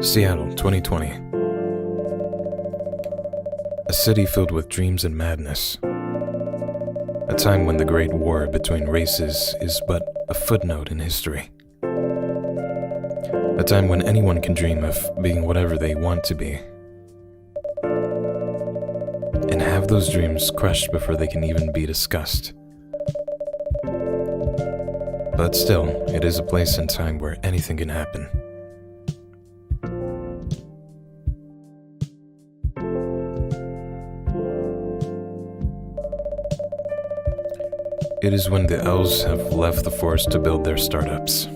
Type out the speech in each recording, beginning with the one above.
Seattle, 2020. A city filled with dreams and madness. A time when the great war between races is but a footnote in history. A time when anyone can dream of being whatever they want to be. And have those dreams crushed before they can even be discussed. But still, it is a place and time where anything can happen. It is when the elves have left the forest to build their startups.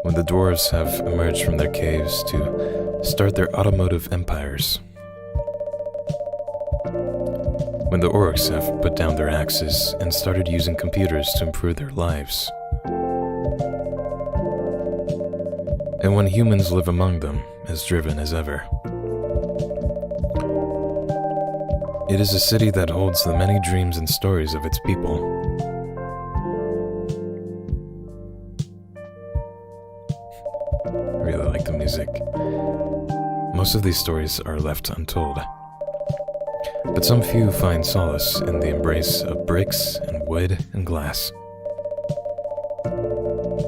When the dwarves have emerged from their caves to start their automotive empires. When the orcs have put down their axes and started using computers to improve their lives. And when humans live among them, as driven as ever. It is a city that holds the many dreams and stories of its people. I really like the music. Most of these stories are left untold. But some few find solace in the embrace of bricks and wood and glass.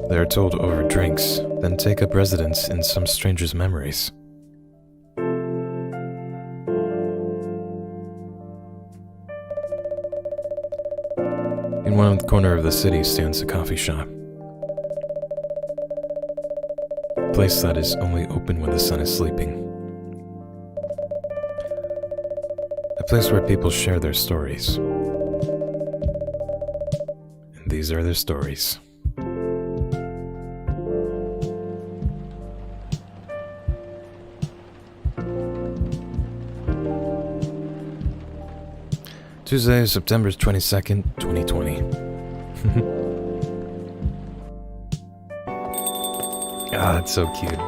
They are told over drinks, then take up residence in some stranger's memories. In one corner of the city stands a coffee shop. A place that is only open when the sun is sleeping. A place where people share their stories. And these are their stories. Tuesday, September 22nd, 2020. Ah, it's so cute.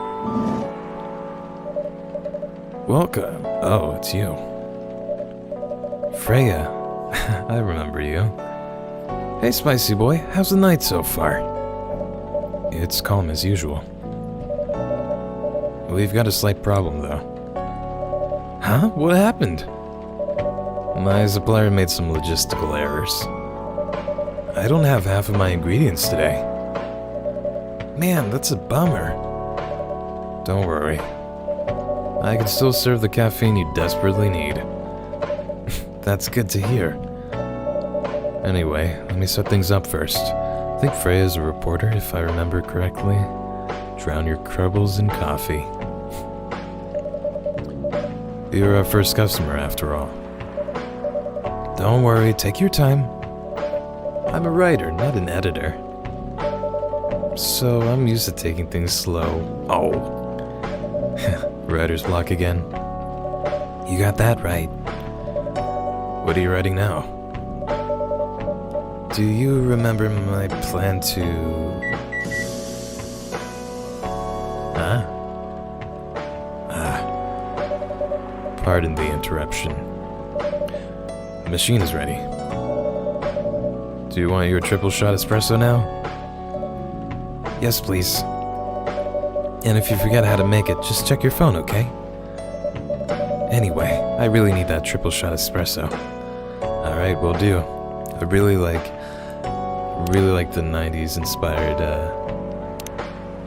Welcome. Oh, it's you. Freya. I remember you. Hey, Spicy Boy, how's the night so far? It's calm as usual. We've got a slight problem, though. Huh? What happened? My supplier made some logistical errors. I don't have half of my ingredients today. Man, that's a bummer. Don't worry. I can still serve the caffeine you desperately need. That's good to hear. Anyway, let me set things up first. I think Freya's a reporter, if I remember correctly. Drown your troubles in coffee. You're our first customer, after all. Don't worry, take your time. I'm a writer, not an editor. So I'm used to taking things slow. Oh. Writer's block again. You got that right. What are you writing now? Do you remember my plan to... Huh? Pardon the interruption. The machine is ready. Do you want your triple shot espresso now? Yes, please. And if you forget how to make it, just check your phone, okay? Anyway, I really need that triple shot espresso. Alright, will do. I really like the 90s inspired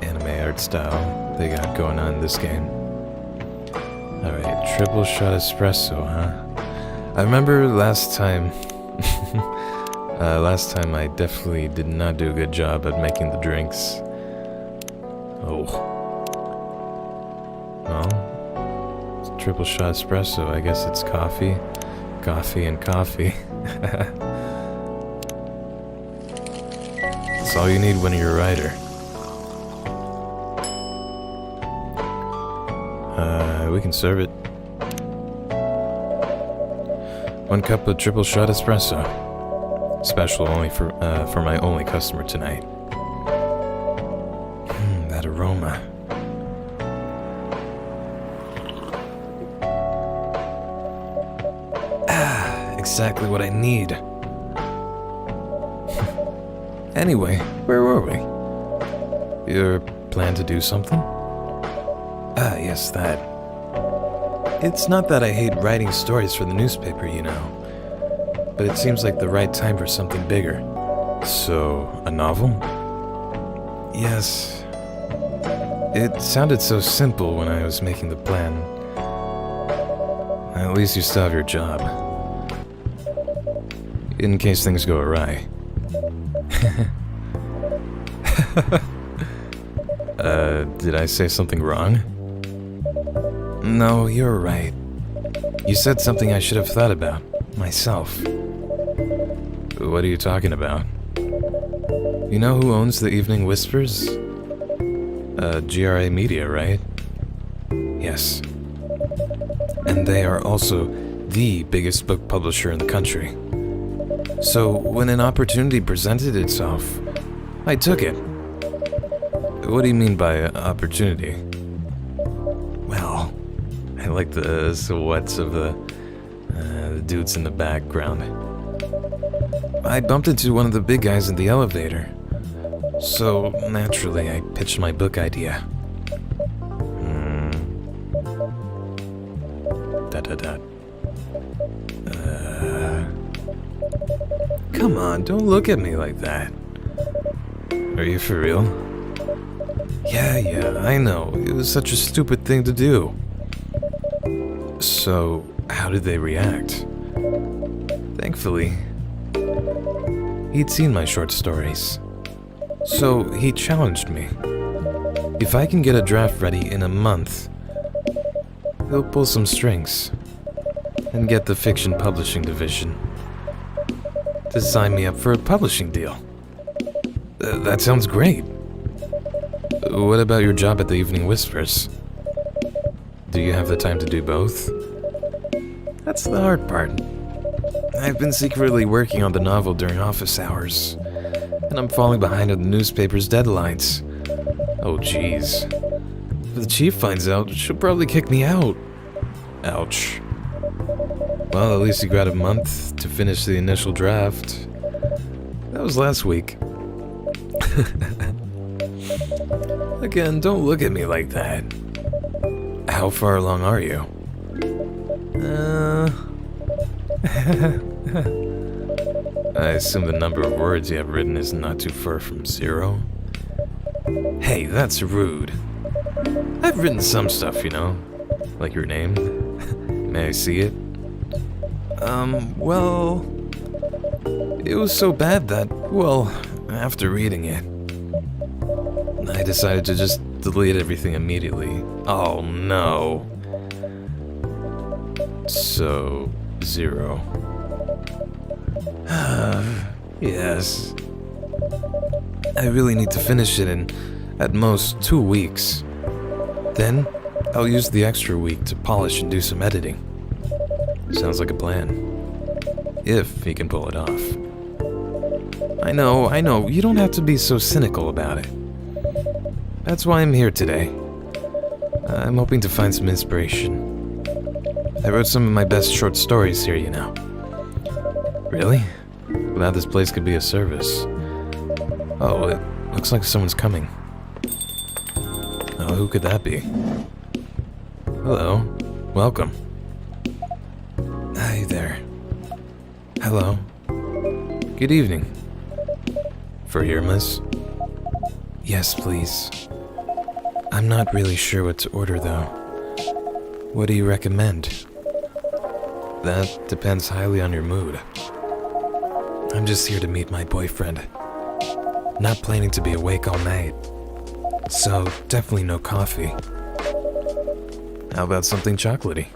anime art style they got going on in this game. Alright, triple shot espresso, huh? I remember last time I definitely did not do a good job at making the drinks. Oh. Well, it's triple shot espresso. I guess it's coffee, and coffee. That's all you need when you're a writer. We can serve it. 1 cup of triple shot espresso. Special only for my only customer tonight. That aroma. Exactly what I need. Anyway, where were we? You plan to do something? Ah, yes, that. It's not that I hate writing stories for the newspaper, you know, but it seems like the right time for something bigger. So, a novel? Yes. It sounded so simple when I was making the plan. At least you still have your job. In case things go awry. Did I say something wrong? No, you're right. You said something I should have thought about, myself. What are you talking about? You know who owns the Evening Whispers? GRA Media, right? Yes. And they are also the biggest book publisher in the country. So, when an opportunity presented itself, I took it. What do you mean by opportunity? Well, I like the silhouettes of the dudes in the background. I bumped into one of the big guys in the elevator. So, naturally, I pitched my book idea. Come on, don't look at me like that. Are you for real? Yeah, I know. It was such a stupid thing to do. So, how did they react? Thankfully, he'd seen my short stories. So, he challenged me. If I can get a draft ready in a month, he'll pull some strings and get the fiction publishing division to sign me up for a publishing deal. That sounds great. What about your job at the Evening Whispers? Do you have the time to do both? That's the hard part. I've been secretly working on the novel during office hours, and I'm falling behind on the newspaper's deadlines. Oh jeez. If the chief finds out, she'll probably kick me out. Ouch. Well, at least you got a month to finish the initial draft. That was last week. Again, don't look at me like that. How far along are you? I assume the number of words you have written is not too far from 0. Hey, that's rude. I've written some stuff, you know, like your name. May I see it? Well, it was so bad that, well, after reading it, I decided to just delete everything immediately. Oh no. So, 0. Yes. I really need to finish it in, at most, 2 weeks. Then, I'll use the extra week to polish and do some editing. Sounds like a plan. If he can pull it off. I know, you don't have to be so cynical about it. That's why I'm here today. I'm hoping to find some inspiration. I wrote some of my best short stories here, you know. Really? Glad this place could be of service. Oh, it looks like someone's coming. Oh, who could that be? Hello. Welcome. Hi there. Hello. Good evening. For here, miss? Yes, please. I'm not really sure what to order, though. What do you recommend? That depends highly on your mood. I'm just here to meet my boyfriend. Not planning to be awake all night. So, definitely no coffee. How about something chocolatey?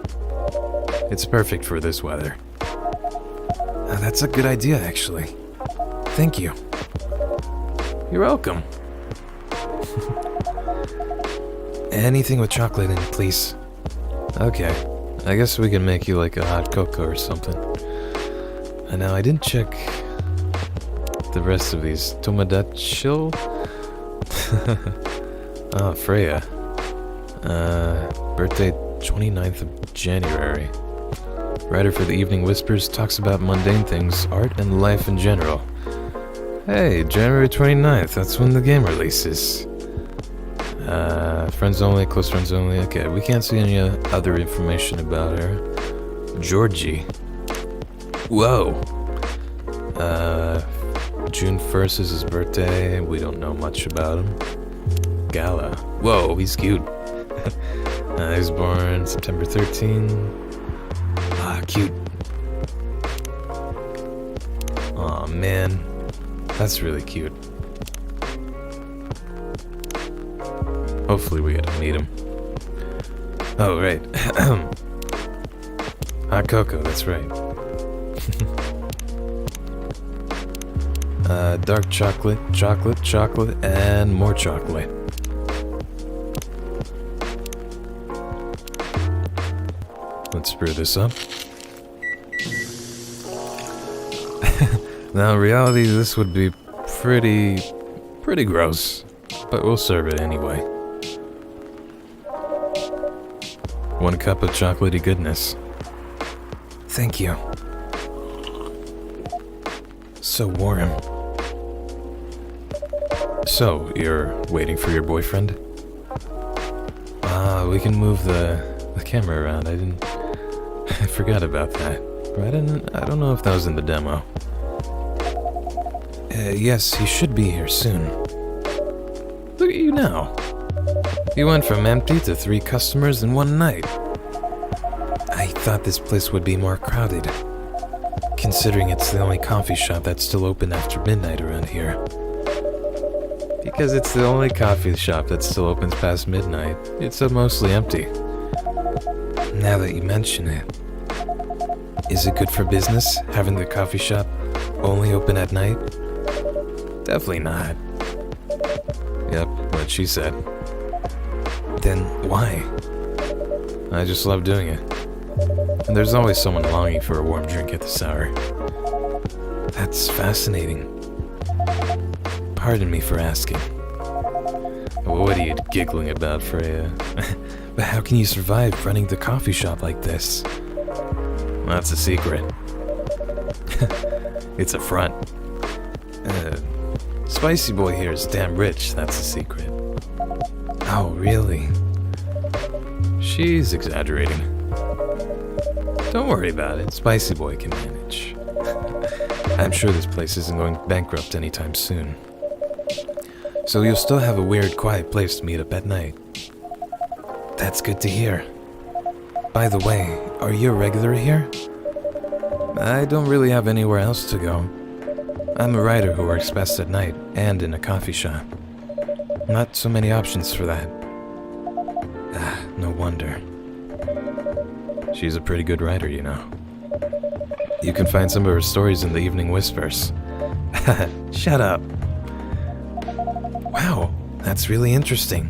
It's perfect for this weather. That's a good idea, actually. Thank you. You're welcome. Anything with chocolate in it, please. Okay, I guess we can make you like a hot cocoa or something. And now I didn't check the rest of these. Tomodachi? Freya. Birthday 29th of January. Writer for the Evening Whispers, talks about mundane things, art, and life in general. Hey, January 29th, that's when the game releases. Friends only, close friends only. Okay, we can't see any other information about her. Georgie. Whoa. June 1st is his birthday. We don't know much about him. Gala. Whoa, he's cute. He was born September 13. Ah, cute. Aw, man. That's really cute. Hopefully we get to meet him. Oh, right. Hot cocoa, that's right. Dark chocolate, and more chocolate. Let's brew this up. Now, in reality, this would be pretty gross, but we'll serve it anyway. 1 cup of chocolatey goodness. Thank you. So warm. So, you're waiting for your boyfriend? We can move the camera around. I forgot about that. But I don't know if that was in the demo. Yes, he should be here soon. Look at you now. You went from empty to 3 customers in one night. I thought this place would be more crowded, considering it's the only coffee shop that's still open after midnight around here. Because it's the only coffee shop that still opens past midnight, it's mostly empty. Now that you mention it, is it good for business, having the coffee shop only open at night? Definitely not. Yep, what she said. Then why? I just love doing it. And there's always someone longing for a warm drink at this hour. That's fascinating. Pardon me for asking. What are you giggling about, Freya? But how can you survive running the coffee shop like this? That's a secret. It's a front. Spicy boy here is damn rich, that's a secret. Oh, really? She's exaggerating. Don't worry about it, Spicy boy can manage. I'm sure this place isn't going bankrupt anytime soon. So you'll still have a weird, quiet place to meet up at night. That's good to hear. By the way, are you a regular here? I don't really have anywhere else to go. I'm a writer who works best at night and in a coffee shop. Not so many options for that. No wonder. She's a pretty good writer, you know. You can find some of her stories in the Evening Whispers. Shut up. Wow, that's really interesting.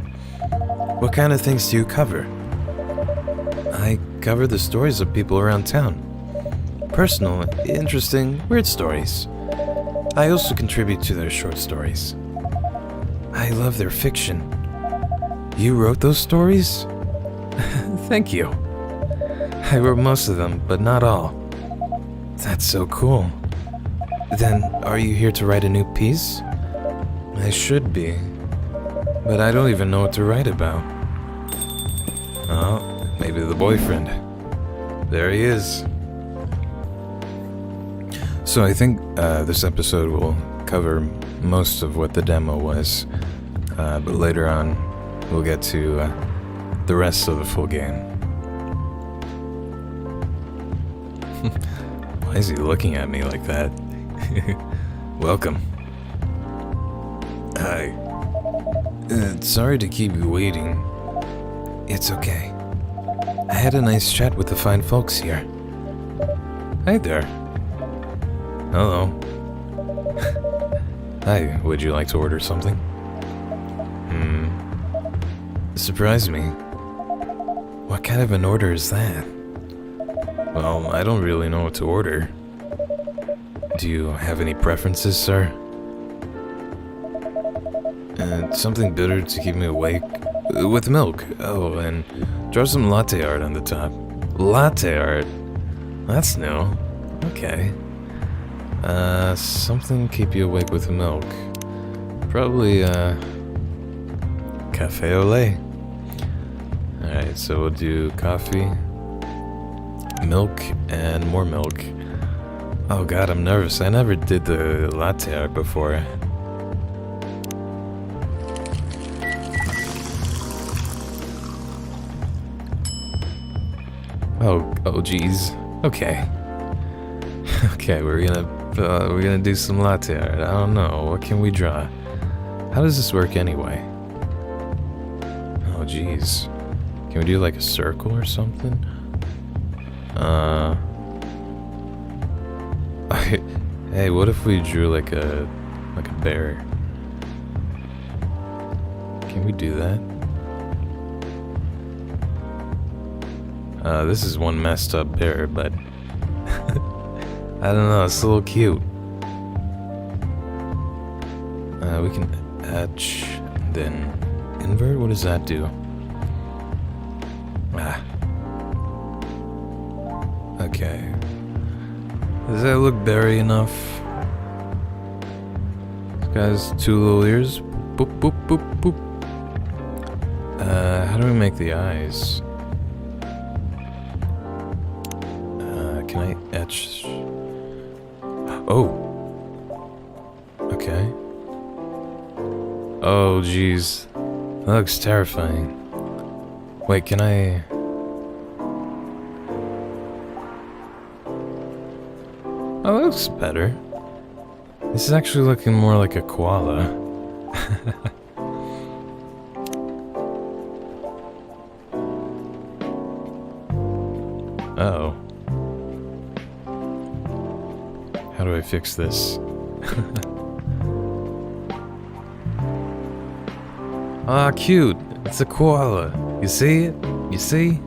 What kind of things do you cover? I cover the stories of people around town. Personal, interesting, weird stories. I also contribute to their short stories. I love their fiction. You wrote those stories? Thank you. I wrote most of them, but not all. That's so cool. Then, are you here to write a new piece? I should be, but I don't even know what to write about. Oh, maybe the boyfriend. There he is. So I think this episode will cover most of what the demo was, but later on we'll get to the rest of the full game. Why is he looking at me like that? Welcome. Hi. Sorry to keep you waiting. It's okay. I had a nice chat with the fine folks here. Hi there. Hello. Hi, would you like to order something? Surprise me. What kind of an order is that? Well, I don't really know what to order. Do you have any preferences, sir? Something bitter to keep me awake. With milk. Oh, and draw some latte art on the top. Latte art? That's new. Okay. Something keep you awake with milk. Probably, cafe au lait. Alright, so we'll do coffee, milk, and more milk. Oh god, I'm nervous. I never did the latte art before. Oh geez. Okay. Okay, we're gonna do some latte art. I don't know. What can we draw? How does this work anyway? Oh geez. Can we do like a circle or something? Hey, what if we drew like a bear? Can we do that? This is one messed up bear, but I don't know, it's a little cute. We can etch, then invert. What does that do? Okay. Does that look berry enough? This guy's 2 little ears. Boop, boop, boop, boop. How do we make the eyes? Can I etch? Oh. Okay. Oh, jeez. That looks terrifying. Wait, can I... Oh, that looks better. This is actually looking more like a koala. Uh-oh. How do I fix this? Ah, cute! It's a koala! You see it? You see?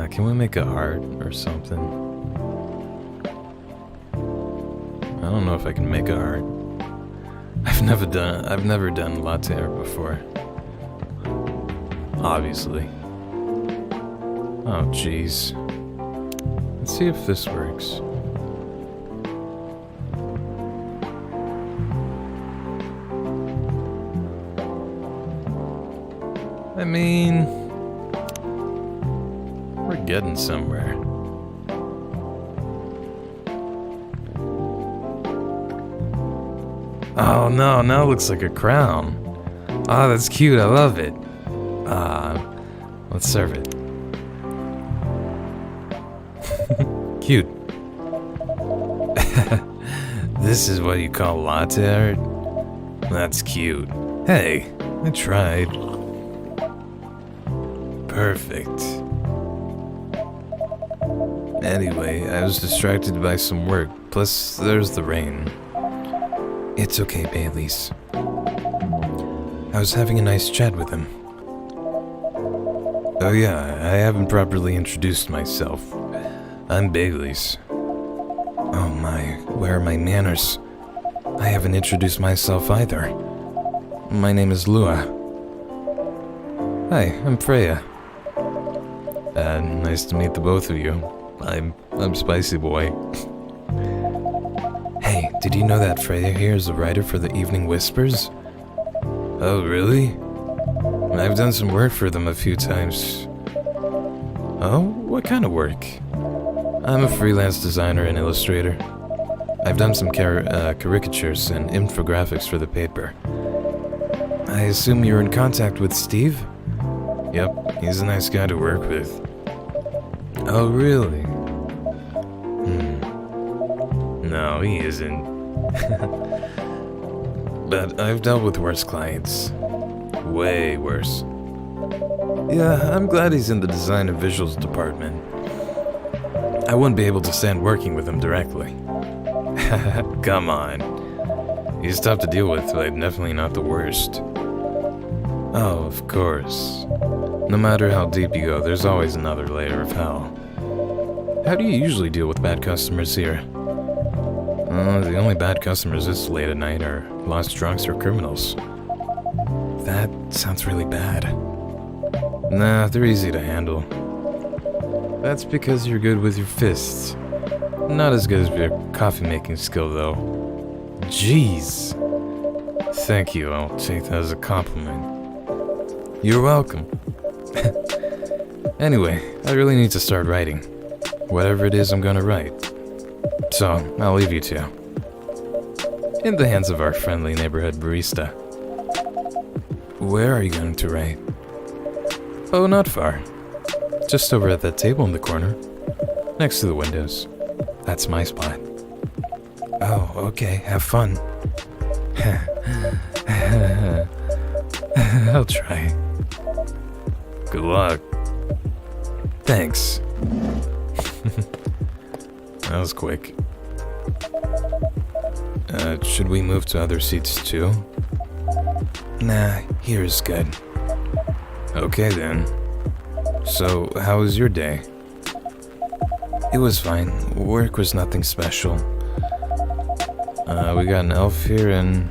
Can we make a heart or something? I don't know if I can make a heart. I've never done latte art before. Obviously. Oh jeez. Let's see if this works. I mean, we're getting somewhere. Oh no, now it looks like a crown. Ah, that's cute, I love it. Let's serve it. Cute. This is what you call latte art? That's cute. Hey, I tried. Perfect. Anyway, I was distracted by some work, plus there's the rain. It's okay, Baileys. I was having a nice chat with him. Oh yeah, I haven't properly introduced myself. I'm Baileys. Oh my, where are my manners? I haven't introduced myself either. My name is Lua. Hi, I'm Freya. Nice to meet the both of you. I'm Spicy Boy. Hey, did you know that Freya here is a writer for the Evening Whispers? Oh, really? I've done some work for them a few times. Oh, what kind of work? I'm a freelance designer and illustrator. I've done some caricatures and infographics for the paper. I assume you're in contact with Steve? Yep, he's a nice guy to work with. Oh, really? No, he isn't. But I've dealt with worse clients. Way worse. Yeah, I'm glad he's in the design and visuals department. I wouldn't be able to stand working with him directly. Come on. He's tough to deal with, but definitely not the worst. Oh, of course. No matter how deep you go, there's always another layer of hell. How do you usually deal with bad customers here? The only bad customers this late at night are lost drunks or criminals. That sounds really bad. Nah, they're easy to handle. That's because you're good with your fists. Not as good as your coffee-making skill, though. Jeez. Thank you, I'll take that as a compliment. You're welcome. Anyway, I really need to start writing. Whatever it is I'm gonna write. So, I'll leave you two. In the hands of our friendly neighborhood barista. Where are you going to write? Oh, not far. Just over at that table in the corner. Next to the windows. That's my spot. Oh, okay, have fun. I'll try. Good luck. Thanks. That was quick. Should we move to other seats too? Nah, here is good. Okay then. So, how was your day? It was fine. Work was nothing special. We got an elf here and...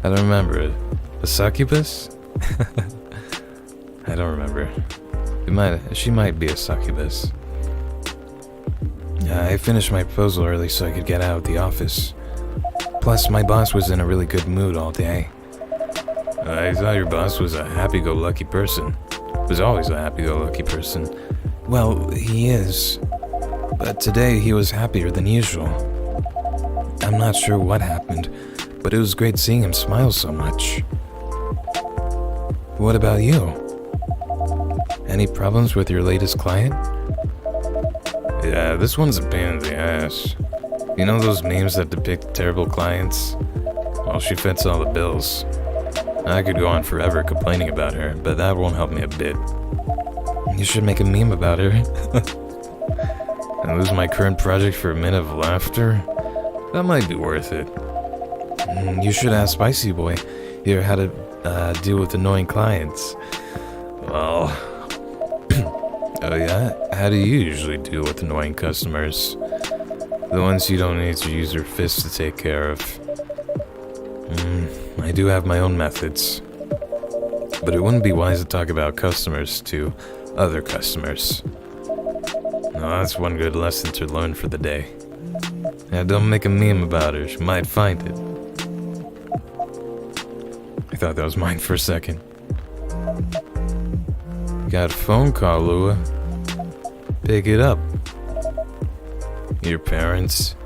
I don't remember. A succubus? I don't remember. She might be a succubus. I finished my proposal early so I could get out of the office. Plus, my boss was in a really good mood all day. I thought your boss was a happy-go-lucky person. Was always a happy-go-lucky person. Well, he is. But today he was happier than usual. I'm not sure what happened, but it was great seeing him smile so much. What about you? Any problems with your latest client? Yeah, this one's a pain in the ass. You know those memes that depict terrible clients? Well, she fits all the bills. I could go on forever complaining about her, but that won't help me a bit. You should make a meme about her. And lose my current project for a minute of laughter? That might be worth it. You should ask Spicy Boy here how to deal with annoying clients. Well... Oh yeah? How do you usually deal with annoying customers? The ones you don't need to use your fists to take care of. I do have my own methods. But it wouldn't be wise to talk about customers to other customers. No, that's one good lesson to learn for the day. Yeah, don't make a meme about her, she might find it. I thought that was mine for a second. Got a phone call, Lua. Pick it up. Your parents?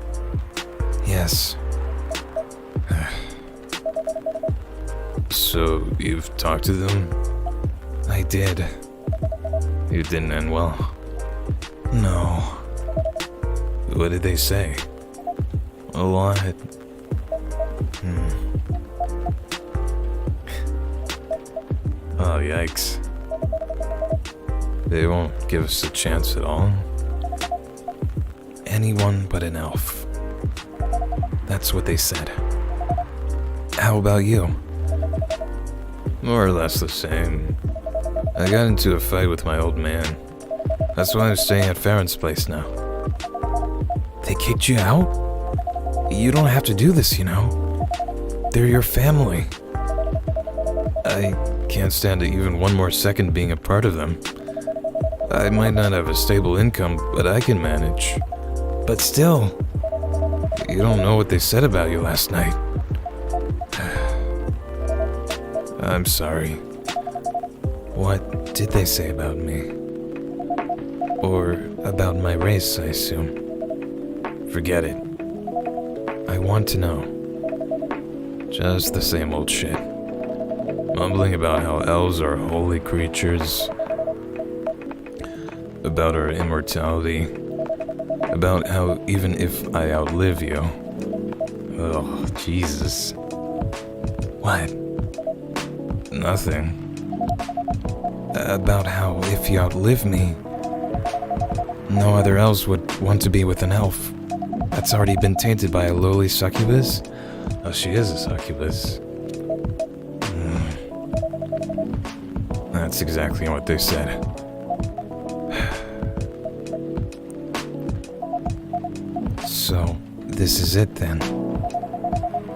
Yes. So, you've talked to them? I did. It didn't end well? No. What did they say? A lot. Oh, yikes. They won't give us a chance at all? Anyone but an elf. That's what they said. How about you? More or less the same. I got into a fight with my old man. That's why I'm staying at Farron's place now. They kicked you out? You don't have to do this, you know. They're your family. I can't stand even one more second being a part of them. I might not have a stable income, but I can manage. But still, you don't know what they said about you last night. I'm sorry. What did they say about me? Or about my race, I assume. Forget it. I want to know. Just the same old shit. Mumbling about how elves are holy creatures. About our immortality. About how even if I outlive you... Oh, Jesus. What? Nothing. About how if you outlive me, no other elves would want to be with an elf. That's already been tainted by a lowly succubus? Oh, she is a succubus. That's exactly what they said. So, this is it then.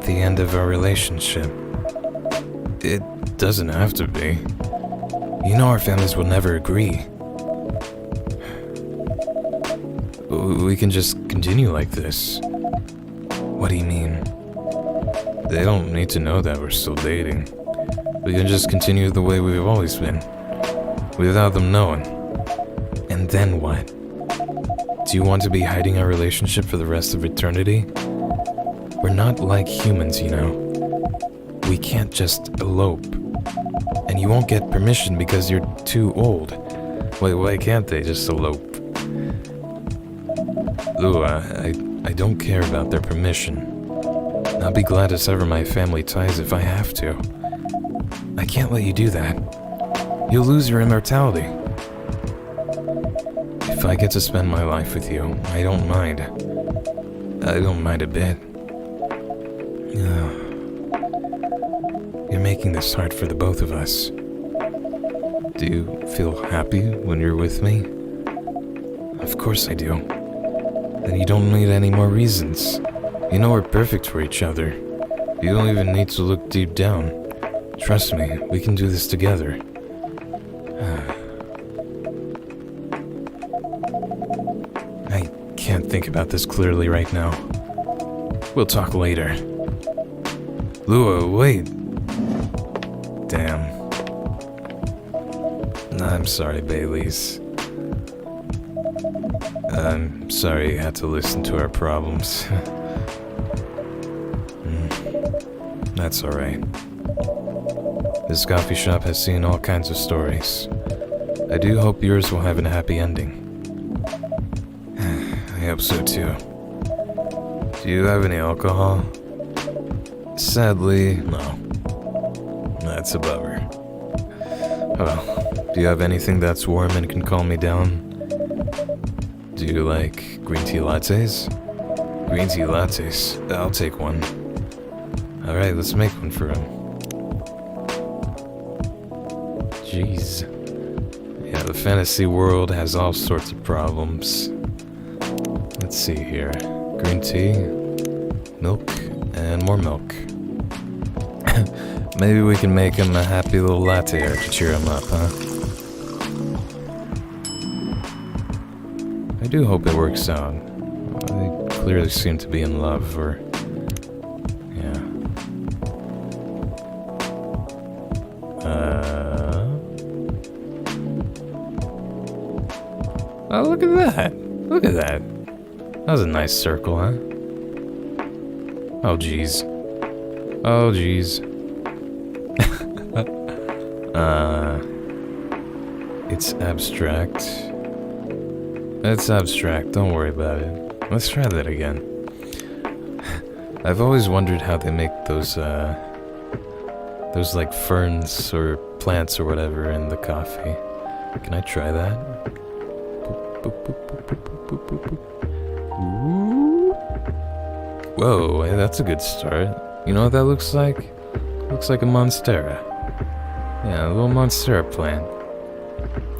The end of our relationship. It doesn't have to be. You know our families will never agree. We can just continue like this. What do you mean? They don't need to know that we're still dating. We can just continue the way we've always been, without them knowing. And then what? Do you want to be hiding our relationship for the rest of eternity? We're not like humans, you know. We can't just elope. And you won't get permission because you're too old. Wait, why can't they just elope? Ooh, I don't care about their permission. I'll be glad to sever my family ties if I have to. I can't let you do that. You'll lose your immortality. If I get to spend my life with you, I don't mind. I don't mind a bit. You're making this hard for the both of us. Do you feel happy when you're with me? Of course I do. Then you don't need any more reasons. You know we're perfect for each other. You don't even need to look deep down. Trust me, we can do this together. I can't think about this clearly right now. We'll talk later. Lua, wait. Damn. I'm sorry, Baileys. I'm sorry you had to listen to our problems. That's alright. This coffee shop has seen all kinds of stories. I do hope yours will have a happy ending. I hope so too. Do you have any alcohol? Sadly, no. That's a bummer. Well, do you have anything that's warm and can calm me down? Do you like green tea lattes? Green tea lattes? I'll take one. Alright, let's make one for him. Jeez. Yeah, the fantasy world has all sorts of problems. Let's see here. Green tea, milk, and more milk. Maybe we can make him a happy little latte art to cheer him up, huh? I do hope it works out. They clearly seem to be in love, or... yeah. Oh, look at that! Look at that! That was a nice circle, huh? Oh, jeez. Oh, jeez. It's abstract. It's abstract, don't worry about it. Let's try that again. I've always wondered how they make those like ferns or plants or whatever in the coffee. Can I try that? Ooh. Whoa, hey, that's a good start. You know what that looks like? Looks like a monstera. Yeah, a little monstera plant.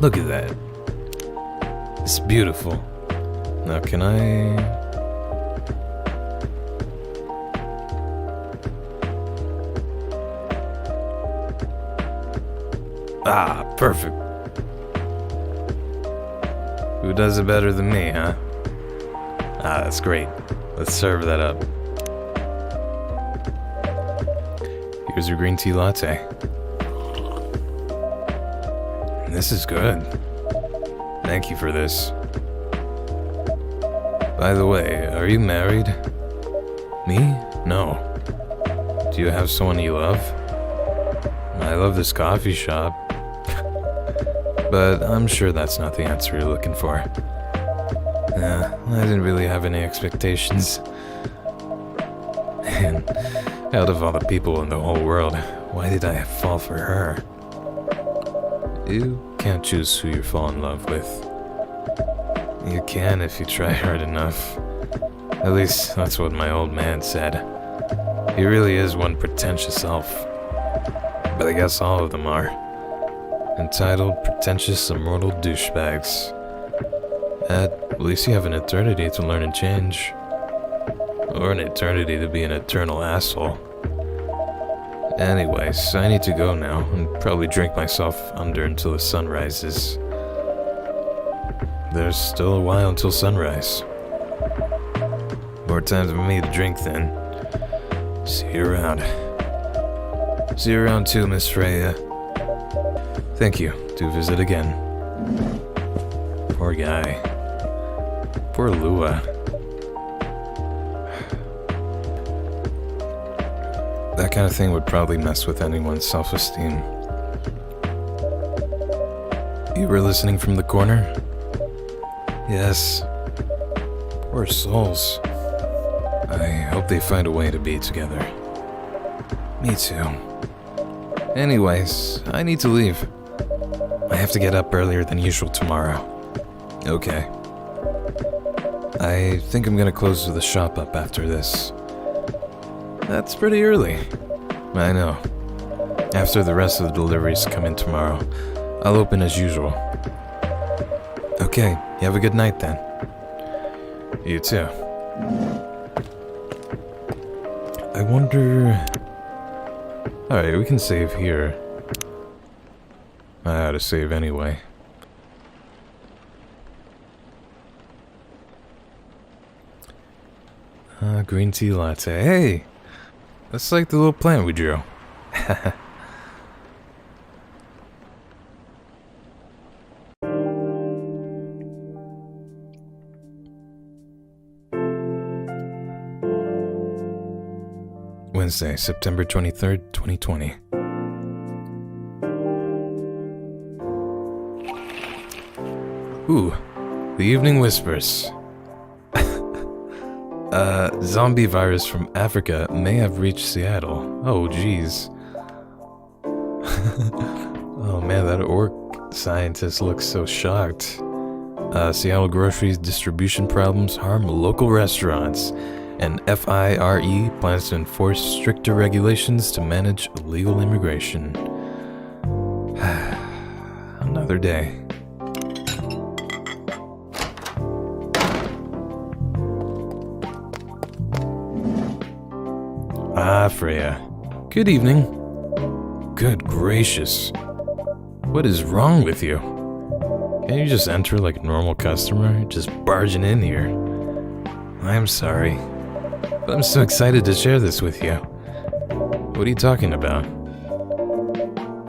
Look at that. It's beautiful. Now can I... Ah, perfect. Who does it better than me, huh? Ah, that's great. Let's serve that up. Here's your green tea latte. This is good. Thank you for this. By the way, are you married? Me? No. Do you have someone you love? I love this coffee shop. But I'm sure that's not the answer you're looking for. I didn't really have any expectations. And out of all the people in the whole world, why did I fall for her? You can't choose who you fall in love with. You can if you try hard enough. At least that's what my old man said. He really is one pretentious elf. But I guess all of them are. Entitled, pretentious, immortal douchebags. At least you have an eternity to learn and change. Or an eternity to be an eternal asshole. Anyways, I need to go now, and probably drink myself under until the sun rises. There's still a while until sunrise. More time for me to drink then. See you around. See you around too, Miss Freya. Thank you. Do visit again. Poor guy. Poor Lua. That kind of thing would probably mess with anyone's self-esteem. You were listening from the corner? Yes. Poor souls. I hope they find a way to be together. Me too. Anyways, I need to leave. I have to get up earlier than usual tomorrow. Okay. I think I'm gonna close the shop up after this. That's pretty early. I know. After the rest of the deliveries come in tomorrow, I'll open as usual. Okay, you have a good night then. You too. I wonder... Alright, we can save here. I ought to save anyway. Green tea latte. Hey! That's like the little plant we drew. Wednesday, September 23rd, 2020. Ooh, the evening whispers. Zombie virus from Africa may have reached Seattle. Oh, jeez. Oh man, that orc scientist looks so shocked. Seattle groceries distribution problems harm local restaurants. And FIRE plans to enforce stricter regulations to manage illegal immigration. Another day. Ah, Freya. Good evening. Good gracious. What is wrong with you? Can't you just enter like a normal customer? Just barging in here. I'm sorry. But I'm so excited to share this with you. What are you talking about?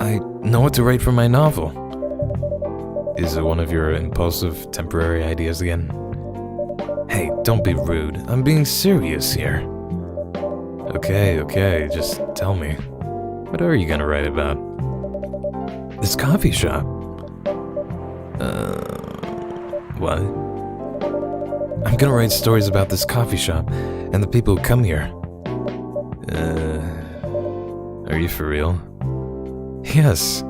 I know what to write for my novel. Is it one of your impulsive, temporary ideas again? Hey, don't be rude. I'm being serious here. Okay, just tell me. What are you gonna write about? This coffee shop. What? I'm gonna write stories about this coffee shop and the people who come here. Are you for real? Yes.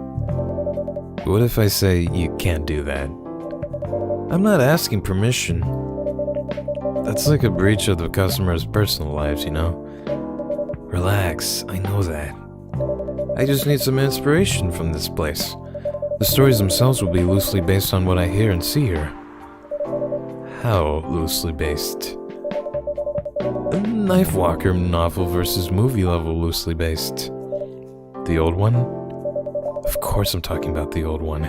What if I say you can't do that? I'm not asking permission. That's like a breach of the customer's personal lives, you know? Relax, I know that. I just need some inspiration from this place. The stories themselves will be loosely based on what I hear and see here. How loosely based? A Knife Walker novel versus movie level loosely based. The old one? Of course I'm talking about the old one.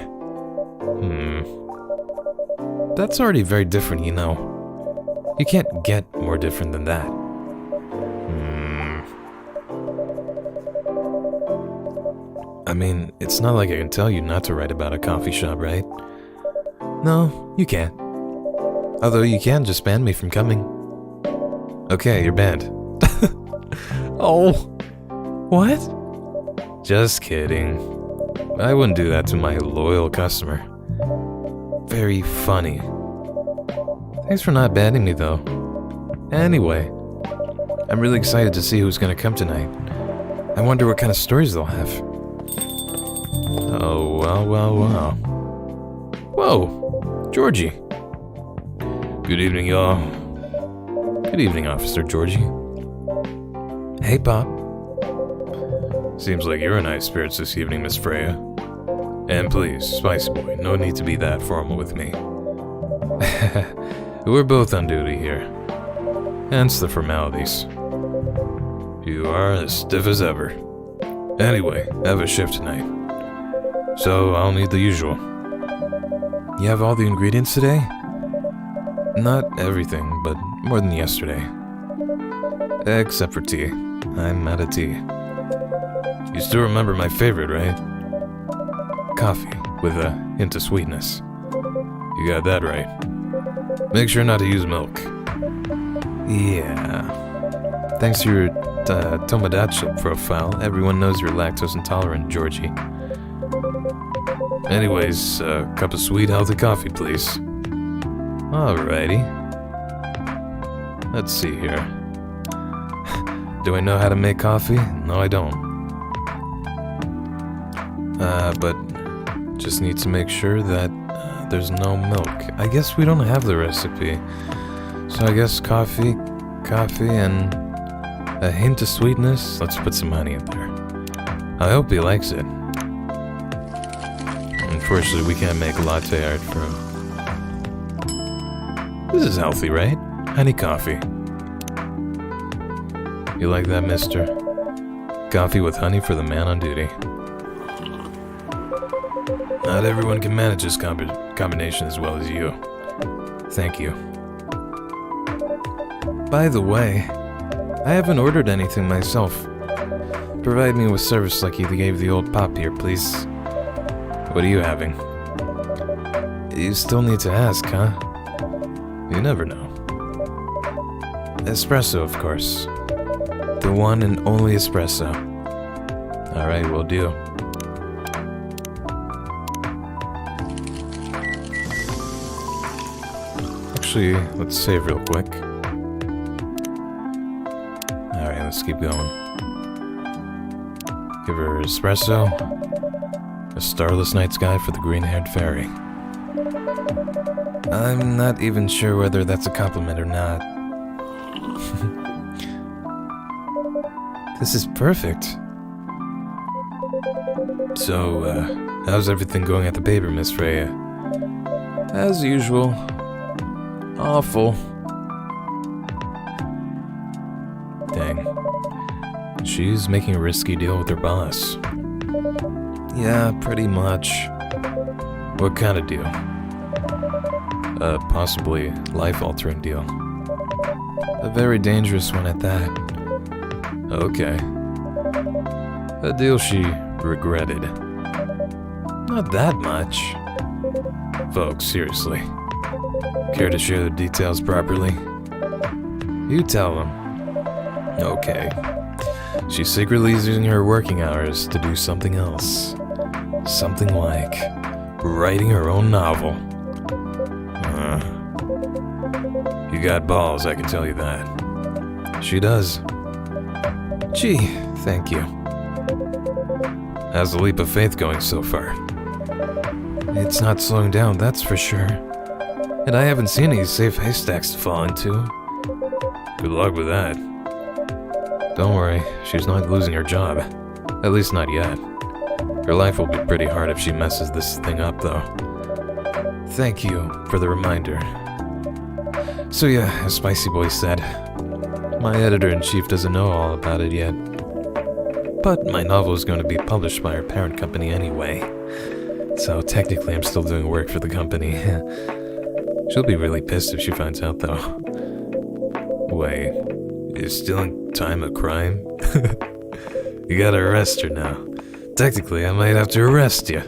That's already very different, you know. You can't get more different than that. I mean, it's not like I can tell you not to write about a coffee shop, right? No, you can't. Although you can just ban me from coming. Okay, you're banned. Oh, what? Just kidding. I wouldn't do that to my loyal customer. Very funny. Thanks for not banning me, though. Anyway, I'm really excited to see who's gonna come tonight. I wonder what kind of stories they'll have. Oh, wow. Whoa, Georgie. Good evening, y'all. Good evening, Officer Georgie. Hey, Pop. Seems like you're in high spirits this evening, Miss Freya. And please, Spicy Boy, no need to be that formal with me. We're both on duty here. Hence the formalities. You are as stiff as ever. Anyway, I have a shift tonight. So I'll need the usual. You have all the ingredients today? Not everything, but more than yesterday. Except for tea. I'm out of tea. You still remember my favorite, right? Coffee with a hint of sweetness. You got that right. Make sure not to use milk. Yeah. Thanks to your Tomodachi profile, everyone knows you're lactose intolerant, Georgie. Anyways, a cup of sweet, healthy coffee, please. Alrighty. Let's see here. Do I know how to make coffee? No, I don't. But just need to make sure that there's no milk. I guess we don't have the recipe. So I guess coffee, and a hint of sweetness. Let's put some honey in there. I hope he likes it. Unfortunately, we can't make latte art for him. This is healthy, right? Honey coffee. You like that, mister? Coffee with honey for the man on duty. Not everyone can manage this combination as well as you. Thank you. By the way, I haven't ordered anything myself. Provide me with service like you gave the old pop here, please. What are you having? You still need to ask, huh? You never know. Espresso, of course. The one and only espresso. Alright, will do. Actually, let's save real quick. Alright, let's keep going. Give her espresso. A starless night sky for the green-haired fairy. I'm not even sure whether that's a compliment or not. This is perfect. So, how's everything going at the paper, Miss Freya? As usual. Awful. Dang. She's making a risky deal with her boss. Yeah, pretty much. What kind of deal? Possibly life-altering deal. A very dangerous one at that. Okay. A deal she regretted. Not that much. Folks, seriously. Care to share the details properly? You tell them. Okay. She's secretly using her working hours to do something else. Something like writing her own novel. You got balls, I can tell you that. She does. Gee, thank you. How's the leap of faith going so far? It's not slowing down, that's for sure. And I haven't seen any safe haystacks to fall into. Good luck with that. Don't worry, she's not losing her job. At least not yet. Her life will be pretty hard if she messes this thing up, though. Thank you for the reminder. So yeah, as Spicy Boy said, my editor-in-chief doesn't know all about it yet. But my novel is going to be published by our parent company anyway. So technically I'm still doing work for the company. She'll be really pissed if she finds out, though. Wait, is stealing time a crime? You gotta arrest her now. Technically, I might have to arrest you.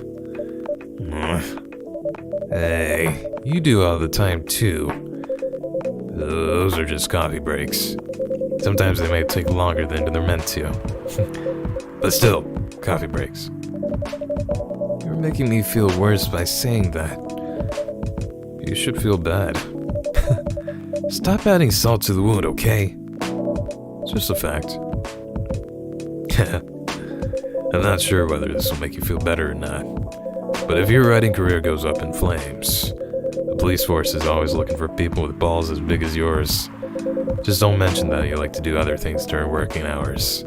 Hey, you do all the time too. Those are just coffee breaks. Sometimes they may take longer than they're meant to. But still, coffee breaks. You're making me feel worse by saying that. You should feel bad. Stop adding salt to the wound, okay? It's just a fact. I'm not sure whether this will make you feel better or not. But if your writing career goes up in flames, the police force is always looking for people with balls as big as yours. Just don't mention that you like to do other things during working hours.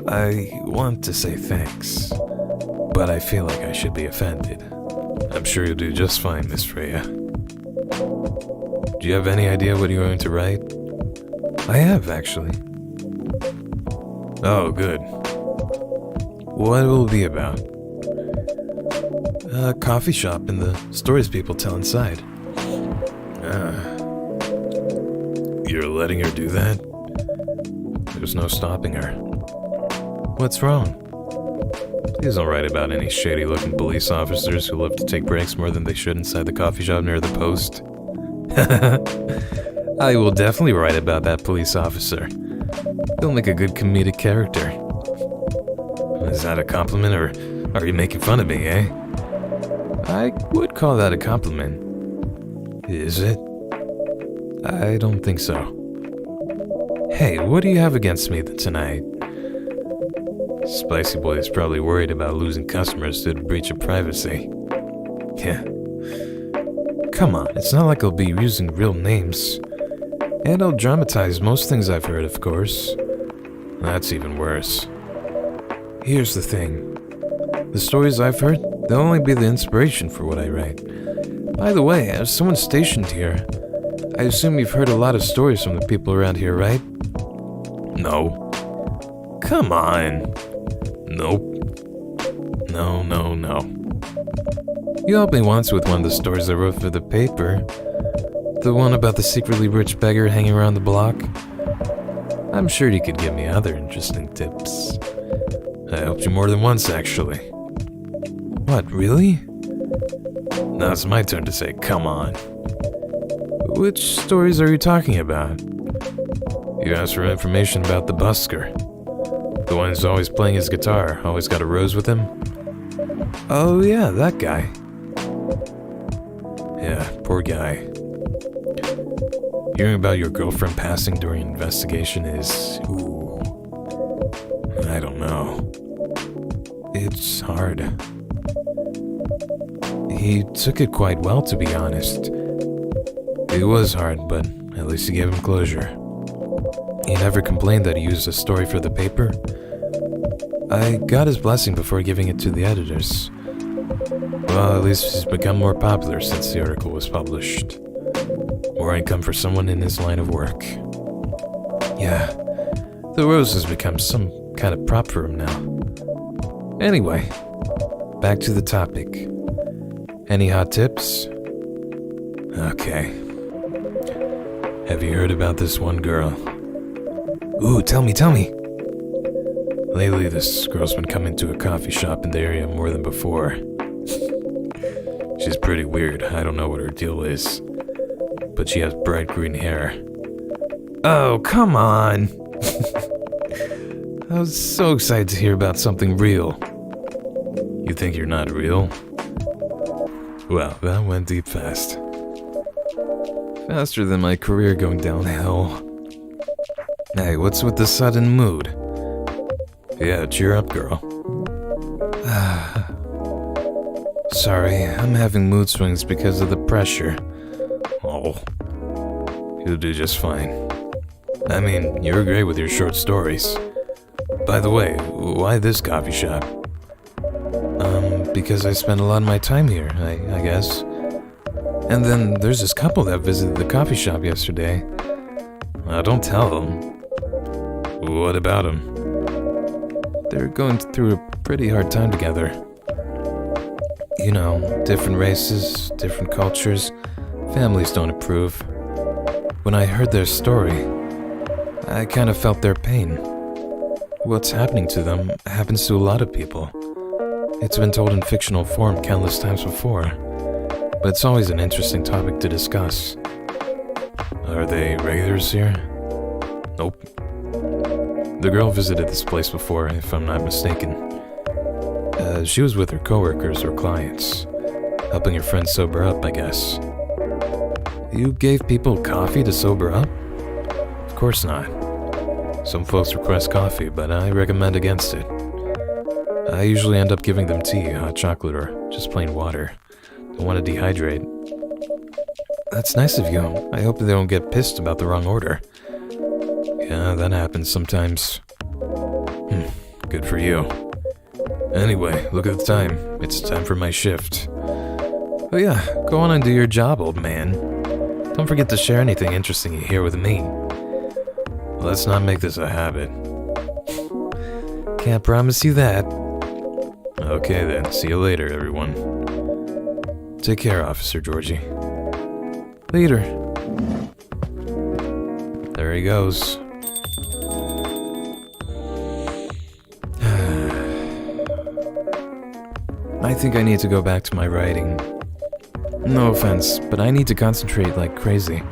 I want to say thanks, but I feel like I should be offended. I'm sure you'll do just fine, Miss Freya. Do you have any idea what you're going to write? I have, actually. Oh, good. What will it be about? A coffee shop and the stories people tell inside. You're letting her do that? There's no stopping her. What's wrong? Please don't write about any shady-looking police officers who love to take breaks more than they should inside the coffee shop near the post. I will definitely write about that police officer. He'll make a good comedic character. Is that a compliment, or are you making fun of me, eh? I would call that a compliment. Is it? I don't think so. Hey, what do you have against me tonight? Spicy Boy is probably worried about losing customers due to breach of privacy. Yeah. Come on, it's not like I'll be using real names. And I'll dramatize most things I've heard, of course. That's even worse. Here's the thing. The stories I've heard, they'll only be the inspiration for what I write. By the way, as someone stationed here, I assume you've heard a lot of stories from the people around here, right? No. Come on. Nope. No. You helped me once with one of the stories I wrote for the paper. The one about the secretly rich beggar hanging around the block. I'm sure you could give me other interesting tips. I helped you more than once, actually. What, really? Now it's my turn to say, come on. Which stories are you talking about? You asked for information about the busker. The one who's always playing his guitar, always got a rose with him? Oh yeah, that guy. Yeah, poor guy. Hearing about your girlfriend passing during an investigation is... ooh... I don't know. It's hard. He took it quite well, to be honest. It was hard, but at least he gave him closure. He never complained that he used a story for the paper. I got his blessing before giving it to the editors. Well, at least he's become more popular since the article was published. More income for someone in his line of work. Yeah, the rose has become some kind of prop for him now. Anyway, back to the topic. Any hot tips? Okay. Have you heard about this one girl? Ooh, tell me. Lately, this girl's been coming to a coffee shop in the area more than before. She's pretty weird. I don't know what her deal is. But she has bright green hair. Oh, come on! I was so excited to hear about something real. You think you're not real? Well, that went deep fast. Faster than my career going downhill. Hey, what's with the sudden mood? Yeah, cheer up, girl. Sorry, I'm having mood swings because of the pressure. Oh, you'll do just fine. I mean, you're great with your short stories. By the way, why this coffee shop? Because I spend a lot of my time here, I guess. And then there's this couple that visited the coffee shop yesterday. Don't tell them. What about them? They're going through a pretty hard time together. You know, different races, different cultures, families don't approve. When I heard their story, I kind of felt their pain. What's happening to them happens to a lot of people. It's been told in fictional form countless times before, but it's always an interesting topic to discuss. Are they regulars here? Nope. The girl visited this place before, if I'm not mistaken. She was with her coworkers or clients, helping her friend sober up, I guess. You gave people coffee to sober up? Of course not. Some folks request coffee, but I recommend against it. I usually end up giving them tea, hot chocolate, or just plain water. Don't want to dehydrate. That's nice of you. I hope they don't get pissed about the wrong order. Yeah, that happens sometimes. Good for you. Anyway, look at the time. It's time for my shift. Oh yeah, go on and do your job, old man. Don't forget to share anything interesting you hear with me. Let's not make this a habit. Can't promise you that. Okay then, see you later, everyone. Take care, Officer Georgie. Later. There he goes. I think I need to go back to my writing. No offense, but I need to concentrate like crazy.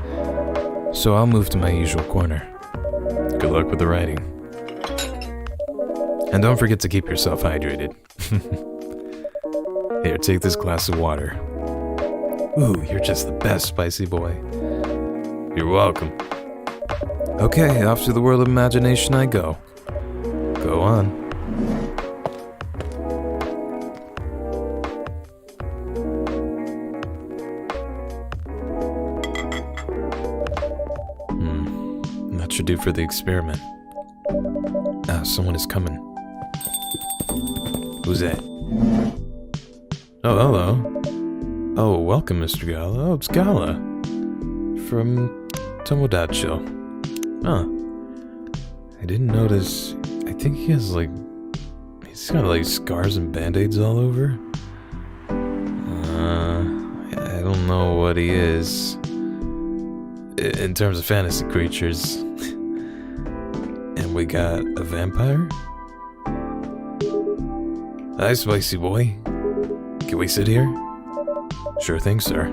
So I'll move to my usual corner. Good luck with the writing. And don't forget to keep yourself hydrated. Here, take this glass of water. Ooh, you're just the best, spicy boy. You're welcome. Okay, off to the world of imagination I go. Go on. That should do for the experiment. Ah, someone is coming. Who's that? Oh, hello. Oh, welcome, Mr. Gala. Oh, it's Gala. From Tomodachi. Huh. I didn't notice. I think he has he's got like scars and band-aids all over. I don't know what he is. In terms of fantasy creatures. And we got a vampire? Hi, spicy boy. Can we sit here? Sure thing, sir.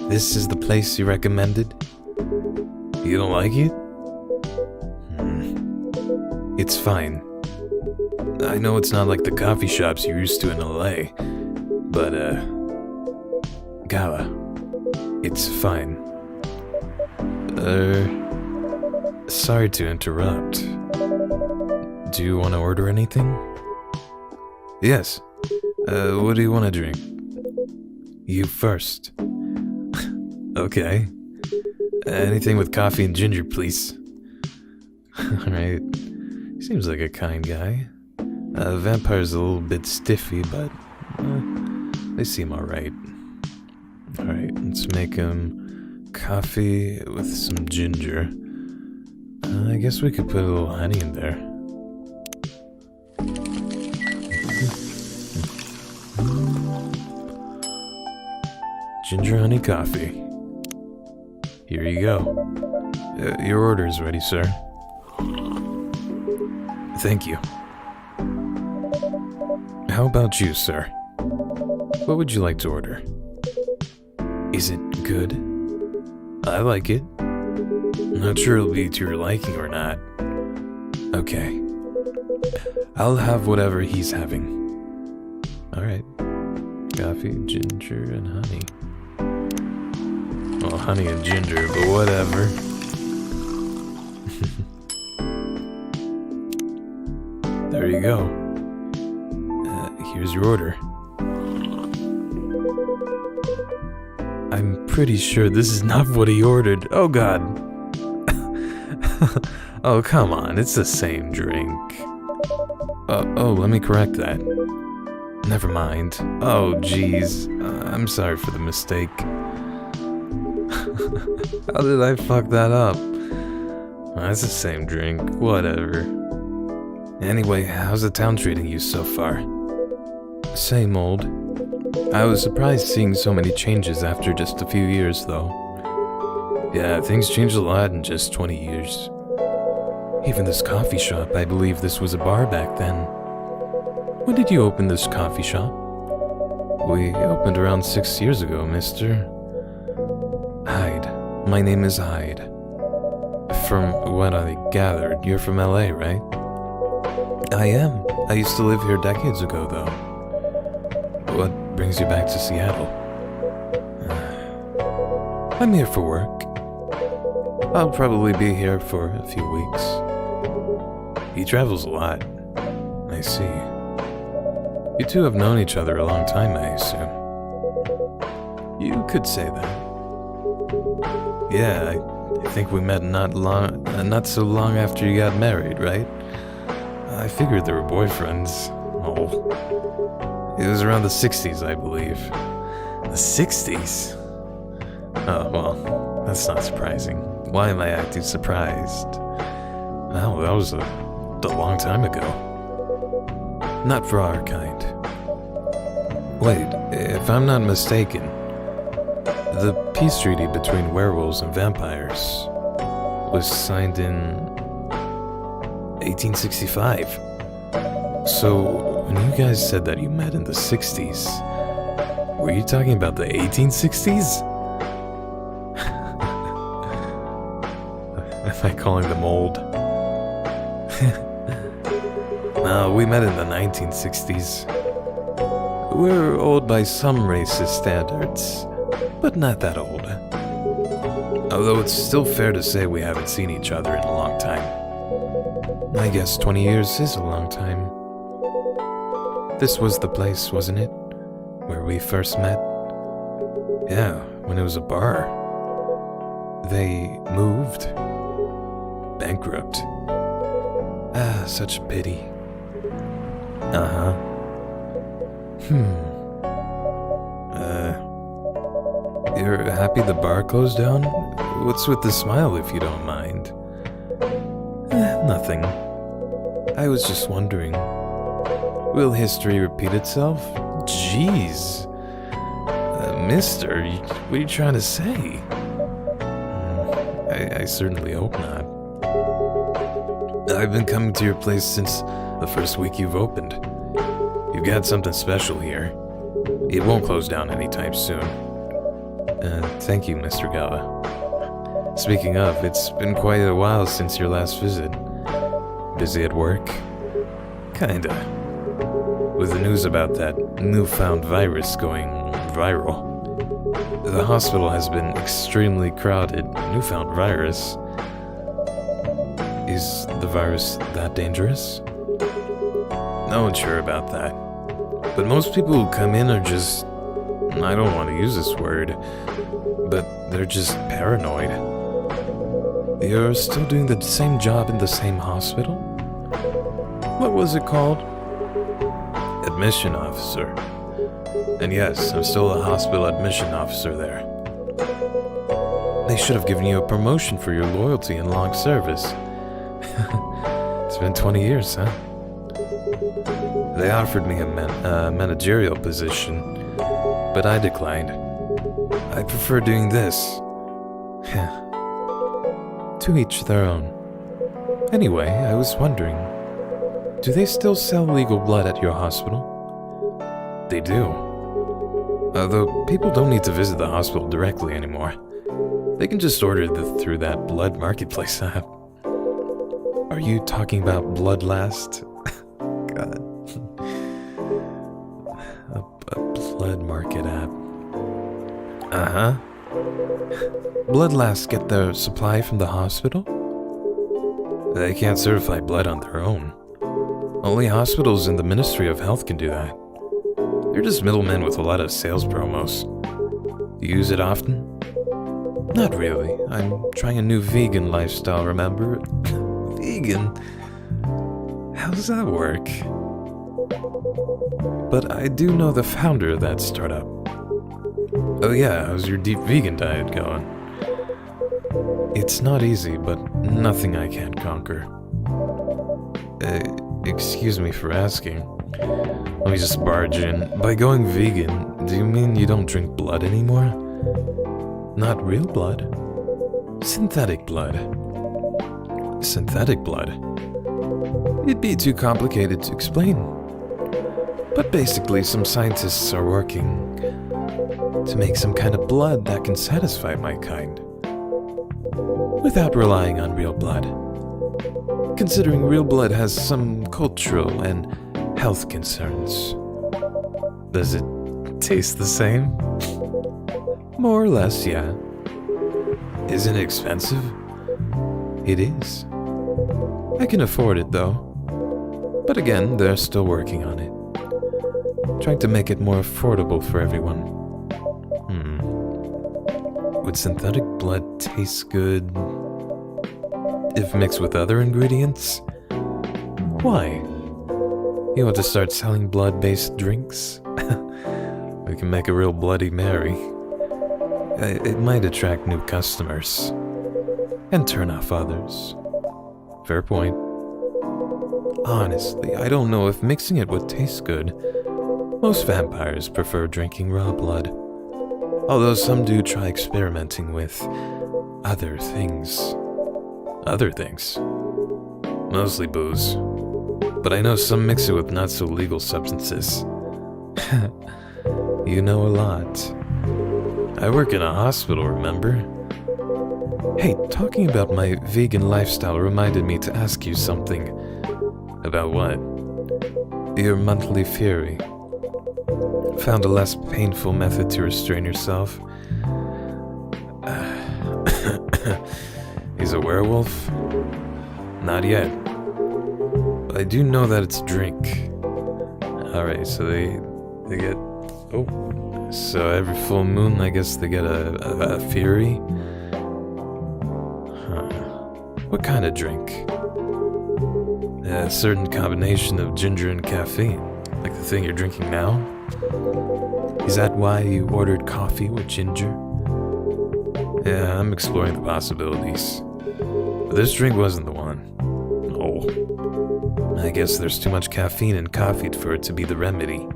This is the place you recommended? You don't like it? It's fine. I know it's not like the coffee shops you're used to in LA, but, Gala, it's fine. Sorry to interrupt. Do you want to order anything? Yes. What do you want to drink? You first. Okay. Anything with coffee and ginger, please. Alright. Seems like a kind guy. Vampire's a little bit stiffy, but they seem alright. Alright, let's make him coffee with some ginger. I guess we could put a little honey in there. Ginger honey coffee. Here you go. Your order is ready, sir. Thank you. How about you, sir? What would you like to order? Is it good? I like it. Not sure it'll be to your liking or not. Okay. I'll have whatever he's having. Alright. Coffee, ginger, and honey. Well, honey and ginger, but whatever. There you go. Here's your order. I'm pretty sure this is not what he ordered. Oh god. Oh, come on. It's the same drink. Oh, let me correct that. Never mind. Oh, jeez. I'm sorry for the mistake. How did I fuck that up? Well, it's the same drink. Whatever. Anyway, how's the town treating you so far? Same old. I was surprised seeing so many changes after just a few years, though. Yeah, things changed a lot in just 20 years. Even this coffee shop, I believe this was a bar back then. When did you open this coffee shop? We opened around 6 years ago, mister. Hyde. My name is Hyde. From what I gathered, you're from LA, right? I am. I used to live here decades ago, though. What brings you back to Seattle? I'm here for work. I'll probably be here for a few weeks. He travels a lot. I see. You two have known each other a long time, I assume. You could say that. Yeah, I think we met not so long after you got married, right? I figured they were boyfriends. Oh. It was around the 60s, I believe. The 60s? Oh, well, that's not surprising. Why am I acting surprised? Well, that was a long time ago. Not for our kind. Wait, if I'm not mistaken, the peace treaty between werewolves and vampires was signed in 1865. So, when you guys said that you met in the 60s, were you talking about the 1860s? Am I calling them old? No, we met in the 1960s. We're old by some racist standards, but not that old. Although it's still fair to say we haven't seen each other in a long time. I guess 20 years is a long time. This was the place, wasn't it? Where we first met? Yeah, when it was a bar. They moved. Bankrupt. Ah, such a pity. Uh-huh. You're happy the bar closed down? What's with the smile, if you don't mind? Nothing. I was just wondering, will history repeat itself? Jeez. Mister, what are you trying to say? I certainly hope not. I've been coming to your place since the first week you've opened. You've got something special here. It won't close down anytime soon. Thank you, Mr. Gala. Speaking of, it's been quite a while since your last visit. Busy at work? Kinda. With the news about that newfound virus going viral. The hospital has been extremely crowded. Newfound virus? Is the virus that dangerous? No one's sure about that. But most people who come in are just... I don't want to use this word, but they're just paranoid. You're still doing the same job in the same hospital? What was it called? Admission officer. And yes, I'm still a hospital admission officer there. They should have given you a promotion for your loyalty and long service. It's been 20 years, huh? They offered me a managerial position, but I declined. I prefer doing this. To each their own. Anyway, I was wondering, do they still sell legal blood at your hospital? They do. Although people don't need to visit the hospital directly anymore. They can just order through that blood marketplace app. Are you talking about Blood Last? God. A blood market app. Uh-huh. Bloodlast get their supply from the hospital? They can't certify blood on their own. Only hospitals and the Ministry of Health can do that. They're just middlemen with a lot of sales promos. Do you use it often? Not really. I'm trying a new vegan lifestyle, remember? Vegan? How does that work? But I do know the founder of that startup. Oh yeah, how's your deep vegan diet going? It's not easy, but nothing I can't conquer. Excuse me for asking. Let me just barge in. By going vegan, do you mean you don't drink blood anymore? Not real blood? Synthetic blood. Synthetic blood? It'd be too complicated to explain. But basically, some scientists are working to make some kind of blood that can satisfy my kind, without relying on real blood. Considering real blood has some cultural and health concerns. Does it taste the same? More or less, yeah. Isn't it expensive? It is. I can afford it, though. But again, they're still working on it. Trying to make it more affordable for everyone. Would synthetic blood taste good if mixed with other ingredients? Why? You want to start selling blood-based drinks? We can make a real Bloody Mary. It might attract new customers and turn off others. Fair point. Honestly, I don't know if mixing it would taste good. Most vampires prefer drinking raw blood. Although some do try experimenting with other things. Other things? Mostly booze. But I know some mix it with not-so-legal substances. You know a lot. I work in a hospital, remember? Hey, talking about my vegan lifestyle reminded me to ask you something. About what? Your monthly fury. Found a less painful method to restrain yourself? He's a werewolf? Not yet. I do know that it's a drink. Alright, so they get... Oh. So every full moon, I guess they get a fury? Huh. What kind of drink? A certain combination of ginger and caffeine. Like the thing you're drinking now? Is that why you ordered coffee with ginger? Yeah, I'm exploring the possibilities. But this drink wasn't the one. Oh. I guess there's too much caffeine in coffee for it to be the remedy.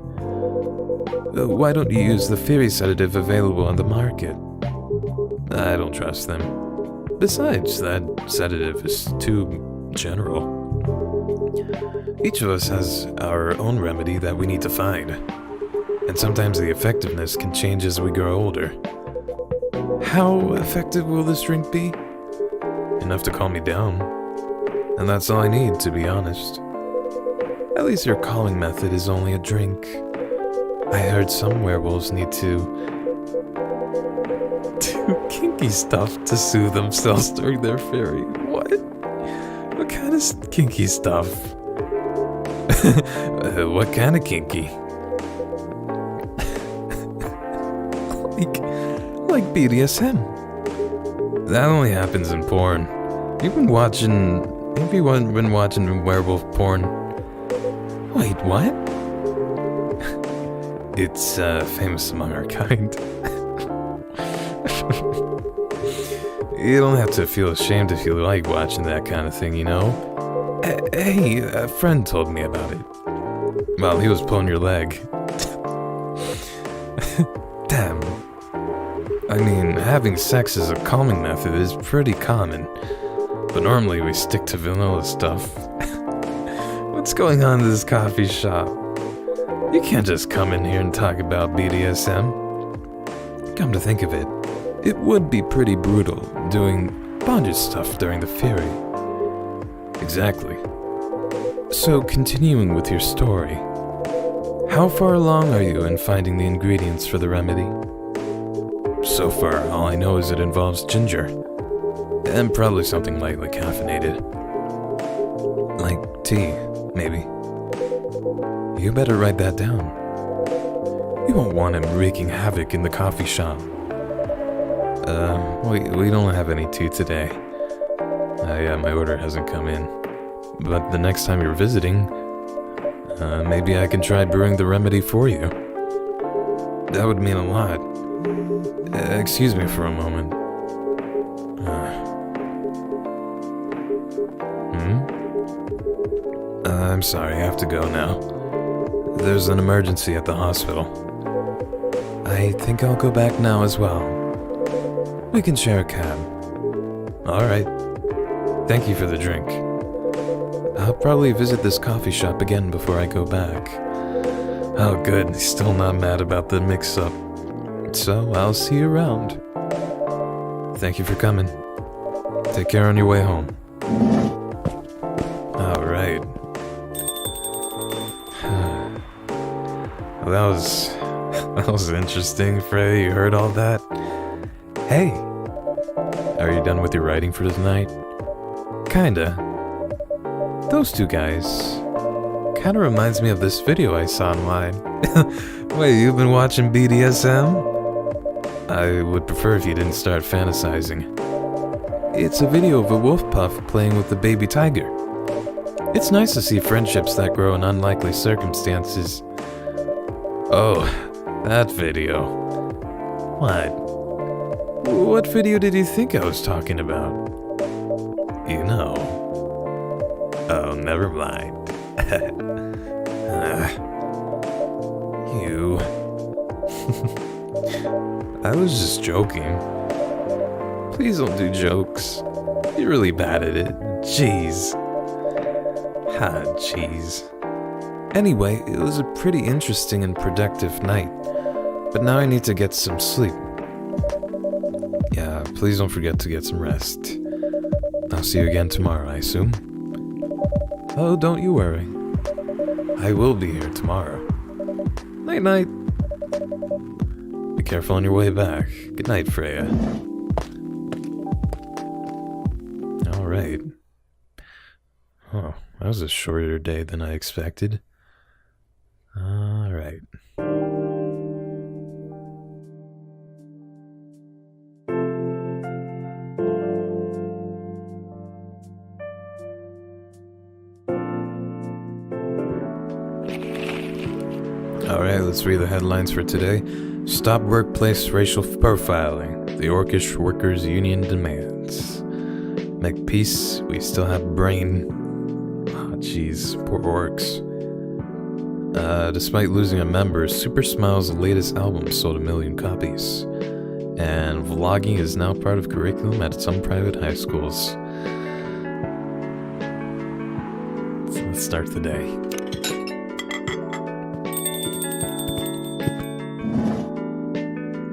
Why don't you use the fury sedative available on the market? I don't trust them. Besides, that sedative is too general. Each of us has our own remedy that we need to find. And sometimes the effectiveness can change as we grow older. How effective will this drink be? Enough to calm me down. And that's all I need, to be honest. At least your calming method is only a drink. I heard some werewolves need to do kinky stuff to soothe themselves during their fury. What? What kind of kinky stuff? What kind of kinky? like BDSM. That only happens in porn. Have you been watching werewolf porn? Wait, what? It's famous among our kind. You don't have to feel ashamed if you like watching that kind of thing, you know? Hey, a friend told me about it. Well, he was pulling your leg. Damn. I mean, having sex as a calming method is pretty common. But normally we stick to vanilla stuff. What's going on in this coffee shop? You can't just come in here and talk about BDSM. Come to think of it, it would be pretty brutal doing bondage stuff during the fury. Exactly. So continuing with your story, how far along are you in finding the ingredients for the remedy? So far, all I know is it involves ginger. And probably something lightly caffeinated. Like tea, maybe. You better write that down. You won't want him wreaking havoc in the coffee shop. We don't have any tea today. My order hasn't come in. But the next time you're visiting, maybe I can try brewing the remedy for you. That would mean a lot. Excuse me for a moment. I'm sorry, I have to go now. There's an emergency at the hospital. I think I'll go back now as well. We can share a cab. Alright. Thank you for the drink. I'll probably visit this coffee shop again before I go back. Oh good, he's still not mad about the mix-up. So, I'll see you around. Thank you for coming. Take care on your way home. Alright. That was interesting, Freya. You heard all that? Hey! Are you done with your writing for tonight? Kinda. Those two guys kinda reminds me of this video I saw online. Wait, you've been watching BDSM? I would prefer if you didn't start fantasizing. It's a video of a wolf puff playing with the baby tiger. It's nice to see friendships that grow in unlikely circumstances. Oh, that video. What? What video did you think I was talking about? You know. Oh, never mind. You. I was just joking. Please don't do jokes. You're really bad at it. Jeez. Ah, jeez. Anyway, it was a pretty interesting and productive night, but now I need to get some sleep. Yeah, please don't forget to get some rest. I'll see you again tomorrow, I assume? Oh, don't you worry. I will be here tomorrow. Night-night. Be careful on your way back. Good night, Freya. Alright. Oh, that was a shorter day than I expected. Alright. Alright, let's read the headlines for today. Stop workplace racial profiling. The Orcish Workers Union demands. Make peace, we still have brain. Oh, jeez, poor orcs. Despite losing a member, Super Smile's latest album sold 1 million copies. And vlogging is now part of curriculum at some private high schools. So let's start the day.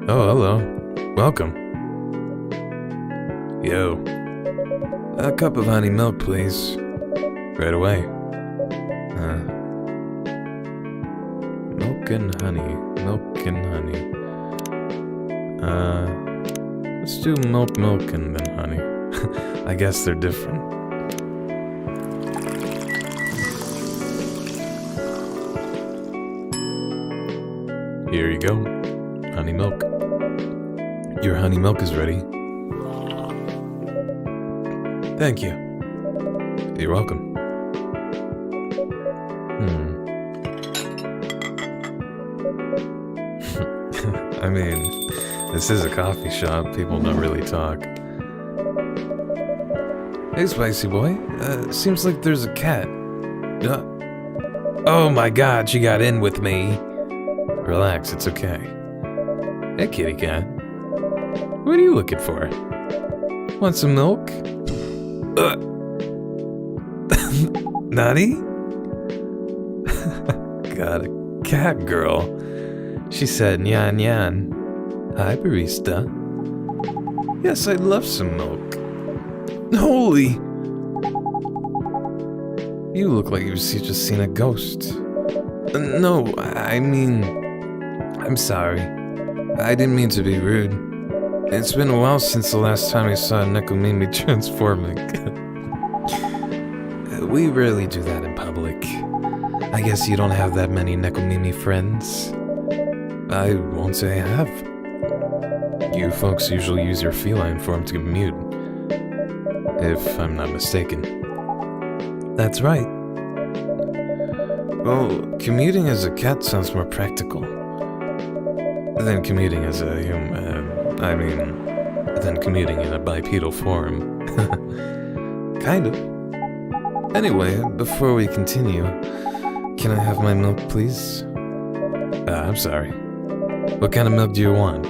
Oh, hello. Welcome. Yo. A cup of honey milk, please. Right away. Milk and honey. Milk and honey. Let's do milk and then honey. I guess they're different. Here you go. Honey milk. Your honey milk is ready. Thank you. You're welcome. I mean, this is a coffee shop. People don't really talk. Hey, spicy boy. Seems like there's a cat. Oh my god, she got in with me. Relax, it's okay. Hey, kitty cat. What are you looking for? Want some milk? Naughty? Got a Catgirl. She said, nyan nyan. Hi, barista. Yes, I'd love some milk. Holy! You look like you've just seen a ghost. No, I mean... I'm sorry. I didn't mean to be rude. It's been a while since the last time I saw a Nekomimi transforming. We rarely do that in public. I guess you don't have that many Nekomimi friends. I won't say I have. You folks usually use your feline form to commute. If I'm not mistaken. That's right. Well, commuting as a cat sounds more practical than commuting as a human. Than commuting in a bipedal form. Kind of. Anyway, before we continue, can I have my milk, please? I'm sorry. What kind of milk do you want?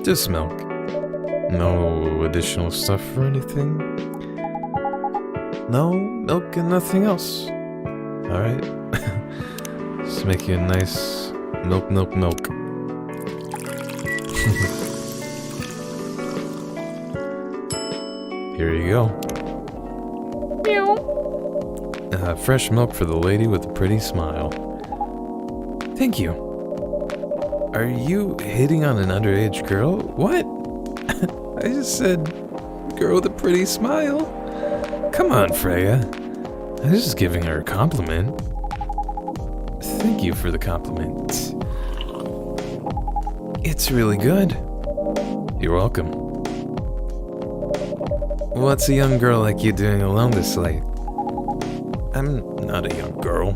Just milk. No additional stuff or anything? No milk and nothing else. Alright. Let's make you a nice milk. Here you go. Meow. Fresh milk for the lady with the pretty smile. Thank you. Are you hitting on an underage girl? What? I just said, girl with a pretty smile. Come on, Freya. I was just giving her a compliment. Thank you for the compliment. It's really good. You're welcome. What's a young girl like you doing alone this late? I'm not a young girl.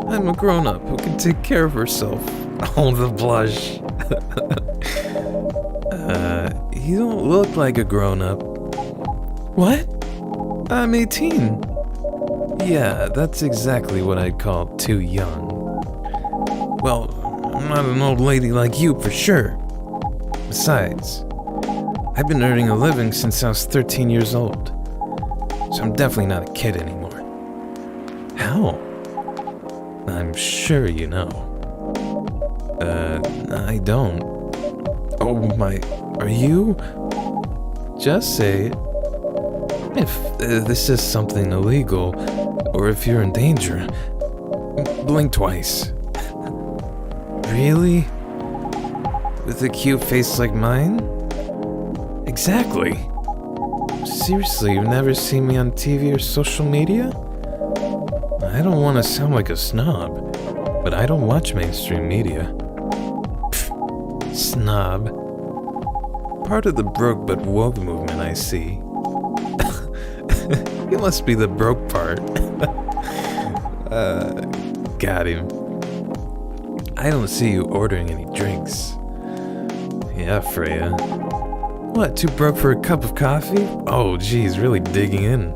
I'm a grown-up who can take care of herself. Oh, the blush. You don't look like a grown-up. What? I'm 18. Yeah, that's exactly what I'd call too young. Well, I'm not an old lady like you for sure. Besides, I've been earning a living since I was 13 years old. So I'm definitely not a kid anymore. How? I'm sure you know. I don't. Oh my, are you? Just say it. If this is something illegal, or if you're in danger, blink twice. Really? With a cute face like mine? Exactly. Seriously, you've never seen me on TV or social media? I don't want to sound like a snob, but I don't watch mainstream media. Pfft, snob. Part of the broke but woke movement, I see. You must be the broke part. Got him. I don't see you ordering any drinks. Yeah, Freya. What, too broke for a cup of coffee? Oh, geez, really digging in.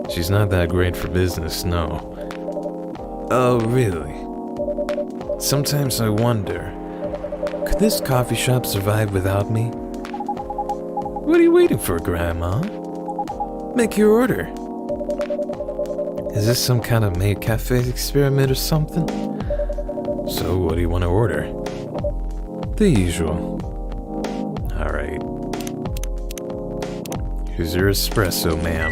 She's not that great for business, no. Oh, really? Sometimes I wonder, could this coffee shop survive without me? What are you waiting for, Grandma? Make your order. Is this some kind of made cafe experiment or something? So, what do you want to order? The usual. Alright. Here's your espresso, ma'am.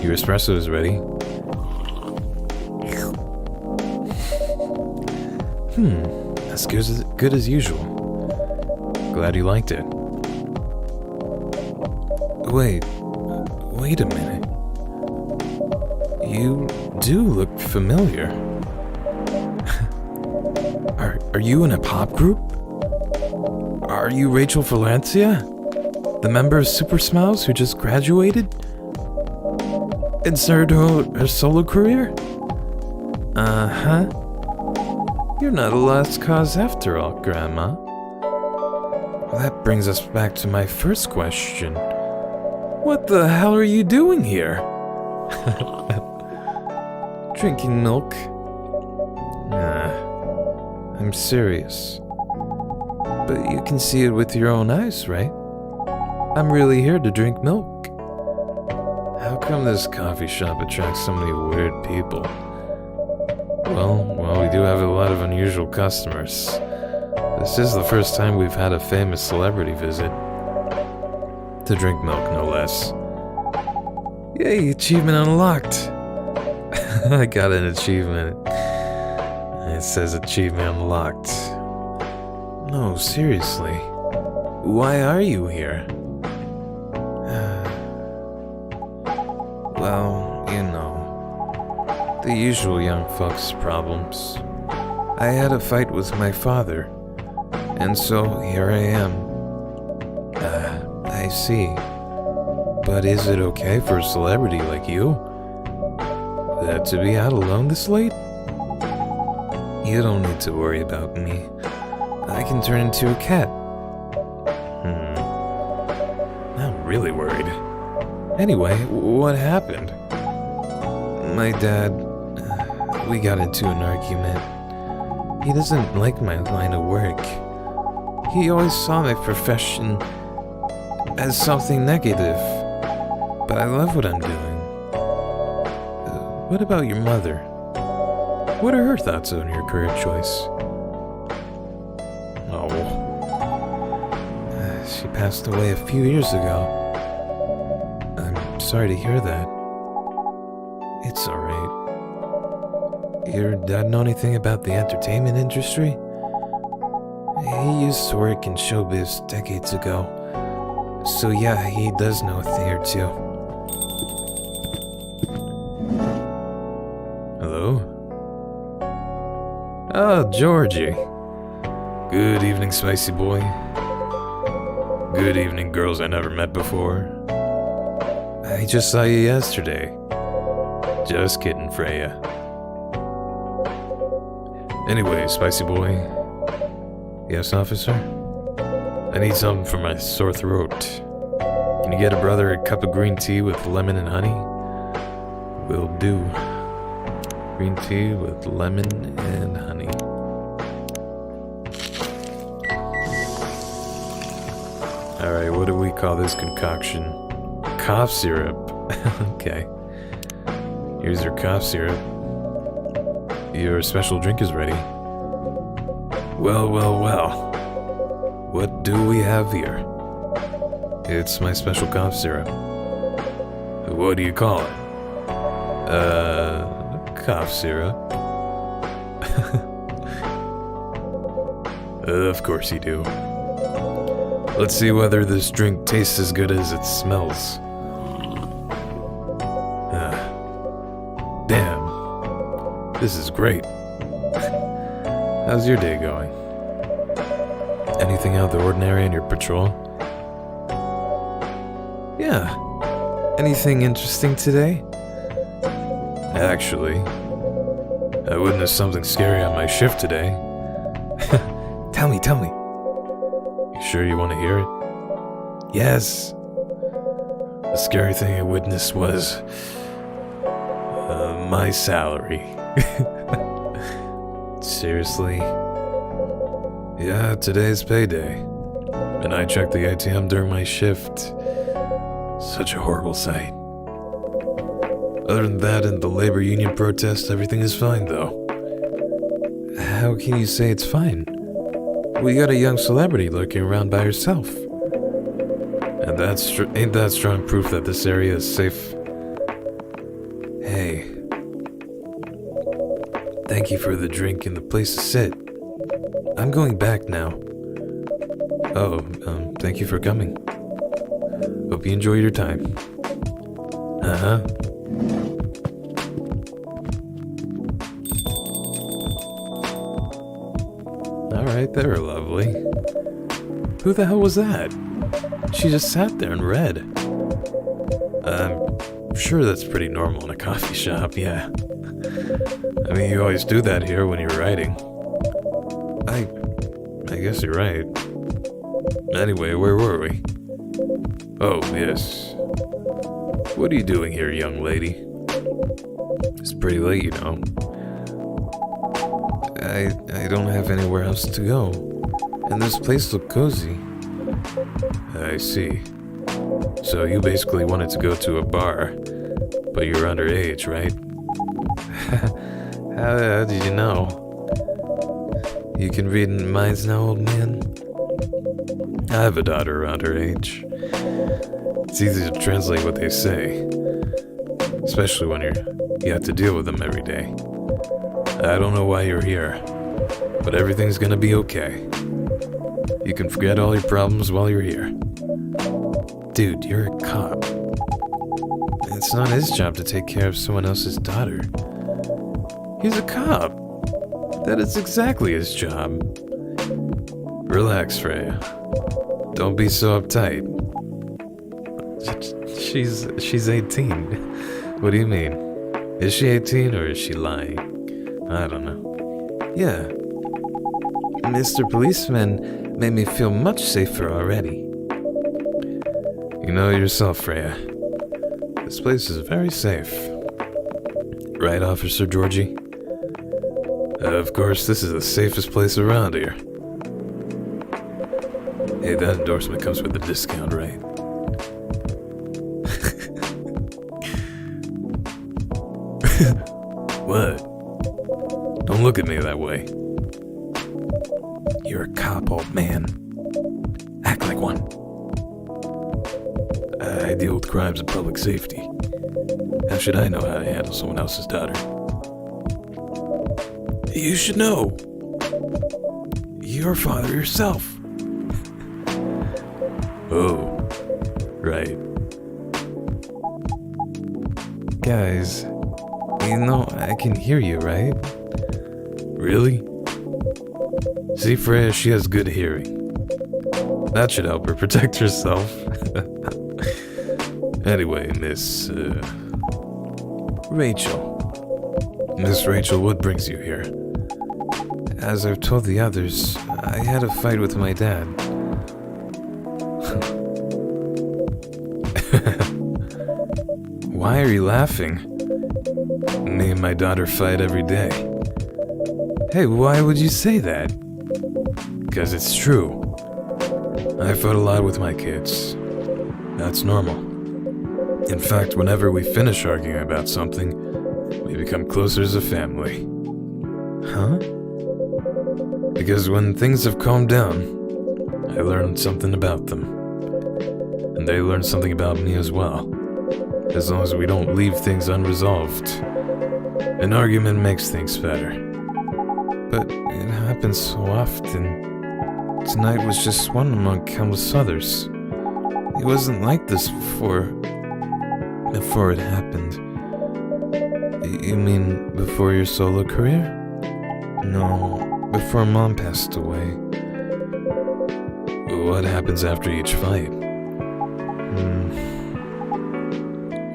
Your espresso is ready. As good as usual. Glad you liked it. Wait a minute. You do look familiar. Are you in a pop group? Are you Rachel Valencia? The member of Super Smiles who just graduated? And started her solo career? Uh-huh. You're not a lost cause after all, Grandma. Well, that brings us back to my first question. What the hell are you doing here? Drinking milk? Nah, I'm serious. But you can see it with your own eyes, right? I'm really here to drink milk. How come this coffee shop attracts so many weird people? Well, we do have a lot of unusual customers. This is the first time we've had a famous celebrity visit. To drink milk, no less. Yay, achievement unlocked! I got an achievement. It says achievement unlocked. No, seriously. Why are you here? Well, you know, the usual young folks' problems. I had a fight with my father, and so here I am. I see. But is it okay for a celebrity like you to be out alone this late? You don't need to worry about me. I can turn into a cat. I'm really worried. Anyway, what happened? My dad, we got into an argument. He doesn't like my line of work. He always saw my profession as something negative. But I love what I'm doing. What about your mother? What are her thoughts on your career choice? Oh. She passed away a few years ago. I'm sorry to hear that. It's alright. Your dad know anything about the entertainment industry? He used to work in showbiz decades ago. So yeah, he does know a thing or two. Hello? Oh, Georgie. Good evening, spicy boy. Good evening, girls I never met before. I just saw you yesterday. Just kidding, Freya. Anyway, spicy boy. Yes, officer? I need something for my sore throat. Can you get a brother a cup of green tea with lemon and honey? Will do. Green tea with lemon and honey. Alright, what do we call this concoction? Cough syrup. Okay. Here's your cough syrup. Your special drink is ready. Well, well, well. What do we have here? It's my special cough syrup. What do you call it? Cough syrup. Of course you do. Let's see whether this drink tastes as good as it smells. Damn. This is great. How's your day going? Anything out of the ordinary in your patrol? Yeah. Anything interesting today? Actually, I witnessed something scary on my shift today. Tell me. You sure you want to hear it? Yes. The scary thing I witnessed was... my salary. Seriously? Yeah, today's payday. And I checked the ATM during my shift. Such a horrible sight. Other than that and the labor union protest, everything is fine, though. How can you say it's fine? We got a young celebrity lurking around by herself. And ain't that strong proof that this area is safe? Hey. Thank you for the drink and the place to sit. I'm going back now. Oh, thank you for coming. Hope you enjoyed your time. Uh-huh. Alright, they were lovely. Who the hell was that? She just sat there and read. I'm sure that's pretty normal in a coffee shop, yeah. I mean, you always do that here when you're writing. I guess you're right. Anyway, where were we? Oh, yes. What are you doing here, young lady? It's pretty late, you know. I don't have anywhere else to go. And this place looked cozy. I see. So you basically wanted to go to a bar, but you're underage, right? How did you know? You can read minds now, old man? I have a daughter around her age. It's easy to translate what they say, especially when you have to deal with them every day. I don't know why you're here, but everything's gonna be okay. You can forget all your problems while you're here. Dude, you're a cop. It's not his job to take care of someone else's daughter. He's a cop. That is exactly his job. Relax, Freya. Don't be so uptight. She's 18. What do you mean? Is she 18 or is she lying? I don't know. Yeah. Mr. Policeman made me feel much safer already. You know yourself, Freya. This place is very safe. Right, Officer Georgie? Of course, this is the safest place around here. Hey, that endorsement comes with a discount, right? What? Don't look at me that way. You're a cop, old man. Act like one. I deal with crimes and public safety. How should I know how to handle someone else's daughter? You should know. You're a father yourself. Oh, right. Guys, you know, I can hear you, right? Really? See, Freya, she has good hearing. That should help her protect herself. Anyway, Miss Rachel, what brings you here? As I've told the others, I had a fight with my dad. Why are you laughing? Me and my daughter fight every day. Hey, why would you say that? Because it's true. I fought a lot with my kids. That's normal. In fact, whenever we finish arguing about something, we become closer as a family. Huh? Because when things have calmed down, I learned something about them. And they learn something about me as well. As long as we don't leave things unresolved. An argument makes things better. But it happens so often. Tonight was just one among countless others. It wasn't like this before it happened. You mean before your solo career? No, before Mom passed away. What happens after each fight?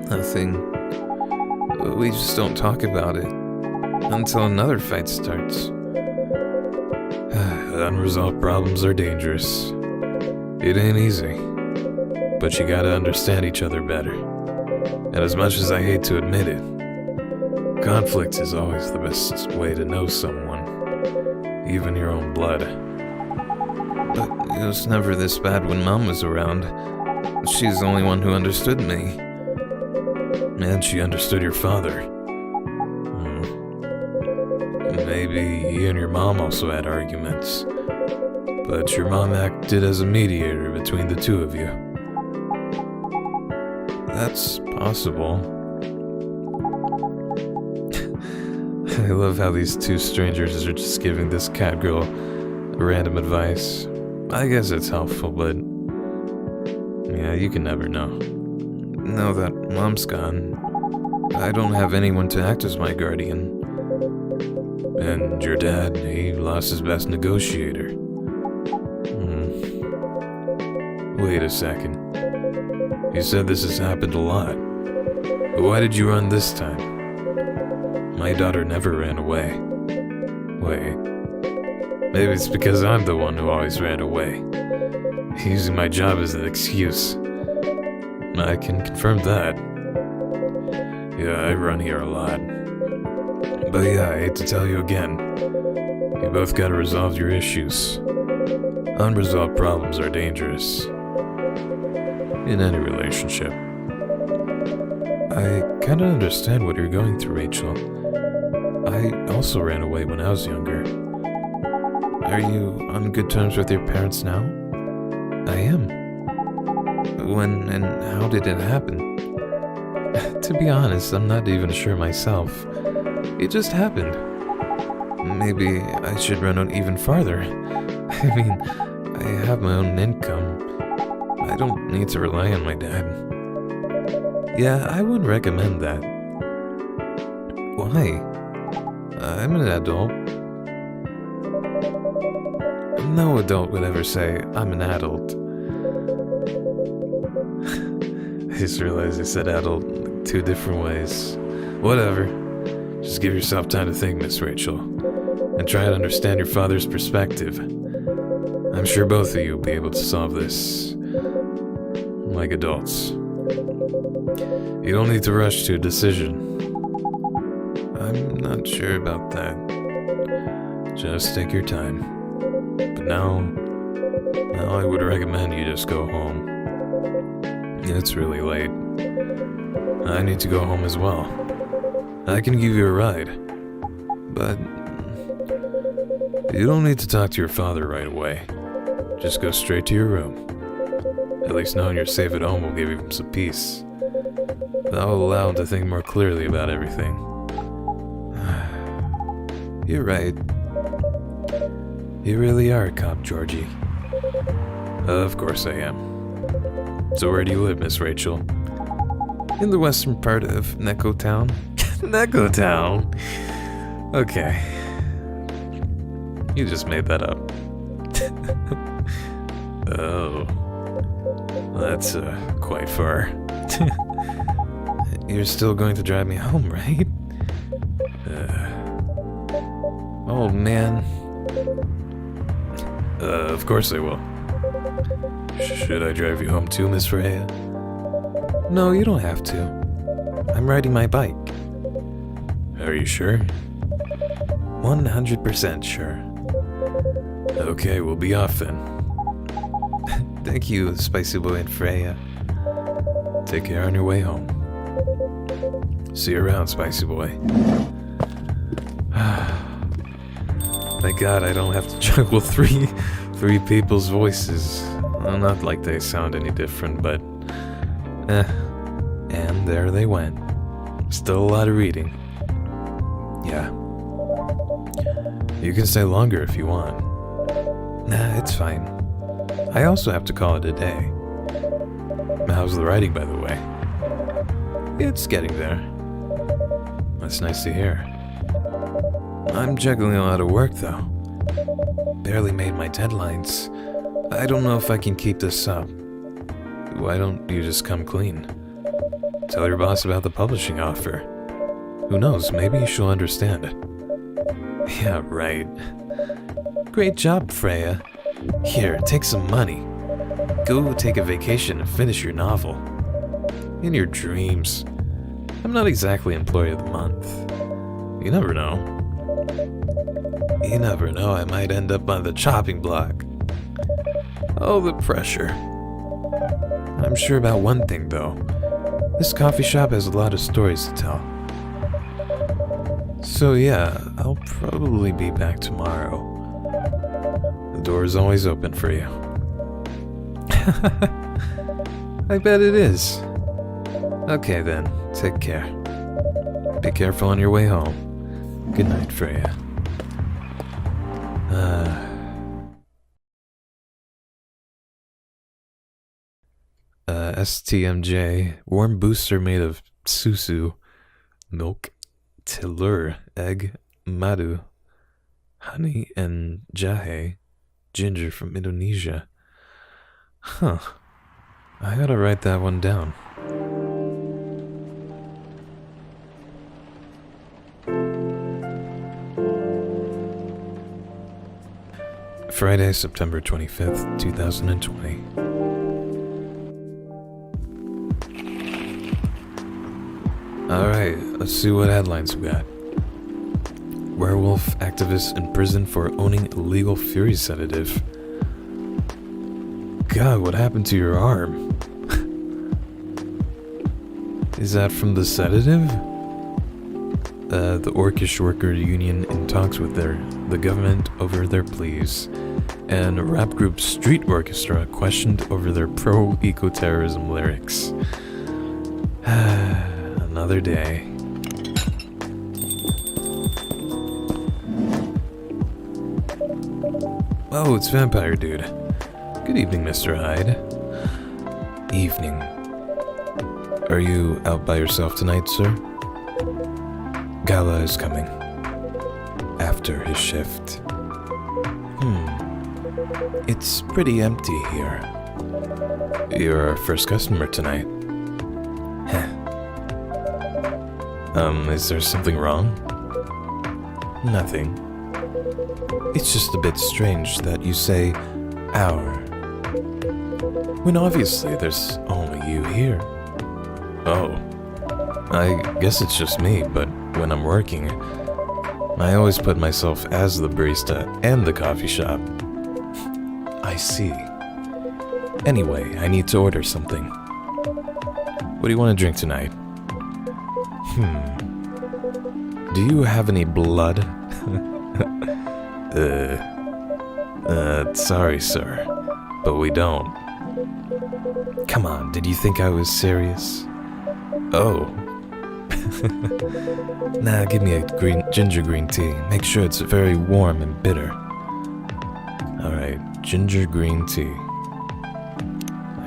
Nothing. We just don't talk about it until another fight starts. Unresolved problems are dangerous. It ain't easy, but you gotta understand each other better. And as much as I hate to admit it, conflict is always the best way to know someone, even your own blood. But it was never this bad when Mom was around. She's the only one who understood me. And she understood your father. Maybe you and your mom also had arguments, but your mom acted as a mediator between the two of you. That's possible. I love how these two strangers are just giving this Catgirl random advice. I guess it's helpful, but yeah, you can never know. Now that Mom's gone, I don't have anyone to act as my guardian. And your dad, he lost his best negotiator. Wait a second. You said this has happened a lot. But why did you run this time? My daughter never ran away. Wait. Maybe it's because I'm the one who always ran away. Using my job as an excuse. I can confirm that. Yeah, I run here a lot. But yeah, I hate to tell you again. You both gotta resolve your issues. Unresolved problems are dangerous. In any relationship. I kinda understand what you're going through, Rachel. I also ran away when I was younger. Are you on good terms with your parents now? I am. When and how did it happen? To be honest, I'm not even sure myself. It just happened. Maybe I should run out even farther. I mean, I have my own income. I don't need to rely on my dad. Yeah, I would recommend that. Why? I'm an adult. No adult would ever say, I'm an adult. I just realized I said adult in 2 different ways. Whatever. Just give yourself time to think, Miss Rachel. And try to understand your father's perspective. I'm sure both of you will be able to solve this. Like adults. You don't need to rush to a decision. I'm not sure about that. Just take your time. But now I would recommend you just go home. It's really late. I need to go home as well. I can give you a ride. But you don't need to talk to your father right away. Just go straight to your room. At least knowing you're safe at home will give you some peace. That will allow him to think more clearly about everything. You're right. You really are a cop, Georgie. Of course I am. So where do you live, Miss Rachel? In the western part of Neko Town. Neko Town? Okay. You just made that up. Oh. That's quite far. You're still going to drive me home, right? Oh, man. Of course I will. Should I drive you home too, Miss Freya? No, you don't have to. I'm riding my bike. Are you sure? 100% sure. Okay, we'll be off then. Thank you, Spicy Boy and Freya. Take care on your way home. See you around, Spicy Boy. Thank God I don't have to juggle three people's voices. Well, not like they sound any different, but... And there they went. Still a lot of reading. Yeah. You can stay longer if you want. Nah, it's fine. I also have to call it a day. How's the writing, by the way? It's getting there. That's nice to hear. I'm juggling a lot of work, though. Barely made my deadlines. I don't know if I can keep this up. Why don't you just come clean? Tell your boss about the publishing offer. Who knows, maybe she'll understand it. Yeah, right. Great job, Freya. Here, take some money. Go take a vacation and finish your novel. In your dreams. I'm not exactly Employee of the Month. You never know. You never know, I might end up on the chopping block. Oh, the pressure. I'm sure about one thing, though. This coffee shop has a lot of stories to tell. So yeah, I'll probably be back tomorrow. The door is always open for you. I bet it is. Okay then, take care. Be careful on your way home. Good night, Freya. STMJ, warm booster made of susu, milk, telur, egg, madu, honey, and jahe, ginger from Indonesia. Huh. I gotta write that one down. Friday, September 25th, 2020. Alright, let's see what headlines we got. Werewolf activist in prison for owning illegal fury sedative. God, what happened to your arm? Is that from the sedative? The Orcish worker union in talks with the government over their pleas. And rap group Street Orchestra questioned over their pro-eco-terrorism lyrics. Another day. Oh, it's Vampire Dude. Good evening, Mr. Hyde. Evening. Are you out by yourself tonight, sir? Gala is coming. After his shift. It's pretty empty here. You're our first customer tonight. Is there something wrong? Nothing. It's just a bit strange that you say, our, when obviously there's only you here. Oh, I guess it's just me, but when I'm working, I always put myself as the barista and the coffee shop. I see. Anyway, I need to order something. What do you want to drink tonight? Do you have any blood? Sorry, sir, but we don't. Come on, did you think I was serious? Oh. Nah, give me a ginger green tea. Make sure it's very warm and bitter. Alright, ginger green tea.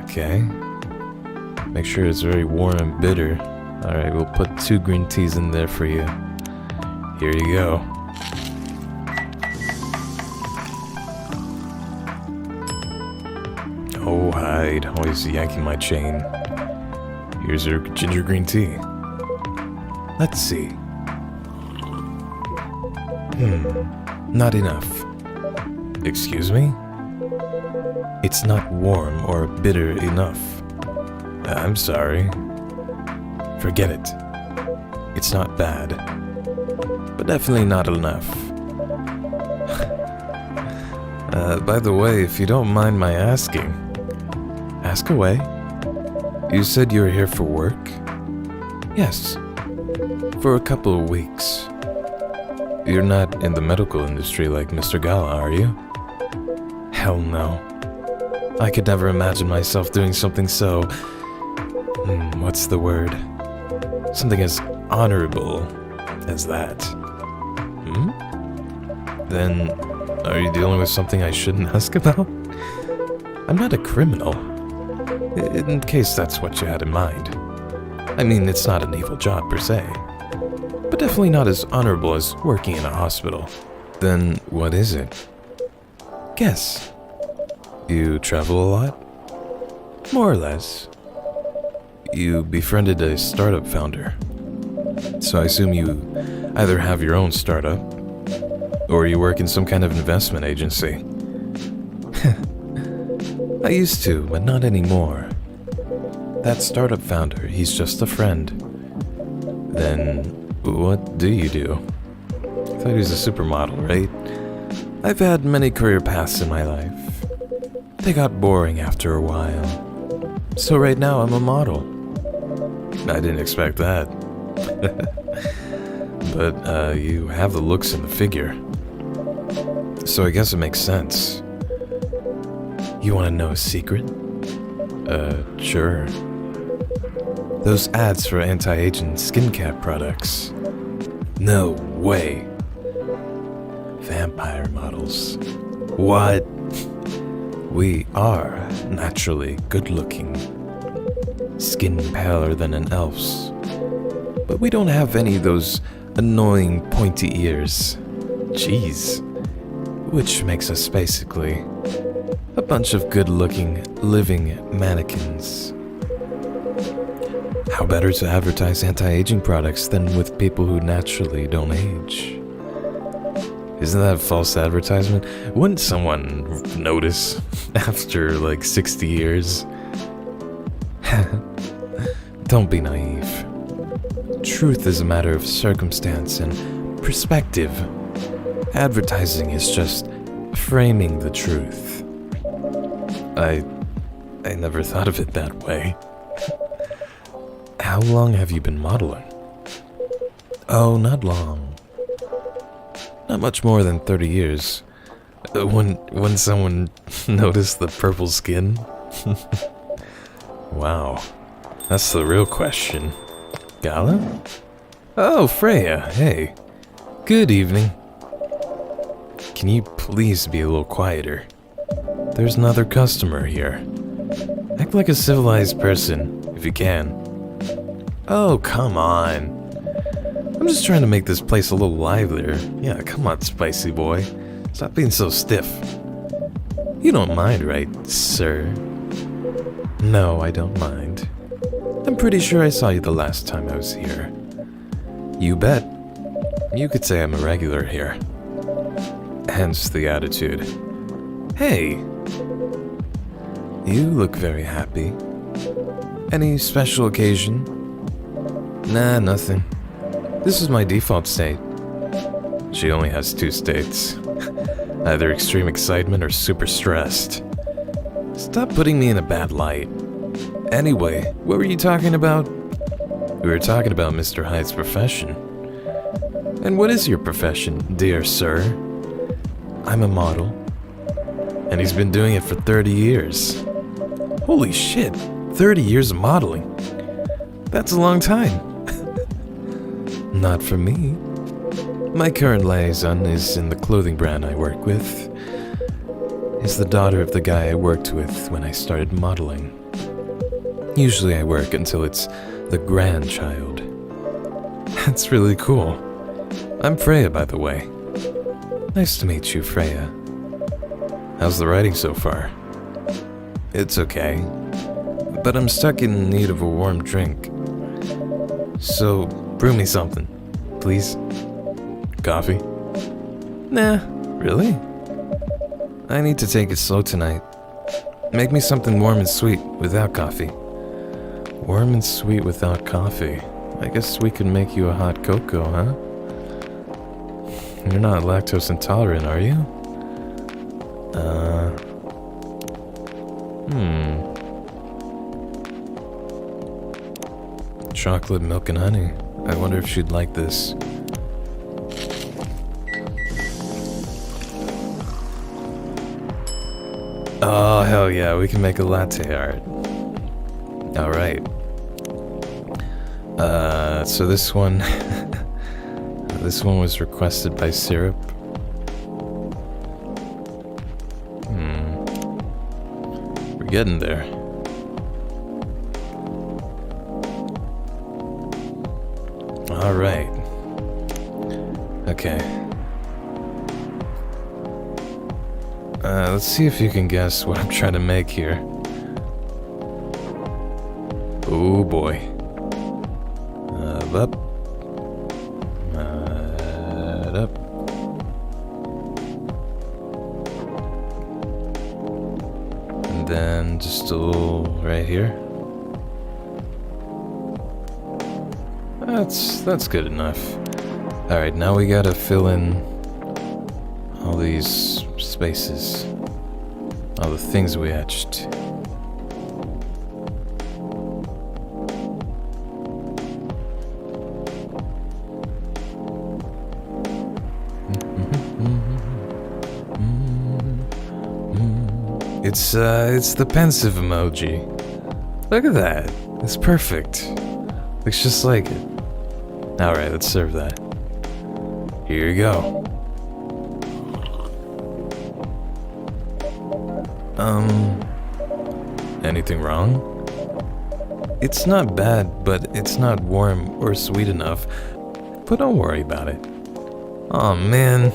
Okay. Make sure it's very warm and bitter. Alright, we'll put 2 green teas in there for you. Here you go. Oh, Hyde, always yanking my chain. Here's your ginger green tea. Let's see. Not enough. Excuse me? It's not warm or bitter enough. I'm sorry. Forget it. It's not bad. But definitely not enough. By the way, if you don't mind my asking, Ask away. You said you were here for work? Yes. For a couple of weeks. You're not in the medical industry like Mr. Gala, are you? Hell no. I could never imagine myself doing something so... what's the word? Something as honorable as that. Then, are you dealing with something I shouldn't ask about? I'm not a criminal. In case that's what you had in mind. I mean, it's not an evil job per se. But definitely not as honorable as working in a hospital. Then, what is it? Guess. You travel a lot? More or less. You befriended a startup founder. So I assume you either have your own startup, or you work in some kind of investment agency. I used to, but not anymore. That startup founder, he's just a friend. Then, what do you do? I thought he was a supermodel, right? I've had many career paths in my life. They got boring after a while. So right now I'm a model. I didn't expect that. But, you have the looks and the figure. So I guess it makes sense. You want to know a secret? Sure. Those ads for anti-aging skincare products. No way. Vampire models. What? We are naturally good-looking. Skin paler than an elf's. But we don't have any of those annoying pointy ears. Jeez. Which makes us basically a bunch of good-looking, living mannequins. How better to advertise anti-aging products than with people who naturally don't age? Isn't that a false advertisement? Wouldn't someone notice after like 60 years? Don't be naive. Truth is a matter of circumstance and perspective. Advertising is just framing the truth. I never thought of it that way. How long have you been modeling? Oh, not long. Not much more than 30 years. When someone noticed the purple skin? Wow. That's the real question. Gala? Oh, Freya, hey. Good evening. Can you please be a little quieter? There's another customer here. Act like a civilized person, if you can. Oh, come on. I'm just trying to make this place a little livelier. Yeah, come on, spicy boy. Stop being so stiff. You don't mind, right, sir? No, I don't mind. I'm pretty sure I saw you the last time I was here. You bet. You could say I'm a regular here. Hence the attitude. Hey! You look very happy. Any special occasion? Nah, nothing. This is my default state. She only has 2 states. Either extreme excitement or super stressed. Stop putting me in a bad light. Anyway, what were you talking about? We were talking about Mr. Hyde's profession. And what is your profession, dear sir? I'm a model. And he's been doing it for 30 years. Holy shit, 30 years of modeling. That's a long time. Not for me. My current liaison is in the clothing brand I work with. Is the daughter of the guy I worked with when I started modeling. Usually I work until it's the grandchild. That's really cool. I'm Freya, by the way. Nice to meet you, Freya. How's the writing so far? It's okay, but I'm stuck in need of a warm drink. So, brew me something, please. Coffee? Nah, really? I need to take it slow tonight. Make me something warm and sweet without coffee. Warm and sweet without coffee. I guess we could make you a hot cocoa, huh? You're not lactose intolerant, are you? chocolate, milk, and honey. I wonder if she'd like this. Oh, hell yeah, we can make a latte art. Alright. So this one... this one was requested by Syrup. We're getting there. Alright. Okay. Let's see if you can guess what I'm trying to make here. Oh boy. Up. Up. And then just a little right here. That's good enough. Alright, now we gotta fill in all these spaces. All the things we etched. It's the pensive emoji. Look at that. It's perfect. Looks just like it. Alright, let's serve that. Here you go. Anything wrong? It's not bad, but it's not warm or sweet enough. But don't worry about it. Aw, man.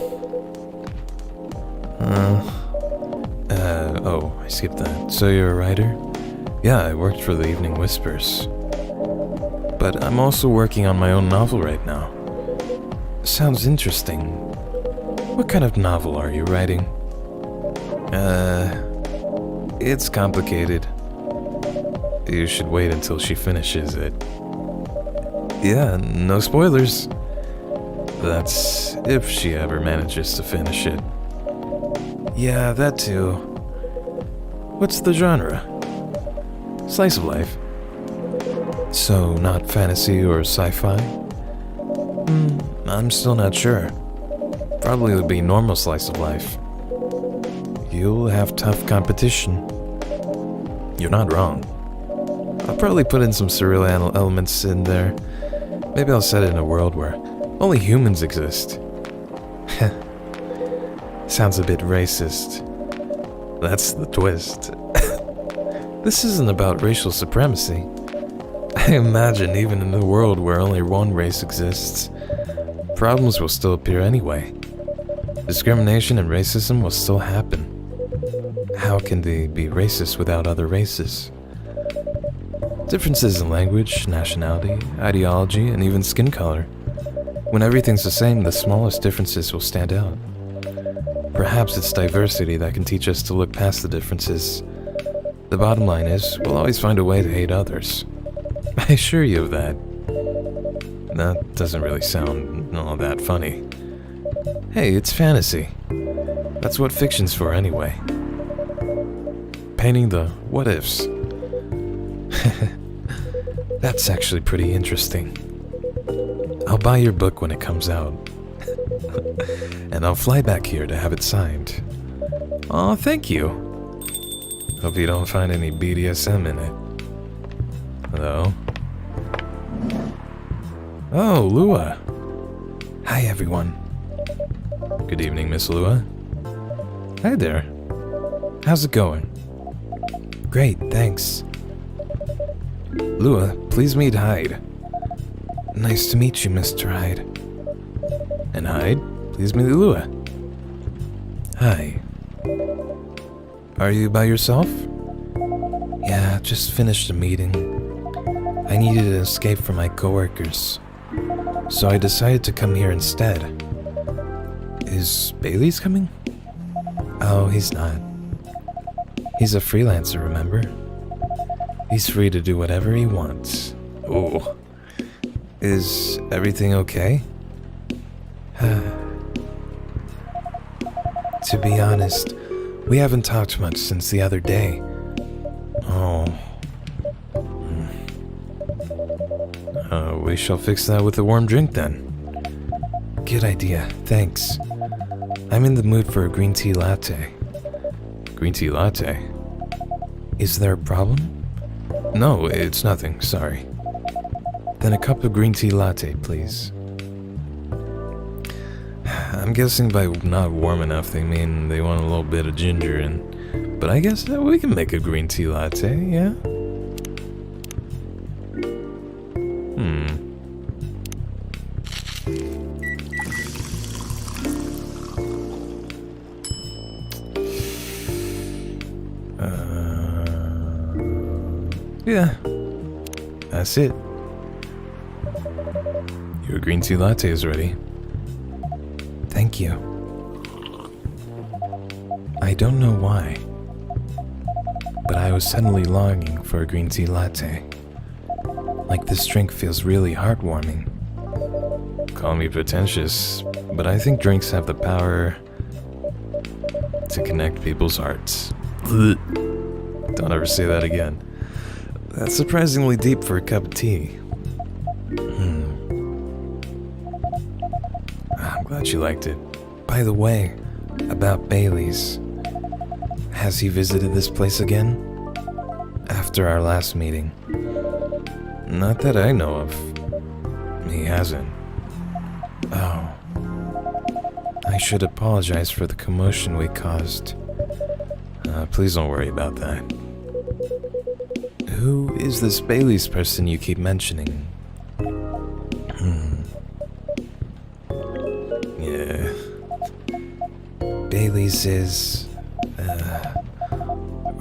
Oh, I skipped that. So you're a writer? Yeah, I worked for the Evening Whispers. But I'm also working on my own novel right now. Sounds interesting. What kind of novel are you writing? It's complicated. You should wait until she finishes it. Yeah, no spoilers. That's if she ever manages to finish it. Yeah, that too. What's the genre? Slice of life. So, not fantasy or sci-fi? I'm still not sure. Probably would be normal slice of life. You'll have tough competition. You're not wrong. I'll probably put in some surreal elements in there. Maybe I'll set it in a world where only humans exist. Sounds a bit racist. That's the twist. This isn't about racial supremacy. I imagine even in a world where only one race exists, problems will still appear anyway. Discrimination and racism will still happen. How can they be racist without other races? Differences in language, nationality, ideology, and even skin color. When everything's the same, the smallest differences will stand out. Perhaps it's diversity that can teach us to look past the differences. The bottom line is, we'll always find a way to hate others. I assure you of that. That doesn't really sound all that funny. Hey, it's fantasy. That's what fiction's for anyway. Painting the what-ifs. That's actually pretty interesting. I'll buy your book when it comes out. And I'll fly back here to have it signed. Aw, thank you. Hope you don't find any BDSM in it. Hello? Oh, Lua. Hi, everyone. Good evening, Miss Lua. Hi there. How's it going? Great, thanks. Lua, please meet Hyde. Nice to meet you, Mr. Hyde. And Hyde, please meet Lua. Hi. Are you by yourself? Yeah, just finished a meeting. I needed an escape from my coworkers, so I decided to come here instead. Is Bailey's coming? Oh, he's not. He's a freelancer, remember? He's free to do whatever he wants. Oh. Is everything okay? To be honest, we haven't talked much since the other day. Oh. We shall fix that with a warm drink then. Good idea, thanks. I'm in the mood for a green tea latte. Green tea latte? Is there a problem? No, it's nothing, sorry. Then a cup of green tea latte, please. I'm guessing by not warm enough they mean they want a little bit of ginger in. But I guess that we can make a green tea latte, yeah? Yeah, that's it. Your green tea latte is ready. Thank you. I don't know why, but I was suddenly longing for a green tea latte. Like this drink feels really heartwarming. Call me pretentious, but I think drinks have the power to connect people's hearts. Don't ever say that again. That's surprisingly deep for a cup of tea. I'm glad you liked it. By the way, about Bailey's. Has he visited this place again? After our last meeting? Not that I know of. He hasn't. Oh. I should apologize for the commotion we caused. Please don't worry about that. Who is this Bailey's person you keep mentioning? Yeah. Bailey's is...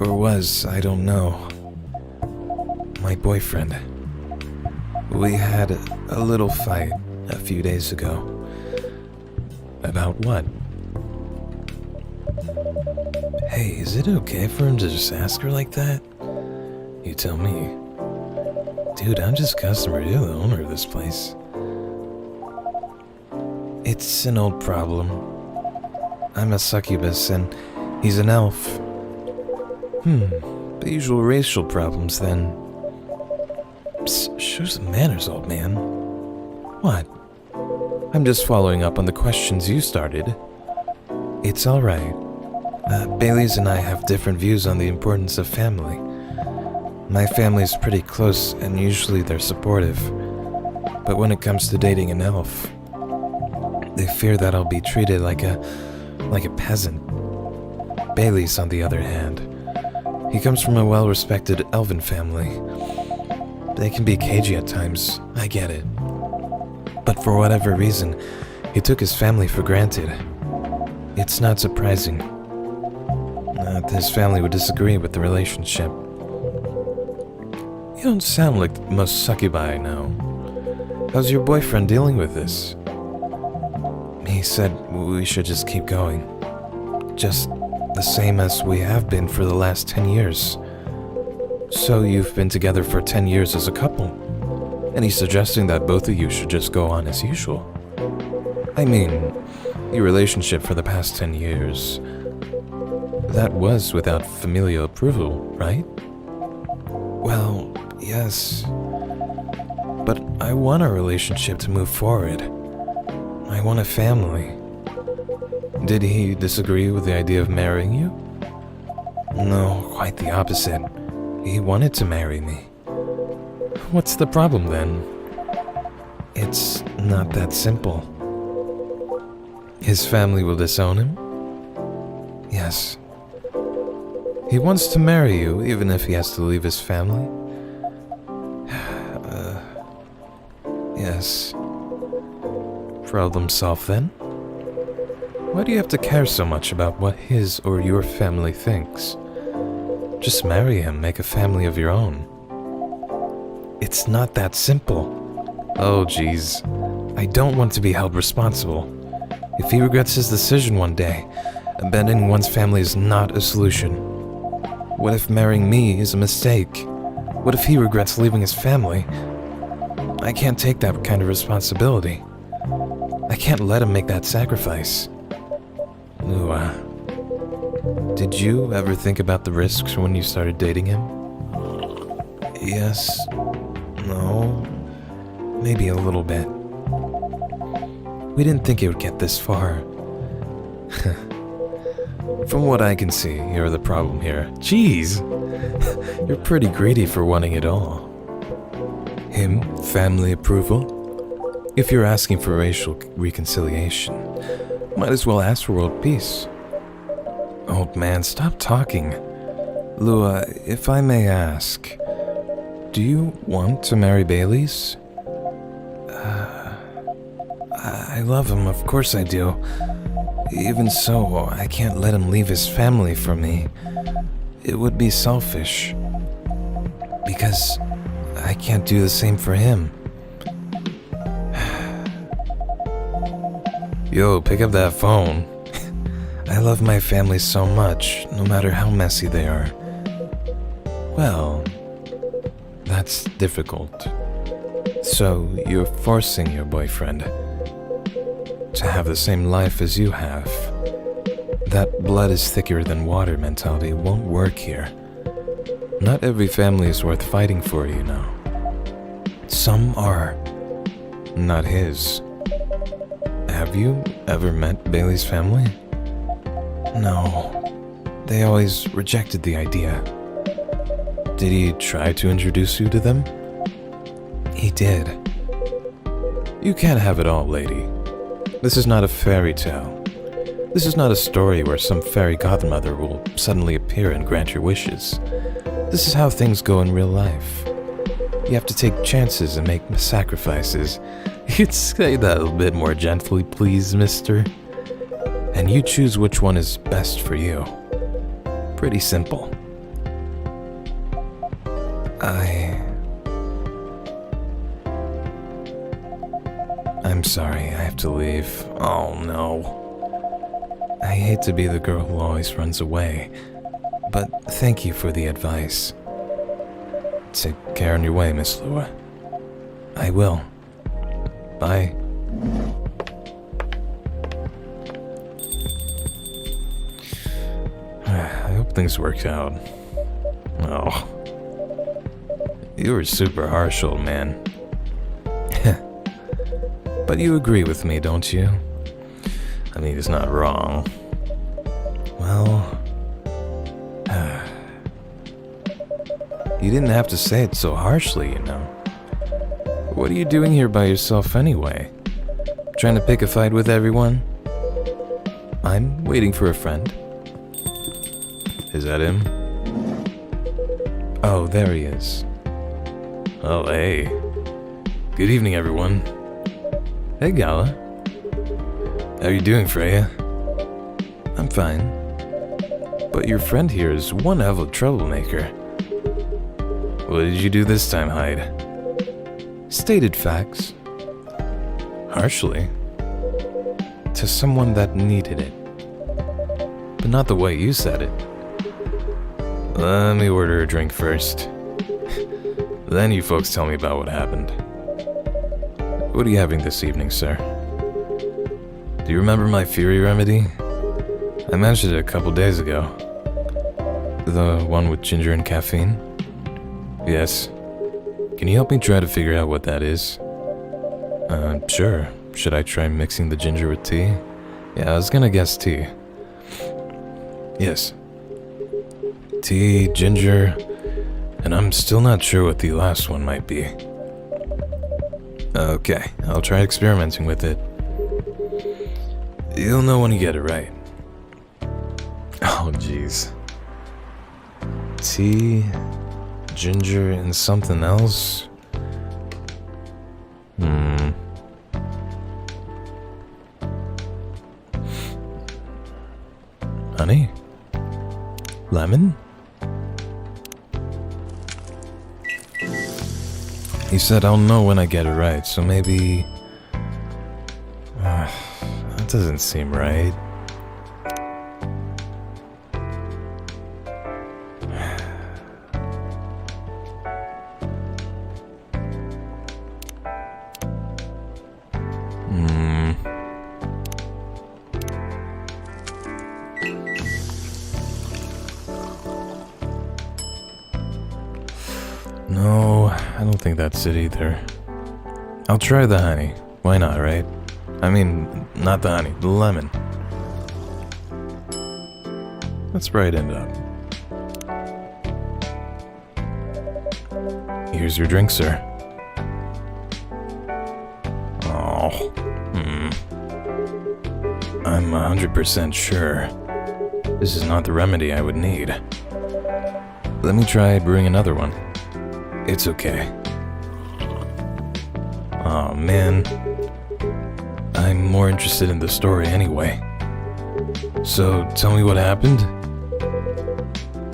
or was, I don't know. My boyfriend. We had a little fight a few days ago. About what? Hey, is it okay for him to just ask her like that? You tell me. Dude, I'm just customer, you're the owner of this place. It's an old problem. I'm a succubus and he's an elf. The usual racial problems then. Psst, show some manners, old man. What? I'm just following up on the questions you started. It's alright. Bailey's and I have different views on the importance of family. My family's pretty close, and usually they're supportive. But when it comes to dating an elf, they fear that I'll be treated like a peasant. Bailey's, on the other hand, he comes from a well-respected elven family. They can be cagey at times, I get it. But for whatever reason, he took his family for granted. It's not surprising that his family would disagree with the relationship. You don't sound like most succubi I know. How's your boyfriend dealing with this? He said we should just keep going. Just the same as we have been for the last 10 years. So you've been together for 10 years as a couple, and he's suggesting that both of you should just go on as usual. I mean, your relationship for the past 10 years, that was without familial approval, right? Well, yes. But I want our relationship to move forward. I want a family. Did he disagree with the idea of marrying you? No, quite the opposite. He wanted to marry me. What's the problem then? It's not that simple. His family will disown him? Yes. He wants to marry you even if he has to leave his family? Yes. Problem solved then? Why do you have to care so much about what his or your family thinks? Just marry him, make a family of your own. It's not that simple. Oh, geez. I don't want to be held responsible. If he regrets his decision one day, abandoning one's family is not a solution. What if marrying me is a mistake? What if he regrets leaving his family? I can't take that kind of responsibility. I can't let him make that sacrifice. Did you ever think about the risks when you started dating him? Yes. No. maybe a little bit. We didn't think it would get this far. From what I can see, you're the problem here. Jeez! You're pretty greedy for wanting it all. Him, family approval? If you're asking for racial reconciliation, might as well ask for world peace. Old man, stop talking. Lua, if I may ask, do you want to marry Bailey's? I love him, of course I do. Even so, I can't let him leave his family for me. It would be selfish. Because I can't do the same for him. Yo, pick up that phone. I love my family so much, no matter how messy they are. Well, that's difficult. So, you're forcing your boyfriend to have the same life as you have. That blood is thicker than water mentality won't work here. Not every family is worth fighting for, you know. Some are. Not his. Have you ever met Bailey's family? No. They always rejected the idea. Did he try to introduce you to them? He did. You can't have it all, lady. This is not a fairy tale. This is not a story where some fairy godmother will suddenly appear and grant your wishes. This is how things go in real life. You have to take chances and make sacrifices. You'd say that a bit more gently, please, mister. And you choose which one is best for you. Pretty simple. I'm sorry, I have to leave. Oh no. I hate to be the girl who always runs away, but thank you for the advice. Take care on your way, Miss Lua. I will. Bye. I hope things work out. Oh. You were super harsh, old man. But you agree with me, don't you? I mean, it's not wrong. Well... you didn't have to say it so harshly, you know. What are you doing here by yourself anyway? Trying to pick a fight with everyone? I'm waiting for a friend. Is that him? Oh, there he is. Oh, hey. Good evening, everyone. Hey, Gala. How you doing, Freya? I'm fine. But your friend here is one hell of a troublemaker. What did you do this time, Hyde? Stated facts. Harshly. To someone that needed it. But not the way you said it. Let me order a drink first. Then you folks tell me about what happened. What are you having this evening, sir? Do you remember my Fury remedy? I mentioned it a couple days ago. The one with ginger and caffeine? Yes. Can you help me try to figure out what that is? Sure. Should I try mixing the ginger with tea? Yeah, I was gonna guess tea. Yes. Tea, ginger, and I'm still not sure what the last one might be. Okay, I'll try experimenting with it. You'll know when you get it right. Oh, jeez. Tea, ginger, and something else? Honey? Lemon? He said I'll know when I get it right, so maybe... that doesn't seem right. No, I don't think that's it either. I'll try the honey. Why not, right? I mean, not the honey, the lemon. Let's brighten it up. Here's your drink, sir. Oh. I'm 100% sure this is not the remedy I would need. Let me try brewing another one. It's okay. Oh man, I'm more interested in the story anyway. So tell me what happened?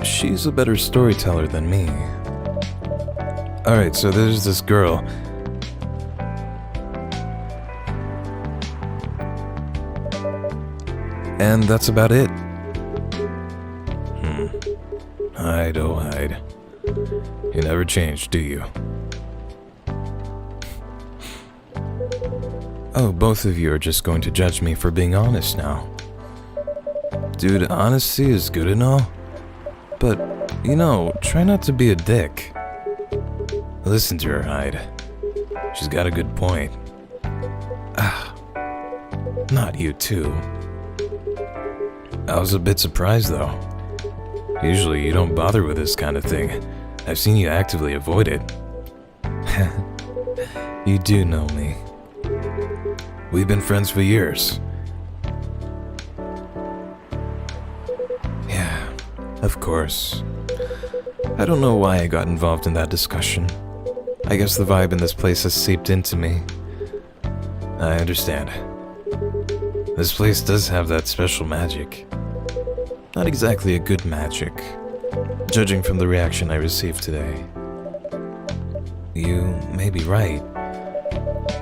She's a better storyteller than me. Alright, so there's this girl. And that's about it. Hide, oh hide. You never change, do you? Oh, both of you are just going to judge me for being honest now. Dude, honesty is good and all, but, you know, try not to be a dick. Listen to her, Hyde. She's got a good point. Not you too. I was a bit surprised though. Usually you don't bother with this kind of thing. I've seen you actively avoid it. You do know me. We've been friends for years. Yeah, of course. I don't know why I got involved in that discussion. I guess the vibe in this place has seeped into me. I understand. This place does have that special magic. Not exactly a good magic, judging from the reaction I received today. You may be right,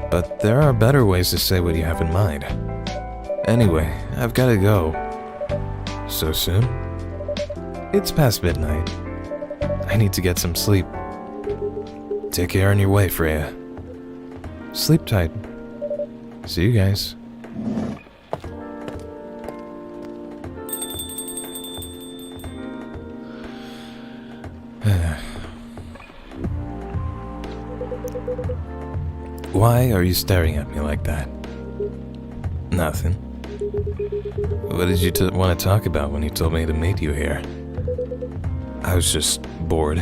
but there are better ways to say what you have in mind. Anyway, I've gotta go. So soon? It's past midnight. I need to get some sleep. Take care on your way, Freya. Sleep tight. See you guys. Why are you staring at me like that? Nothing. What did you want to talk about when you told me to meet you here? I was just bored.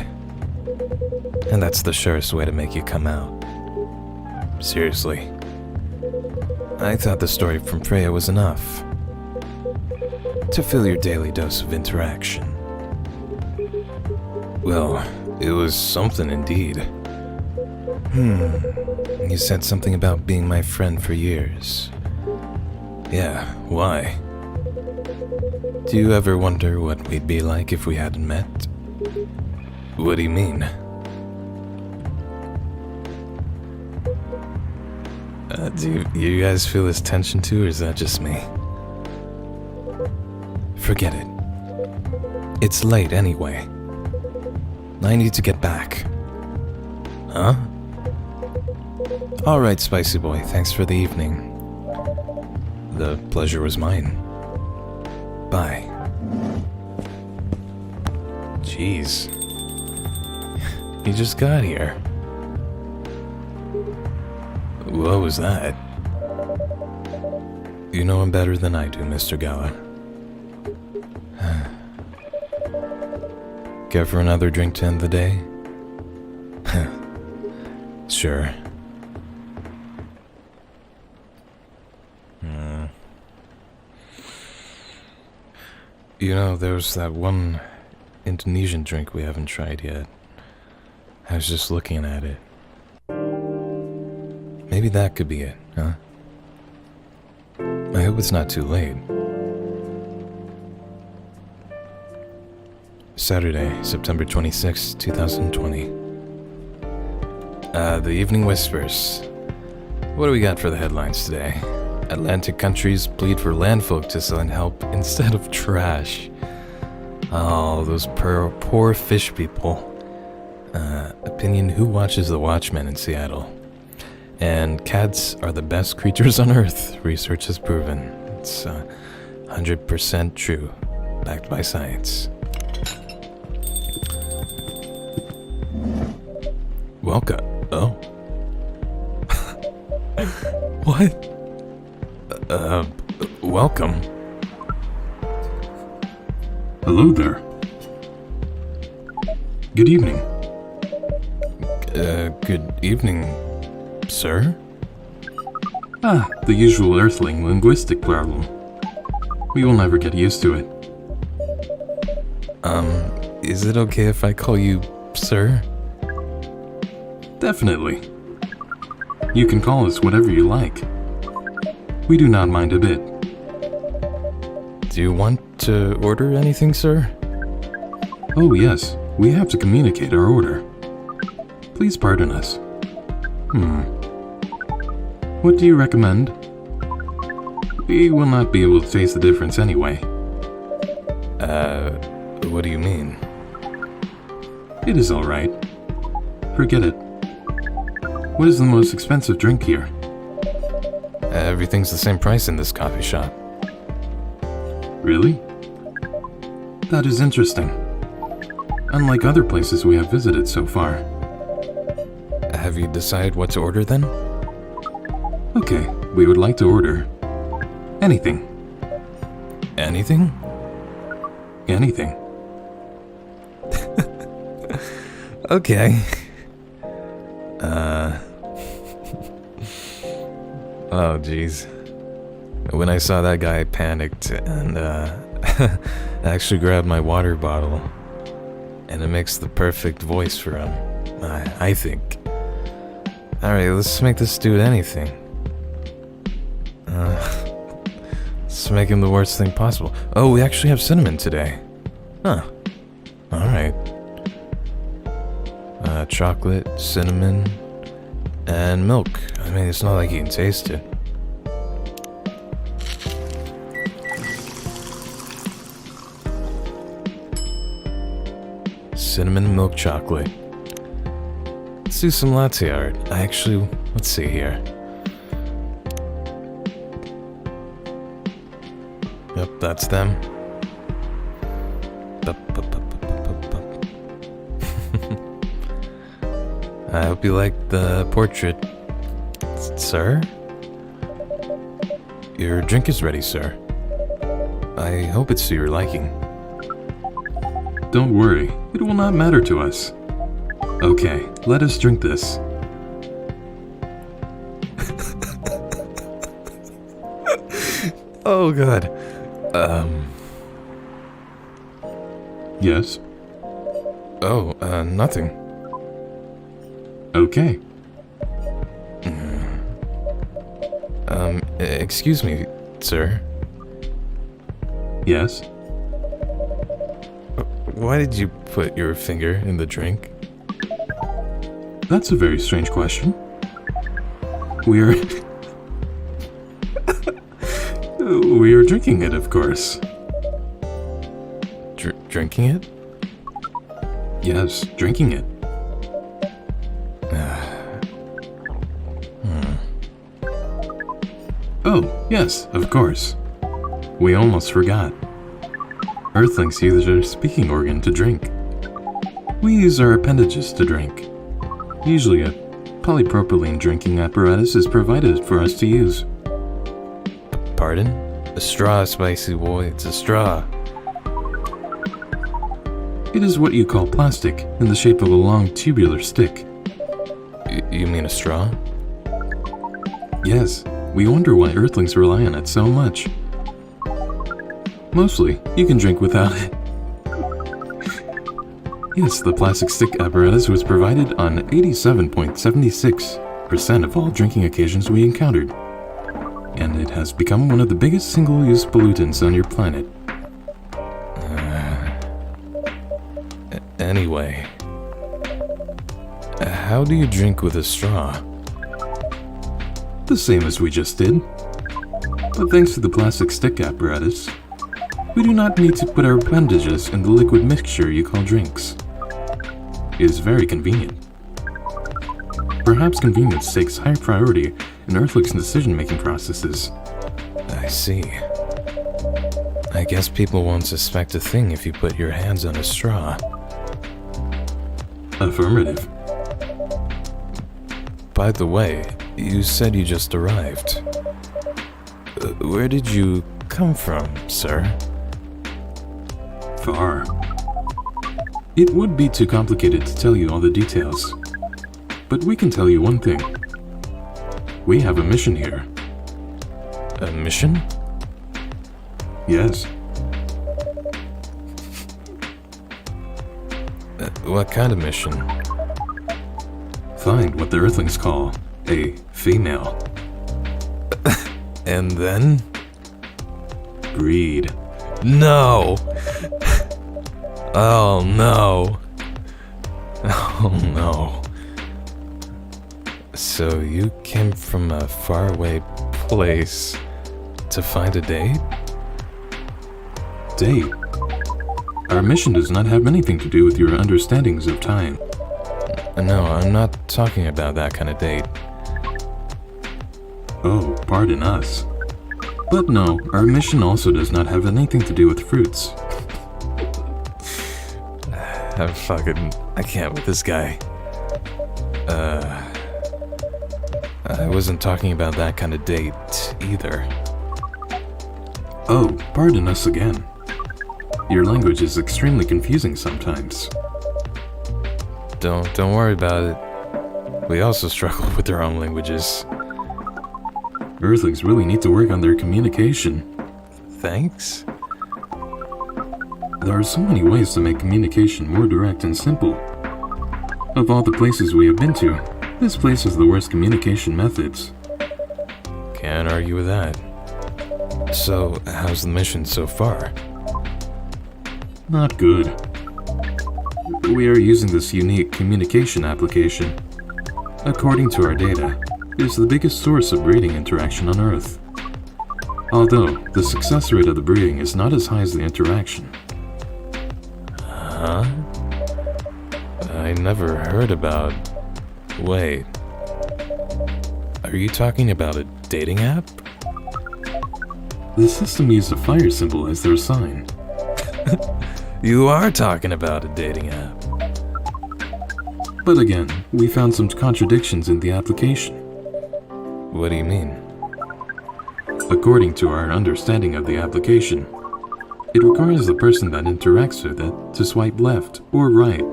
And that's the surest way to make you come out. Seriously. I thought the story from Freya was enough to fill your daily dose of interaction. Well, it was something indeed. You said something about being my friend for years. Yeah, why? Do you ever wonder what we'd be like if we hadn't met? What do you mean? Do you guys feel this tension too, or is that just me? Forget it. It's late anyway. I need to get back. Huh? Alright, Spicy Boy, thanks for the evening. The pleasure was mine. Bye. Jeez. You just got here. What was that? You know him better than I do, Mr. Gala. Care for another drink to end the day? Sure. You know, there's that one Indonesian drink we haven't tried yet. I was just looking at it. Maybe that could be it, huh? I hope it's not too late. Saturday, September 26, 2020. The Evening Whispers. What do we got for the headlines today? Atlantic countries plead for landfolk to send help instead of trash. Oh, those poor fish people. Opinion, who watches The Watchmen in Seattle? And cats are the best creatures on Earth, research has proven. It's 100% true, backed by science. Welcome. Oh. What? Welcome. Hello there. Good evening. Good evening, sir? The usual Earthling linguistic problem. We will never get used to it. Is it okay if I call you sir? Definitely. You can call us whatever you like. We do not mind a bit. Do you want to order anything, sir? Oh yes, we have to communicate our order. Please pardon us. What do you recommend? We will not be able to taste the difference anyway. What do you mean? It is alright. Forget it. What is the most expensive drink here? Everything's the same price in this coffee shop. Really? That is interesting. Unlike other places we have visited so far. Have you decided what to order then? Okay, we would like to order anything. Anything? Anything. Okay. Oh, jeez. When I saw that guy, I panicked and, actually grabbed my water bottle. And it makes the perfect voice for him, I think. Alright, let's make this dude anything. Let's make him the worst thing possible. Oh, we actually have cinnamon today. Huh. Alright. Chocolate, cinnamon, and milk. I mean, it's not like you can taste it. Cinnamon milk chocolate. Let's do some latte art. Let's see here. Yep, that's them. I hope you like the portrait, sir. Your drink is ready, sir. I hope it's to your liking. Don't worry, it will not matter to us. Okay, let us drink this. Oh god. Yes? Oh, nothing. Okay. Excuse me, sir. Yes? Why did you put your finger in the drink? That's a very strange question. We are drinking it, of course. Drinking it? Yes, drinking it. Oh, yes, of course. We almost forgot. Earthlings use their speaking organ to drink. We use our appendages to drink. Usually a polypropylene drinking apparatus is provided for us to use. Pardon? A straw, spicy boy. It's a straw. It is what you call plastic, in the shape of a long tubular stick. You mean a straw? Yes, we wonder why Earthlings rely on it so much. Mostly, you can drink without it. Yes, the plastic stick apparatus was provided on 87.76% of all drinking occasions we encountered. And it has become one of the biggest single-use pollutants on your planet. Anyway. How do you drink with a straw? The same as we just did. But thanks to the plastic stick apparatus, we do not need to put our appendages in the liquid mixture you call drinks. It is very convenient. Perhaps convenience takes high priority in Earthling's decision-making processes. I see. I guess people won't suspect a thing if you put your hands on a straw. Affirmative. By the way, You said you just arrived. Where did you come from, sir? Far. It would be too complicated to tell you all the details. But we can tell you one thing. We have a mission here. A mission? Yes. What kind of mission? Find what the Earthlings call a female. And then? Breed. No! Oh no. Oh no. So you came from a faraway place to find a date? Date? Our mission does not have anything to do with your understandings of time. No, I'm not talking about that kind of date. Oh, pardon us. But no, our mission also does not have anything to do with fruits. I can't with this guy. I wasn't talking about that kind of date either. Oh, pardon us again. Your language is extremely confusing sometimes. Don't worry about it. We also struggle with our own languages. Earthlings really need to work on their communication. Thanks? There are so many ways to make communication more direct and simple. Of all the places we have been to, this place has the worst communication methods. Can't argue with that. So, how's the mission so far? Not good. We are using this unique communication application. According to our data, it is the biggest source of breeding interaction on Earth. Although, the success rate of the breeding is not as high as the interaction. Huh? I never heard about... Wait. Are you talking about a dating app? The system used a fire symbol as their sign. You are talking about a dating app. But again, we found some contradictions in the application. What do you mean? According to our understanding of the application, it requires the person that interacts with it to swipe left or right.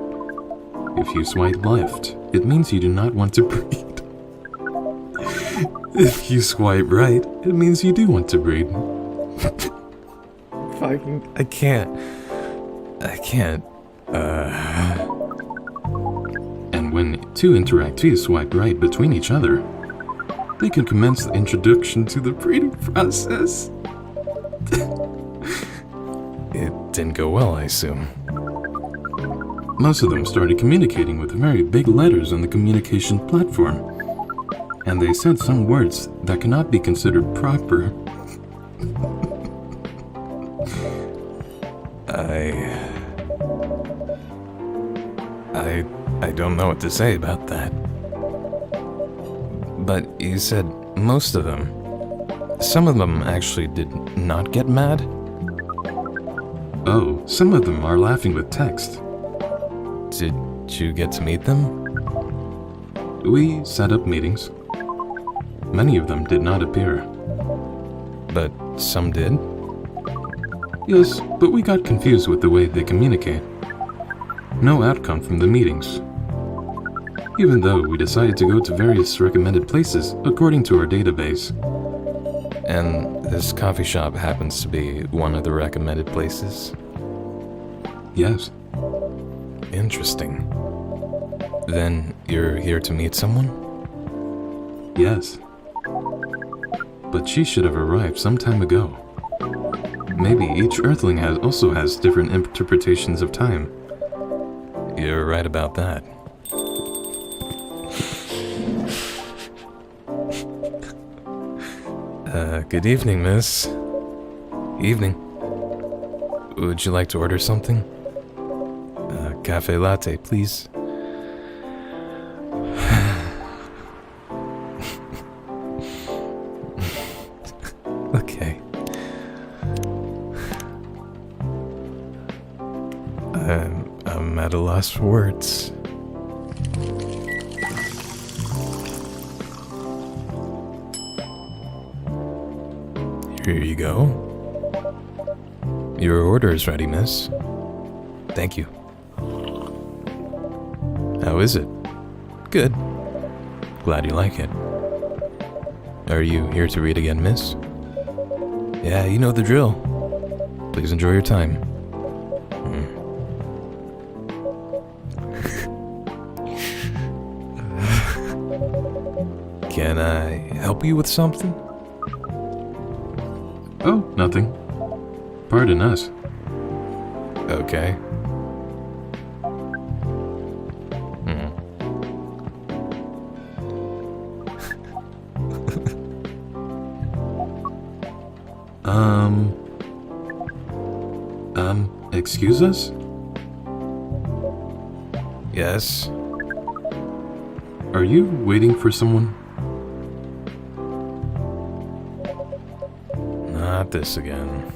If you swipe left, it means you do not want to breed. If you swipe right, it means you do want to breed. I can't. And when two interactees swipe right between each other, they can commence the introduction to the breeding process. It didn't go well, I assume. Most of them started communicating with very big letters on the communication platform, and they said some words that cannot be considered proper. I don't know what to say about that. But you said most of them. Some of them actually did not get mad? Oh, some of them are laughing with text. Did you get to meet them? We set up meetings. Many of them did not appear. But some did? Yes, but we got confused with the way they communicate. No outcome from the meetings. Even though we decided to go to various recommended places according to our database. And this coffee shop happens to be one of the recommended places? Yes. Interesting. Then you're here to meet someone? Yes. But she should have arrived some time ago. Maybe each Earthling also has different interpretations of time. You're right about that. Good evening, miss. Evening. Would you like to order something? Cafe latte, please. Okay. I'm at a loss for words. Here you go. Your order is ready, miss. Thank you. How is it? Good. Glad you like it. Are you here to read again, miss? Yeah, you know the drill. Please enjoy your time. Can I help you with something? Oh, nothing. Pardon us. Okay. Excuse us? Yes? Are you waiting for someone? Not this again.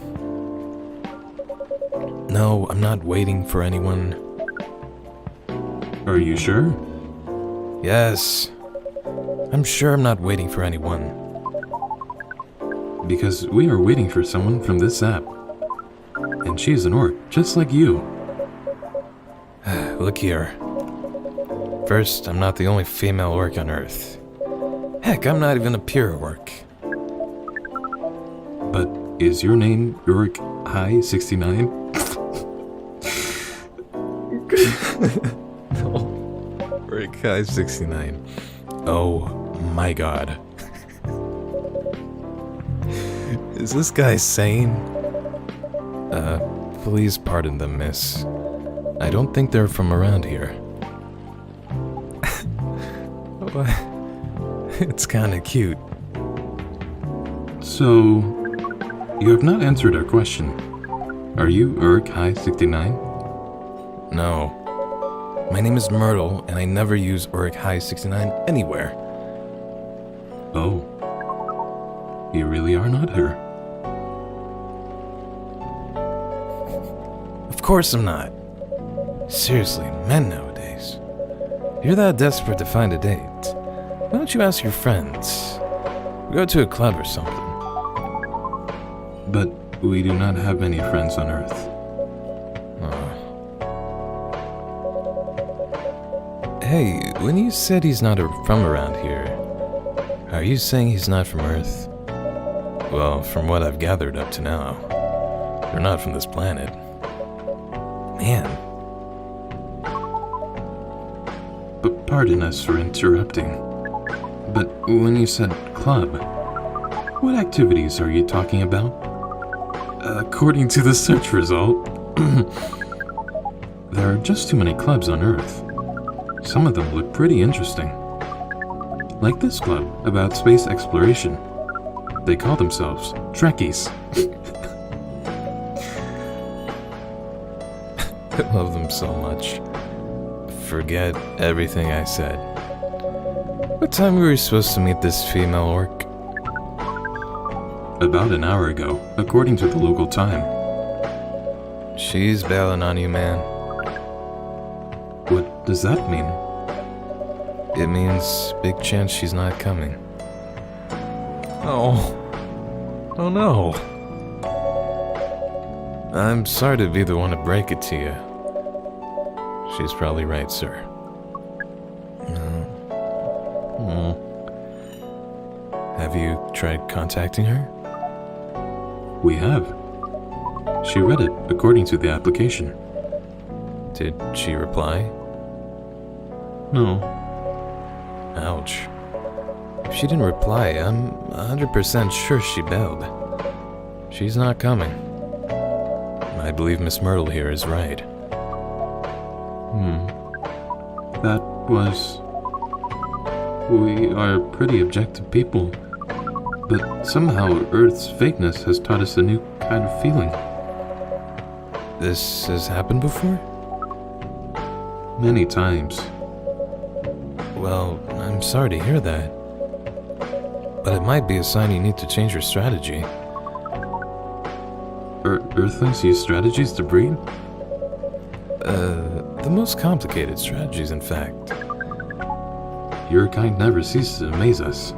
No, I'm not waiting for anyone. Are you sure? Yes. I'm sure I'm not waiting for anyone. Because we are waiting for someone from this app. And she's an orc, just like you. Look here. First, I'm not the only female orc on Earth. Heck, I'm not even a pure orc. But is your name Urk High 69? No. Orc High 69. Oh my god. Is this guy sane? Please pardon them, miss. I don't think they're from around here. It's kinda cute. So, you have not answered our question. Are you Urk High 69? No. My name is Myrtle, and I never use Urk High 69 anywhere. Oh. You really are not her. Of course I'm not. Seriously, men nowadays. You're that desperate to find a date. Why don't you ask your friends? Go to a club or something. But we do not have any friends on Earth. Hey, when you said he's not from around here, are you saying he's not from Earth? Well, from what I've gathered up to now, they're not from this planet. Man. But pardon us for interrupting. But when you said club, what activities are you talking about? According to the search result, there are just too many clubs on Earth. Some of them look pretty interesting. Like this club about space exploration. They call themselves Trekkies. I love them so much. Forget everything I said. What time were we supposed to meet this female orc? About an hour ago, according to the local time. She's bailing on you, man. What does that mean? It means big chance she's not coming. Oh. Oh no. I'm sorry to be the one to break it to you. She's probably right, sir. Have you tried contacting her? We have. She read it according to the application. Did she reply? No. Ouch. If she didn't reply, I'm 100% sure she bailed. She's not coming. I believe Miss Myrtle here is right. That was... We are pretty objective people. But somehow Earth's fakeness has taught us a new kind of feeling. This has happened before? Many times. Well, I'm sorry to hear that. But it might be a sign you need to change your strategy. Earthlings use strategies to breed? The most complicated strategies, in fact. Your kind never ceases to amaze us.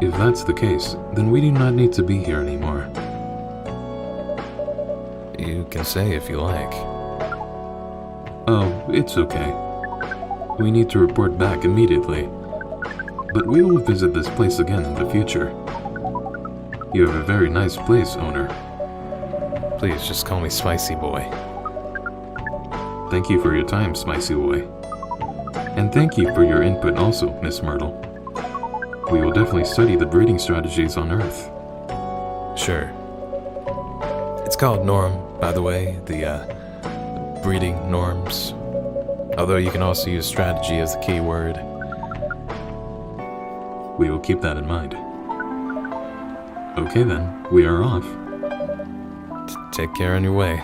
If that's the case, then we do not need to be here anymore. You can say if you like. Oh, it's okay. We need to report back immediately. But we will visit this place again in the future. You have a very nice place, owner. Please just call me Spicy Boy. Thank you for your time, Spicy Boy. And thank you for your input also, Miss Myrtle. We will definitely study the breeding strategies on Earth. Sure. It's called norm, by the way, the breeding norms. Although you can also use strategy as the key word. We will keep that in mind. Okay then, we are off. Take care on your way.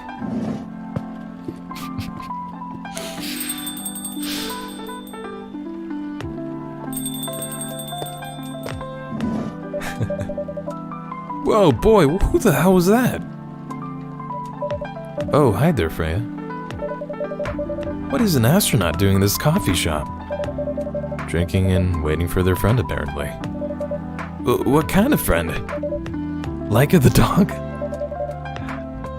Whoa, boy, who the hell was that? Oh, hi there, Freya. What is an astronaut doing in this coffee shop? Drinking and waiting for their friend, apparently. What kind of friend? Leica the dog?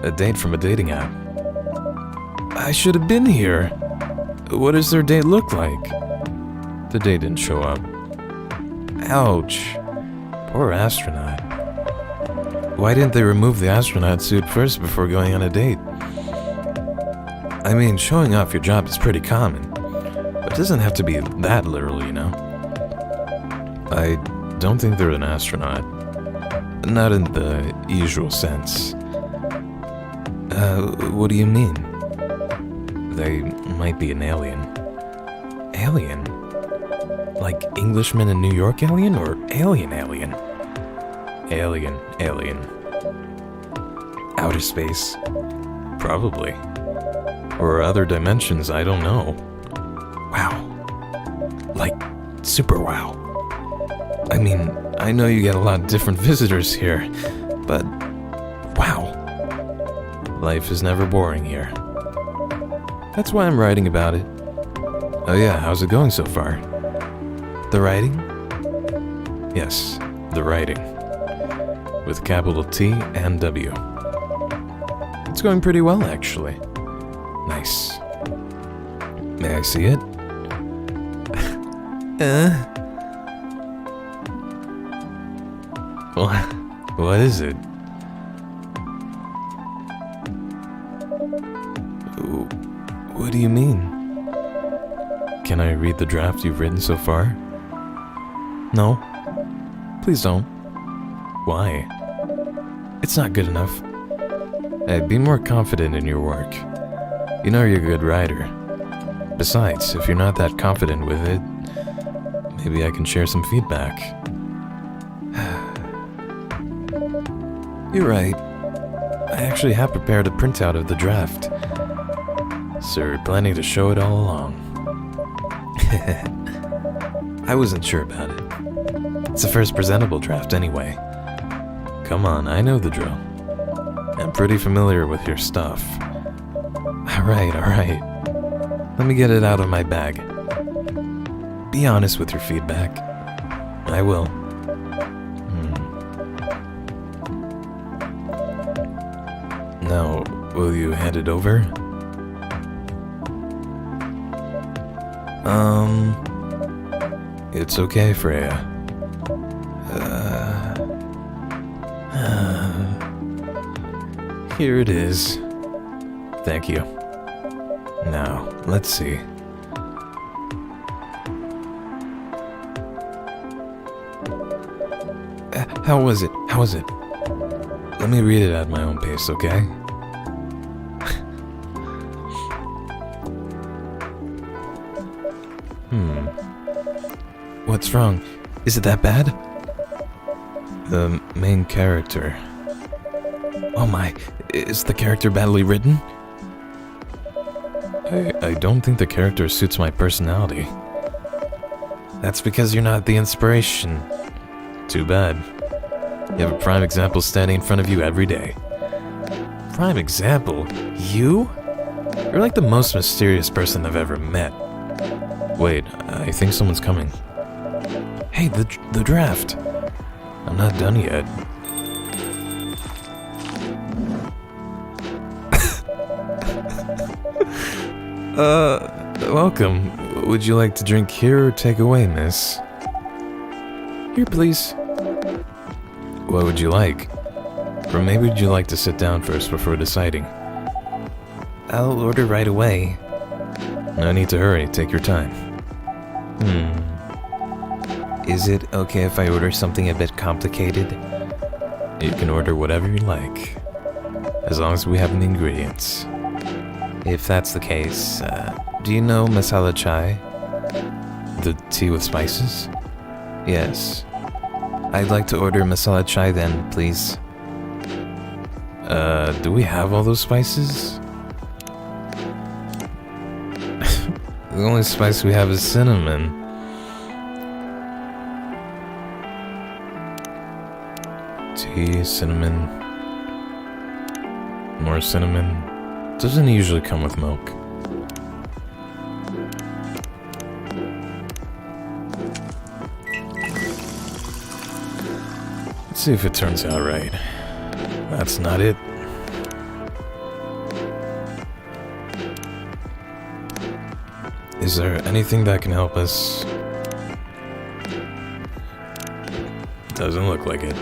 A date from a dating app. I should have been here. What does their date look like? The date didn't show up. Ouch. Poor astronaut. Why didn't they remove the astronaut suit first before going on a date? I mean, showing off your job is pretty common, but it doesn't have to be that literal, you know? I don't think they're an astronaut. Not in the usual sense. What do you mean? They might be an alien. Alien? Like Englishman in New York alien or alien? Alien. Outer space? Probably. Or other dimensions, I don't know. Wow. Like, super wow. I mean, I know you get a lot of different visitors here, but wow. Life is never boring here. That's why I'm writing about it. Oh yeah, how's it going so far? The writing? Yes, the writing. With capital T and W. It's going pretty well, actually. Nice. May I see it? What is it? What do you mean? Can I read the draft you've written so far? No. Please don't. Why? It's not good enough. Hey, be more confident in your work. You know you're a good writer. Besides, if you're not that confident with it, maybe I can share some feedback. You're right. I actually have prepared a printout of the draft. So you're planning to show it all along. I wasn't sure about it. It's the first presentable draft anyway. Come on, I know the drill. I'm pretty familiar with your stuff. Alright. Let me get it out of my bag. Be honest with your feedback. I will. Now, will you hand it over? It's okay, Freya. Here it is. Thank you. Now, let's see. How was it? Let me read it at my own pace, okay? What's wrong? Is it that bad? The main character. Oh my, is the character badly written? I don't think the character suits my personality. That's because you're not the inspiration. Too bad. You have a prime example standing in front of you every day. Prime example? You? You're like the most mysterious person I've ever met. Wait, I think someone's coming. Hey, the draft. I'm not done yet. Welcome. Would you like to drink here or take away, miss? Here, please. What would you like? Or maybe would you like to sit down first before deciding? I'll order right away. No need to hurry, take your time. Is it okay if I order something a bit complicated? You can order whatever you like, as long as we have the ingredients. If that's the case, do you know masala chai? The tea with spices? Yes. I'd like to order masala chai then, please. Do we have all those spices? The only spice we have is cinnamon. Tea, cinnamon. More cinnamon. Doesn't usually come with milk. Let's see if it turns out right. That's not it. Is there anything that can help us? Doesn't look like it.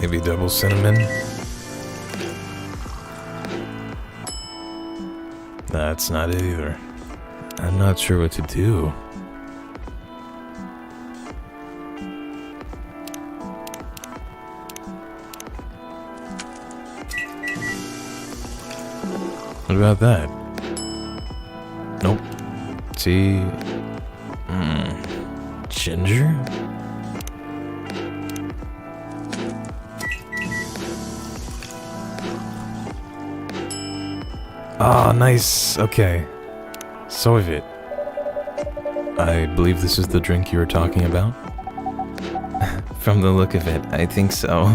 Maybe double cinnamon? That's not it either. I'm not sure what to do. What about that? Nope. Tea. Ginger? Ah, nice. Okay. Soviet. I believe this is the drink you were talking about? From the look of it, I think so.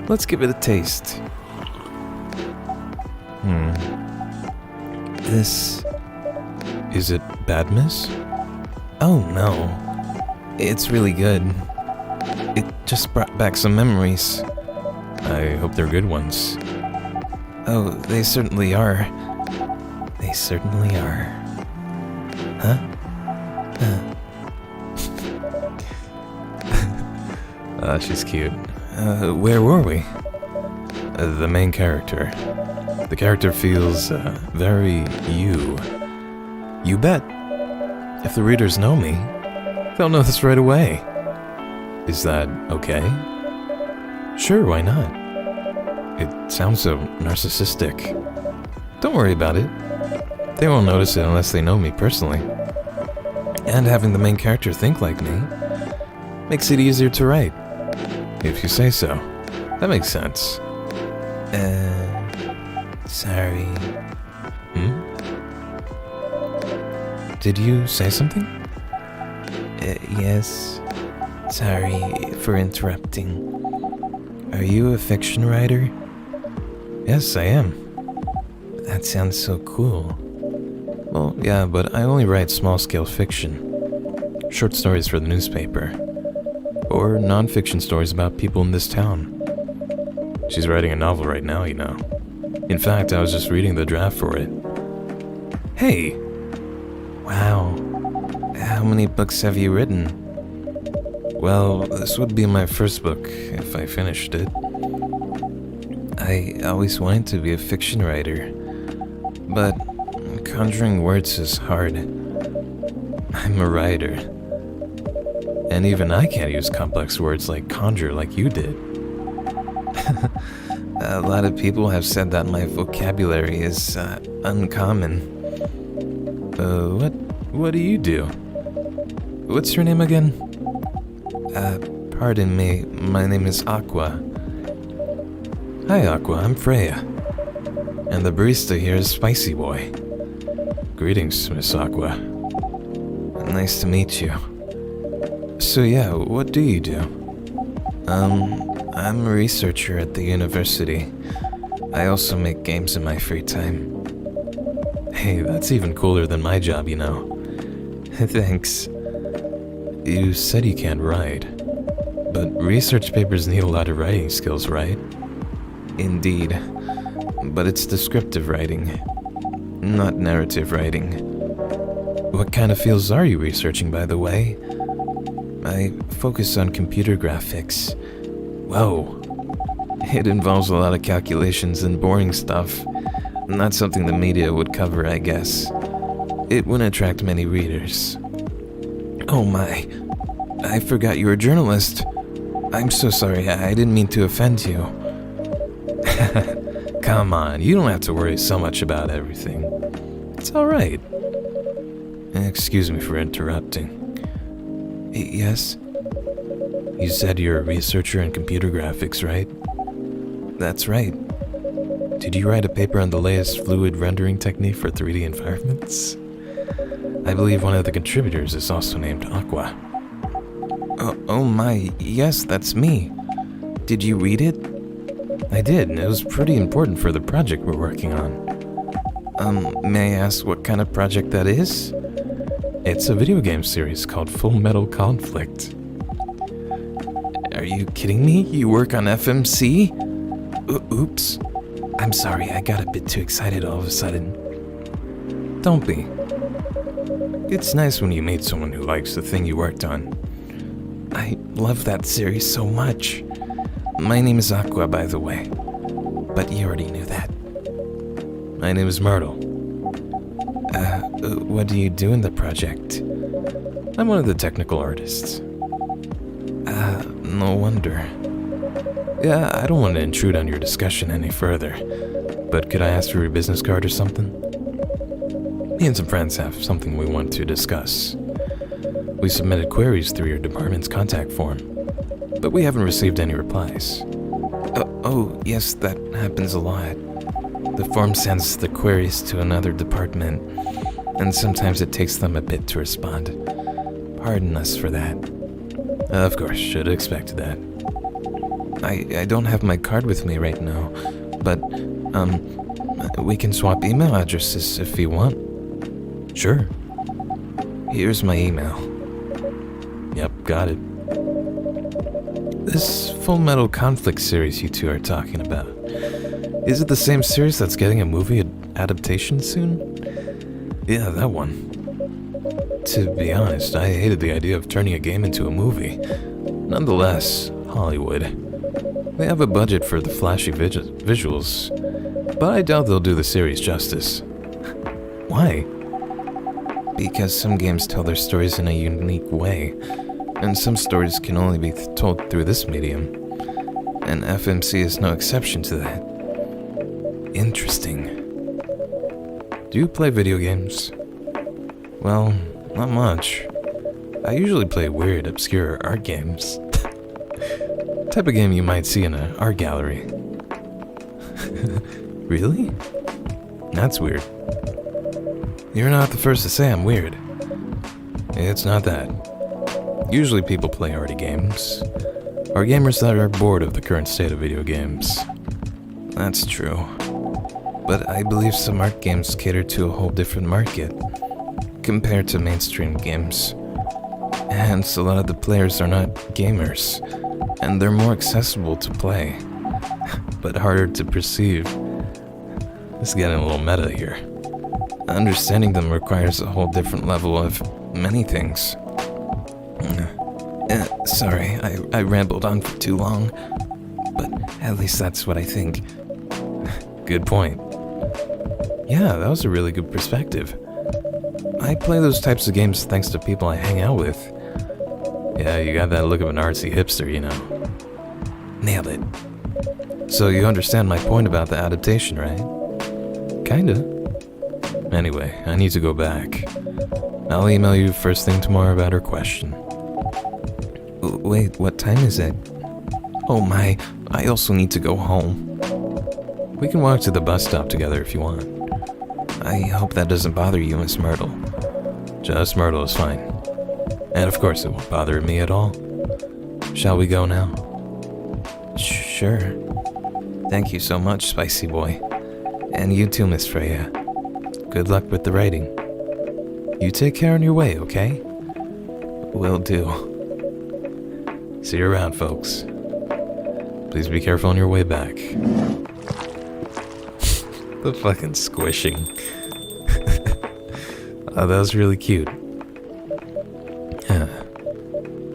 Let's give it a taste. This... Is it bad, miss? Oh, no. It's really good. It just brought back some memories. I hope they're good ones. Oh, they certainly are. They certainly are. Huh? She's cute. Where were we? The main character. The character feels, very you. You bet. If the readers know me, they'll know this right away. Is that okay? Sure, why not? It sounds so narcissistic. Don't worry about it. They won't notice it unless they know me personally. And having the main character think like me makes it easier to write. If you say so. That makes sense. Sorry. Did you say something? Yes. Sorry for interrupting. Are you a fiction writer? Yes, I am. That sounds so cool. Well, yeah, but I only write small-scale fiction. Short stories for the newspaper. Or non-fiction stories about people in this town. She's writing a novel right now, you know. In fact, I was just reading the draft for it. Hey! Wow. How many books have you written? Well, this would be my first book, if I finished it. I always wanted to be a fiction writer, but conjuring words is hard. I'm a writer, and even I can't use complex words like conjure like you did. A lot of people have said that my vocabulary is uncommon. What do you do? What's your name again? Pardon me, my name is Aqua. Hi Aqua, I'm Freya. And the barista here is Spicy Boy. Greetings, Miss Aqua. Nice to meet you. So yeah, what do you do? I'm a researcher at the university. I also make games in my free time. Hey, that's even cooler than my job, you know. Thanks. You said you can't write, but research papers need a lot of writing skills, right? Indeed, but it's descriptive writing, not narrative writing. What kind of fields are you researching, by the way? I focus on computer graphics. Whoa. It involves a lot of calculations and boring stuff. Not something the media would cover, I guess. It wouldn't attract many readers. Oh my. I forgot you're a journalist. I'm so sorry, I didn't mean to offend you. Come on, you don't have to worry so much about everything. It's alright. Excuse me for interrupting. Yes? You said you're a researcher in computer graphics, right? That's right. Did you write a paper on the latest fluid rendering technique for 3D environments? I believe one of the contributors is also named Aqua. Oh my, yes, that's me. Did you read it? I did, and it was pretty important for the project we're working on. May I ask what kind of project that is? It's a video game series called Full Metal Conflict. Are you kidding me? You work on FMC? Oops. I'm sorry, I got a bit too excited all of a sudden. Don't be. It's nice when you meet someone who likes the thing you worked on. I love that series so much. My name is Aqua, by the way. But you already knew that. My name is Myrtle. What do you do in the project? I'm one of the technical artists. No wonder. Yeah, I don't want to intrude on your discussion any further, but could I ask for your business card or something? Me and some friends have something we want to discuss. We submitted queries through your department's contact form, but we haven't received any replies. Oh, yes, that happens a lot. The form sends the queries to another department, and sometimes it takes them a bit to respond. Pardon us for that. Of course, should have expected that. I don't have my card with me right now, but, we can swap email addresses if you want. Sure. Here's my email. Yep, got it. This Full Metal Conflict series you two are talking about, is it the same series that's getting a movie adaptation soon? Yeah, that one. To be honest, I hated the idea of turning a game into a movie. Nonetheless, Hollywood. They have a budget for the flashy visuals, but I doubt they'll do the series justice. Why? Because some games tell their stories in a unique way, and some stories can only be told through this medium, and FMC is no exception to that. Interesting. Do you play video games? Well, not much. I usually play weird, obscure art games. Type of game you might see in an art gallery. Really? That's weird. You're not the first to say I'm weird. It's not that. Usually people play arty games, or gamers that are bored of the current state of video games. That's true. But I believe some art games cater to a whole different market, compared to mainstream games. Hence, a lot of the players are not gamers, and they're more accessible to play, but harder to perceive. It's getting a little meta here. Understanding them requires a whole different level of many things. Sorry, I rambled on for too long, but at least that's what I think. Good point. Yeah, that was a really good perspective. I play those types of games thanks to people I hang out with. Yeah, you got that look of an artsy hipster, you know. Nailed it. So you understand my point about the adaptation, right? Kinda. Anyway, I need to go back. I'll email you first thing tomorrow about her question. Wait, what time is it? Oh my, I also need to go home. We can walk to the bus stop together if you want. I hope that doesn't bother you, Miss Myrtle. Just Myrtle is fine. And of course it won't bother me at all. Shall we go now? Sure. Thank you so much, Spicy Boy. And you too, Miss Freya. Good luck with the writing. You take care on your way, okay? Will do. See you around, folks. Please be careful on your way back. The fucking squishing. Oh, that was really cute.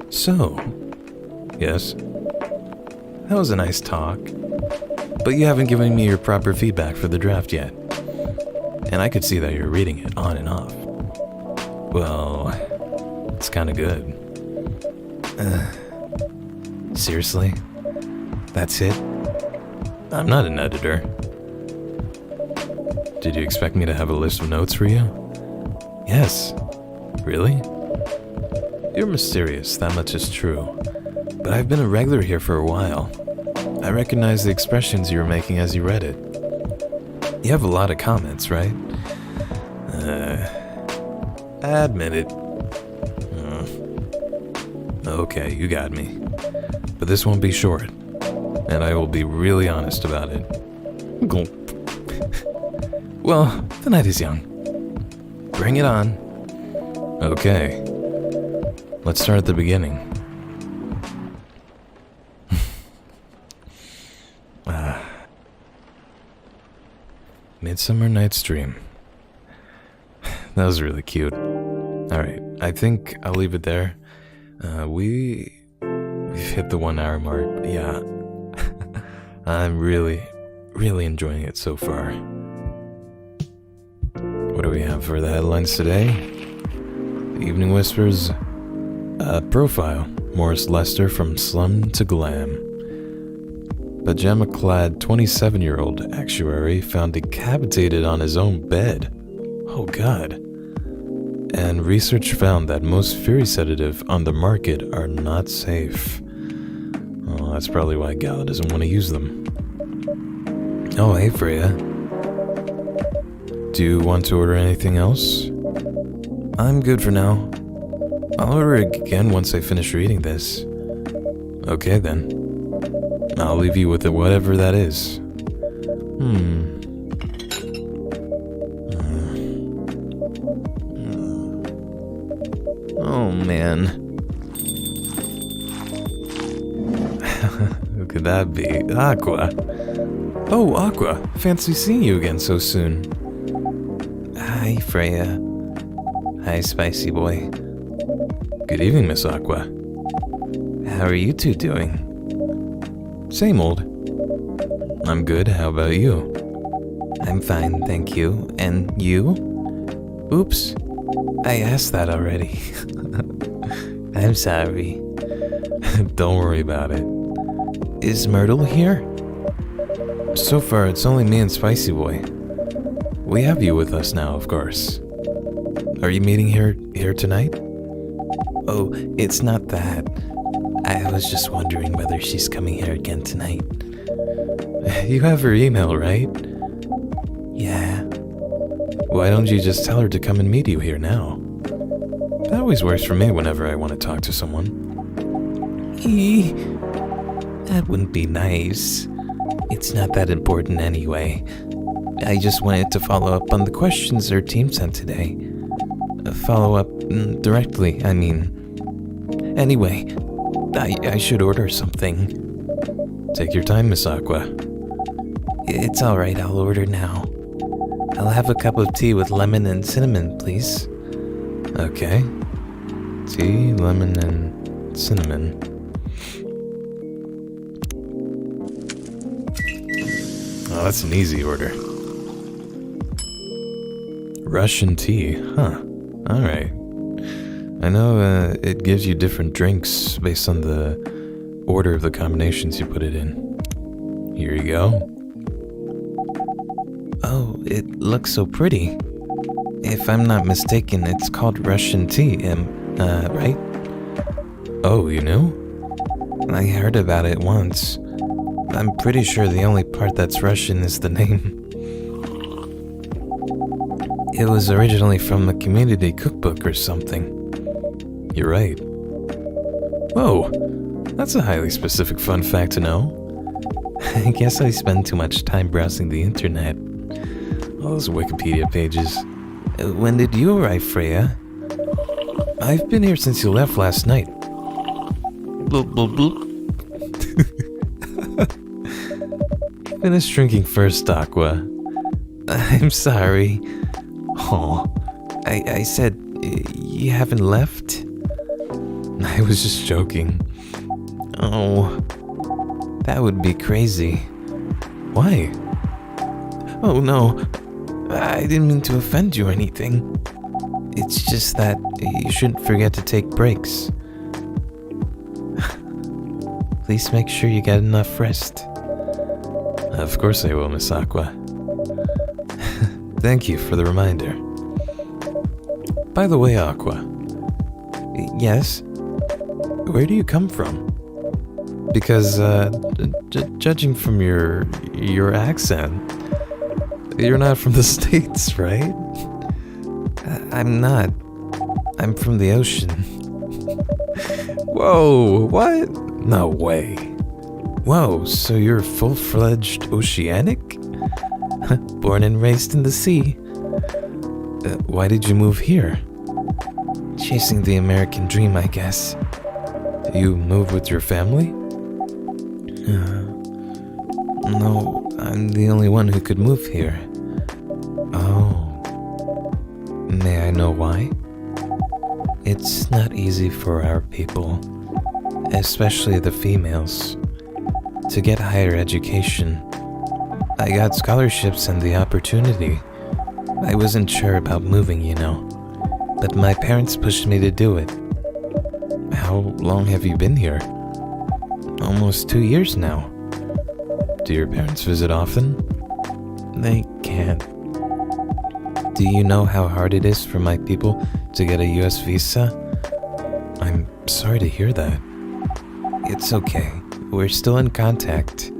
So, yes, that was a nice talk, but you haven't given me your proper feedback for the draft yet. And I could see that you're reading it on and off. Well, it's kinda good. Seriously? That's it? I'm not an editor. Did you expect me to have a list of notes for you? Yes. Really? You're mysterious, that much is true. But I've been a regular here for a while. I recognize the expressions you were making as you read it. You have a lot of comments, right? I admit it. Okay, you got me. But this won't be short, and I will be really honest about it. Gulp. Well, the night is young. Bring it on. Okay. Let's start at the beginning. Midsummer Night's Dream. That was really cute. Alright, I think I'll leave it there. We've hit the 1 hour mark. Yeah. I'm really enjoying it so far. What do we have for the headlines today? The Evening Whispers. Profile. Morris Lester from slum to glam. Pajama-clad 27-year-old actuary found decapitated on his own bed. Oh god. And research found that most fury sedative on the market are not safe. Oh, that's probably why Gala doesn't want to use them. Oh, hey Freya. Do you want to order anything else? I'm good for now. I'll order again once I finish reading this. Okay then. I'll leave you with it, whatever that is. Oh man. Who could that be? Aqua. Oh, Aqua. Fancy seeing you again so soon. Hi, Freya. Hi, Spicy Boy. Good evening, Miss Aqua. How are you two doing? Same old. I'm good, how about you? I'm fine, thank you. And you? Oops, I asked that already. I'm sorry. Don't worry about it. Is Myrtle here? So far, it's only me and Spicy Boy. We have you with us now, of course. Are you meeting here tonight? Oh, it's not that. I was just wondering whether she's coming here again tonight. You have her email, right? Yeah. Why don't you just tell her to come and meet you here now? That always works for me whenever I want to talk to someone. That wouldn't be nice. It's not that important anyway. I just wanted to follow up on the questions our team sent today. Follow up directly, I mean. Anyway, I should order something. Take your time, Miss Aqua. It's alright, I'll order now. I'll have a cup of tea with lemon and cinnamon, please. Okay. Tea, lemon, and cinnamon. Oh, that's an easy order. Russian tea, huh. Alright. I know it gives you different drinks based on the order of the combinations you put it in. Here you go. Oh, it looks so pretty. If I'm not mistaken, it's called Russian tea, right? Oh, you knew? I heard about it once. I'm pretty sure the only part that's Russian is the name. It was originally from a community cookbook or something. You're right. Whoa, that's a highly specific fun fact to know. I guess I spend too much time browsing the internet. All those Wikipedia pages. When did you arrive, Freya? I've been here since you left last night. Bloop, bloop, bloop. Finish drinking first, Aqua. I'm sorry. Oh, I said you haven't left? I was just joking. Oh, that would be crazy. Why? Oh no, I didn't mean to offend you or anything. It's just that you shouldn't forget to take breaks. Please make sure you get enough rest. Of course I will, Miss Aqua. Thank you for the reminder. By the way, Aqua. Yes? Where do you come from? Because, judging from your accent, you're not from the States, right? I'm not. I'm from the ocean. Whoa, what? No way. Whoa, so you're full-fledged oceanic? Born and raised in the sea. Why did you move here? Chasing the American dream, I guess. You moved with your family? No, I'm the only one who could move here. Oh. May I know why? It's not easy for our people, especially the females, to get higher education. I got scholarships and the opportunity. I wasn't sure about moving, you know, but my parents pushed me to do it. How long have you been here? Almost 2 years now. Do your parents visit often? They can't. Do you know how hard it is for my people to get a US visa? I'm sorry to hear that. It's okay. We're still in contact.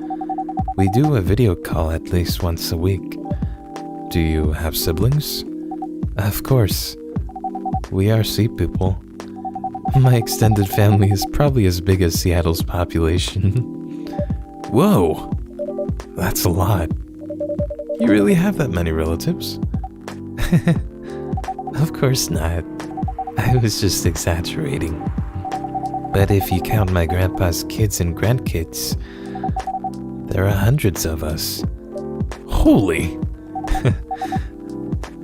We do a video call at least once a week. Do you have siblings? Of course. We are sea people. My extended family is probably as big as Seattle's population. Whoa! That's a lot. You really have that many relatives? Of course not. I was just exaggerating. But if you count my grandpa's kids and grandkids, there are hundreds of us. Holy!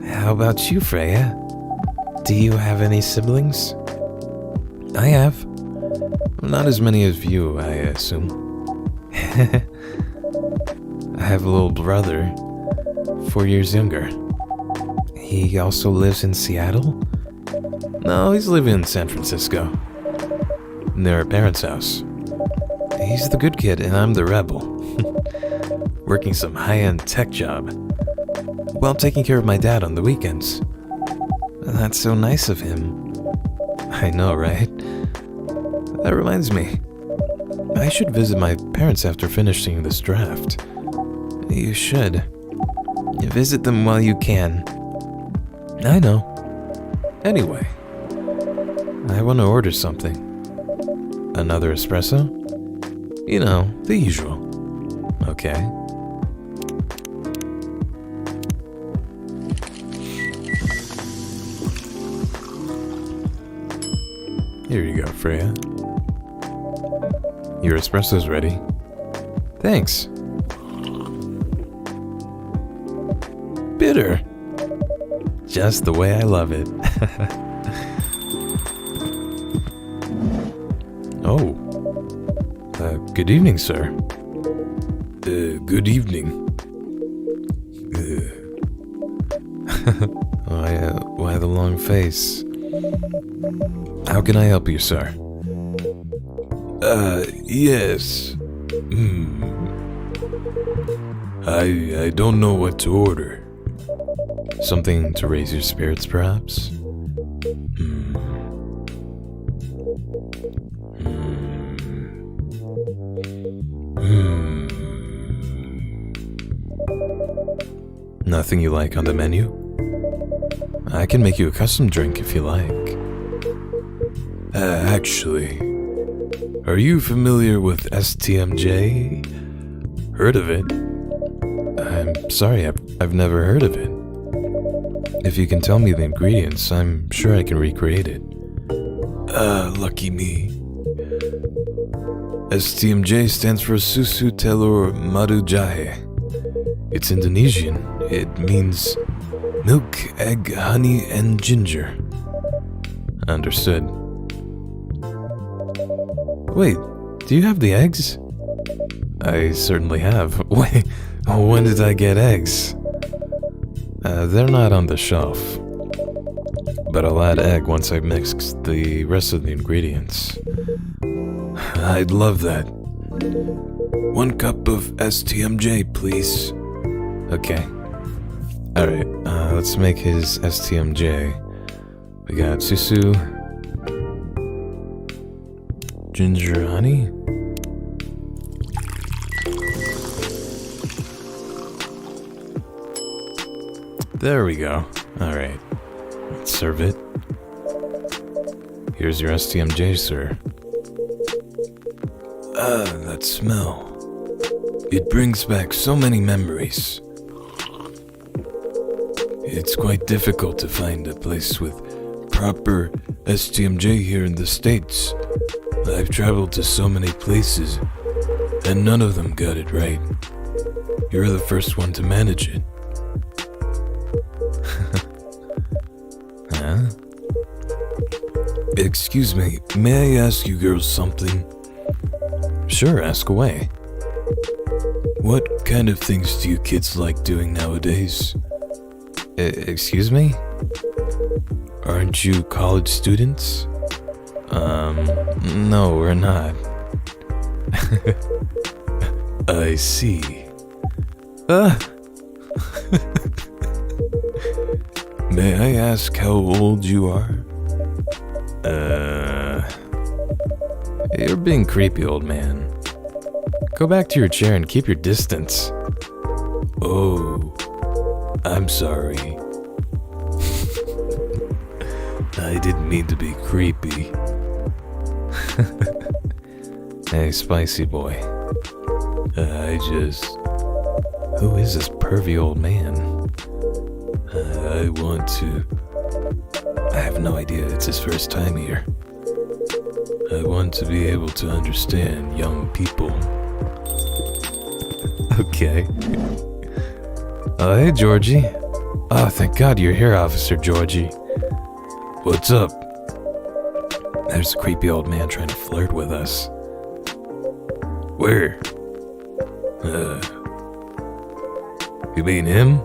How about you, Freya? Do you have any siblings? I have. Not as many as you, I assume. I have a little brother, 4 years younger. He also lives in Seattle? No, he's living in San Francisco. Near our parents' house. He's the good kid and I'm the rebel. Working some high-end tech job. While taking care of my dad on the weekends. That's so nice of him. I know, right? That reminds me. I should visit my parents after finishing this draft. You should. Visit them while you can. I know. Anyway, I want to order something. Another espresso? You know, the usual. Okay. Here you go, Freya. Your espresso's ready. Thanks. Bitter. Just the way I love it. Oh. Good evening, sir. Good evening. Why the long face? How can I help you, sir? Yes. I don't know what to order. Something to raise your spirits, perhaps? Nothing you like on the menu? I can make you a custom drink if you like. Actually, are you familiar with STMJ? Heard of it? I'm sorry, I've never heard of it. If you can tell me the ingredients, I'm sure I can recreate it. Lucky me. STMJ stands for Susu Telur Madu Jahe. It's Indonesian. It means milk, egg, honey, and ginger. Understood. Wait, do you have the eggs? I certainly have. Wait, when did I get eggs? They're not on the shelf. But I'll add egg once I've mixed the rest of the ingredients. I'd love that. 1 cup of STMJ, please. Okay. Alright, let's make his STMJ. We got susu, ginger honey. There we go. Alright. Let's serve it. Here's your STMJ, sir. That smell. It brings back so many memories. It's quite difficult to find a place with proper STMJ here in the States. I've traveled to so many places, and none of them got it right. You're the first one to manage it. Huh? Excuse me, may I ask you girls something? Sure, ask away. What kind of things do you kids like doing nowadays? Excuse me? Aren't you college students? No, we're not. I see. May I ask how old you are? You're being creepy, old man. Go back to your chair and keep your distance. Oh, I'm sorry. I didn't mean to be creepy. Hey, spicy boy. Who is this pervy old man? I have no idea, it's his first time here. I want to be able to understand young people. Okay. Oh, hey, Georgie. Oh, thank God you're here, Officer Georgie. What's up? There's a creepy old man trying to flirt with us. Where? You mean him?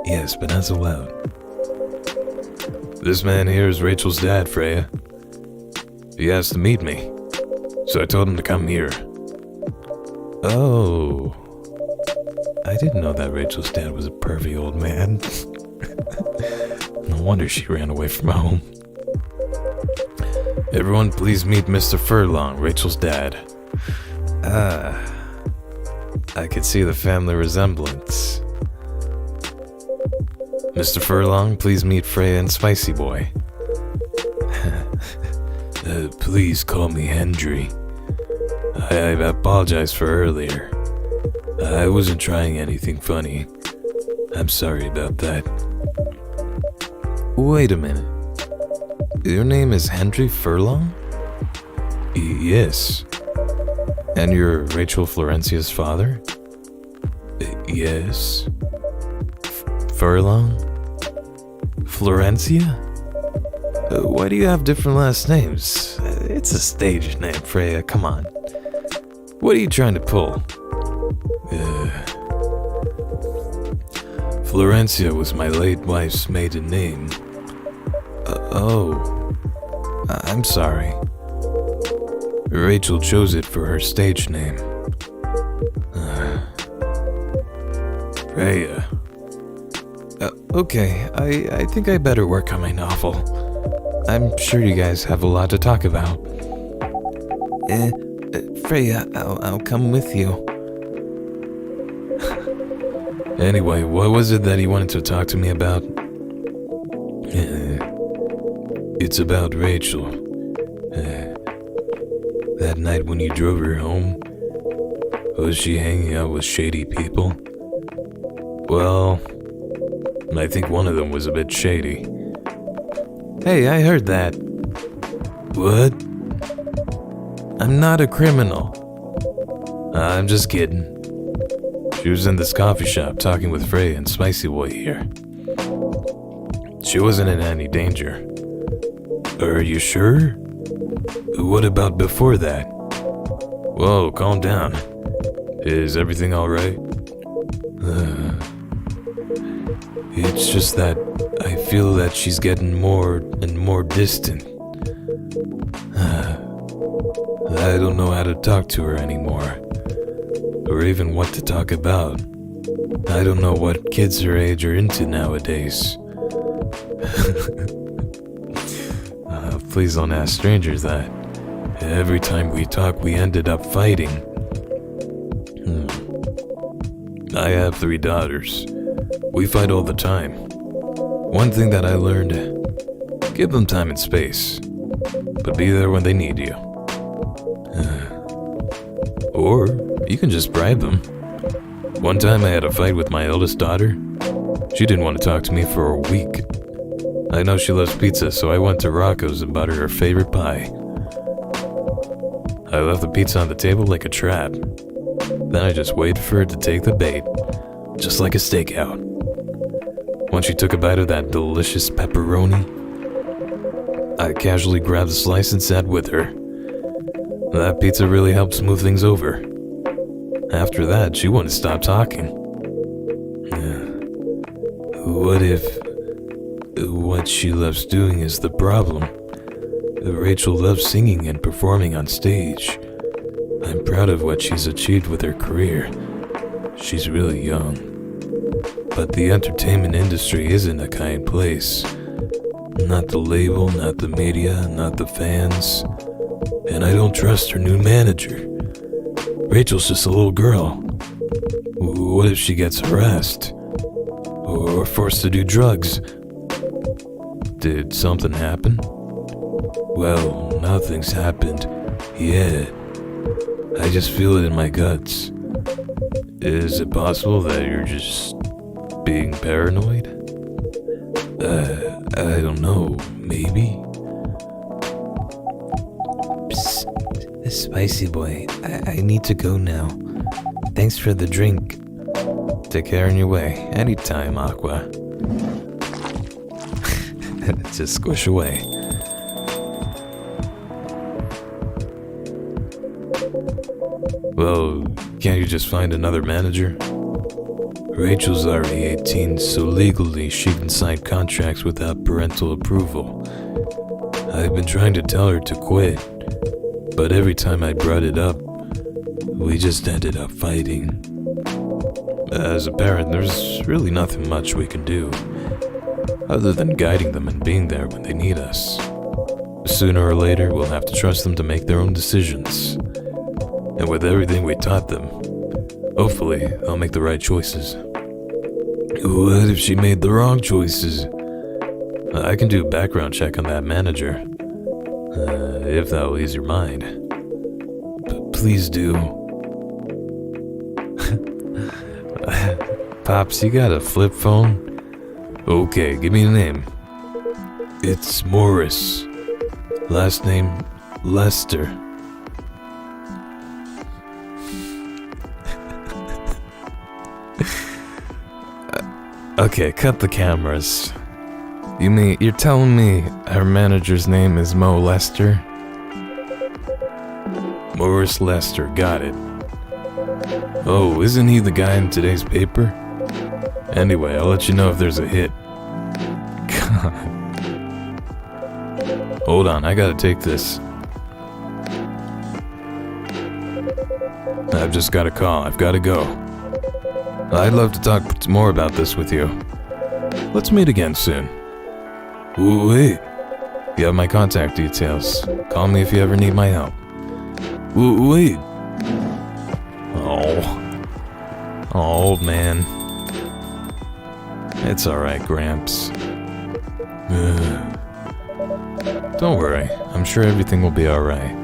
Yes, but not so loud. This man here is Rachel's dad, Freya. He asked to meet me, so I told him to come here. Oh. I didn't know that Rachel's dad was a pervy old man. No wonder she ran away from home. Everyone please meet Mr. Furlong, Rachel's dad. I could see the family resemblance. Mr. Furlong, please meet Freya and Spicy Boy. Please call me Hendry. I apologize for earlier. I wasn't trying anything funny. I'm sorry about that. Wait a minute. Your name is Hendry Furlong? Yes. And you're Rachel Florencia's father? Yes. Furlong? Florencia? Why do you have different last names? It's a stage name, Freya, come on. What are you trying to pull? Florencia was my late wife's maiden name. I'm sorry. Rachel chose it for her stage name. Freya. Okay, I think I better work on my novel. I'm sure you guys have a lot to talk about. Freya, I'll come with you. Anyway, what was it that he wanted to talk to me about? It's about Rachel. That night when you drove her home, was she hanging out with shady people? Well, I think one of them was a bit shady. Hey, I heard that. What? I'm not a criminal. I'm just kidding. She was in this coffee shop talking with Freya and Spicy Boy here. She wasn't in any danger. Are you sure? What about before that? Whoa, calm down. Is everything alright? It's just that I feel that she's getting more and more distant. I don't know how to talk to her anymore, or even what to talk about. I don't know what kids her age are into nowadays. Please don't ask strangers that. Every time we talk, we ended up fighting. I have 3 daughters. We fight all the time. One thing that I learned, give them time and space, but be there when they need you. Or you can just bribe them. One time I had a fight with my eldest daughter. She didn't want to talk to me for a week. I know she loves pizza, so I went to Rocco's and bought her favorite pie. I left the pizza on the table like a trap. Then I just waited for her to take the bait, just like a stakeout. When she took a bite of that delicious pepperoni, I casually grabbed a slice and sat with her. That pizza really helped smooth things over. After that, she wouldn't stop talking. What if what she loves doing is the problem? Rachel loves singing and performing on stage. I'm proud of what she's achieved with her career. She's really young. But the entertainment industry isn't a kind place. Not the label, not the media, not the fans. And I don't trust her new manager. Rachel's just a little girl. What if she gets harassed? Or forced to do drugs? Did something happen? Well, nothing's happened yet. I just feel it in my guts. Is it possible that you're just being paranoid? I don't know, maybe? Psst, Spicy Boy, I need to go now. Thanks for the drink. Take care on your way. Anytime, Aqua. Just squish away. Well, can't you just find another manager? Rachel's already 18, so legally she can sign contracts without parental approval. I've been trying to tell her to quit, but every time I brought it up, we just ended up fighting. As a parent, there's really nothing much we can do, other than guiding them and being there when they need us. Sooner or later, we'll have to trust them to make their own decisions. And with everything we taught them, hopefully, they'll make the right choices. What if she made the wrong choices? I can do a background check on that manager, if that will ease your mind. But please do. Pops, you got a flip phone? Okay, give me a name. It's Morris. Last name, Lester. Okay, cut the cameras. You're telling me her manager's name is Mo Lester? Morris Lester, got it. Oh, isn't he the guy in today's paper? Anyway, I'll let you know if there's a hit. God. Hold on, I gotta take this. I've just got a call, I've gotta go. I'd love to talk more about this with you. Let's meet again soon. Wait. You have my contact details. Call me if you ever need my help. Wait. Oh, old man. It's alright, Gramps. Don't worry, I'm sure everything will be alright.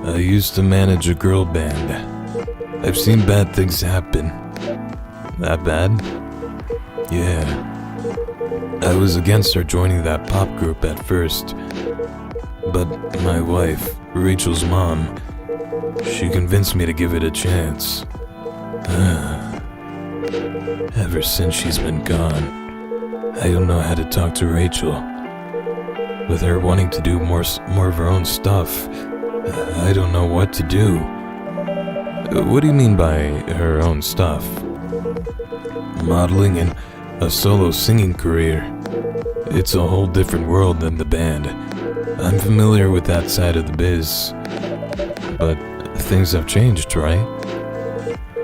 I used to manage a girl band. I've seen bad things happen. That bad? Yeah. I was against her joining that pop group at first. But my wife, Rachel's mom, she convinced me to give it a chance. Ever since she's been gone, I don't know how to talk to Rachel. With her wanting to do more of her own stuff, I don't know what to do. What do you mean by her own stuff? Modeling and a solo singing career. It's a whole different world than the band. I'm familiar with that side of the biz. But things have changed, right?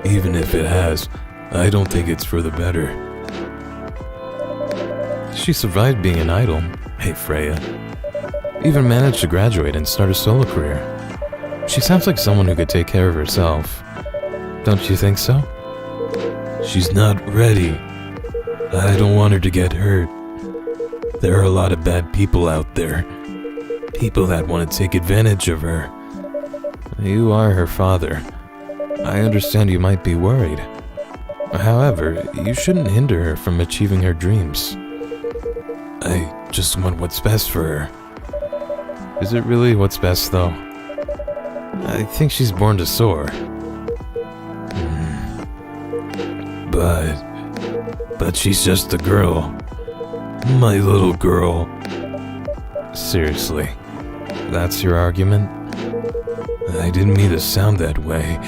Even if it has, I don't think it's for the better. She survived being an idol. Hey, Freya. Even managed to graduate and start a solo career. She sounds like someone who could take care of herself. Don't you think so? She's not ready. I don't want her to get hurt. There are a lot of bad people out there. People that want to take advantage of her. You are her father. I understand you might be worried. However, you shouldn't hinder her from achieving her dreams. I just want what's best for her. Is it really what's best, though? I think she's born to soar. But she's just a girl. My little girl. Seriously, that's your argument? I didn't mean to sound that way.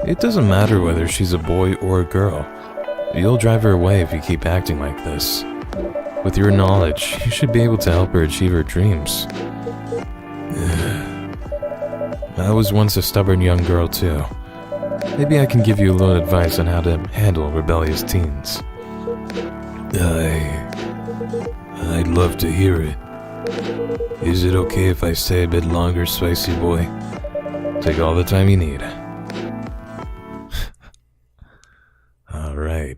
It doesn't matter whether she's a boy or a girl. You'll drive her away if you keep acting like this. With your knowledge, you should be able to help her achieve her dreams. I was once a stubborn young girl too. Maybe I can give you a little advice on how to handle rebellious teens. I'd love to hear it. Is it okay if I stay a bit longer, Spicy Boy? Take all the time you need. All right.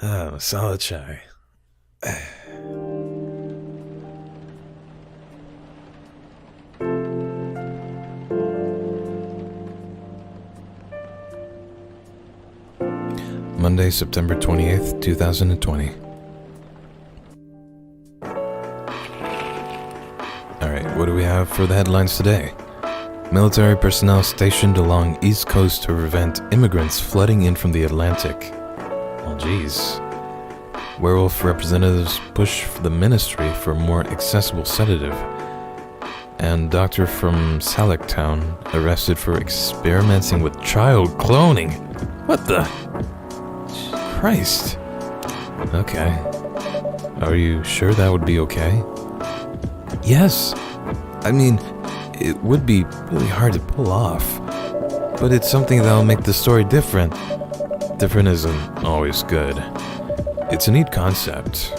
Masala chai. Monday, September 28th, 2020. Alright, what do we have for the headlines today? Military personnel stationed along East Coast to prevent immigrants flooding in from the Atlantic. Well, geez. Werewolf representatives push for the ministry for a more accessible sedative. And doctor from Salictown arrested for experimenting with child cloning. What the? Christ. Okay. Are you sure that would be okay? Yes. I mean, it would be really hard to pull off. But it's something that'll make the story different. Different isn't always good. It's a neat concept.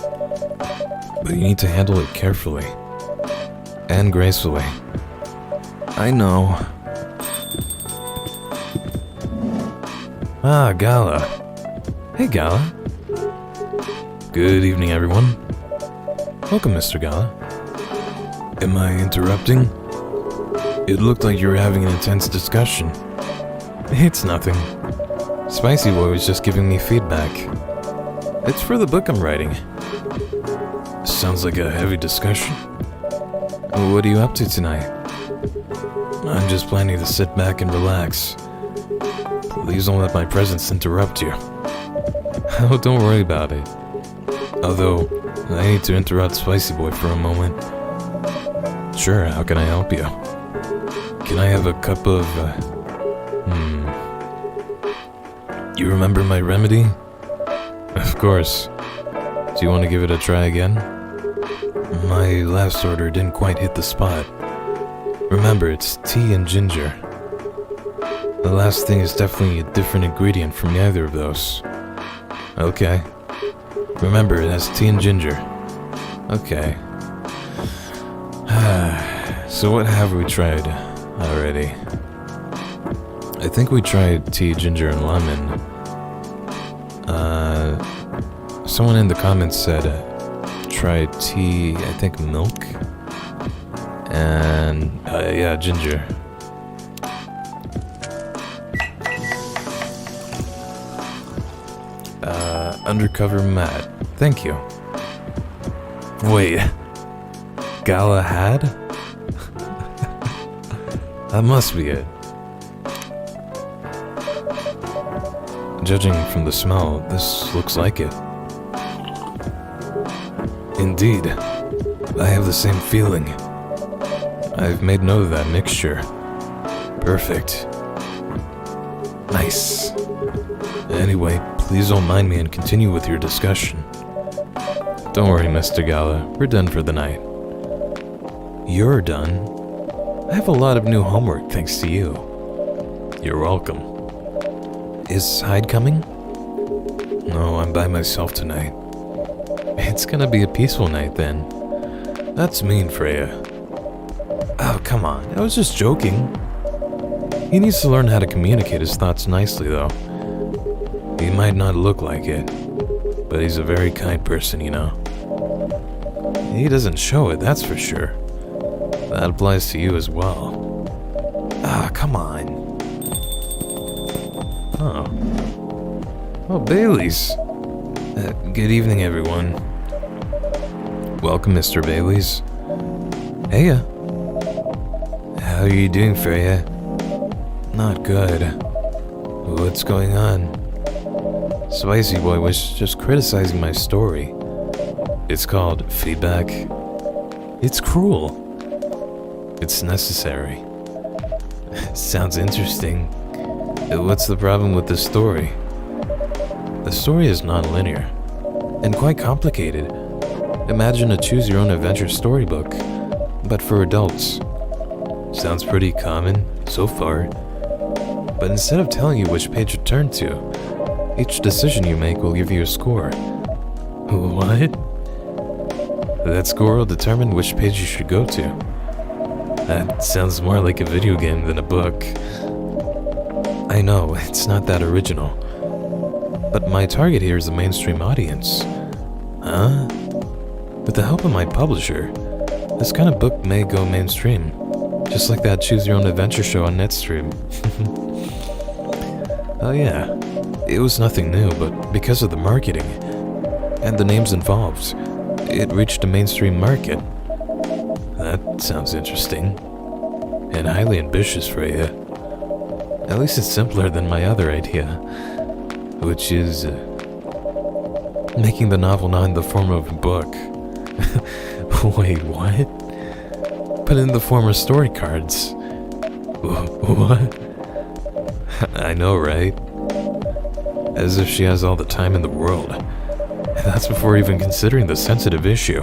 But you need to handle it carefully. And gracefully. I know. Ah, Gala. Hey, Gala. Good evening, everyone. Welcome, Mr. Gala. Am I interrupting? It looked like you were having an intense discussion. It's nothing. Spicy Boy was just giving me feedback. It's for the book I'm writing. Sounds like a heavy discussion. What are you up to tonight? I'm just planning to sit back and relax. Please don't let my presence interrupt you. Oh, don't worry about it. Although, I need to interrupt Spicy Boy for a moment. Sure, how can I help you? Can I have a cup of, You remember my remedy? Of course. Do you want to give it a try again? My last order didn't quite hit the spot. Remember, it's tea and ginger. The last thing is definitely a different ingredient from either of those. Okay. Remember, it has tea and ginger. Okay. So what have we tried already? I think we tried tea, ginger, and lemon. Someone in the comments said try tea, I think milk, and yeah, ginger. undercover Matt. Thank you. Wait. Galahad? That must be it. Judging from the smell, this looks like it. Indeed. I have the same feeling. I've made note of that mixture. Perfect. Nice. Anyway, please don't mind me and continue with your discussion. Don't worry, Mr. Gala. We're done for the night. You're done? I have a lot of new homework thanks to you. You're welcome. Is Hyde coming? No, I'm by myself tonight. It's gonna be a peaceful night then. That's mean, Freya. Oh, come on. I was just joking. He needs to learn how to communicate his thoughts nicely, though. He might not look like it, but he's a very kind person, you know. He doesn't show it, that's for sure. That applies to you as well. Ah, come on. Oh, Bailey's. Good evening, everyone. Welcome, Mr. Bailey's. Heya. How are you doing, Freya? Not good. What's going on? Spicy Boy was just criticizing my story. It's called feedback. It's cruel. It's necessary. Sounds interesting. What's the problem with the story? The story is non-linear and quite complicated. Imagine a choose-your-own-adventure storybook, but for adults. Sounds pretty common so far, but instead of telling you which page to turn to, each decision you make will give you a score. What? That score will determine which page you should go to. That sounds more like a video game than a book. I know, it's not that original. But my target here is a mainstream audience. Huh? With the help of my publisher, this kind of book may go mainstream. Just like that Choose Your Own Adventure show on Netstream. Oh yeah, it was nothing new, but because of the marketing and the names involved, it reached a mainstream market. That sounds interesting. And highly ambitious, Freya. At least it's simpler than my other idea, which is making the novel not in the form of a book. Wait, what? But in the form of story cards. What? I know, right? As if she has all the time in the world. That's before even considering the sensitive issue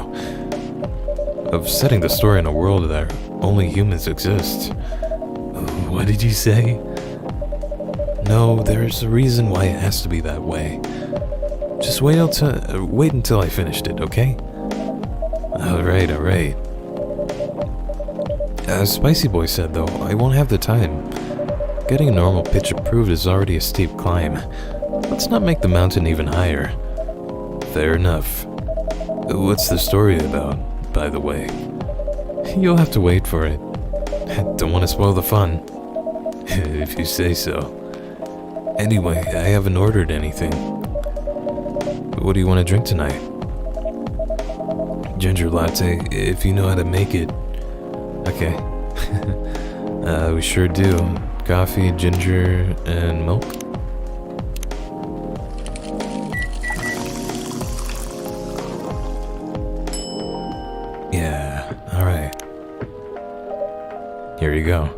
of setting the story in a world that only humans exist. What did you say? No, there's a reason why it has to be that way. Just wait until I finished it, okay? Alright. As Spicy Boy said though, I won't have the time. Getting a normal pitch approved is already a steep climb. Let's not make the mountain even higher. Fair enough. What's the story about, by the way? You'll have to wait for it. Don't want to spoil the fun. If you say so. Anyway, I haven't ordered anything. What do you want to drink tonight? Ginger latte, if you know how to make it. Okay. We sure do. Coffee, ginger, and milk. Yeah, alright. Here you go.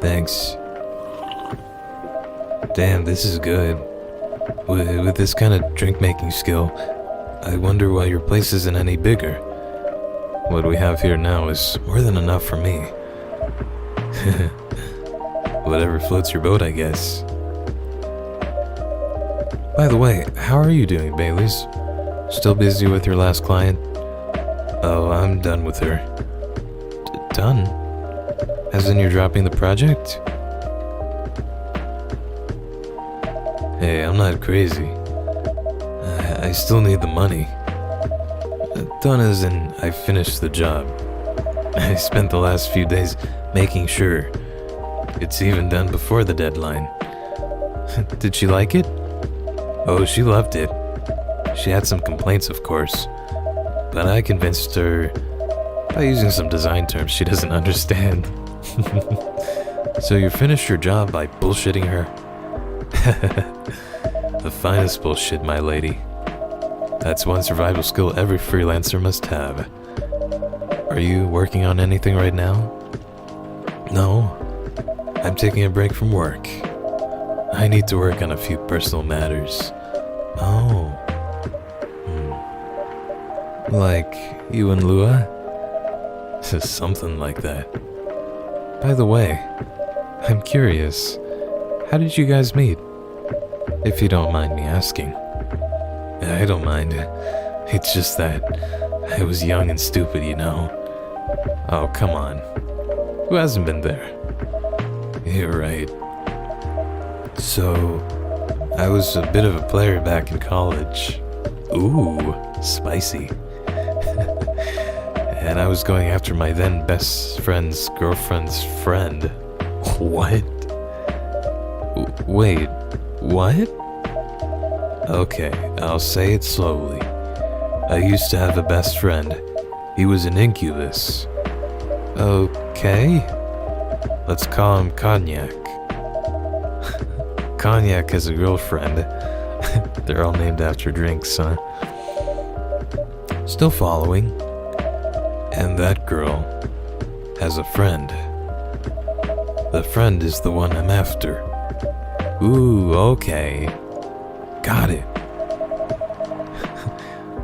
Thanks. Damn, this is good. With this kind of drink-making skill, I wonder why your place isn't any bigger. What we have here now is more than enough for me. Whatever floats your boat, I guess. By the way, how are you doing, Bailey's? Still busy with your last client? Oh, I'm done with her. Done? As in you're dropping the project? Hey, I'm not crazy. I still need the money. Done as in I finished the job. I spent the last few days making sure it's even done before the deadline. Did she like it? Oh, she loved it. She had some complaints, of course, but I convinced her by using some design terms she doesn't understand. So you finished your job by bullshitting her? The finest bullshit, my lady. That's one survival skill every freelancer must have. Are you working on anything right now? No, I'm taking a break from work. I need to work on a few personal matters. Oh. Like you and Lua? Something like that. By the way, I'm curious, how did you guys meet? If you don't mind me asking. I don't mind. It's just that I was young and stupid, you know. Oh, come on. Who hasn't been there? You're right. So, I was a bit of a player back in college. Ooh, spicy. And I was going after my then best friend's girlfriend's friend. What? Wait, what? Okay, I'll say it slowly. I used to have a best friend. He was an incubus. Okay. Let's call him Cognac. Cognac has a girlfriend. They're all named after drinks, huh? Still following. And that girl has a friend. The friend is the one I'm after. Ooh, okay. Got it.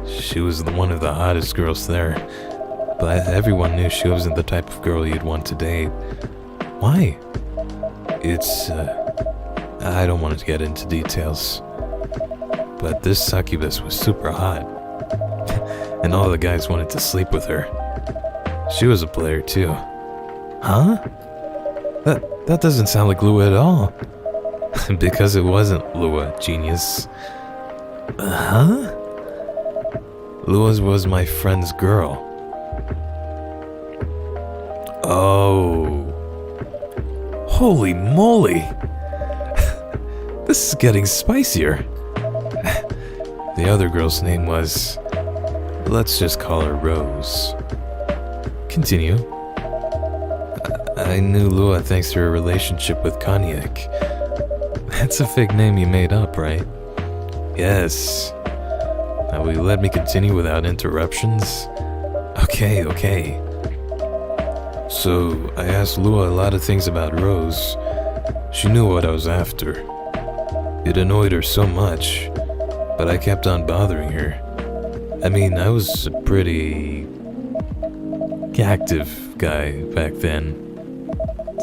She was one of the hottest girls there, but everyone knew she wasn't the type of girl you'd want to date. Why? I don't want to get into details, but this succubus was super hot, and all the guys wanted to sleep with her. She was a player too. Huh? That doesn't sound like Lua at all. Because it wasn't Lua, genius. Huh? Lua's was my friend's girl. Oh. Holy moly! This is getting spicier. The other girl's name was... let's just call her Rose. Continue. I knew Lua thanks to her relationship with Cognac. That's a fake name you made up, right? Yes. Now will you let me continue without interruptions? Okay. So, I asked Lua a lot of things about Rose. She knew what I was after. It annoyed her so much, but I kept on bothering her. I mean, I was a pretty... active guy back then.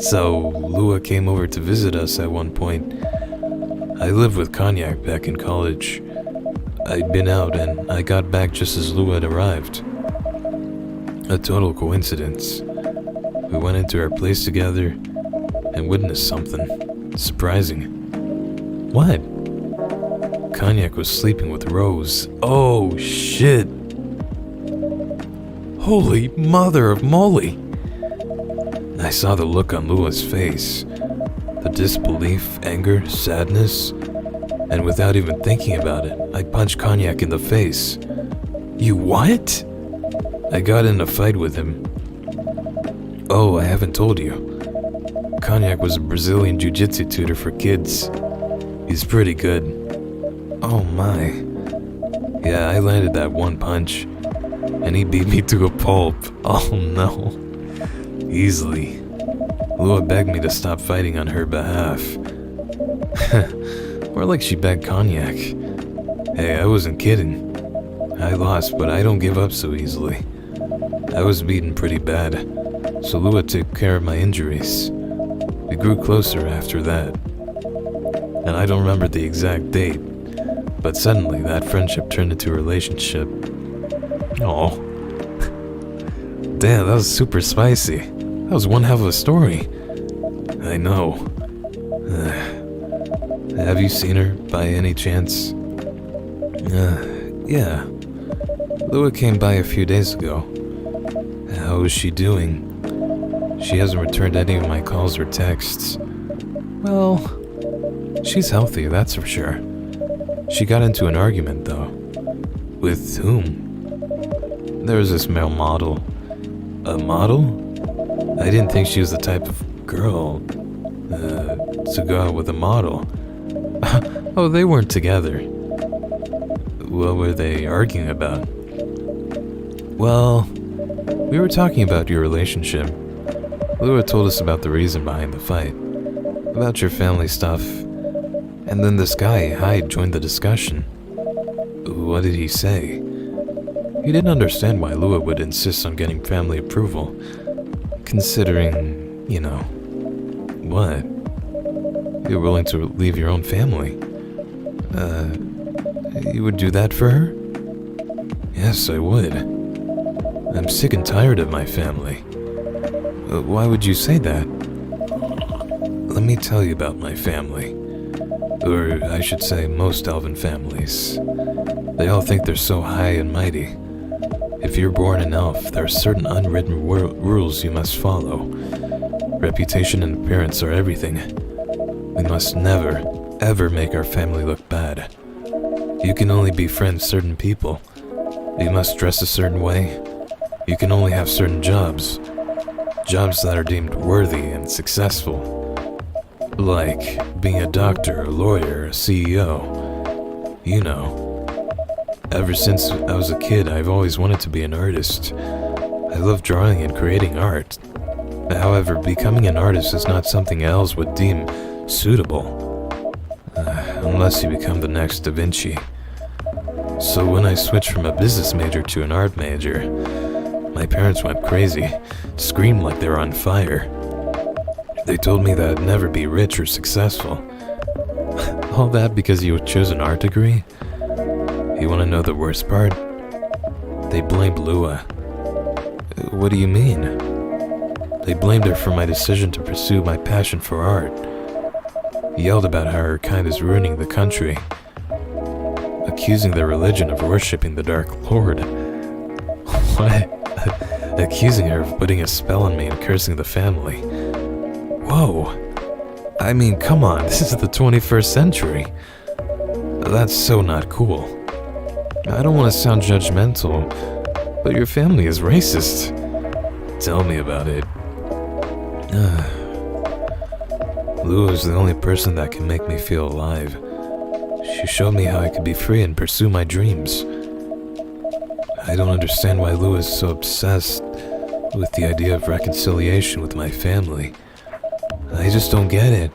So, Lua came over to visit us at one point. I lived with Cognac back in college. I'd been out and I got back just as Lua had arrived. A total coincidence. We went into her place together and witnessed something surprising. What? Cognac was sleeping with Rose. Oh, shit. Holy mother of moly! I saw the look on Lua's face. The disbelief, anger, sadness. And without even thinking about it, I punched Cognac in the face. You what? I got in a fight with him. Oh, I haven't told you. Cognac was a Brazilian jiu-jitsu tutor for kids. He's pretty good. Oh my. Yeah, I landed that one punch, and he beat me to a pulp. Oh no. Easily. Lua begged me to stop fighting on her behalf. More like she begged Cognac. Hey, I wasn't kidding. I lost, but I don't give up so easily. I was beaten pretty bad, so Lua took care of my injuries. We grew closer after that. And I don't remember the exact date, but suddenly that friendship turned into a relationship. Oh. Damn, that was super spicy. That was one hell of a story. I know. Have you seen her by any chance? Yeah. Lua came by a few days ago. How is she doing? She hasn't returned any of my calls or texts. Well, she's healthy, that's for sure. She got into an argument, though. With whom? There was this male model. A model? I didn't think she was the type of girl to go out with a model. Oh, they weren't together. What were they arguing about? Well, we were talking about your relationship. Lua told us about the reason behind the fight, about your family stuff, and then this guy, Hyde, joined the discussion. What did he say? He didn't understand why Lua would insist on getting family approval, considering, you know, what? You're willing to leave your own family. You would do that for her? Yes, I would. I'm sick and tired of my family. Why would you say that? Let me tell you about my family. Or I should say most elven families. They all think they're so high and mighty. If you're born an elf, there are certain unwritten rules you must follow. Reputation and appearance are everything. We must never, ever make our family look bad. You can only befriend certain people. You must dress a certain way. You can only have certain jobs. Jobs that are deemed worthy and successful. Like being a doctor, a lawyer, a CEO. You know. Ever since I was a kid, I've always wanted to be an artist. I love drawing and creating art. However, becoming an artist is not something elves would deem suitable. Unless you become the next Da Vinci. So when I switched from a business major to an art major, my parents went crazy, screamed like they were on fire. They told me that I'd never be rich or successful. All that because you chose an art degree? You want to know the worst part? They blamed Lua. What do you mean? They blamed her for my decision to pursue my passion for art. Yelled about how her kind is ruining the country. Accusing their religion of worshipping the Dark Lord. What? Accusing her of putting a spell on me and cursing the family. Whoa. I mean, come on, this is the 21st century. That's so not cool. I don't want to sound judgmental, but your family is racist. Tell me about it. Lua is the only person that can make me feel alive. She showed me how I could be free and pursue my dreams. I don't understand why Lua is so obsessed with the idea of reconciliation with my family. I just don't get it.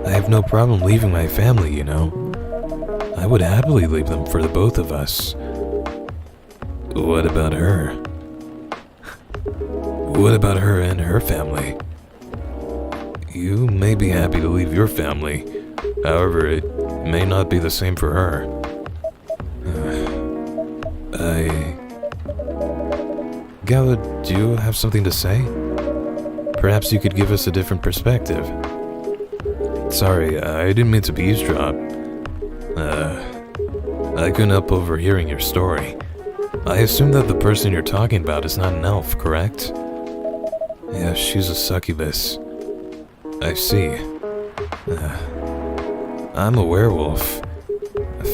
I have no problem leaving my family, you know. I would happily leave them for the both of us. What about her? What about her and her family? You may be happy to leave your family. However, it may not be the same for her. Gala, do you have something to say? Perhaps you could give us a different perspective. Sorry, I didn't mean to eavesdrop. I couldn't help overhearing your story. I assume that the person you're talking about is not an elf, correct? Yeah, she's a succubus. I see. I'm a werewolf.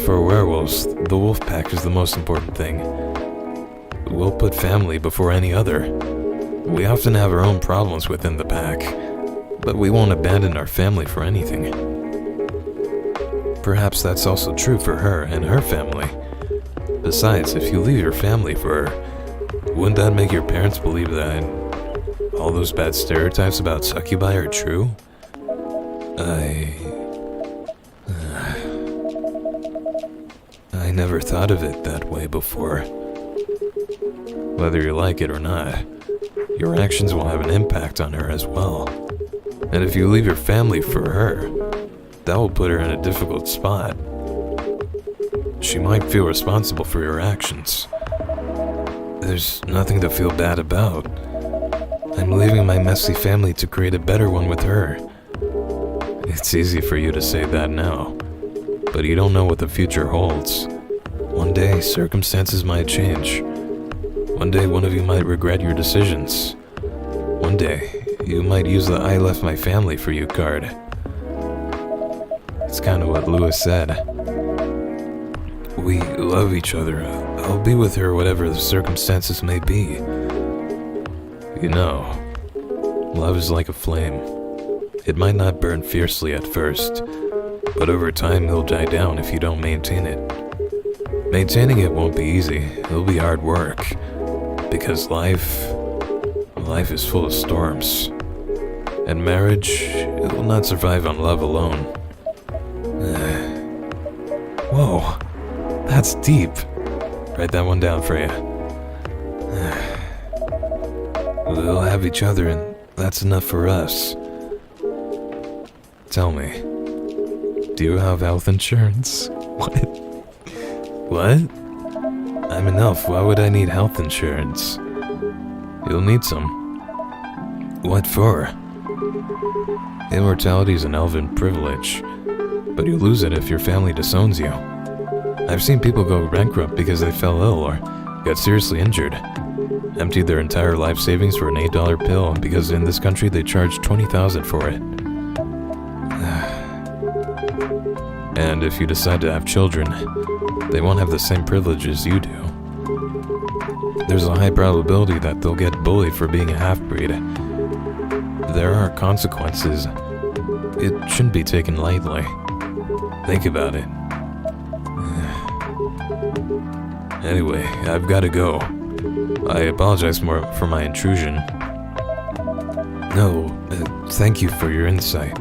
For werewolves, the wolf pack is the most important thing. We'll put family before any other. We often have our own problems within the pack, but we won't abandon our family for anything. Perhaps that's also true for her and her family. Besides, if you leave your family for her, wouldn't that make your parents believe that all those bad stereotypes about succubi are true? I never thought of it that way before. Whether you like it or not, your actions will have an impact on her as well. And if you leave your family for her, that will put her in a difficult spot. She might feel responsible for your actions. There's nothing to feel bad about. I'm leaving my messy family to create a better one with her. It's easy for you to say that now, but you don't know what the future holds. One day, circumstances might change. One day, one of you might regret your decisions. One day, you might use the "I left my family for you" card. It's kind of what Lewis said. We love each other. I'll be with her whatever the circumstances may be. You know, love is like a flame. It might not burn fiercely at first, but over time it'll die down if you don't maintain it. Maintaining it won't be easy. It'll be hard work, because life is full of storms. And marriage, it will not survive on love alone. Whoa, that's deep. Write that one down, Freya. We'll have each other, and that's enough for us. Tell me, do you have health insurance? What? What? I'm an elf, why would I need health insurance? You'll need some. What for? Immortality is an elven privilege, but you lose it if your family disowns you. I've seen people go bankrupt because they fell ill or got seriously injured, emptied their entire life savings for an $8 pill because in this country they charge $20,000 for it. And if you decide to have children, they won't have the same privileges you do. There's a high probability that they'll get bullied for being a half-breed. There are consequences. It shouldn't be taken lightly. Think about it. Anyway, I've got to go. I apologize for my intrusion. No, thank you for your insight.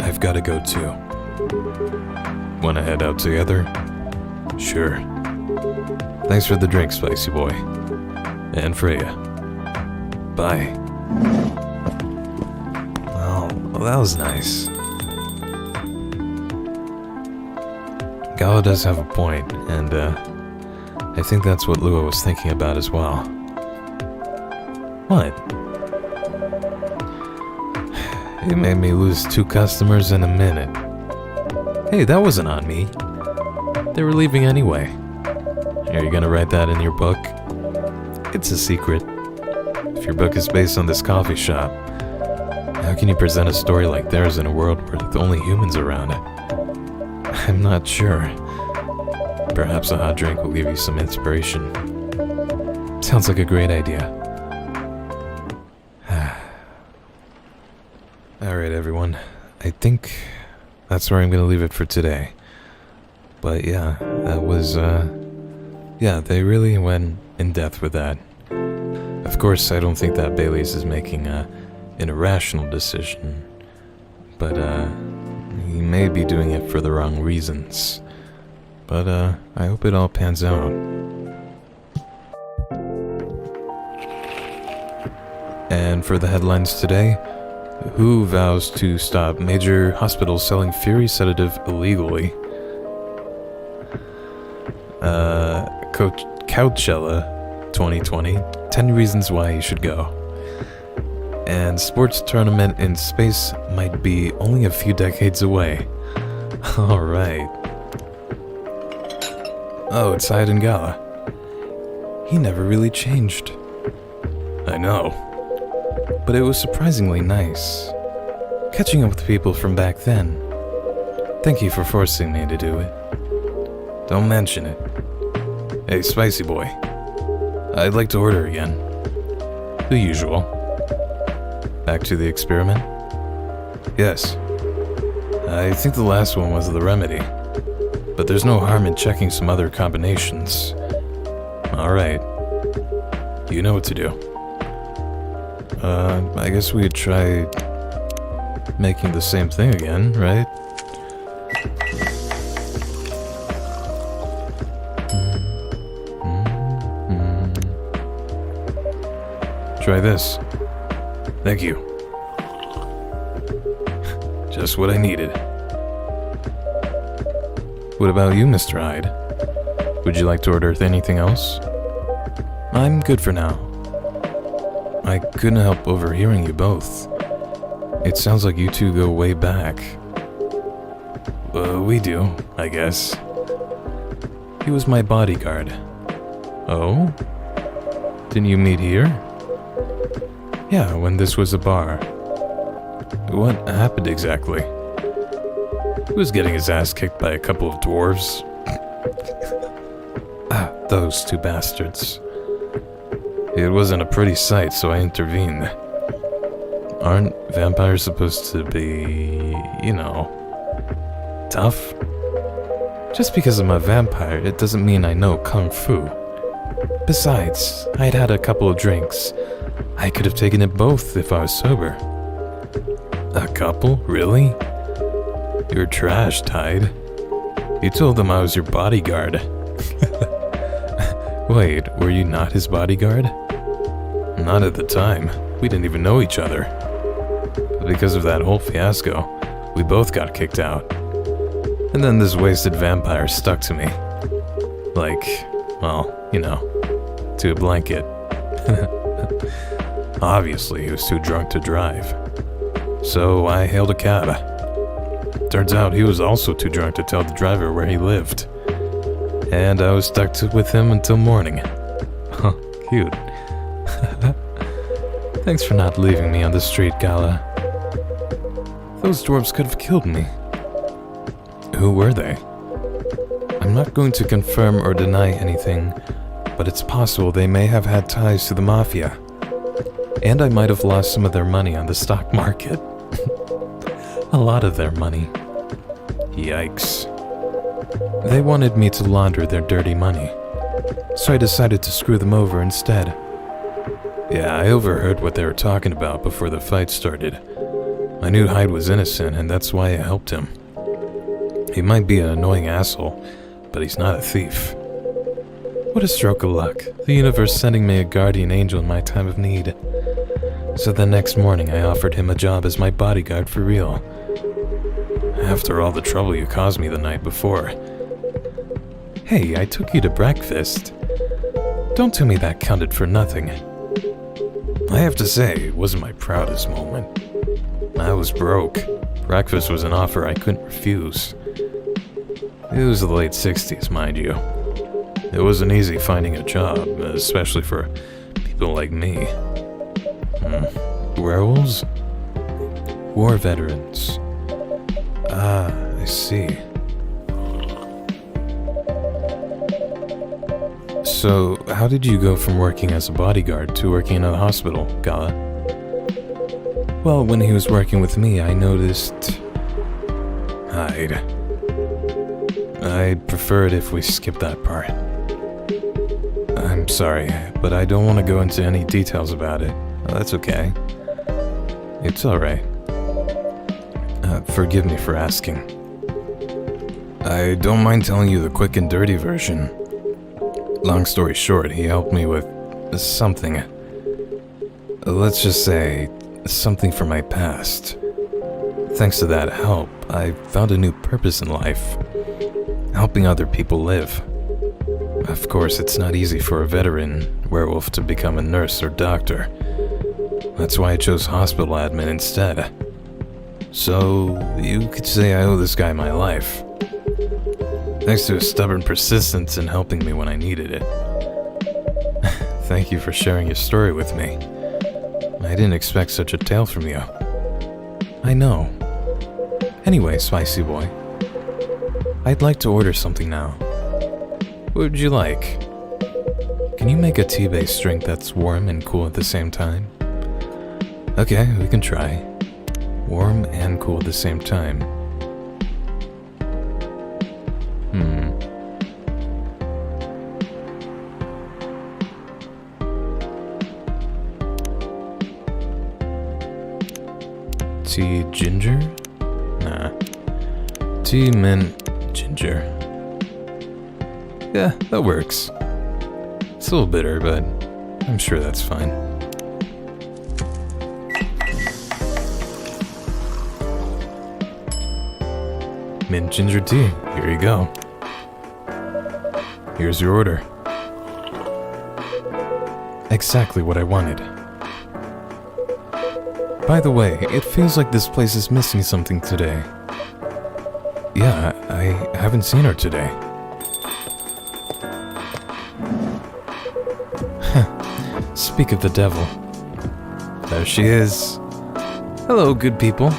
I've got to go too. Want to head out together? Sure. Thanks for the drink, Spicy Boy. And Freya. Bye. Oh, well, that was nice. Gala does have a point, and I think that's what Lua was thinking about as well. What? It made me lose 2 customers in a minute. Hey, that wasn't on me. They were leaving anyway. Are you gonna write that in your book? It's a secret. If your book is based on this coffee shop, how can you present a story like theirs in a world where the only humans around? I'm not sure. Perhaps a hot drink will give you some inspiration. Sounds like a great idea. Alright everyone, I think that's where I'm gonna leave it for today. But yeah, that was, yeah, they really went in depth with that. Of course, I don't think that Bailey's is making an irrational decision, but he may be doing it for the wrong reasons. But I hope it all pans out. And for the headlines today, WHO vows to stop major hospitals selling Fury sedative illegally. Coachella 2020, 10 reasons why you should go. And sports tournament in space might be only a few decades away. Alright. Oh, it's Hyde and Gala. He never really changed. I know. But it was surprisingly nice. Catching up with people from back then. Thank you for forcing me to do it. Don't mention it. Hey, Spicy Boy. I'd like to order again. The usual. Back to the experiment? Yes. I think the last one was the remedy. But there's no harm in checking some other combinations. Alright. You know what to do. I guess we could try making the same thing again, right? Try this. Thank you. Just what I needed. What about you, Mr. Hyde? Would you like to order anything else? I'm good for now. I couldn't help overhearing you both. It sounds like you two go way back. We do, I guess. He was my bodyguard. Oh? Didn't you meet here? Yeah, when this was a bar. What happened exactly? He was getting his ass kicked by a couple of dwarves. Those two bastards. It wasn't a pretty sight, so I intervened. Aren't vampires supposed to be, tough? Just because I'm a vampire, it doesn't mean I know Kung Fu. Besides, I'd had a couple of drinks. I could have taken it both if I was sober. A couple? Really? You're trash, Tide. You told them I was your bodyguard. Wait, were you not his bodyguard? Not at the time. We didn't even know each other. But because of that whole fiasco, we both got kicked out. And then this wasted vampire stuck to me. Like, well, to a blanket. Obviously, he was too drunk to drive. So I hailed a cab. Turns out he was also too drunk to tell the driver where he lived. And I was stuck with him until morning. Huh, cute. Thanks for not leaving me on the street, Gala. Those dwarves could have killed me. Who were they? I'm not going to confirm or deny anything, but it's possible they may have had ties to the mafia. And I might have lost some of their money on the stock market. A lot of their money. Yikes. They wanted me to launder their dirty money, so I decided to screw them over instead. Yeah, I overheard what they were talking about before the fight started. I knew Hyde was innocent, and that's why I helped him. He might be an annoying asshole, but he's not a thief. What a stroke of luck, the universe sending me a guardian angel in my time of need. So the next morning I offered him a job as my bodyguard for real. After all the trouble you caused me the night before. Hey, I took you to breakfast. Don't tell me that counted for nothing. I have to say, it wasn't my proudest moment. I was broke. Breakfast was an offer I couldn't refuse. It was the late 60s, mind you. It wasn't easy finding a job, especially for people like me. Werewolves? War veterans. Ah, I see. So, how did you go from working as a bodyguard to working in a hospital, Gala? Well, when he was working with me, I noticed... Hyde. I'd prefer it if we skip that part. I'm sorry, but I don't want to go into any details about it. That's okay. It's alright. Forgive me for asking. I don't mind telling you the quick and dirty version. Long story short, he helped me with something. Let's just say, something from my past. Thanks to that help, I found a new purpose in life. Helping other people live. Of course, it's not easy for a veteran werewolf to become a nurse or doctor. That's why I chose hospital admin instead. So, you could say I owe this guy my life. Thanks to his stubborn persistence in helping me when I needed it. Thank you for sharing your story with me. I didn't expect such a tale from you. I know. Anyway, Spicy Boy. I'd like to order something now. What would you like? Can you make a tea-based drink that's warm and cool at the same time? Okay, we can try. Warm and cool at the same time. Tea ginger? Nah. Tea mint ginger. Yeah, that works. It's a little bitter, but I'm sure that's fine. Mint ginger tea, here you go. Here's your order. Exactly what I wanted. By the way, it feels like this place is missing something today. Yeah, I haven't seen her today. Speak of the devil. There she is. Hello, good people.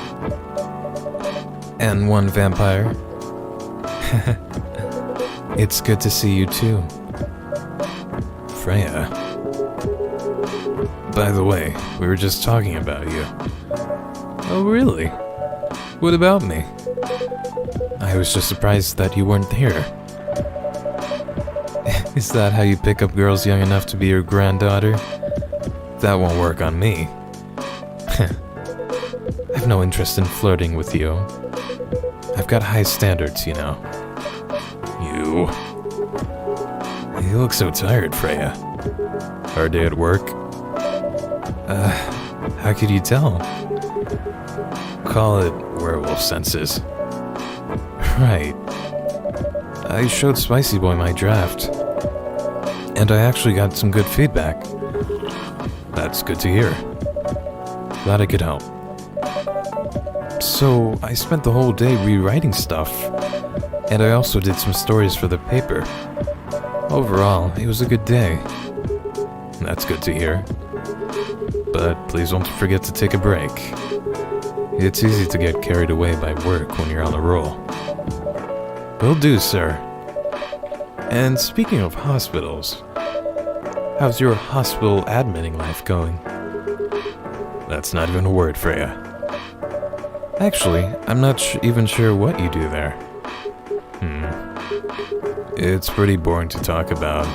And one vampire. It's good to see you too. Freya. By the way, we were just talking about you. Oh, really? What about me? I was just surprised that you weren't here. Is that how you pick up girls young enough to be your granddaughter? That won't work on me. I've no interest in flirting with you. I've got high standards, you know. You look so tired, Freya. Hard day at work? How could you tell? Call it werewolf senses. Right. I showed Spicy Boy my draft, and I actually got some good feedback. That's good to hear. Glad I could help. So, I spent the whole day rewriting stuff, and I also did some stories for the paper. Overall, it was a good day. That's good to hear. But please don't forget to take a break. It's easy to get carried away by work when you're on a roll. Will do, sir. And speaking of hospitals, how's your hospital admitting life going? That's not even a word, Freya. Actually, I'm not even sure what you do there. It's pretty boring to talk about,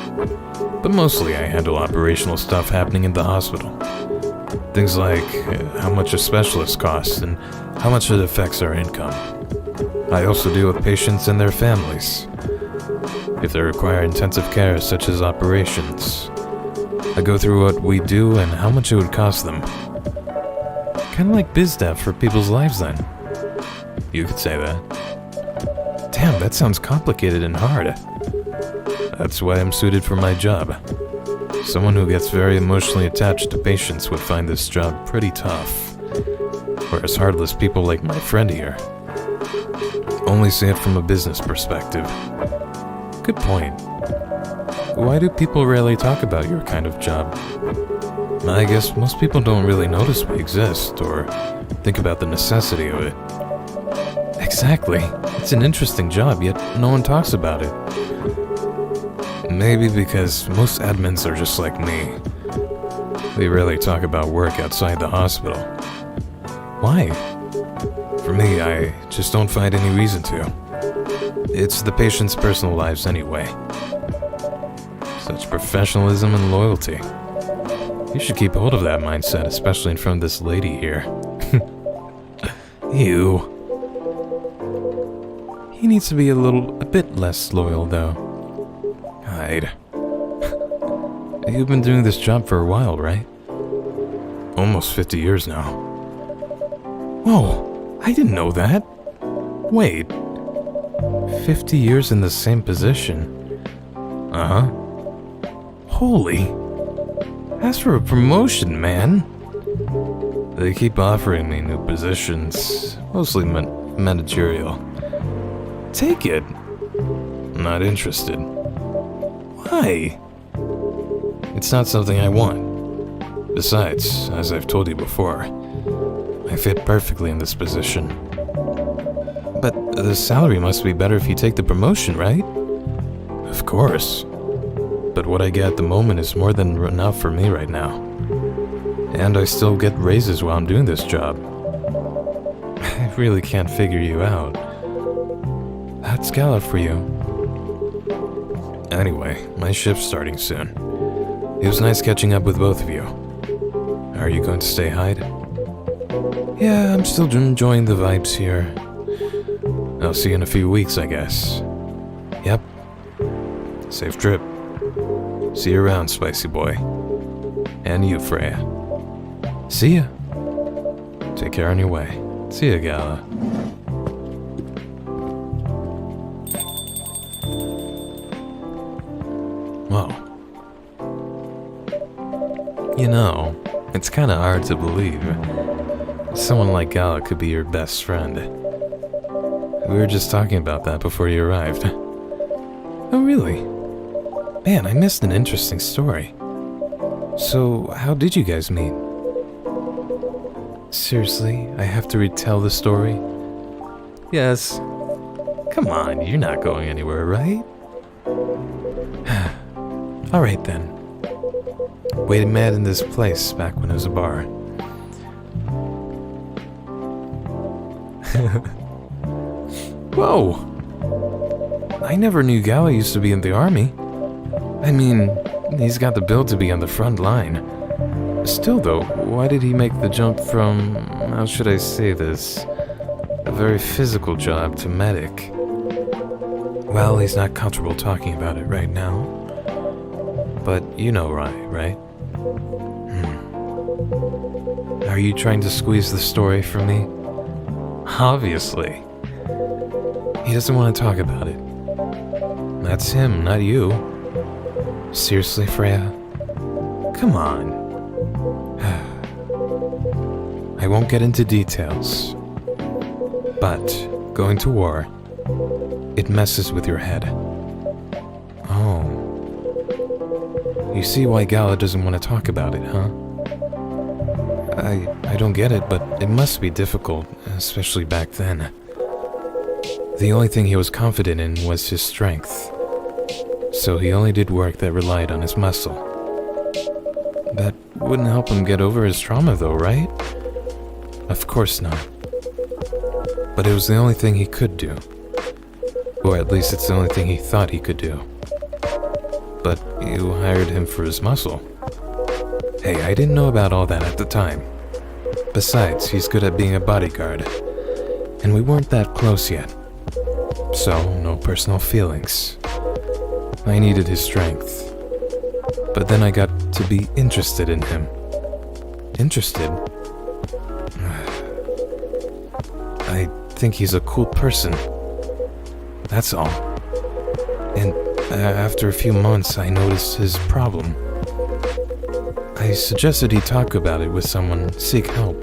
but mostly I handle operational stuff happening in the hospital. Things like how much a specialist costs and how much it affects our income. I also deal with patients and their families, if they require intensive care such as operations. I go through what we do and how much it would cost them. Kinda like biz dev for people's lives then. You could say that. Damn, that sounds complicated and hard. That's why I'm suited for my job. Someone who gets very emotionally attached to patients would find this job pretty tough. Whereas heartless people like my friend here only see it from a business perspective. Good point. Why do people rarely talk about your kind of job? I guess most people don't really notice we exist or think about the necessity of it. Exactly. It's an interesting job, yet no one talks about it. Maybe because most admins are just like me. They rarely talk about work outside the hospital. Why? For me, I just don't find any reason to. It's the patients' personal lives anyway. Such professionalism and loyalty. You should keep hold of that mindset, especially in front of this lady here. Ew. He needs to be a bit less loyal, though. Hide. You've been doing this job for a while, right? Almost 50 years now. Whoa, I didn't know that. Wait. 50 years in the same position? Uh-huh. Holy. Ask for a promotion, man. They keep offering me new positions, mostly managerial. Take it. Not interested. Why? It's not something I want. Besides, as I've told you before, I fit perfectly in this position. But the salary must be better if you take the promotion, right? Of course. But what I get at the moment is more than enough for me right now. And I still get raises while I'm doing this job. I really can't figure you out. That's Gala for you. Anyway, my shift's starting soon. It was nice catching up with both of you. Are you going to stay hide? Yeah, I'm still enjoying the vibes here. I'll see you in a few weeks, I guess. Yep. Safe trip. See you around, Spicy Boy. And you, Freya. See ya. Take care on your way. See ya, Gala. Whoa. You know, it's kinda hard to believe someone like Gala could be your best friend. We were just talking about that before you arrived. Oh, really? Man, I missed an interesting story. So, how did you guys meet? Seriously, I have to retell the story? Yes. Come on, you're not going anywhere, right? Alright then. We met in this place back when it was a bar. Whoa! I never knew Gala used to be in the army. I mean, he's got the build to be on the front line. Still though, why did he make the jump from, how should I say this, a very physical job to medic? Well, he's not comfortable talking about it right now. But you know why, right? Are you trying to squeeze the story from me? Obviously. He doesn't want to talk about it. That's him, not you. Seriously, Freya? Come on. I won't get into details. But going to war, it messes with your head. Oh. You see why Gala doesn't want to talk about it, huh? I don't get it, but it must be difficult, especially back then. The only thing he was confident in was his strength. So he only did work that relied on his muscle. That wouldn't help him get over his trauma though, right? Of course not. But it was the only thing he could do. Or at least it's the only thing he thought he could do. But you hired him for his muscle. Hey, I didn't know about all that at the time. Besides, he's good at being a bodyguard. And we weren't that close yet. So, no personal feelings. I needed his strength. But then I got to be interested in him. Interested? I think he's a cool person. That's all. And after a few months, I noticed his problem. I suggested he talk about it with someone, seek help,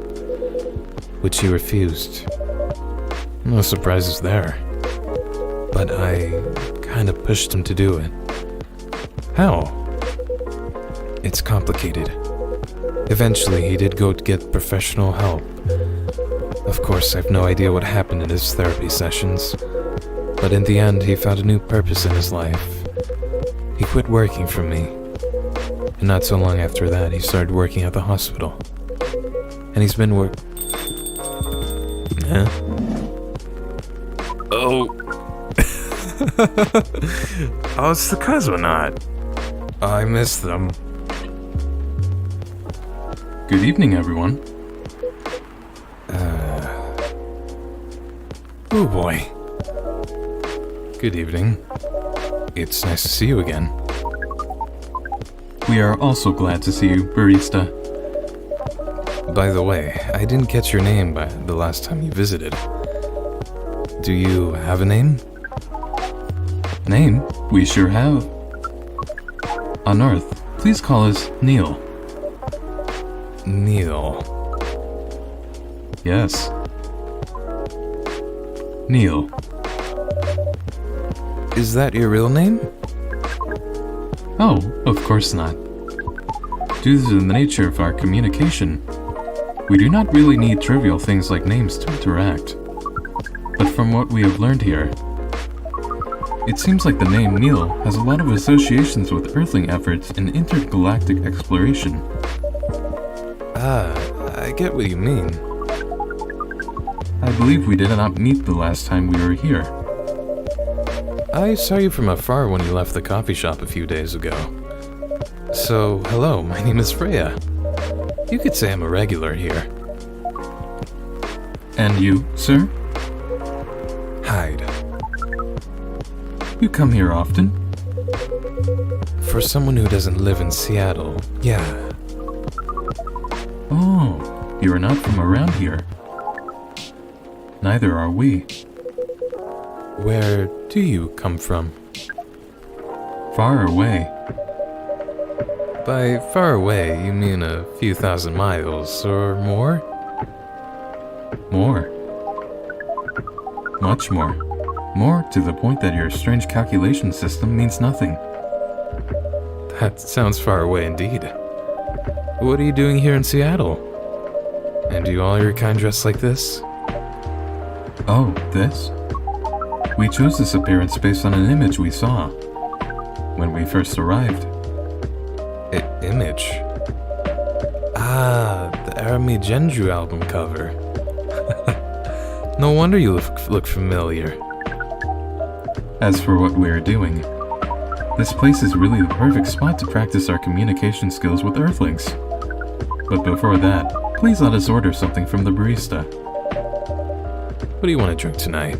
which he refused. No surprises there. But I kind of pushed him to do it. How? It's complicated. Eventually, he did go to get professional help. Of course, I have no idea what happened in his therapy sessions, but in the end, he found a new purpose in his life. He quit working for me, and not so long after that, he started working at the hospital. And he's been Huh? Oh. Oh, it's the Astronaut. I miss them. Good evening, everyone. Oh boy. Good evening. It's nice to see you again. We are also glad to see you, barista. By the way, I didn't catch your name by the last time you visited. Do you have a name? Name? We sure have. On Earth, please call us Neil. Neil. Yes. Neil. Is that your real name? Oh, of course not. Due to the nature of our communication, we do not really need trivial things like names to interact. But from what we have learned here, it seems like the name Neil has a lot of associations with Earthling efforts in intergalactic exploration. I get what you mean. I believe we did not meet the last time we were here. I saw you from afar when you left the coffee shop a few days ago. So, hello, my name is Freya. You could say I'm a regular here. And you, sir? Hyde. You come here often? For someone who doesn't live in Seattle, yeah. Oh, you are not from around here. Neither are we. Where do you come from? Far away. By far away, you mean a few thousand miles or more? More. Much more. More to the point that your strange calculation system means nothing. That sounds far away indeed. What are you doing here in Seattle? And do all your kind dress like this? Oh, this? We chose this appearance based on an image we saw when we first arrived. Image? Ah, the Arami Genju album cover. No wonder you look familiar. As for what we are doing, this place is really the perfect spot to practice our communication skills with Earthlings. But before that, please let us order something from the barista. What do you want to drink tonight?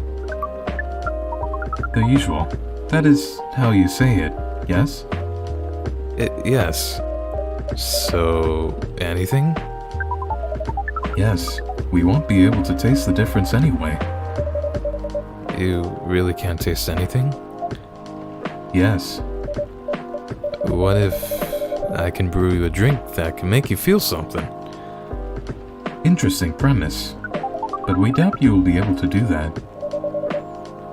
The usual. That is how you say it, yes? Yes. So, anything? Yes. We won't be able to taste the difference anyway. You really can't taste anything? Yes. What if I can brew you a drink that can make you feel something? Interesting premise. But we doubt you will be able to do that.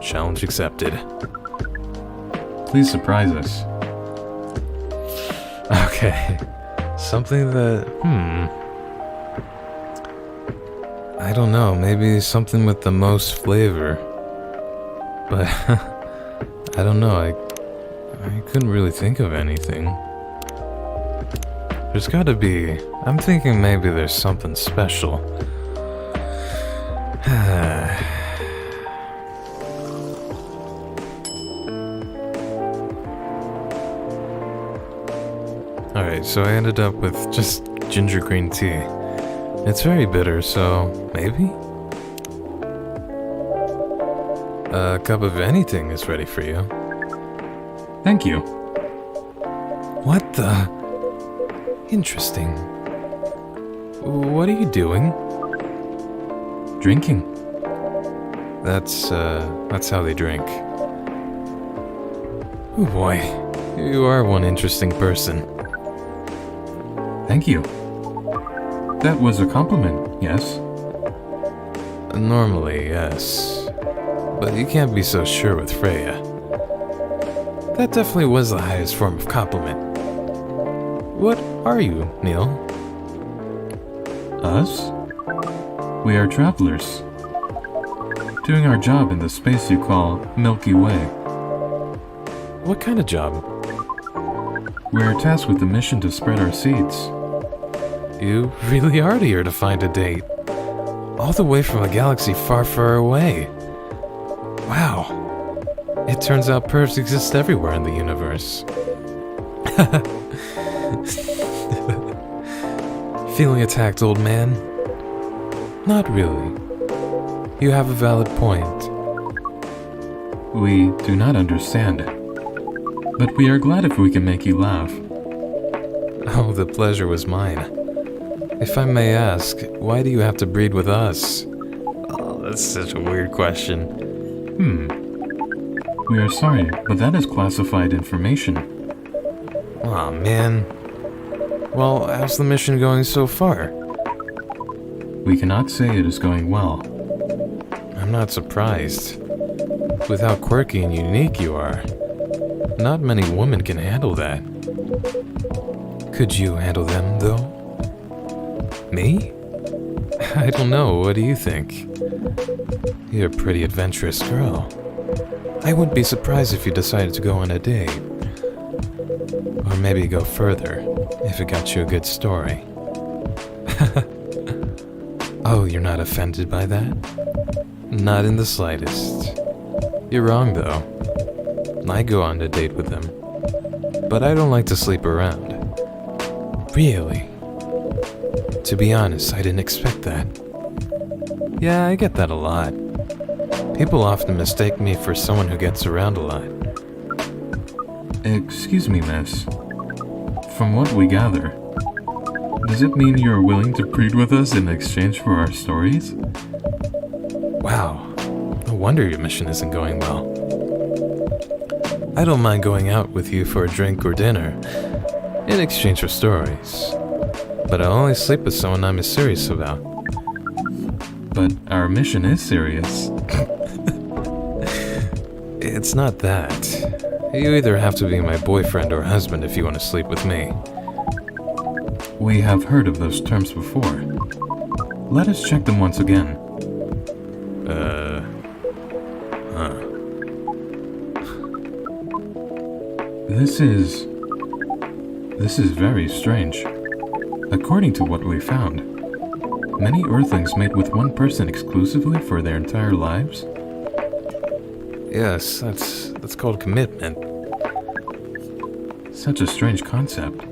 Challenge accepted. Please surprise us. Okay. Something that, I don't know, maybe something with the most flavor. But, I don't know, I couldn't really think of anything. There's gotta be, I'm thinking maybe there's something special. Alright, so I ended up with just ginger green tea. It's very bitter, so maybe? A cup of anything is ready for you. Thank you. What the? Interesting. What are you doing? Drinking. That's how they drink. Oh boy, you are one interesting person. Thank you. That was a compliment, yes? Normally, yes. But you can't be so sure with Freya. That definitely was the highest form of compliment. What are you, Neil? Us? We are travelers. Doing our job in the space you call Milky Way. What kind of job? We are tasked with the mission to spread our seeds. You really are here to find a date. All the way from a galaxy far, far away. Wow. It turns out pervs exist everywhere in the universe. Feeling attacked, old man? Not really. You have a valid point. We do not understand. But we are glad if we can make you laugh. Oh, the pleasure was mine. If I may ask, why do you have to breed with us? Oh, that's such a weird question. We are sorry, but that is classified information. Aw, man. Well, how's the mission going so far? We cannot say it is going well. I'm not surprised. With how quirky and unique you are, not many women can handle that. Could you handle them, though? Me? I don't know, what do you think? You're a pretty adventurous girl. I wouldn't be surprised if you decided to go on a date. Or maybe go further, if it got you a good story. Oh, you're not offended by that? Not in the slightest. You're wrong, though. I go on a date with them. But I don't like to sleep around. Really? To be honest, I didn't expect that. Yeah, I get that a lot. People often mistake me for someone who gets around a lot. Excuse me, miss. From what we gather, does it mean you're willing to breed with us in exchange for our stories? Wow, no wonder your mission isn't going well. I don't mind going out with you for a drink or dinner, in exchange for stories. But I'll only sleep with someone I'm serious about. But our mission is serious. It's not that. You either have to be my boyfriend or husband if you want to sleep with me. We have heard of those terms before. Let us check them once again. This is very strange. According to what we found, many Earthlings mate with one person exclusively for their entire lives. Yes, that's called commitment. Such a strange concept.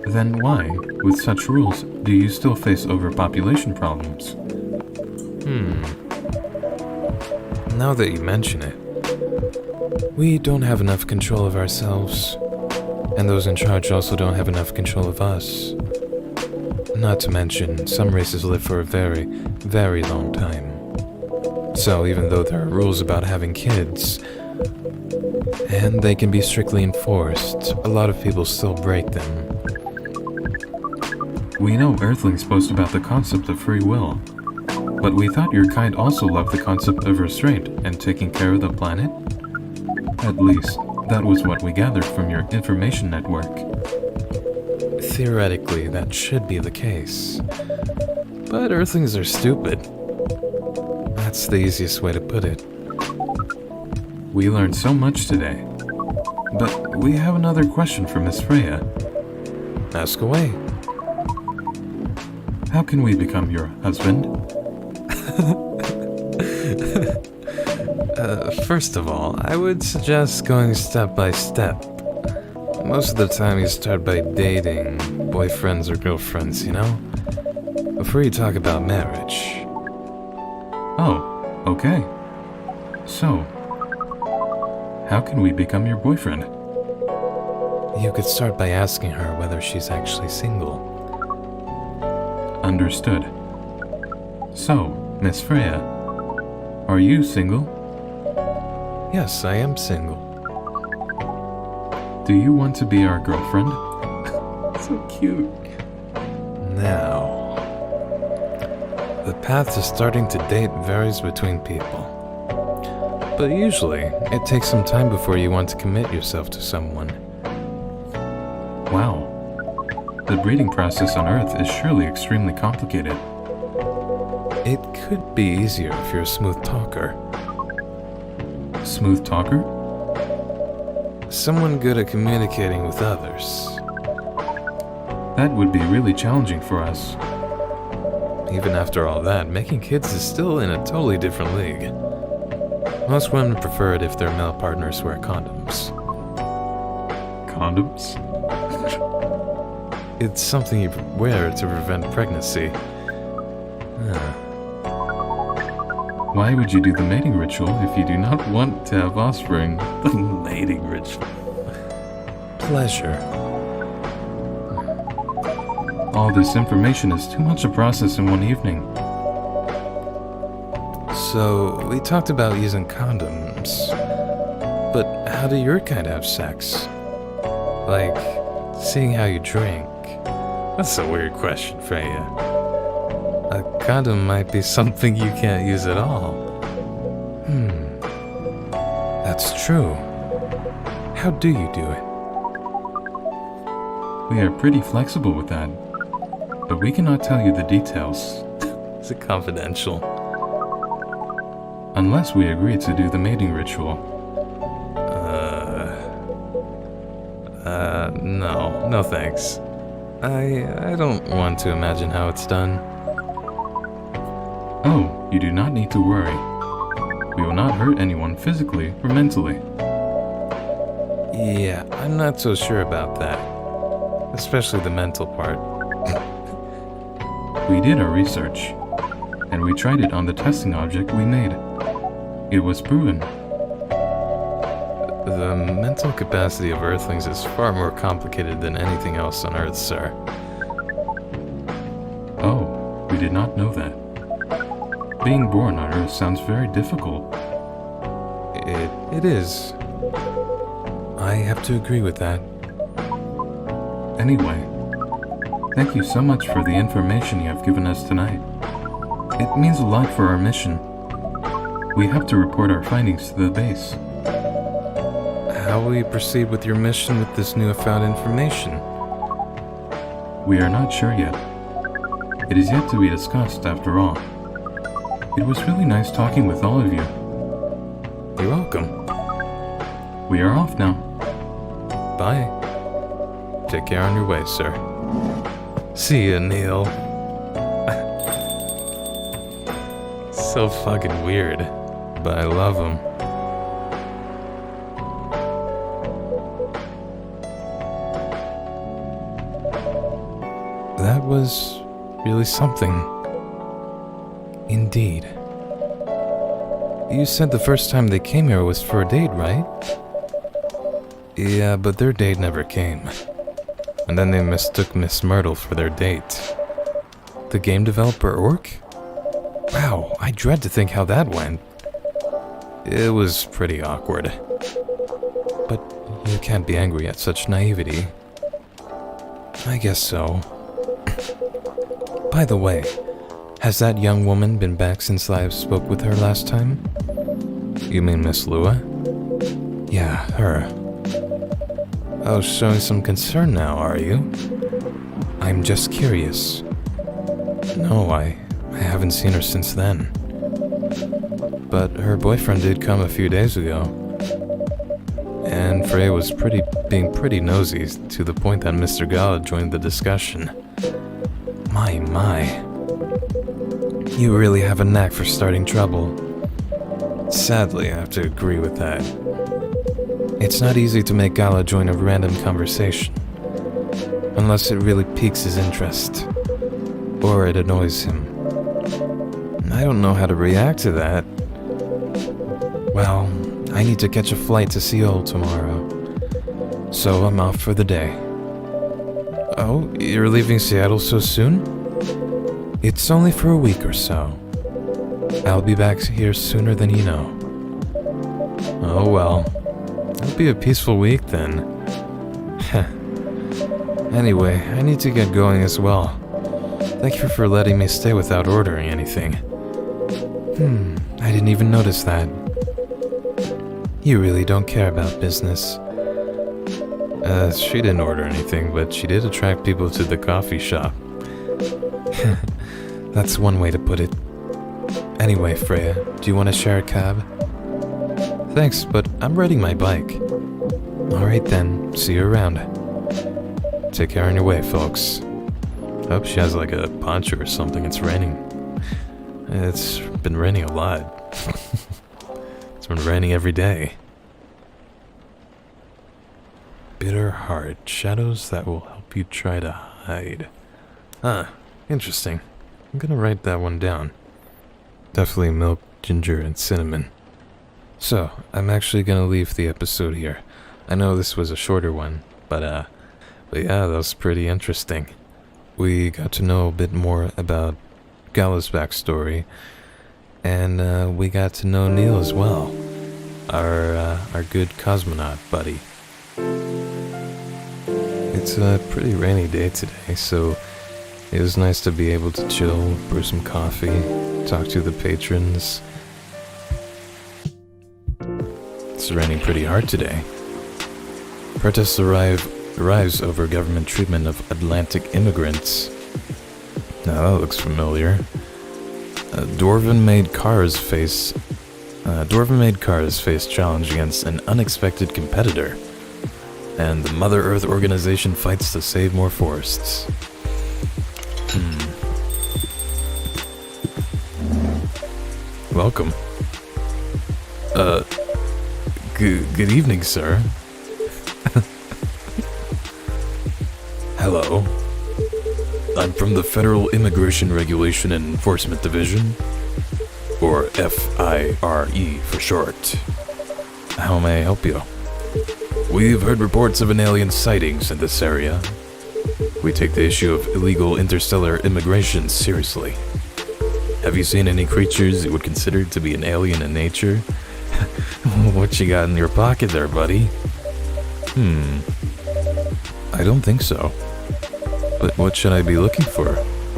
Then why, with such rules, do you still face overpopulation problems? Now that you mention it, we don't have enough control of ourselves, and those in charge also don't have enough control of us. Not to mention, some races live for a very, very long time. So even though there are rules about having kids, and they can be strictly enforced, a lot of people still break them. We know Earthlings boast about the concept of free will, but we thought your kind also loved the concept of restraint and taking care of the planet? At least, that was what we gathered from your information network. Theoretically, that should be the case. But Earthlings are stupid. That's the easiest way to put it. We learned so much today. But we have another question for Miss Freya. Ask away. How can we become your husband? First of all, I would suggest going step by step. Most of the time you start by dating, boyfriends or girlfriends, you know? Before you talk about marriage. Oh, okay. So, how can we become your boyfriend? You could start by asking her whether she's actually single. Understood. So, Miss Freya, are you single? Yes, I am single. Do you want to be our girlfriend? So cute. Now, the path to starting to date varies between people. But usually, it takes some time before you want to commit yourself to someone. Wow. The breeding process on Earth is surely extremely complicated. It could be easier if you're a smooth talker. Smooth talker? Someone good at communicating with others. That would be really challenging for us. Even after all that, making kids is still in a totally different league. Most women prefer it if their male partners wear condoms. Condoms? It's something you wear to prevent pregnancy. Why would you do the mating ritual if you do not want to have offspring? The mating ritual. Pleasure. All this information is too much to process in one evening. So, we talked about using condoms. But how do your kind have sex? Like, seeing how you drink. That's a weird question, Freya. A condom might be something you can't use at all. That's true. How do you do it? We are pretty flexible with that, but we cannot tell you the details. Is it confidential? Unless we agree to do the mating ritual. No thanks. I don't want to imagine how it's done. Oh, you do not need to worry. We will not hurt anyone physically or mentally. Yeah, I'm not so sure about that. Especially the mental part. We did our research, and we tried it on the testing object we made. It was proven. The mental capacity of Earthlings is far more complicated than anything else on Earth, sir. Oh, we did not know that. Being born on Earth sounds very difficult. It is. I have to agree with that. Anyway, thank you so much for the information you have given us tonight. It means a lot for our mission. We have to report our findings to the base. How will you proceed with your mission with this newfound information? We are not sure yet. It is yet to be discussed, after all. It was really nice talking with all of you. You're welcome. We are off now. Bye. Take care on your way, sir. See ya, Neil. So fucking weird, but I love him. That was really something. Indeed. You said the first time they came here was for a date, right? Yeah, but their date never came. And then they mistook Miss Myrtle for their date. The game developer Orc? Wow, I dread to think how that went. It was pretty awkward. But you can't be angry at such naivety. I guess so. By the way, has that young woman been back since I spoke with her last time? You mean Miss Lua? Yeah, her. Oh, showing some concern now, are you? I'm just curious. No, I haven't seen her since then. But her boyfriend did come a few days ago. And Freya was being pretty nosy to the point that Mr. Gala joined the discussion. My. You really have a knack for starting trouble. Sadly, I have to agree with that. It's not easy to make Gala join a random conversation. Unless it really piques his interest. Or it annoys him. I don't know how to react to that. Well, I need to catch a flight to Seoul tomorrow. So I'm off for the day. Oh, you're leaving Seattle so soon? It's only for a week or so. I'll be back here sooner than you know. Oh well. It'll be a peaceful week then. Anyway, I need to get going as well. Thank you for letting me stay without ordering anything. I didn't even notice that. You really don't care about business. She didn't order anything, but she did attract people to the coffee shop. That's one way to put it. Anyway, Freya, do you want to share a cab? Thanks, but I'm riding my bike. Alright then, see you around. Take care on your way, folks. I hope she has like a poncho or something. It's raining. It's been raining a lot. It's been raining every day. Bitter heart, shadows that will help you try to hide. Interesting. I'm gonna write that one down. Definitely milk, ginger, and cinnamon. So, I'm actually gonna leave the episode here. I know this was a shorter one, but yeah, that was pretty interesting. We got to know a bit more about Gala's backstory, and we got to know Neil as well, our good cosmonaut buddy. It's a pretty rainy day today, so it was nice to be able to chill, brew some coffee, talk to the patrons. It's raining pretty hard today. Protests arrives over government treatment of Atlantic immigrants. Now that looks familiar. Dwarven-made cars face challenge against an unexpected competitor. And the Mother Earth organization fights to save more forests. Welcome. Good evening, sir. Hello. I'm from the Federal Immigration Regulation and Enforcement Division, or FIRE for short. How may I help you? We've heard reports of an alien sightings in this area. We take the issue of illegal interstellar immigration seriously. Have you seen any creatures you would consider to be an alien in nature? What you got in your pocket there, buddy? I don't think so. But what should I be looking for?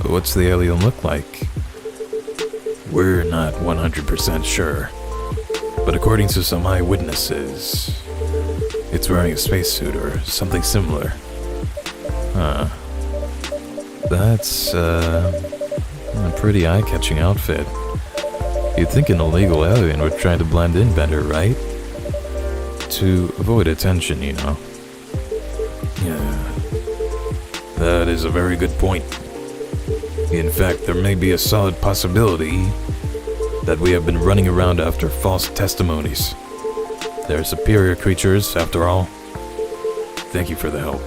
What's the alien look like? We're not 100% sure. But according to some eyewitnesses, it's wearing a spacesuit or something similar. That's a pretty eye-catching outfit. You'd think an illegal alien would try to blend in better, right? To avoid attention, you know. Yeah. That is a very good point. In fact, there may be a solid possibility that we have been running around after false testimonies. They're superior creatures, after all. Thank you for the help.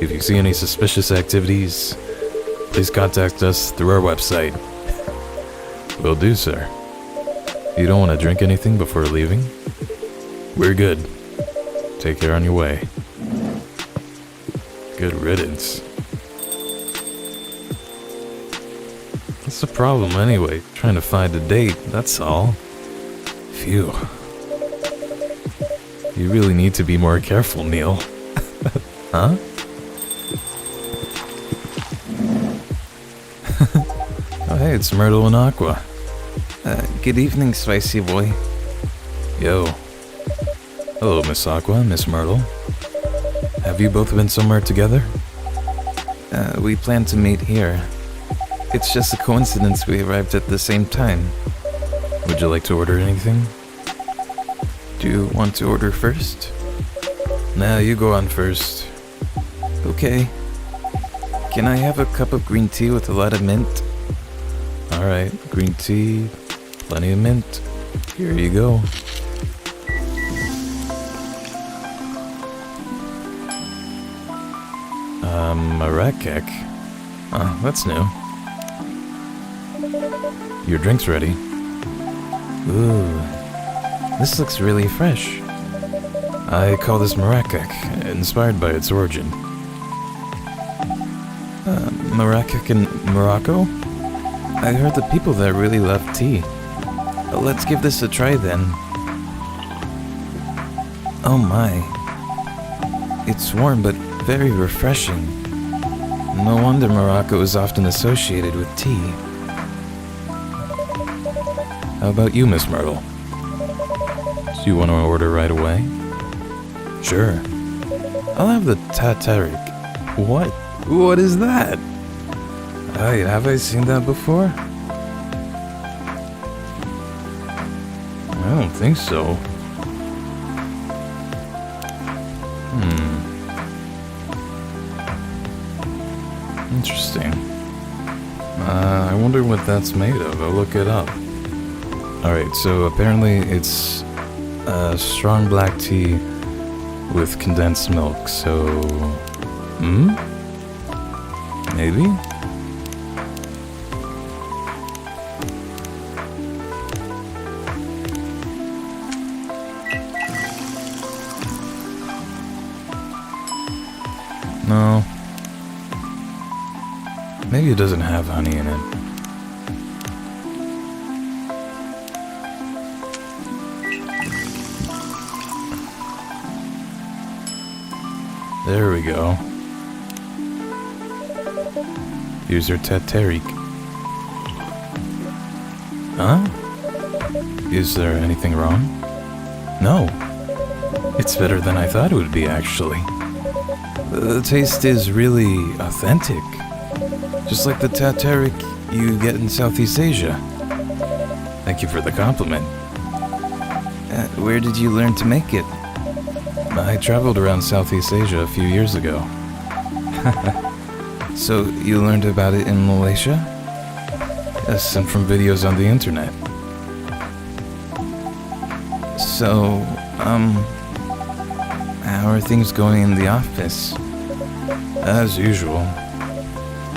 If you see any suspicious activities, please contact us through our website. Will do, sir. You don't want to drink anything before leaving? We're good. Take care on your way. Good riddance. What's the problem anyway? Trying to find a date, that's all. Phew. You really need to be more careful, Neil. Huh? Oh, hey, it's Myrtle and Aqua. Good evening, spicy boy. Yo. Hello, Miss Aqua, Miss Myrtle. Have you both been somewhere together? We plan to meet here. It's just a coincidence we arrived at the same time. Would you like to order anything? Do you want to order first? Nah, you go on first. Okay. Can I have a cup of green tea with a lot of mint? Alright, green tea, plenty of mint. Here you go. A rat cake. Oh, that's new. Your drink's ready. Ooh, this looks really fresh. I call this marakak, inspired by its origin. Marakak in Morocco? I heard the people there really love tea. Let's give this a try then. Oh my. It's warm but very refreshing. No wonder Morocco is often associated with tea. How about you, Miss Myrtle? Do you want to order right away? Sure. I'll have the Tatarik. What? What is that? Have I seen that before? I don't think so. Interesting. I wonder what that's made of. I'll look it up. Alright, so apparently it's strong black tea with condensed milk, so... Maybe? No. Maybe it doesn't have honey in it. There we go. Here's your Tatarik. Huh? Is there anything wrong? No. It's better than I thought it would be, actually. The taste is really authentic. Just like the Tatarik you get in Southeast Asia. Thank you for the compliment. Where did you learn to make it? I traveled around Southeast Asia a few years ago. So you learned about it in Malaysia? Yes, and from videos on the internet. So, how are things going in the office? As usual.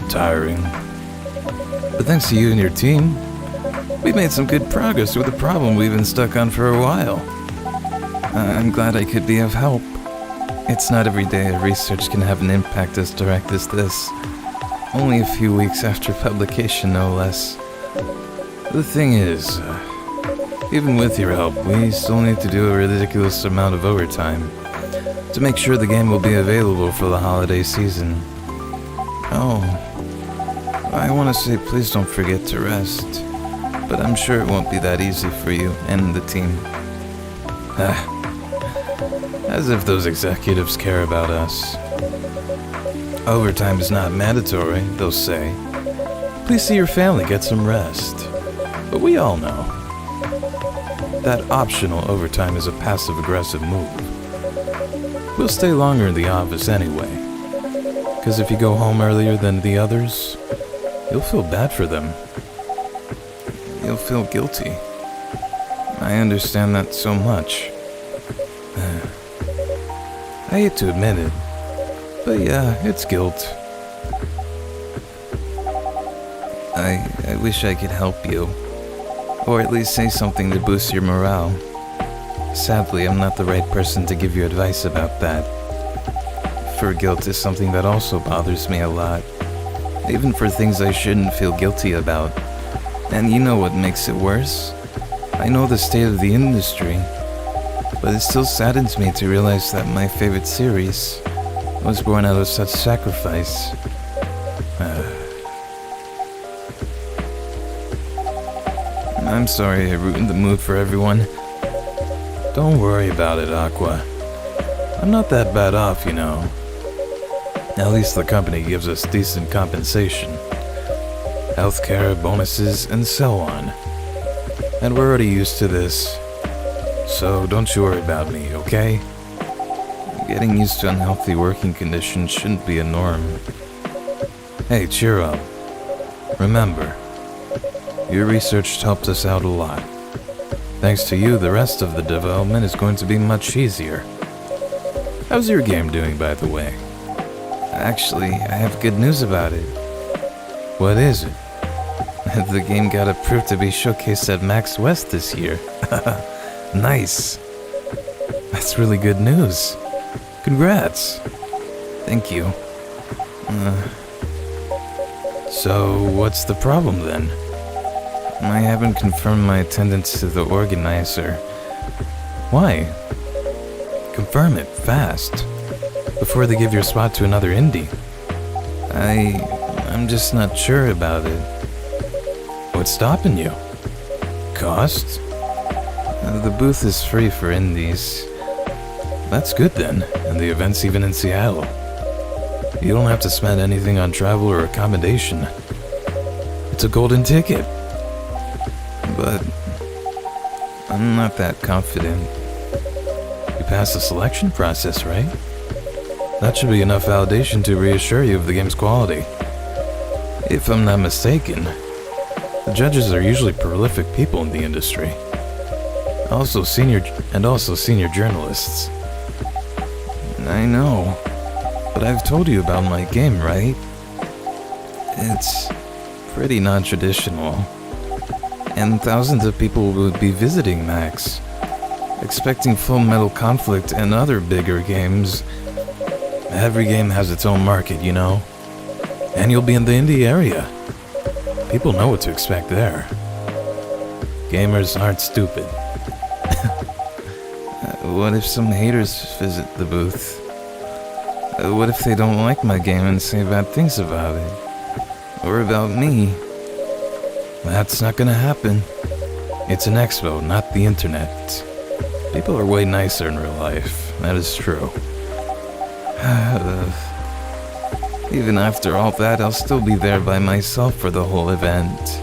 Tiring. But thanks to you and your team, we've made some good progress with a problem we've been stuck on for a while. I'm glad I could be of help. It's not every day a research can have an impact as direct as this. Only a few weeks after publication, no less. The thing is, even with your help, we still need to do a ridiculous amount of overtime to make sure the game will be available for the holiday season. Oh, I want to say please don't forget to rest, but I'm sure it won't be that easy for you and the team. As if those executives care about us. Overtime is not mandatory, they'll say. Please see your family, get some rest. But we all know that optional overtime is a passive-aggressive move. We'll stay longer in the office anyway. Because if you go home earlier than the others, you'll feel bad for them. You'll feel guilty. I understand that so much. I hate to admit it, but yeah, it's guilt. I wish I could help you, or at least say something to boost your morale. Sadly, I'm not the right person to give you advice about that. For guilt is something that also bothers me a lot, even for things I shouldn't feel guilty about. And you know what makes it worse? I know the state of the industry, but it still saddens me to realize that my favorite series was born out of such sacrifice. I'm sorry I ruined the mood for everyone. Don't worry about it, Aqua. I'm not that bad off, you know. At least the company gives us decent compensation. Healthcare, bonuses, and so on. And we're already used to this. So don't you worry about me, okay? Getting used to unhealthy working conditions shouldn't be a norm. Hey, cheer up. Remember, your research helped us out a lot. Thanks to you, the rest of the development is going to be much easier. How's your game doing, by the way? Actually, I have good news about it. What is it? The game got approved to be showcased at Max West this year. Nice. That's really good news. Congrats. Thank you. So, what's the problem then? I haven't confirmed my attendance to the organizer. Why? Confirm it, fast. Before they give your spot to another indie. I'm just not sure about it. What's stopping you? Cost? The booth is free for indies. That's good then, and the event's even in Seattle. You don't have to spend anything on travel or accommodation. It's a golden ticket. But I'm not that confident. You passed the selection process, right? That should be enough validation to reassure you of the game's quality. If I'm not mistaken, the judges are usually prolific people in the industry. Also senior journalists. I know, but I've told you about my game, right? It's pretty non-traditional. And thousands of people would be visiting Max, expecting Full Metal Conflict and other bigger games. Every game has its own market, you know. And you'll be in the indie area. People know what to expect there. Gamers aren't stupid. What if some haters visit the booth? What if they don't like my game and say bad things about it? Or about me? That's not gonna happen. It's an expo, not the internet. People are way nicer in real life, that is true. Even after all that, I'll still be there by myself for the whole event.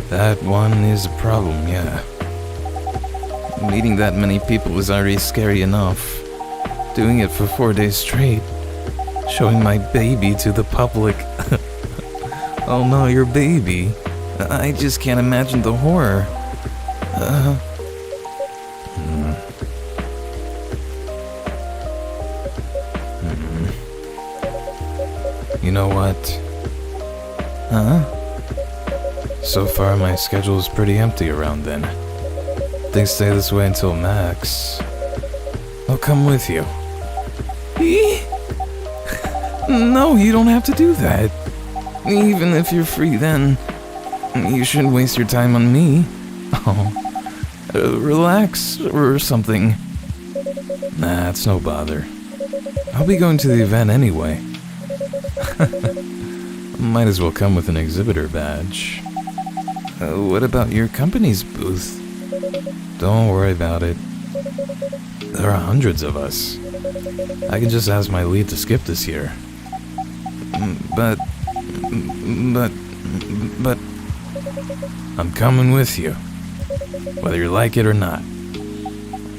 That one is a problem, yeah. Meeting that many people is already scary enough. Doing it for 4 days straight. Showing my baby to the public. Oh no, your baby. I just can't imagine the horror. You know what? Huh? So far, my schedule is pretty empty around then. Things stay this way until Max. I'll come with you. No, you don't have to do that. Even if you're free then, you shouldn't waste your time on me. Relax or something. Nah, it's no bother. I'll be going to the event anyway. Might as well come with an exhibitor badge. What about your company's booth? Don't worry about it. There are hundreds of us. I can just ask my lead to skip this year. But... I'm coming with you. Whether you like it or not.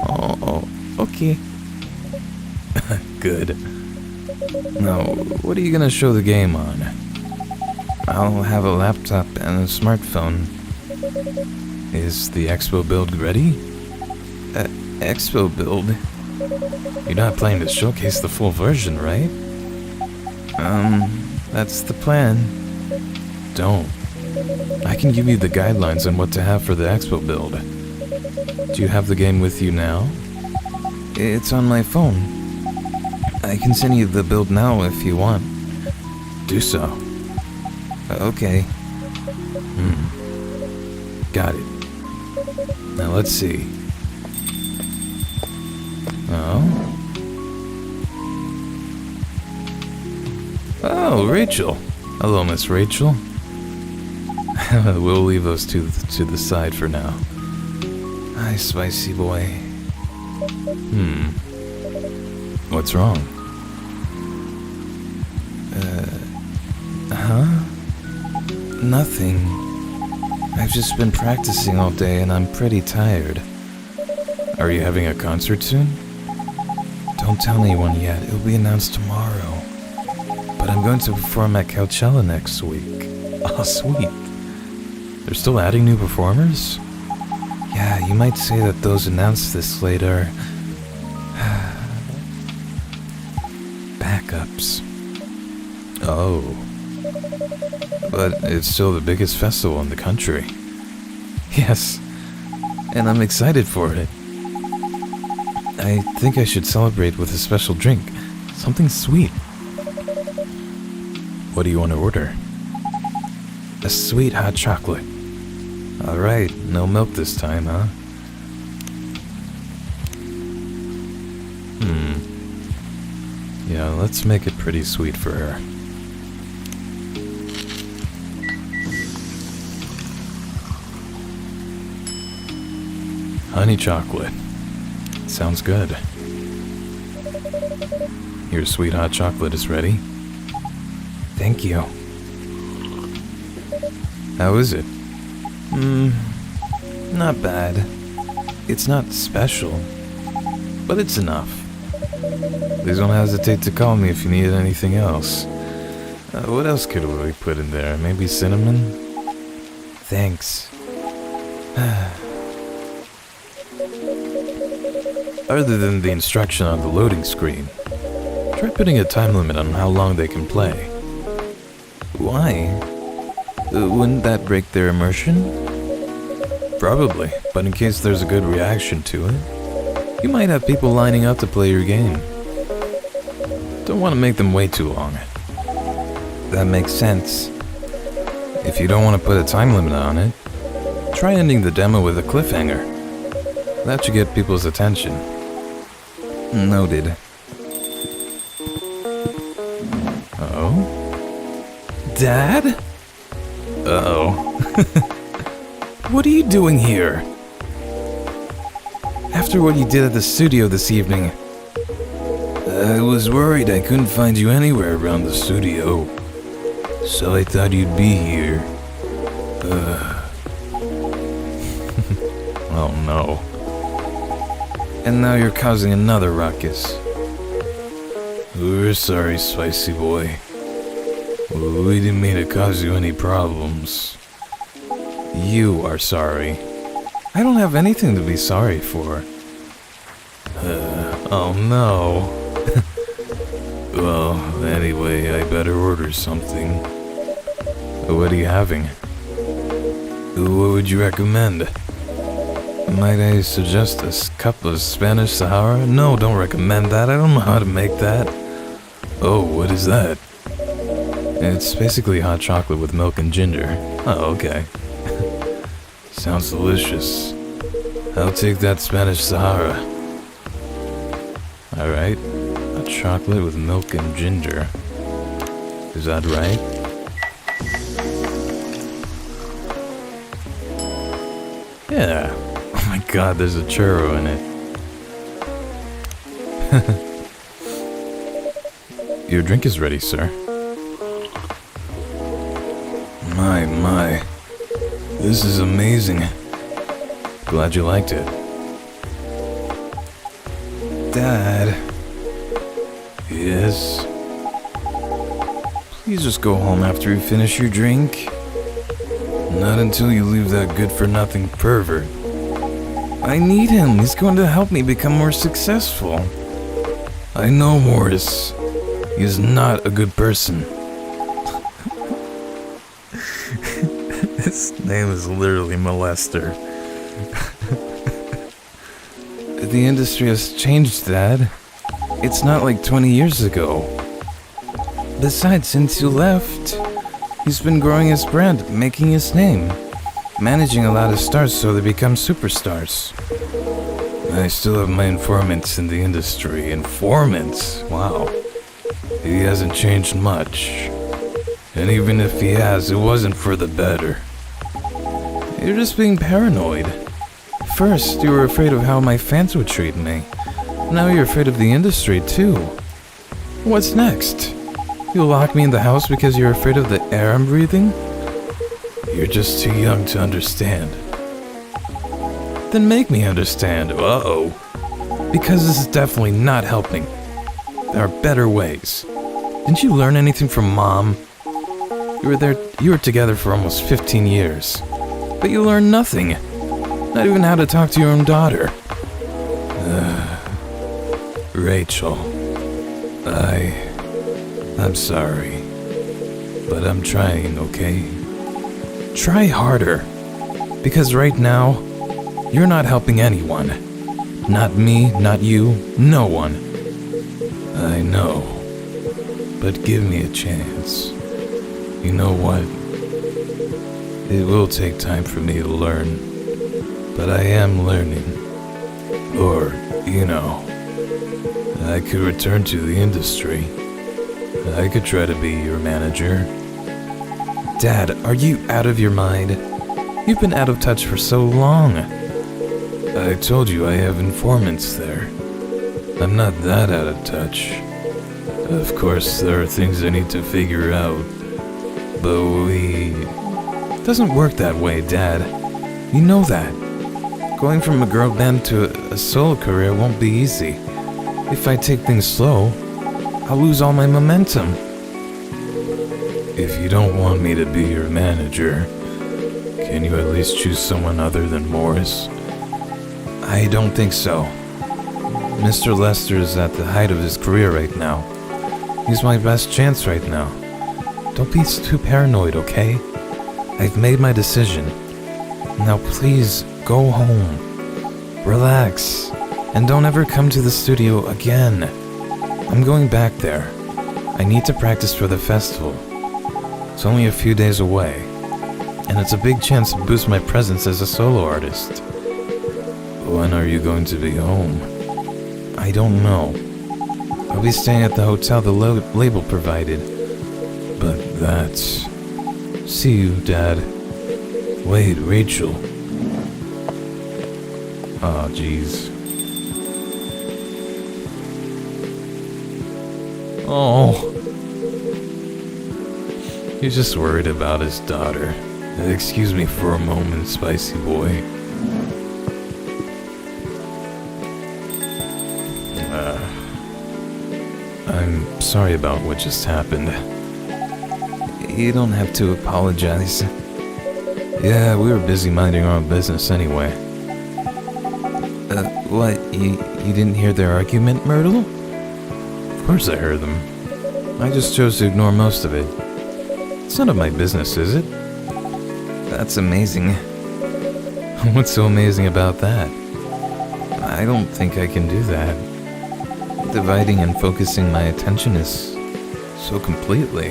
Oh, okay. Good. Now, what are you gonna show the game on? I'll have a laptop and a smartphone. Is the Expo build ready? Expo build? You're not planning to showcase the full version, right? That's the plan. Don't. I can give you the guidelines on what to have for the Expo build. Do you have the game with you now? It's on my phone. I can send you the build now if you want. Do so. Okay. Got it. Now let's see. Oh, Rachel. Hello, Miss Rachel. We'll leave those two to the side for now. Hi, spicy boy. What's wrong? Nothing. I've just been practicing all day and I'm pretty tired. Are you having a concert soon? Don't tell anyone yet, it'll be announced tomorrow. But I'm going to perform at Coachella next week. Oh, sweet. They're still adding new performers? Yeah, you might say that those announced this late are... backups. Oh. But it's still the biggest festival in the country. Yes, and I'm excited for it. I think I should celebrate with a special drink. Something sweet. What do you want to order? A sweet hot chocolate. Alright, no milk this time, huh? Yeah, let's make it pretty sweet for her. Honey chocolate. Sounds good. Your sweet hot chocolate is ready. Thank you. How is it? Not bad. It's not special, but it's enough. Please don't hesitate to call me if you need anything else. What else could we put in there? Maybe cinnamon? Thanks. Other than the instruction on the loading screen, try putting a time limit on how long they can play. Why? Wouldn't that break their immersion? Probably, but in case there's a good reaction to it, you might have people lining up to play your game. Don't want to make them wait too long. That makes sense. If you don't want to put a time limit on it, try ending the demo with a cliffhanger. That should get people's attention. Noted. Oh? Dad? Uh-oh. What are you doing here? After what you did at the studio this evening. I was worried I couldn't find you anywhere around the studio, so I thought you'd be here. Oh no. And now you're causing another ruckus. We're sorry, spicy boy. We didn't mean to cause you any problems. You are sorry. I don't have anything to be sorry for. Oh no. Well, anyway, I better order something. What are you having? What would you recommend? Might I suggest a cup of Spanish Sahara? No, don't recommend that. I don't know how to make that. Oh, what is that? It's basically hot chocolate with milk and ginger. Oh, okay. Sounds delicious. I'll take that Spanish Sahara. Alright. A chocolate with milk and ginger. Is that right? Yeah. Oh my god, there's a churro in it. Your drink is ready, sir. My. This is amazing. Glad you liked it. Dad, Yes? Please just go home after you finish your drink. Not until you leave that good-for-nothing pervert. I need him. He's going to help me become more successful. I know Morris. He is not a good person. His name is literally Molester. The industry has changed, Dad. It's not like 20 years ago. Besides, since you left, he's been growing his brand, making his name, managing a lot of stars so they become superstars. I still have my informants in the industry. Informants? Wow. He hasn't changed much. And even if he has, it wasn't for the better. You're just being paranoid. First, you were afraid of how my fans would treat me. Now you're afraid of the industry, too. What's next? You'll lock me in the house because you're afraid of the air I'm breathing? You're just too young to understand. Then make me understand. Uh-oh. Because this is definitely not helping. There are better ways. Didn't you learn anything from Mom? You were together for almost 15 years. But you learned nothing. Not even how to talk to your own daughter. Rachel. I'm sorry. But I'm trying, okay? Try harder. Because right now, you're not helping anyone. Not me, not you, no one. I know. But give me a chance. You know what? It will take time for me to learn. But I am learning. Or, I could return to the industry. I could try to be your manager. Dad, are you out of your mind? You've been out of touch for so long. I told you I have informants there. I'm not that out of touch. Of course, there are things I need to figure out. But Doesn't work that way, Dad. You know that. Going from a girl band to a solo career won't be easy. If I take things slow, I'll lose all my momentum. If you don't want me to be your manager, can you at least choose someone other than Morris? I don't think so. Mr. Lester is at the height of his career right now. He's my best chance right now. Don't be too paranoid, okay? I've made my decision. Now please, go home. Relax. And don't ever come to the studio again. I'm going back there. I need to practice for the festival. It's only a few days away. And it's a big chance to boost my presence as a solo artist. When are you going to be home? I don't know. I'll be staying at the hotel the label provided. But that's... See you, Dad. Wait, Rachel. Oh, jeez. Oh. He's just worried about his daughter. Excuse me for a moment, spicy boy. I'm sorry about what just happened. You don't have to apologize. Yeah, we were busy minding our own business anyway. What? You didn't hear their argument, Myrtle? Of course I heard them. I just chose to ignore most of it. It's none of my business, is it? That's amazing. What's so amazing about that? I don't think I can do that. Dividing and focusing my attention is so completely.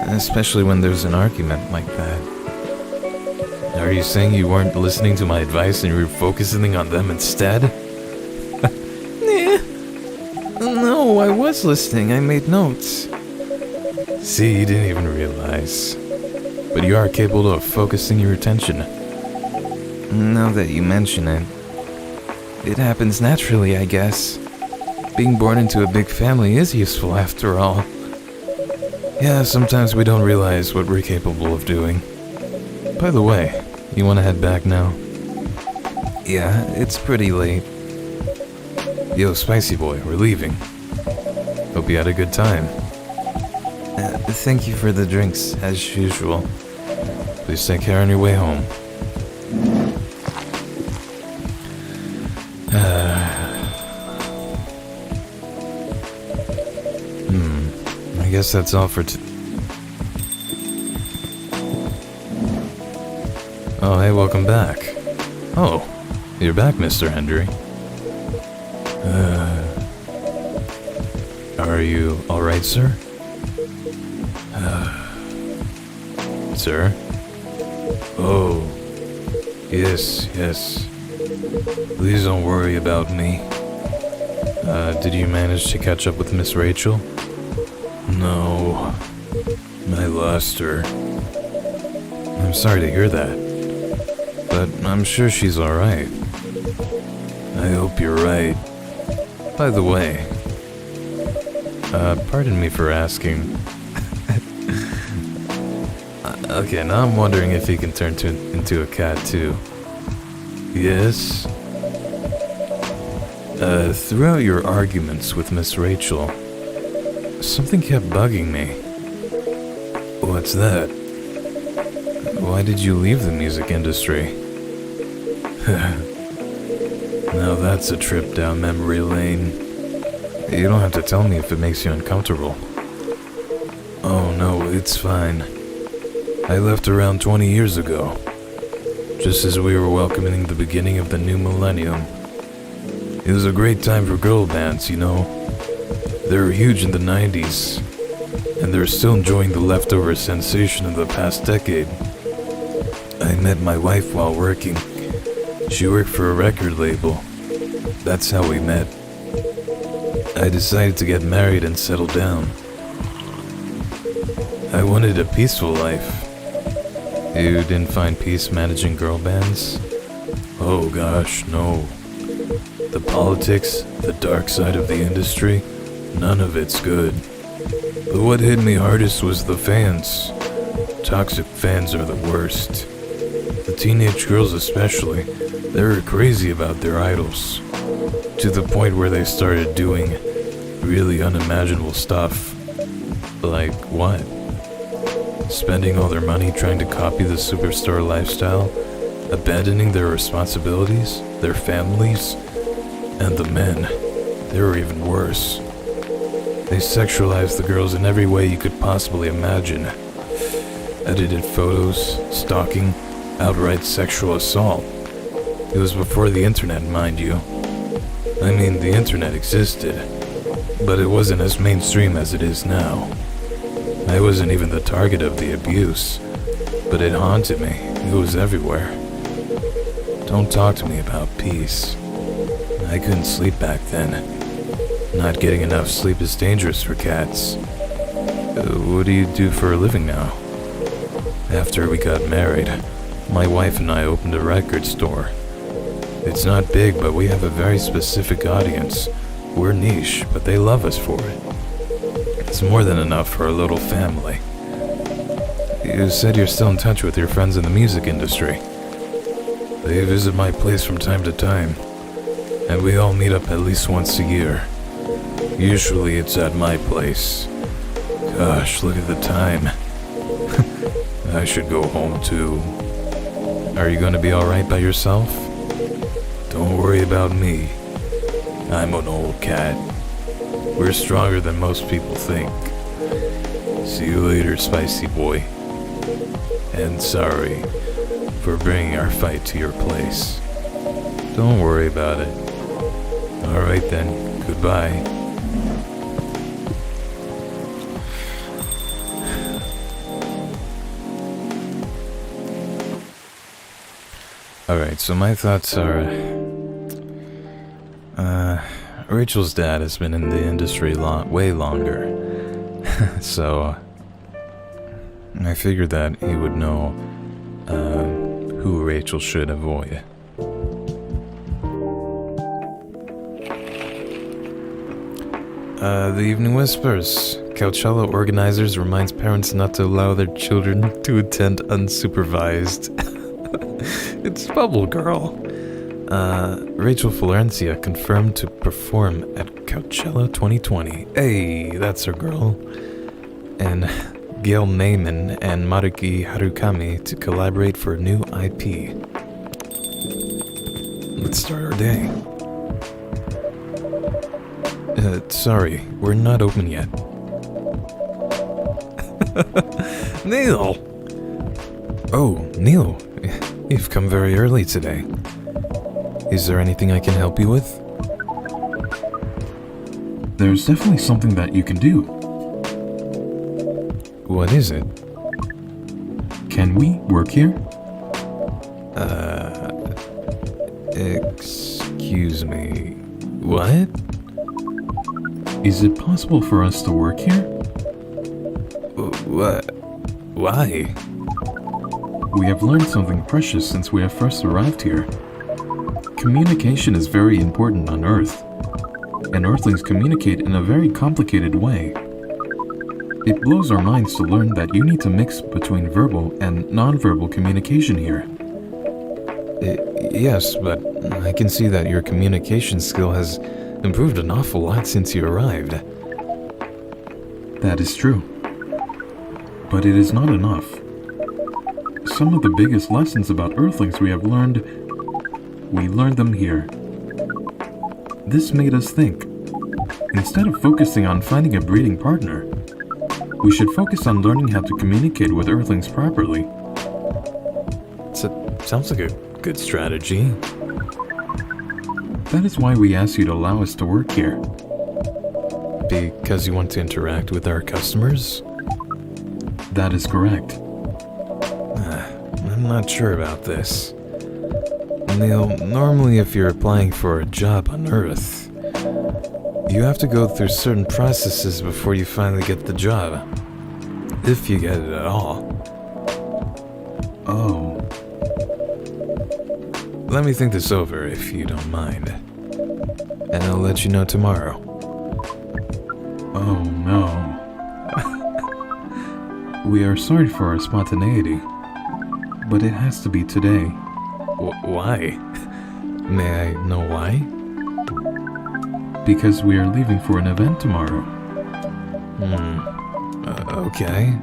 Especially when there's an argument like that. Are you saying you weren't listening to my advice and you were focusing on them instead? No, I was listening. I made notes. See, you didn't even realize. But you are capable of focusing your attention. Now that you mention it, it happens naturally, I guess. Being born into a big family is useful after all. Yeah, sometimes we don't realize what we're capable of doing. By the way, you want to head back now? Yeah, it's pretty late. Yo, spicy boy, we're leaving. hope you had a good time. Thank you for the drinks, as usual. Please take care on your way home. I guess that's all for Oh, hey, welcome back. Oh, you're back, Mr. Hendry. Are you alright, sir? Sir? Oh, yes. Please don't worry about me. Did you manage to catch up with Miss Rachel? No, I lost her. I'm sorry to hear that, but I'm sure she's alright. I hope you're right. By the way, pardon me for asking. Okay, now I'm wondering if he can turn into a cat too. Yes? Throughout your arguments with Miss Rachel, something kept bugging me. What's that? Why did you leave the music industry? Now that's a trip down memory lane. You don't have to tell me if it makes you uncomfortable. Oh no, it's fine. I left around 20 years ago, just as we were welcoming the beginning of the new millennium. It was a great time for girl bands, you know. They were huge in the 90s, and they're still enjoying the leftover sensation of the past decade. I met my wife while working. She worked for a record label. That's how we met. I decided to get married and settle down. I wanted a peaceful life. You didn't find peace managing girl bands? Oh gosh, no. The politics, the dark side of the industry, none of it's good. But what hit me hardest was the fans. Toxic fans are the worst. The teenage girls especially, they were crazy about their idols. To the point where they started doing really unimaginable stuff. Like what? Spending all their money trying to copy the superstar lifestyle, abandoning their responsibilities, their families, and the men. They were even worse. They sexualized the girls in every way you could possibly imagine. Edited photos, stalking, outright sexual assault. It was before the internet, mind you. I mean, the internet existed, but it wasn't as mainstream as it is now. I wasn't even the target of the abuse, but it haunted me. It was everywhere. Don't talk to me about peace. I couldn't sleep back then. Not getting enough sleep is dangerous for cats. What do you do for a living now? After we got married, my wife and I opened a record store. It's not big, but we have a very specific audience. We're niche, but they love us for it. It's more than enough for a little family. You said you're still in touch with your friends in the music industry. They visit my place from time to time, and we all meet up at least once a year. Usually it's at my place. Gosh, look at the time. I should go home too. Are you gonna be alright by yourself? Don't worry about me. I'm an old cat. We're stronger than most people think. See you later, spicy boy. And sorry for bringing our fight to your place. Don't worry about it. Alright then, goodbye. Alright, so my thoughts are... Rachel's dad has been in the industry way longer. So... I figured that he would know who Rachel should avoid. The Evening Whispers. Coachella organizers reminds parents not to allow their children to attend unsupervised. It's Bubble Girl. Rachel Florencia confirmed to perform at Coachella 2020. Hey, that's her girl. And Gail Naiman and Maruki Harukami to collaborate for a new IP. Let's start our day. Sorry, we're not open yet. Neil! Oh, Neil, you've come very early today. Is there anything I can help you with? There's definitely something that you can do. What is it? Can we work here? Excuse me. What? Is it possible for us to work here? What? Why? We have learned something precious since we have first arrived here. Communication is very important on Earth, and Earthlings communicate in a very complicated way. It blows our minds to learn that you need to mix between verbal and nonverbal communication here. Yes, but I can see that your communication skill has improved an awful lot since you arrived. That is true. But it is not enough. Some of the biggest lessons about Earthlings we learned them here. This made us think. Instead of focusing on finding a breeding partner, we should focus on learning how to communicate with Earthlings properly. Sounds like a good strategy. That is why we asked you to allow us to work here. Because you want to interact with our customers? That is correct. I'm not sure about this. Neil, normally if you're applying for a job on Earth, you have to go through certain processes before you finally get the job. If you get it at all. Oh. Let me think this over if you don't mind. And I'll let you know tomorrow. Oh no. We are sorry for our spontaneity, but it has to be today. Why? May I know why? Because we are leaving for an event tomorrow. Okay.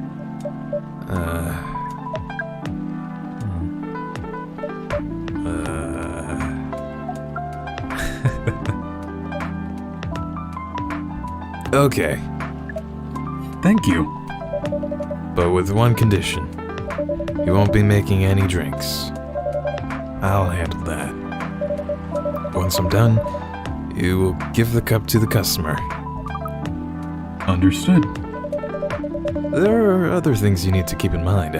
Okay. Thank you. But with one condition. You won't be making any drinks. I'll handle that. Once I'm done, you will give the cup to the customer. Understood. There are other things you need to keep in mind.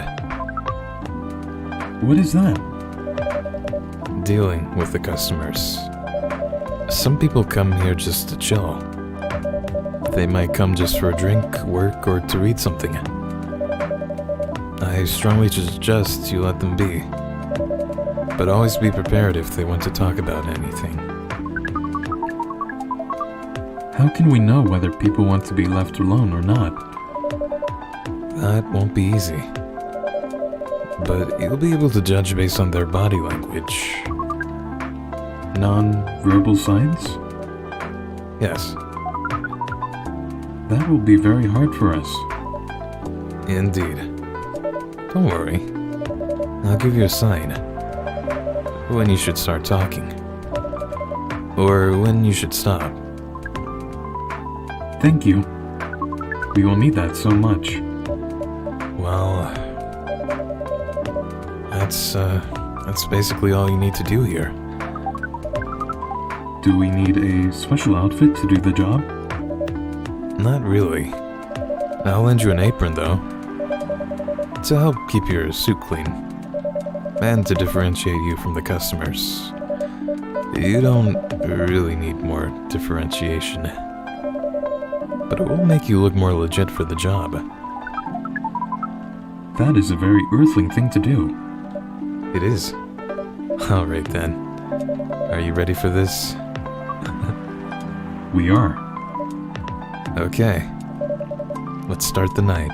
What is that? Dealing with the customers. Some people come here just to chill. They might come just for a drink, work, or to read something. I strongly suggest you let them be. But always be prepared if they want to talk about anything. How can we know whether people want to be left alone or not? That won't be easy. But you'll be able to judge based on their body language. Non-verbal signs? Yes. That will be very hard for us. Indeed. Don't worry. I'll give you a sign. When you should start talking. Or when you should stop. Thank you. We will need that so much. Well, that's basically all you need to do here. Do we need a special outfit to do the job? Not really. I'll lend you an apron, though. To help keep your suit clean. And to differentiate you from the customers. You don't really need more differentiation. But it will make you look more legit for the job. That is a very Earthling thing to do. It is. Alright then. Are you ready for this? We are. Okay. Let's start the night.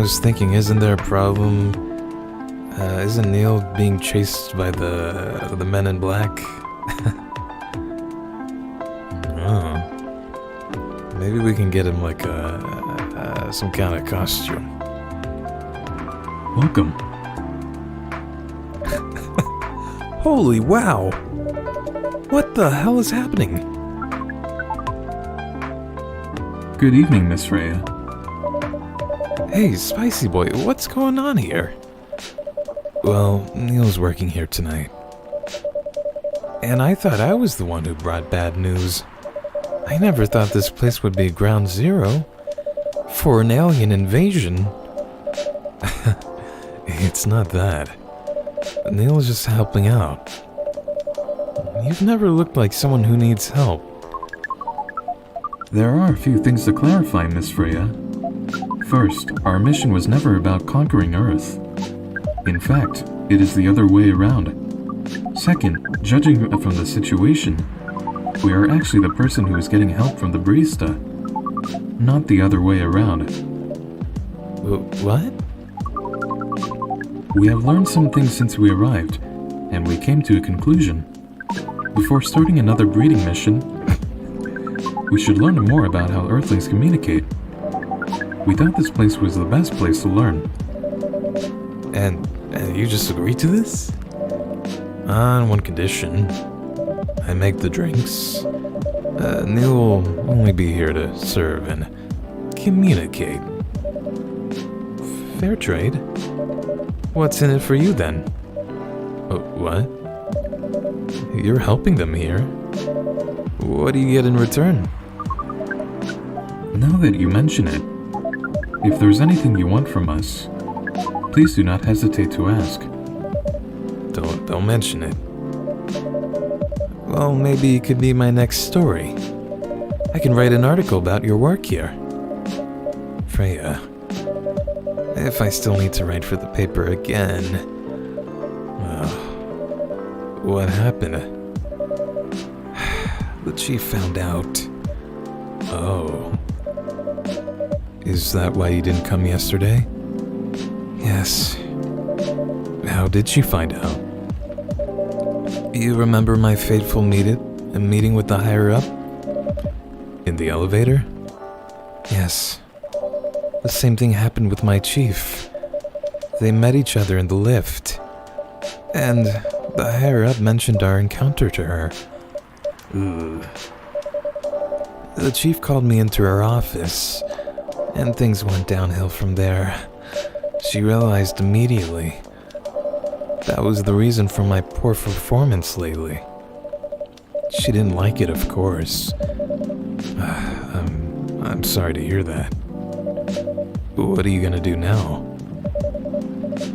was thinking, isn't there a problem? Isn't Neil being chased by the men in black? Oh. Maybe we can get him like some kind of costume. Welcome. Holy wow! What the hell is happening? Good evening, Miss Freya. Hey, Spicy Boy, what's going on here? Well, Neil's working here tonight. And I thought I was the one who brought bad news. I never thought this place would be ground zero for an alien invasion. It's not that. Neil's just helping out. You've never looked like someone who needs help. There are a few things to clarify, Miss Freya. First, our mission was never about conquering Earth. In fact, it is the other way around. Second, judging from the situation, we are actually the person who is getting help from the barista, not the other way around. What? We have learned some things since we arrived, and we came to a conclusion. Before starting another breeding mission, we should learn more about how Earthlings communicate. We thought this place was the best place to learn. And you just agreed to this? On one condition. I make the drinks. Neil will only be here to serve and communicate. Fair trade. What's in it for you then? What? You're helping them here. What do you get in return? Now that you mention it, if there's anything you want from us, please do not hesitate to ask. Don't mention it. Well, maybe it could be my next story. I can write an article about your work here. Freya, if I still need to write for the paper again... what happened? The chief found out. Oh. Is that why you didn't come yesterday? Yes. How did she find out? You remember my fateful meeting with the higher-up? In the elevator? Yes. The same thing happened with my chief. They met each other in the lift. And the higher-up mentioned our encounter to her. Ugh. The chief called me into her office, and things went downhill from there. She realized immediately. That was the reason for my poor performance lately. She didn't like it, of course. I'm sorry to hear that. What are you gonna do now?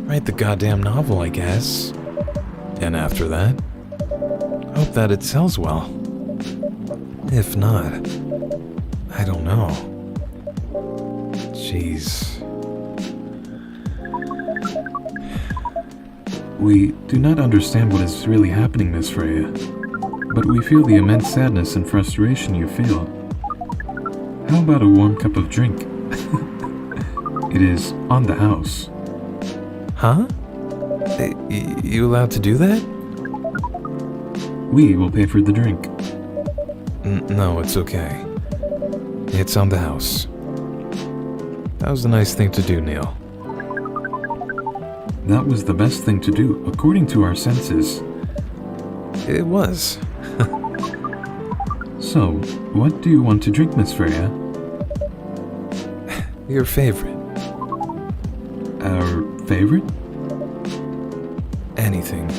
Write the goddamn novel, I guess. And after that, hope that it sells well. If not, I don't know. Jeez. We do not understand what is really happening, Miss Freya, but we feel the immense sadness and frustration you feel. How about a warm cup of drink? It is on the house. Huh? You allowed to do that? We will pay for the drink. No, it's okay. It's on the house. That was a nice thing to do, Neil. That was the best thing to do, according to our senses. It was. So, what do you want to drink, Miss Freya? Your favorite. Our favorite? Anything.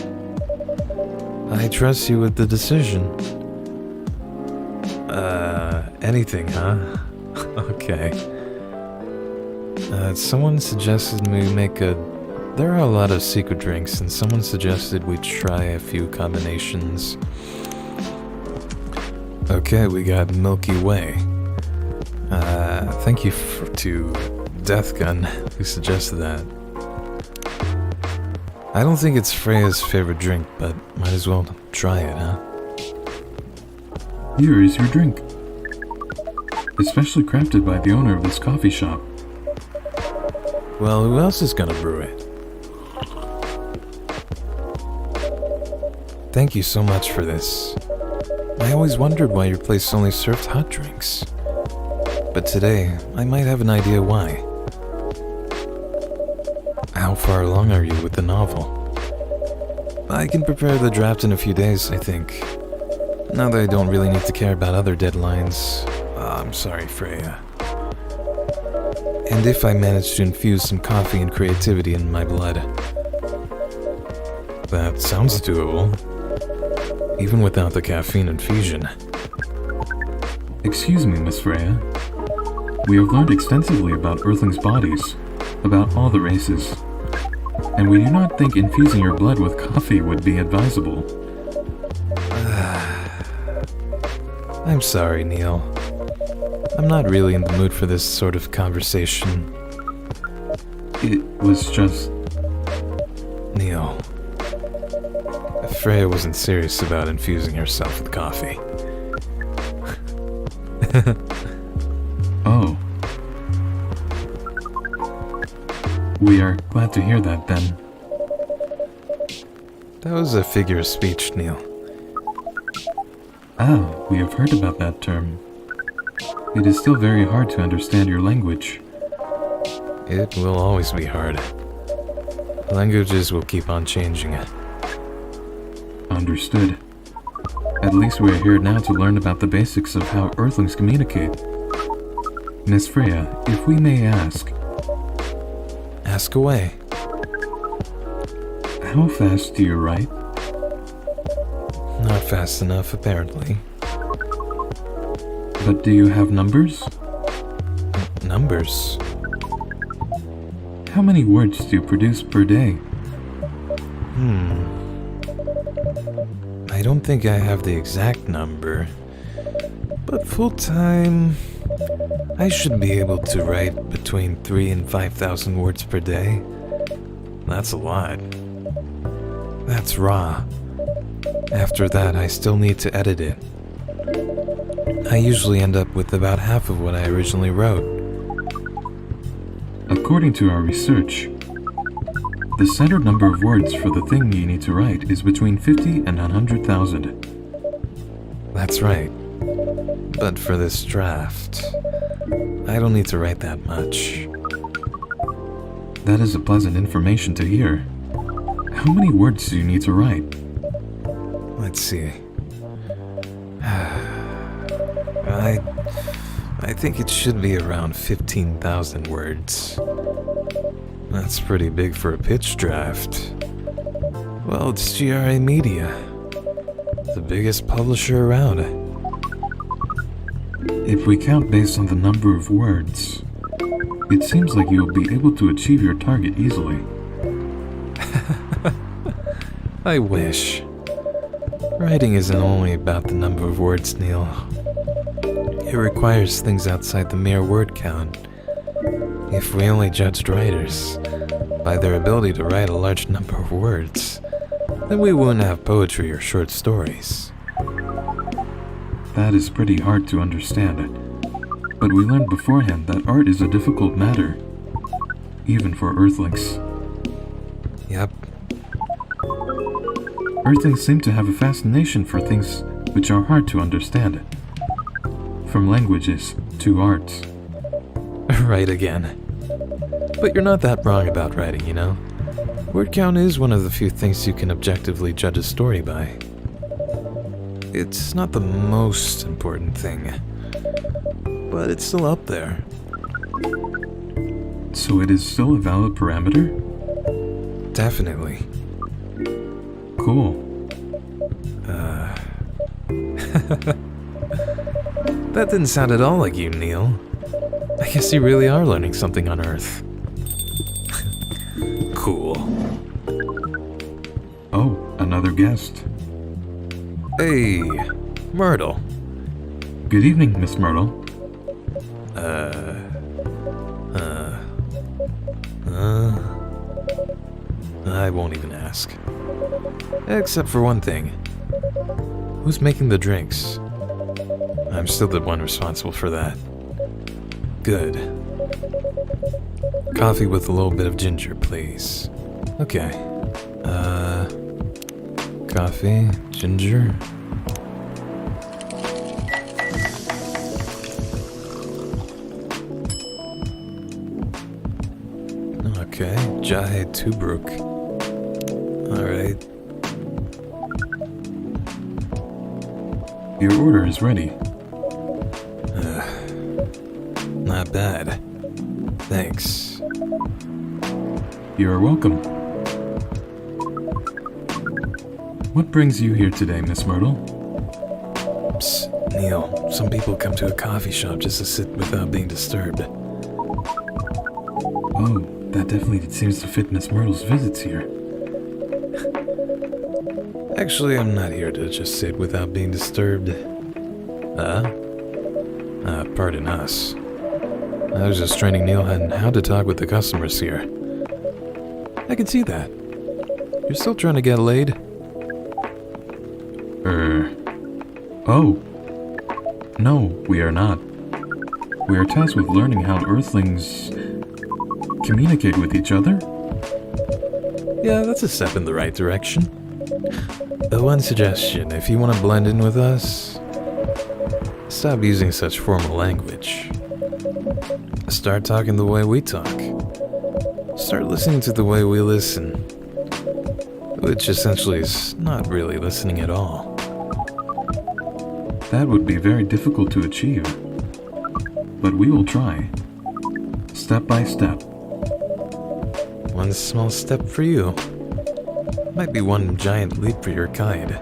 I trust you with the decision. Anything, huh? Okay. Someone suggested we make a... There are a lot of secret drinks, and someone suggested we try a few combinations. Okay, we got Milky Way. Thank you to Death Gun, who suggested that. I don't think it's Freya's favorite drink, but might as well try it, huh? Here is your drink. Especially crafted by the owner of this coffee shop. Well, who else is gonna brew it? Thank you so much for this. I always wondered why your place only served hot drinks. But today, I might have an idea why. How far along are you with the novel? I can prepare the draft in a few days, I think. Now that I don't really need to care about other deadlines. I'm sorry, Freya. And if I manage to infuse some coffee and creativity in my blood. That sounds doable. Even without the caffeine infusion. Excuse me, Miss Freya. We have learned extensively about Earthlings' bodies, about all the races, and we do not think infusing your blood with coffee would be advisable. I'm sorry, Neil. I'm not really in the mood for this sort of conversation. It was just... Neil. Freya wasn't serious about infusing herself with coffee. Oh. We are glad to hear that, then. That was a figure of speech, Neil. Ah, we have heard about that term. It is still very hard to understand your language. It will always be hard. Languages will keep on changing. Understood. At least we are here now to learn about the basics of how Earthlings communicate. Miss Freya, if we may ask... Ask away. How fast do you write? Not fast enough, apparently. But do you have numbers? Numbers? How many words do you produce per day? I don't think I have the exact number. But full-time... I should be able to write between 3,000 and 5,000 words per day. That's a lot. That's raw. After that, I still need to edit it. I usually end up with about half of what I originally wrote. According to our research, the standard number of words for the thing you need to write is between 50 and 100,000. That's right. But for this draft, I don't need to write that much. That is a pleasant information to hear. How many words do you need to write? Let's see. I think it should be around 15,000 words. That's pretty big for a pitch draft. Well, it's GRA Media, the biggest publisher around. If we count based on the number of words, it seems like you will be able to achieve your target easily. I wish. Writing isn't only about the number of words, Neil. It requires things outside the mere word count. If we only judged writers by their ability to write a large number of words, then we wouldn't have poetry or short stories. That is pretty hard to understand, but we learned beforehand that art is a difficult matter, even for Earthlings. Yep. Earthlings seem to have a fascination for things which are hard to understand, from languages to arts. Right again. But you're not that wrong about writing, you know? Word count is one of the few things you can objectively judge a story by. It's not the most important thing, but it's still up there. So it is still a valid parameter? Definitely. Cool. That didn't sound at all like you, Neil. I guess you really are learning something on Earth. Cool. Oh, another guest. Hey, Myrtle. Good evening, Miss Myrtle. I won't even ask. Except for one thing. Who's making the drinks? I'm still the one responsible for that. Good. Coffee with a little bit of ginger, please. Okay. Coffee, ginger. Okay, Jahe Tubruk. Alright. Your order is ready. Not bad. Thanks. You are welcome. What brings you here today, Miss Myrtle? Psst, Neil, some people come to a coffee shop just to sit without being disturbed. Oh, that definitely seems to fit Miss Myrtle's visits here. Actually, I'm not here to just sit without being disturbed. Pardon us. I was just training Neil on how to talk with the customers here. I can see that. You're still trying to get laid? Oh. No, we are not. We are tasked with learning how Earthlings communicate with each other. Yeah, that's a step in the right direction. But one suggestion, if you want to blend in with us, stop using such formal language. Start talking the way we talk. Start listening to the way we listen. Which essentially is not really listening at all. That would be very difficult to achieve. But we will try. Step by step. One small step for you. Might be one giant leap for your kind.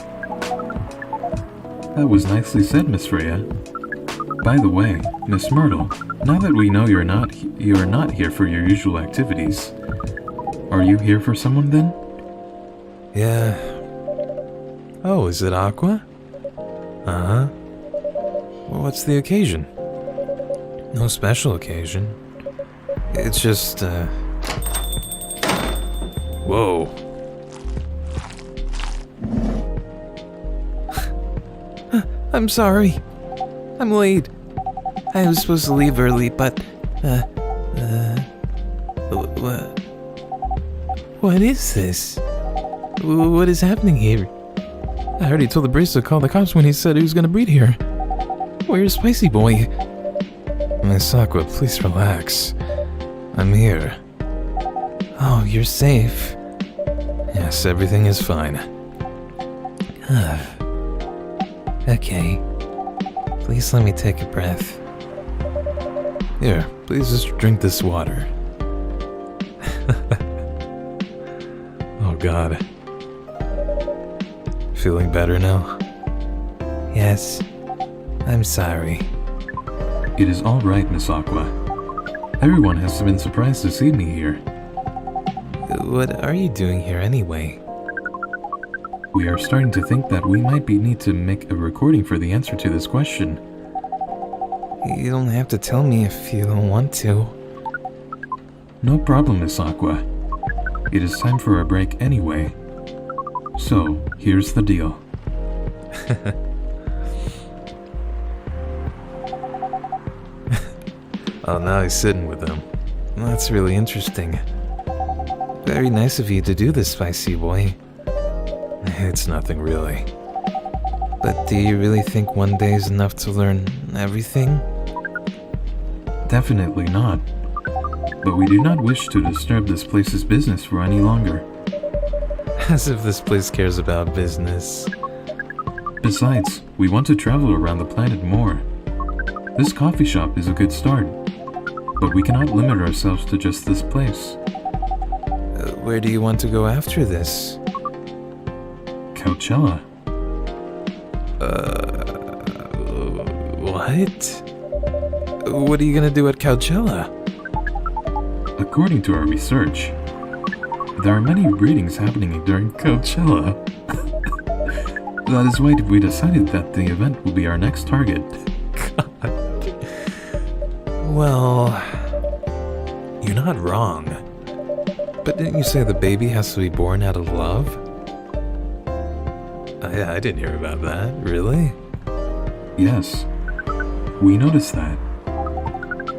That was nicely said, Miss Freya. By the way, Miss Myrtle, now that we know you are not here for your usual activities, are you here for someone then? Yeah. Oh, is it Aqua? Uh-huh. Well, what's the occasion? No special occasion. It's just, Whoa. I'm sorry. I'm late. I was supposed to leave early, but, what is this? What is happening here? I heard he told the barista to call the cops when he said he was gonna breed here. Where's Spicy Boy? Miss Aqua, please relax. I'm here. Oh, you're safe. Yes, everything is fine. Okay. Please let me take a breath. Here, please just drink this water. Oh God. Feeling better now? Yes. I'm sorry. It is all right, Miss Aqua. Everyone has been surprised to see me here. What are you doing here anyway? We are starting to think that we might need to make a recording for the answer to this question. You don't have to tell me if you don't want to. No problem, Miss Aqua. It is time for a break anyway. So, here's the deal. Oh, now he's sitting with them. That's really interesting. Very nice of you to do this, Spicy Boy. It's nothing really. But do you really think one day is enough to learn everything? Definitely not. But we do not wish to disturb this place's business for any longer. As if this place cares about business. Besides, we want to travel around the planet more. This coffee shop is a good start. But we cannot limit ourselves to just this place. Where do you want to go after this? Coachella. What? What are you gonna do at Coachella? According to our research, there are many breedings happening during Coachella. That is why we decided that the event will be our next target. Well, you're not wrong. But didn't you say the baby has to be born out of love? I didn't hear about that. Really? Yes, we noticed that.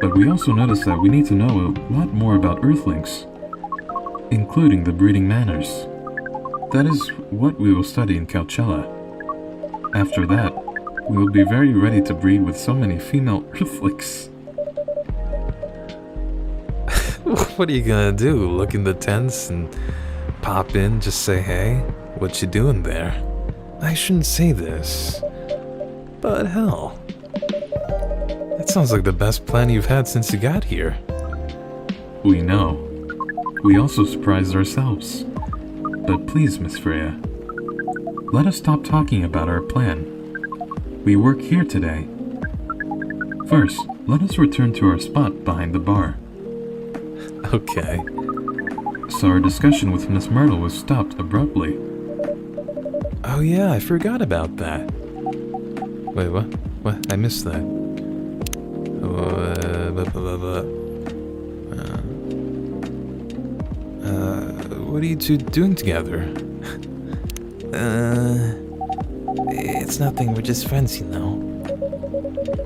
But we also noticed that we need to know a lot more about Earthlings, including the breeding manners. That is what we will study in Coachella. After that, we will be very ready to breed with so many female Earthlings. What are you gonna do? Look in the tents and pop in, just say, hey, what you doing there? I shouldn't say this, but hell, that sounds like the best plan you've had since you got here. We know. We also surprised ourselves. But please, Miss Freya, let us stop talking about our plan. We work here today. First, let us return to our spot behind the bar. Okay. So our discussion with Miss Myrtle was stopped abruptly. Oh yeah, I forgot about that. Wait, what? What? I missed that. What are you two doing together? It's nothing, we're just friends, you know.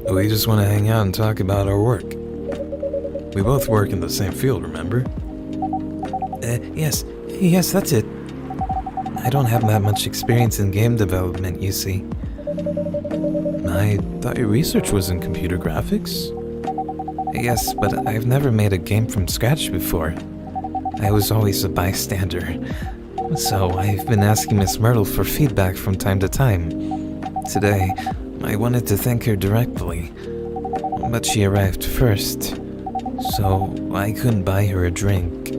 We just want to hang out and talk about our work. We both work in the same field, remember? Yes, that's it. I don't have that much experience in game development, you see. I thought your research was in computer graphics? Yes, but I've never made a game from scratch before. I was always a bystander. So I've been asking Miss Myrtle for feedback from time to time. Today, I wanted to thank her directly, but she arrived first, so I couldn't buy her a drink.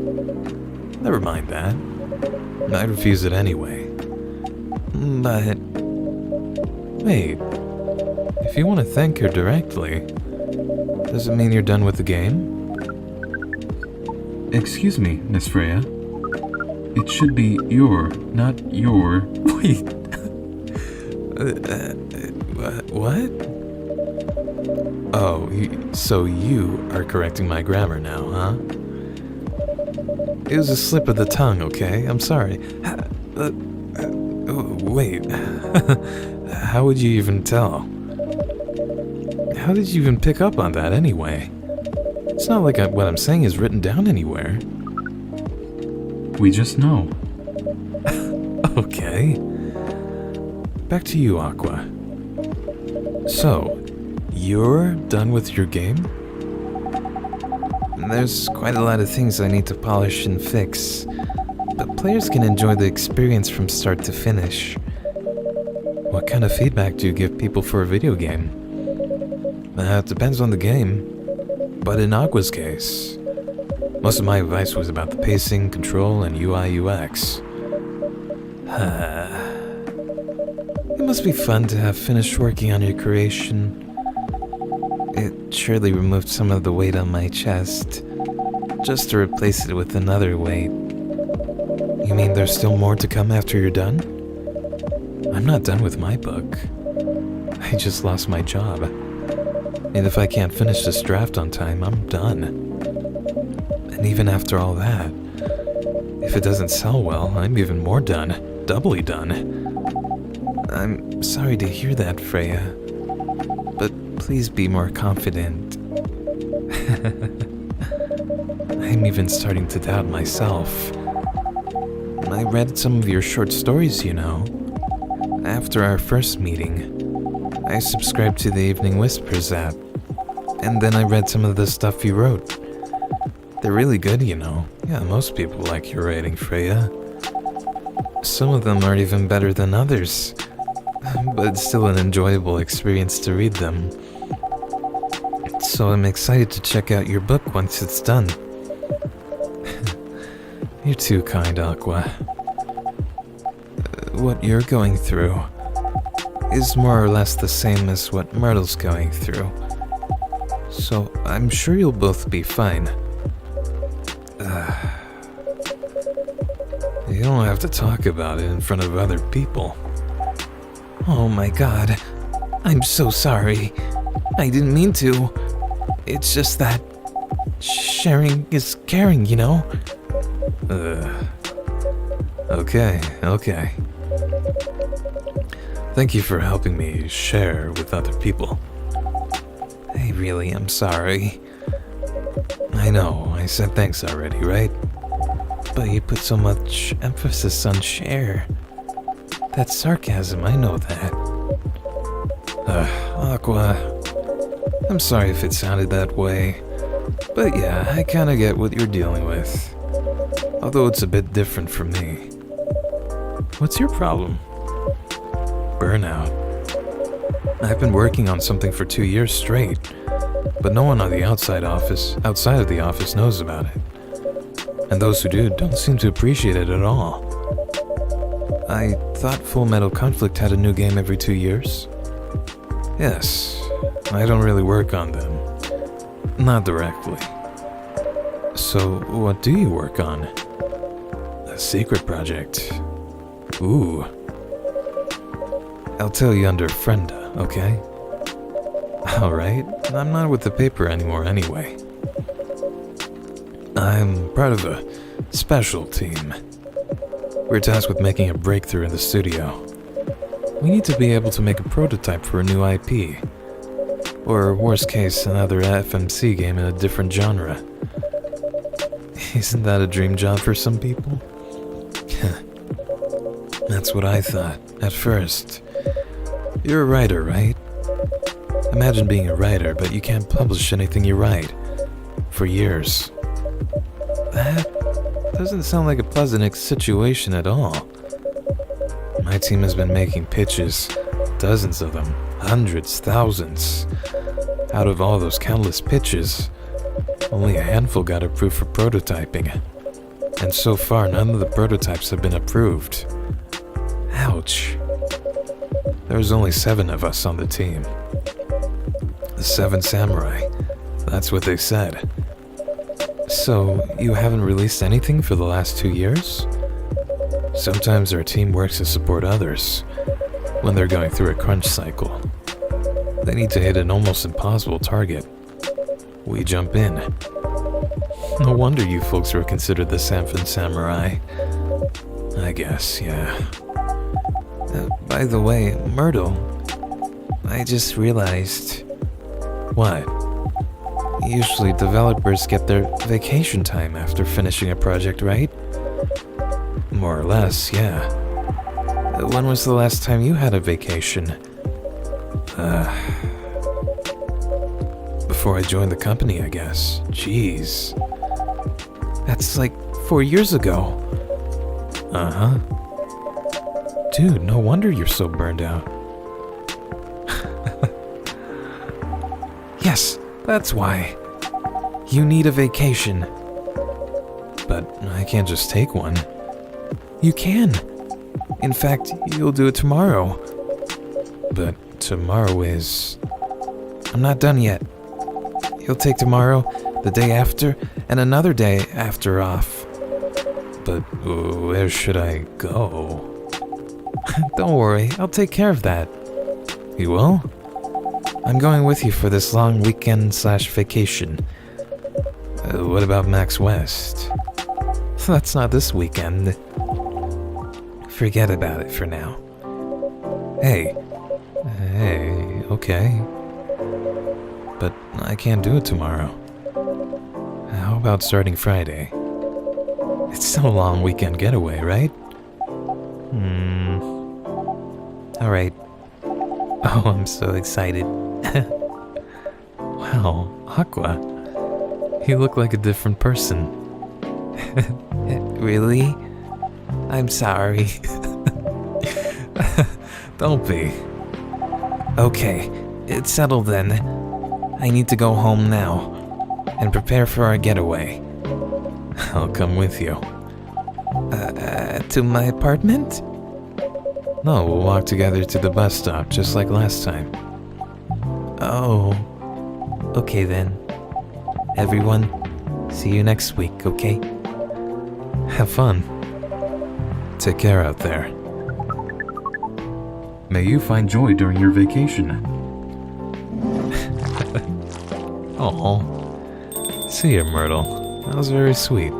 Never mind that. I'd refuse it anyway. But... Wait, if you want to thank her directly, does it mean you're done with the game? Excuse me, Miss Freya. It should be your, not your... Wait. What? Oh, so you are correcting my grammar now, huh? It was a slip of the tongue, okay? I'm sorry. Wait. How would you even tell? How did you even pick up on that anyway? It's not like what I'm saying is written down anywhere. We just know. Okay. Back to you, Aqua. So, you're done with your game? There's quite a lot of things I need to polish and fix, but players can enjoy the experience from start to finish. What kind of feedback do you give people for a video game? It depends on the game. But in Aqua's case, most of my advice was about the pacing, control, and UI UX. It must be fun to have finished working on your creation. It surely removed some of the weight on my chest, just to replace it with another weight. You mean there's still more to come after you're done? I'm not done with my book. I just lost my job. And if I can't finish this draft on time, I'm done. And even after all that, if it doesn't sell well, I'm even more done. Doubly done. I'm sorry to hear that, Freya. But please be more confident. I'm even starting to doubt myself. I read some of your short stories, you know. After our first meeting, I subscribed to the Evening Whispers app, and then I read some of the stuff you wrote. They're really good, you know. Yeah, most people like your writing, Freya. Some of them are even better than others, but it's still an enjoyable experience to read them. So I'm excited to check out your book once it's done. You're too kind, Aqua. What you're going through is more or less the same as what Myrtle's going through. So I'm sure you'll both be fine. You don't have to talk about it in front of other people. Oh my god. I'm so sorry. I didn't mean to. It's just that sharing is caring, you know? Okay. Thank you for helping me share with other people. I really am sorry. I know, I said thanks already, right? But you put so much emphasis on share. That's sarcasm, I know that. Aqua, I'm sorry if it sounded that way. But yeah, I kinda get what you're dealing with. Although it's a bit different from me. What's your problem? Burnout. I've been working on something for 2 years straight, but no one on the outside of the office knows about it. And those who do don't seem to appreciate it at all. I thought Full Metal Conflict had a new game every 2 years. Yes, I don't really work on them. Not directly. So, what do you work on? A secret project. Ooh. I'll tell you under Frenda, okay? Alright, I'm not with the paper anymore anyway. I'm part of a special team. We're tasked with making a breakthrough in the studio. We need to be able to make a prototype for a new IP. Or worst case, another FMC game in a different genre. Isn't that a dream job for some people? That's what I thought, at first. You're a writer, right? Imagine being a writer, but you can't publish anything you write. For years. That doesn't sound like a pleasant situation at all. My team has been making pitches, dozens of them, hundreds, thousands. Out of all those countless pitches, only a handful got approved for prototyping. And so far, none of the prototypes have been approved. Ouch. There's only 7 of us on the team. The 7 samurai. That's what they said. So, you haven't released anything for the last 2 years? Sometimes our team works to support others when they're going through a crunch cycle. They need to hit an almost impossible target. We jump in. No wonder you folks were considered the Sanfin Samurai. I guess, yeah. By the way, Myrtle, I just realized... What? Usually developers get their vacation time after finishing a project, right? More or less, yeah. When was the last time you had a vacation? Before I joined the company, I guess. Jeez. That's like 4 years ago. Uh-huh. Dude, no wonder you're so burned out. Yes, that's why. You need a vacation. But I can't just take one. You can. In fact, you'll do it tomorrow. But tomorrow is... I'm not done yet. You'll take tomorrow, the day after, and another day after off. But where should I go? Don't worry, I'll take care of that. You will? I'm going with you for this long weekend/vacation. What about Max West? That's not this weekend. Forget about it for now. Hey, okay. But I can't do it tomorrow. How about starting Friday? It's still a long weekend getaway, right? Alright. Oh, I'm so excited. Wow, Aqua. You look like a different person. Really? I'm sorry. Don't be. Okay, it's settled then. I need to go home now and prepare for our getaway. I'll come with you. To my apartment? No, we'll walk together to the bus stop, just like last time. Oh. Okay then. Everyone, see you next week, okay? Have fun. Take care out there. May you find joy during your vacation. Oh. See you, Myrtle. That was very sweet.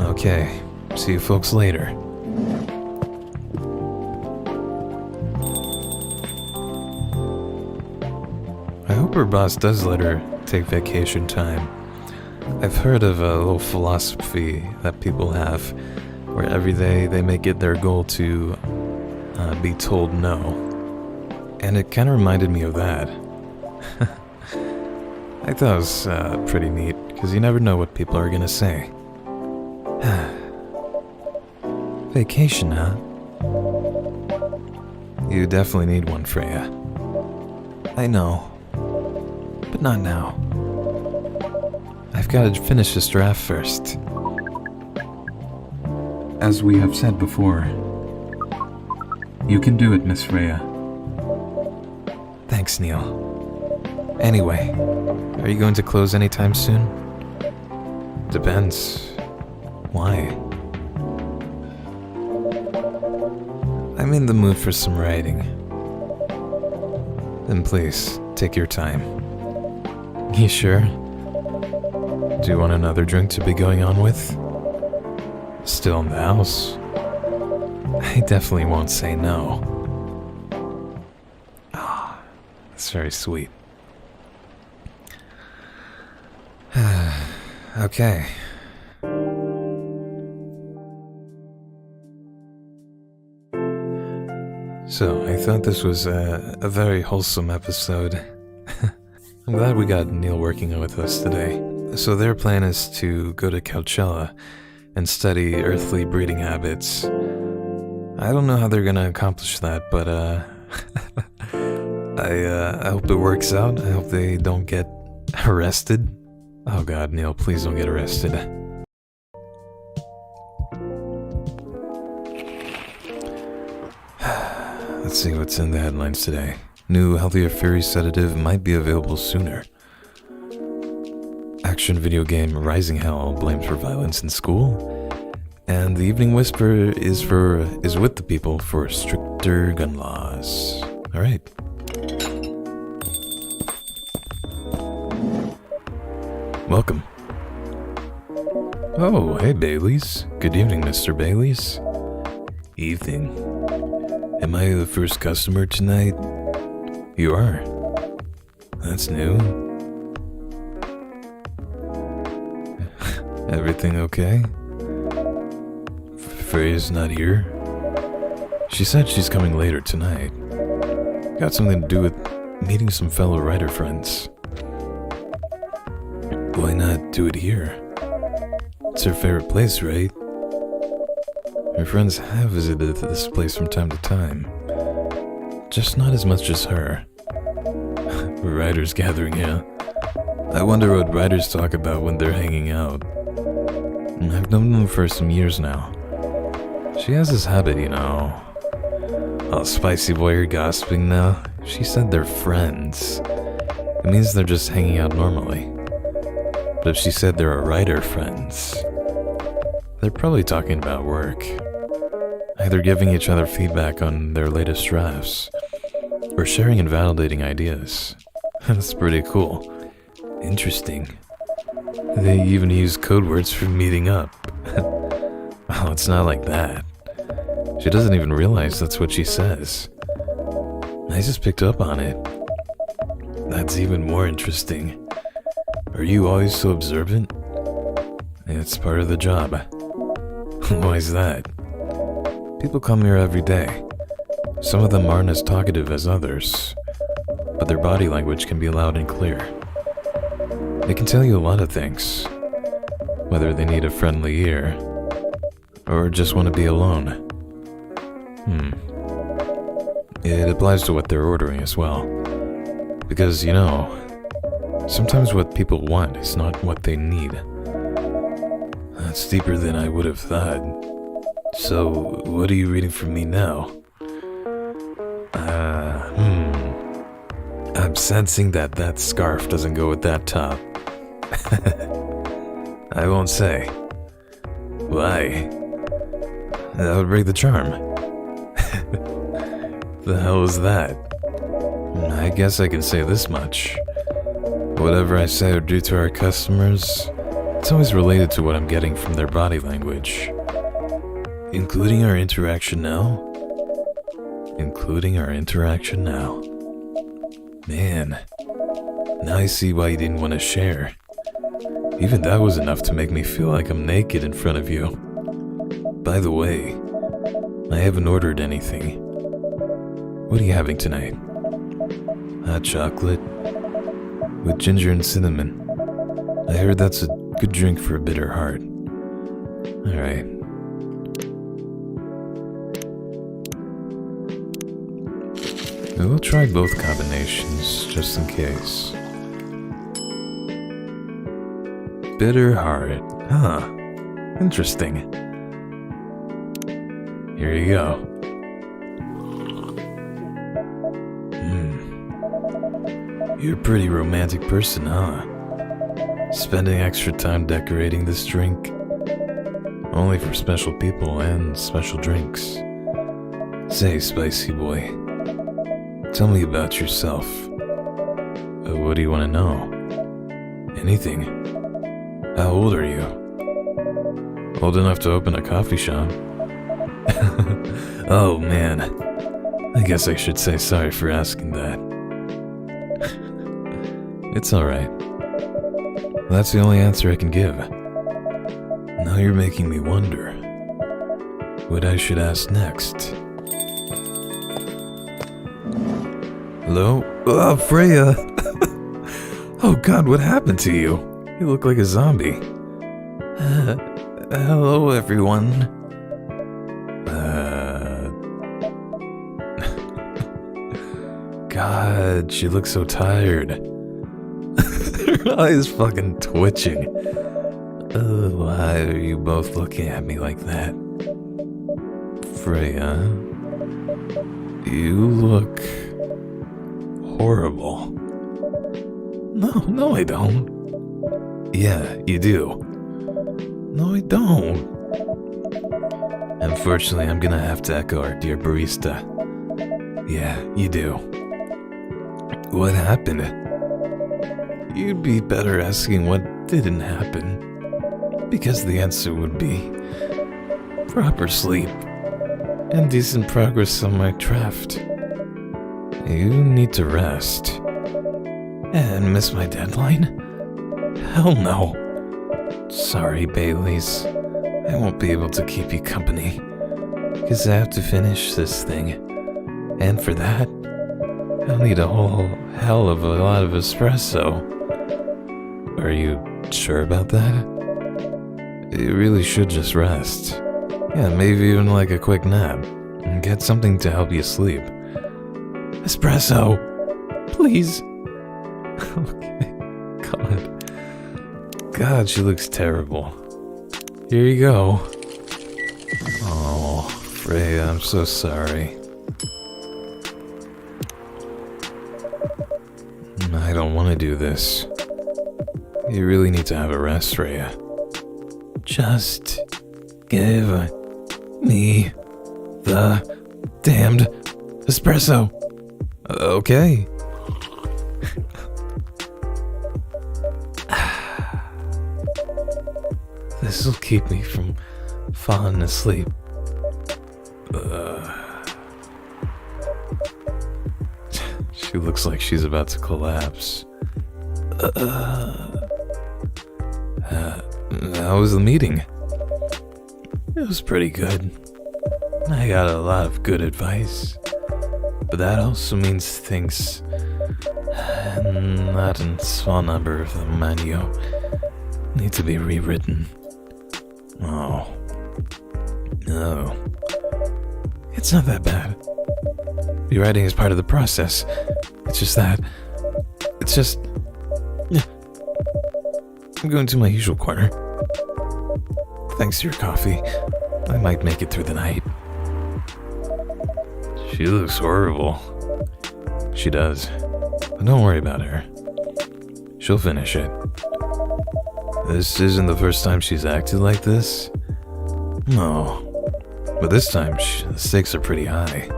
Okay, see you folks later. I hope her boss does let her take vacation time. I've heard of a little philosophy that people have where every day they make it their goal to be told no. And it kind of reminded me of that. I thought it was pretty neat, because you never know what people are gonna say. Vacation, huh? You definitely need one, Freya. I know, but not now. I've got to finish this draft first. As we have said before, you can do it, Miss Freya. Thanks, Neil. Anyway, are you going to close anytime soon? Depends. Why? I'm in the mood for some writing. Then please, take your time. You sure? Do you want another drink to be going on with? Still in the house? I definitely won't say no. Ah, that's very sweet. Okay. So, I thought this was a very wholesome episode. I'm glad we got Neil working with us today. So their plan is to go to Coachella and study earthly breeding habits. I don't know how they're gonna accomplish that, but I hope it works out. I hope they don't get arrested. Oh god, Neil, please don't get arrested. Let's see what's in the headlines today. New healthier fairy sedative might be available sooner. Action video game Rising Hell blames for violence in school. And the Evening Whisper is with the people for stricter gun laws. Alright. Welcome. Oh, hey Baileys. Good evening, Mr. Baileys. Evening. Am I the first customer tonight? You are. That's new. Everything okay? Freya's not here? She said she's coming later tonight. Got something to do with meeting some fellow writer friends. Why not do it here? It's her favorite place, right? Her friends have visited this place from time to time. Just not as much as her. Writers gathering, yeah. I wonder what writers talk about when they're hanging out. I've known them for some years now. She has this habit, you know. Oh, spicy boy, you're gossiping now. She said they're friends. It means they're just hanging out normally. But if she said they're writer friends, they're probably talking about work. Either giving each other feedback on their latest drafts, or sharing and validating ideas. That's pretty cool. Interesting. They even use code words for meeting up. Oh, it's not like that. She doesn't even realize that's what she says. I just picked up on it. That's even more interesting. Are you always so observant? It's part of the job. Why is that? People come here every day. Some of them aren't as talkative as others, but their body language can be loud and clear. They can tell you a lot of things, whether they need a friendly ear, or just want to be alone. It applies to what they're ordering as well. Because, you know, sometimes what people want is not what they need. That's deeper than I would have thought. So, what are you reading from me now? I'm sensing that scarf doesn't go with that top. I won't say. Why? That would break the charm. The hell was that? I guess I can say this much. Whatever I say or do to our customers, it's always related to what I'm getting from their body language. Including our interaction now? Including our interaction now. Man, Now I see why you didn't want to share. Even that was enough to make me feel like I'm naked in front of you. By the way, I haven't ordered anything. What are you having tonight? Hot chocolate? With ginger and cinnamon. I heard that's a good drink for a bitter heart. Alright. We'll try both combinations, just in case. Bitter heart. Huh. Interesting. Here you go. You're a pretty romantic person, huh? Spending extra time decorating this drink. Only for special people and special drinks. Say, spicy boy. Tell me about yourself. What do you want to know? Anything. How old are you? Old enough to open a coffee shop. Oh man. I guess I should say sorry for asking that. It's alright. That's the only answer I can give. Now you're making me wonder what I should ask next. Hello? Oh, Freya! Oh god, what happened to you? You look like a zombie. Hello, everyone. God, she looks so tired. Her eyes fucking twitching. Why are you both looking at me like that? Freya, you look horrible. No, I don't. Yeah, you do. No, I don't. Unfortunately, I'm gonna have to echo our dear barista. Yeah, you do. What happened? You'd be better asking what didn't happen, because the answer would be proper sleep and decent progress on my craft. You need to rest. And miss my deadline? Hell no. Sorry, Baileys. I won't be able to keep you company, because I have to finish this thing. And for that, I'll need a whole hell of a lot of espresso. Are you sure about that? You really should just rest. Yeah, maybe even like a quick nap. And get something to help you sleep. Espresso! Please! Okay. God, she looks terrible. Here you go. Oh, Freya, I'm so sorry. I don't want to do this. You really need to have a rest, Freya. Just give me the damned espresso. Okay. This'll keep me from falling asleep. She looks like she's about to collapse. How was the meeting? It was pretty good. I got a lot of good advice. But that also means things, not in small number of them, mind you, need to be rewritten. Oh. No. It's not that bad. Rewriting is part of the process. It's just that. It's just... I'm going to my usual corner. Thanks to your coffee, I might make it through the night. She looks horrible. She does. But don't worry about her. She'll finish it. This isn't the first time she's acted like this. No. But this time, the stakes are pretty high.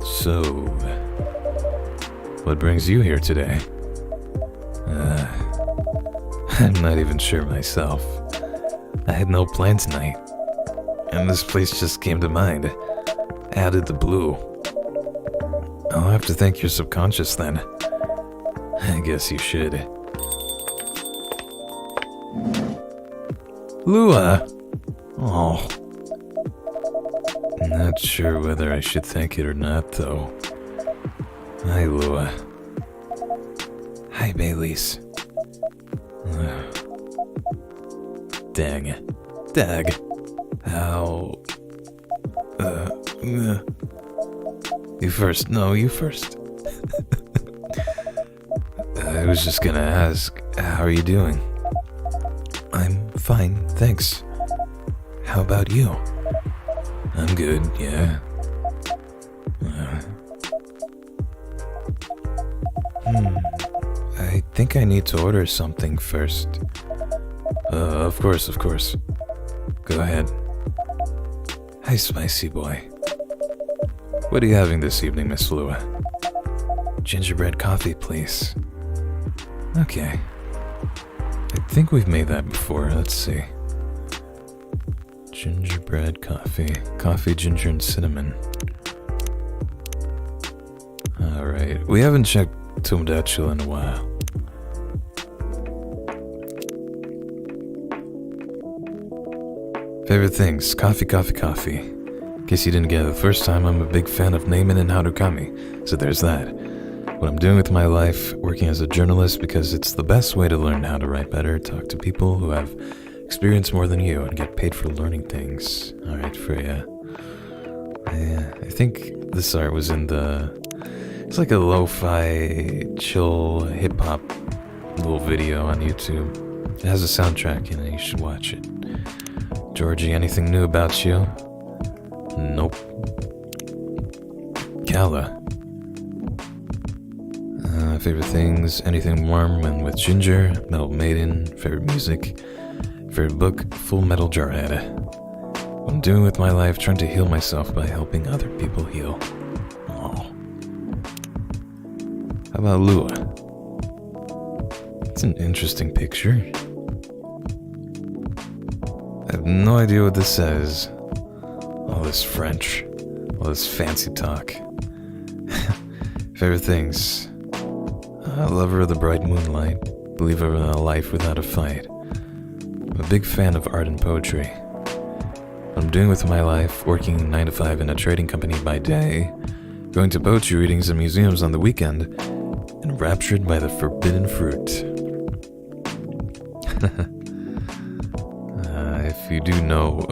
So, what brings you here today? I'm not even sure myself. I had no plan tonight, and this place just came to mind. Out of the blue. I'll have to thank your subconscious then. I guess you should. Lua! Oh. Not sure whether I should thank it or not, though. Hi, Lua. Hi, Baileys. Dang. Dag. How... You first. No, you first. I was just gonna ask, how are you doing? I'm fine, thanks. How about you? I'm good, yeah. I think I need to order something first. Of course. Go ahead. Hi, spicy boy. What are you having this evening, Miss Lua? Gingerbread coffee, please. Okay. I think we've made that before. Let's see. Gingerbread coffee. Coffee, ginger, and cinnamon. Alright. We haven't checked Interracial in a while. Favorite things? Coffee. In case you didn't get it the first time, I'm a big fan of Neiman and Harukami, so there's that. What I'm doing with my life, working as a journalist because it's the best way to learn how to write better, talk to people who have experience more than you, and get paid for learning things. Alright, Freya. I think this art was in the... It's like a lo-fi, chill, hip-hop little video on YouTube. It has a soundtrack in it, you should watch it. Georgie, anything new about you? Nope. Kala. Favorite things, anything warm and with ginger, Metal Maiden, favorite music, favorite book, Full Metal Jarhead. What I'm doing with my life, trying to heal myself by helping other people heal. Oh. How about Lua? It's an interesting picture. I have no idea what this says. All this French, all this fancy talk. Favorite things. A lover of the bright moonlight, believer in a life without a fight. I'm a big fan of art and poetry. What I'm doing with my life, working 9 to 5 in a trading company by day, going to poetry readings and museums on the weekend, and raptured by the forbidden fruit. If you do know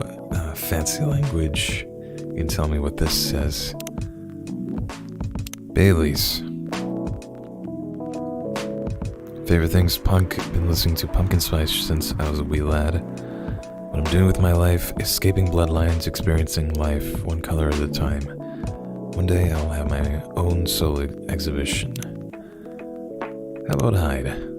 fancy language, you can tell me what this says. Bailey's. Favorite things, punk. Been listening to Pumpkin Spice since I was a wee lad. What I'm doing with my life, escaping bloodlines, experiencing life one color at a time. One day I'll have my own solo exhibition. How about Hyde?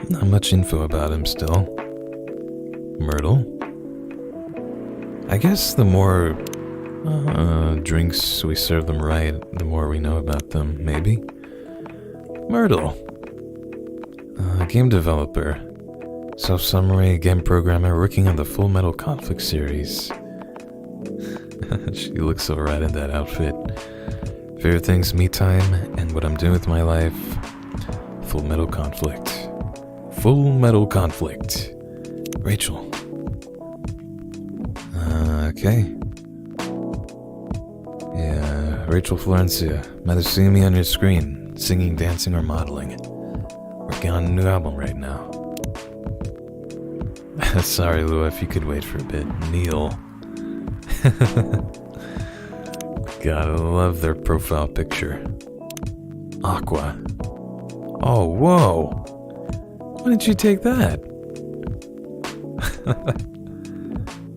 Not much info about him still. Myrtle? I guess the more drinks we serve them right, the more we know about them, maybe? Myrtle. Game developer. Self-summary, game programmer, working on the Full Metal Conflict series. She looks so rad in that outfit. Favorite things, me time, and what I'm doing with my life. Full Metal Conflict. Full Metal Conflict. Rachel. Okay. Yeah, Rachel Florencia. Might have seen me on your screen, singing, dancing, or modeling. Working on a new album right now. Sorry, Lua, if you could wait for a bit. Neil. God, I love their profile picture. Aqua. Oh, whoa! Why didn't you take that?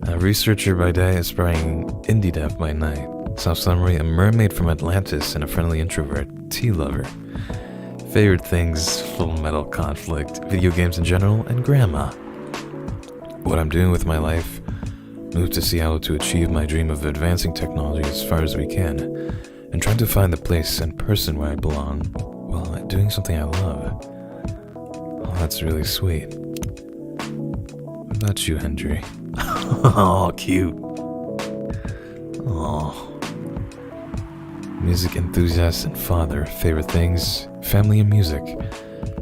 A researcher by day, aspiring indie dev by night. Self-summary, a mermaid from Atlantis and a friendly introvert. Tea lover. Favorite things, Full Metal Conflict, video games in general, and grandma. What I'm doing with my life, move to Seattle to achieve my dream of advancing technology as far as we can, and trying to find the place and person where I belong, while doing something I love. Oh, that's really sweet. What about you, Hendry? Oh, cute. Aww. Music enthusiast and father, favorite things, family and music.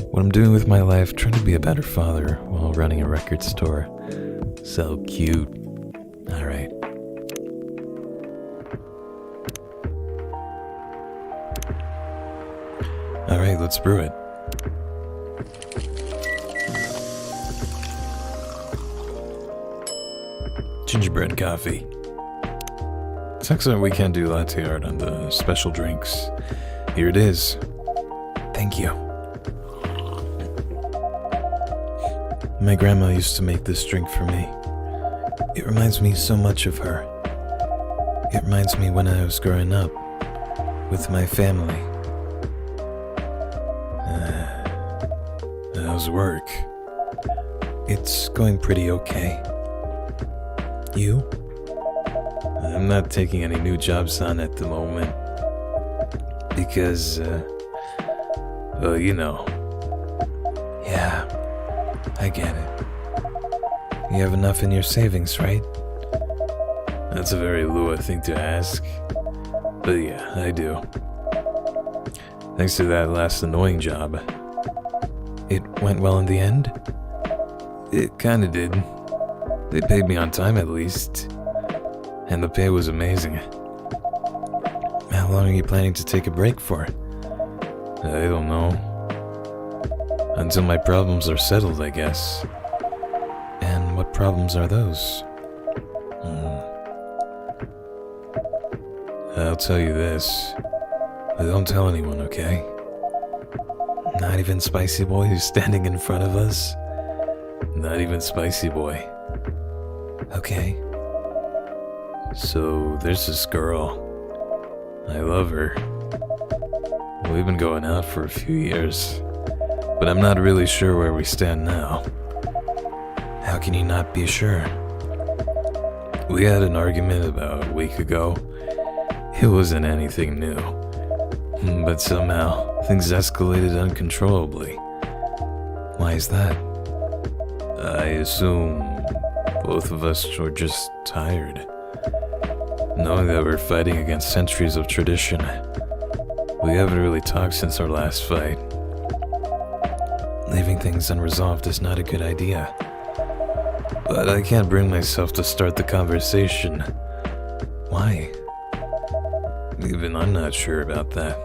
What I'm doing with my life, trying to be a better father while running a record store. So cute. Alright. Alright, let's brew it. Gingerbread coffee. Sucks that we can't do latte art on the special drinks. Here it is. Thank you. My grandma used to make this drink for me. It reminds me so much of her. It reminds me when I was growing up with my family. How's work? It's going pretty okay. You? I'm not taking any new jobs on at the moment. Because, well, you know. Yeah, I get it. You have enough in your savings, right? That's a very Lua thing to ask. But yeah, I do. Thanks to that last annoying job. It went well in the end? It kinda did. They paid me on time at least. And the pay was amazing. How long are you planning to take a break for? I don't know. Until my problems are settled, I guess. And what problems are those? I'll tell you this. But don't tell anyone, okay? Not even Spicy Boy who's standing in front of us? Not even Spicy Boy. Okay. So, there's this girl. I love her. We've been going out for a few years, but I'm not really sure where we stand now. How can you not be sure? We had an argument about a week ago. It wasn't anything new, but somehow things escalated uncontrollably. Why is that? I assume both of us were just tired. Knowing that we're fighting against centuries of tradition, we haven't really talked since our last fight. Leaving things unresolved is not a good idea. But I can't bring myself to start the conversation. Why? Even I'm not sure about that.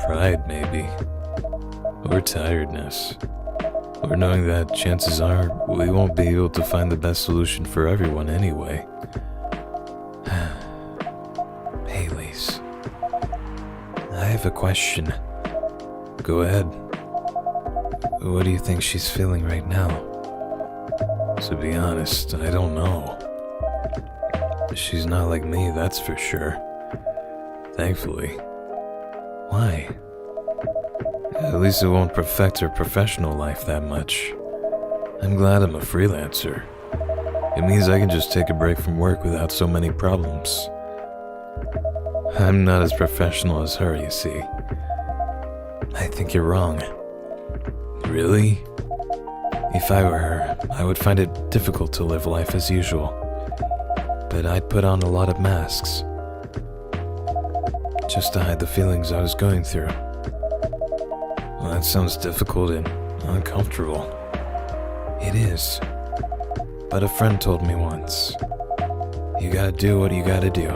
Pride, maybe. Or tiredness. Or knowing that chances are we won't be able to find the best solution for everyone anyway. Haley's. I have a question. Go ahead. What do you think she's feeling right now? To be honest, I don't know. She's not like me, that's for sure. Thankfully. Why? At least it won't affect her professional life that much. I'm glad I'm a freelancer. It means I can just take a break from work without so many problems. I'm not as professional as her, you see. I think you're wrong. Really? If I were her, I would find it difficult to live life as usual. But I'd put on a lot of masks. Just to hide the feelings I was going through. Well, that sounds difficult and uncomfortable. It is. But a friend told me once, you gotta do what you gotta do.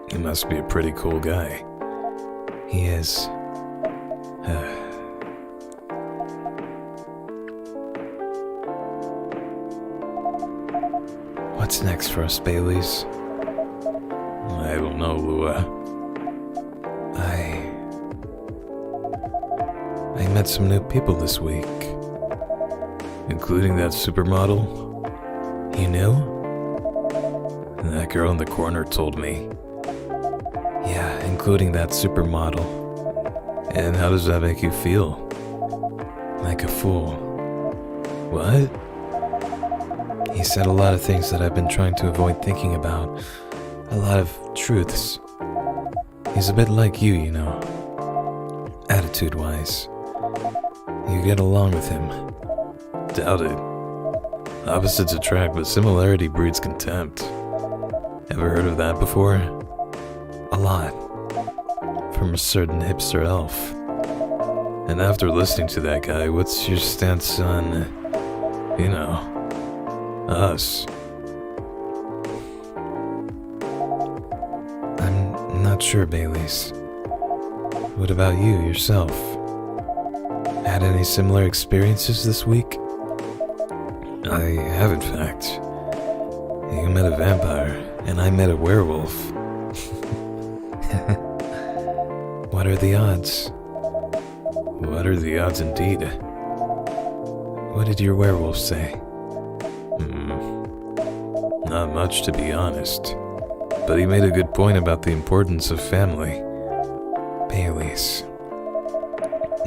He must be a pretty cool guy. He is. What's next for us, Baileys? I don't know, Lua. I met some new people this week. Including that supermodel. You knew? That girl in the corner told me. Yeah, including that supermodel. And how does that make you feel? Like a fool. What? He said a lot of things that I've been trying to avoid thinking about. A lot of truths. He's a bit like you know. Attitude-wise. You get along with him. Doubt it. Opposites attract, but similarity breeds contempt. Ever heard of that before? A lot. From a certain hipster elf. And after listening to that guy, what's your stance on, us? I'm not sure, Baileys. What about you, yourself? Had any similar experiences this week? I have, in fact. You met a vampire, and I met a werewolf. What are the odds? What are the odds indeed? What did your werewolf say? Not much, to be honest. But he made a good point about the importance of family. Baileys.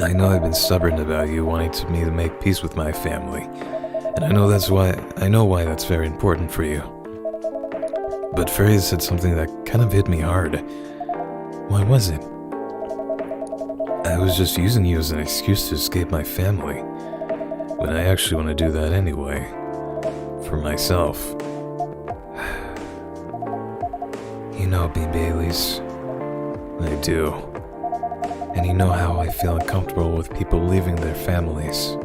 I know I've been stubborn about you wanting me to make peace with my family, and I know why that's very important for you. But Freya said something that kind of hit me hard. What was it? I was just using you as an excuse to escape my family, when I actually want to do that anyway. For myself. You know me, Baileys. I do. And you know how I feel uncomfortable with people leaving their families.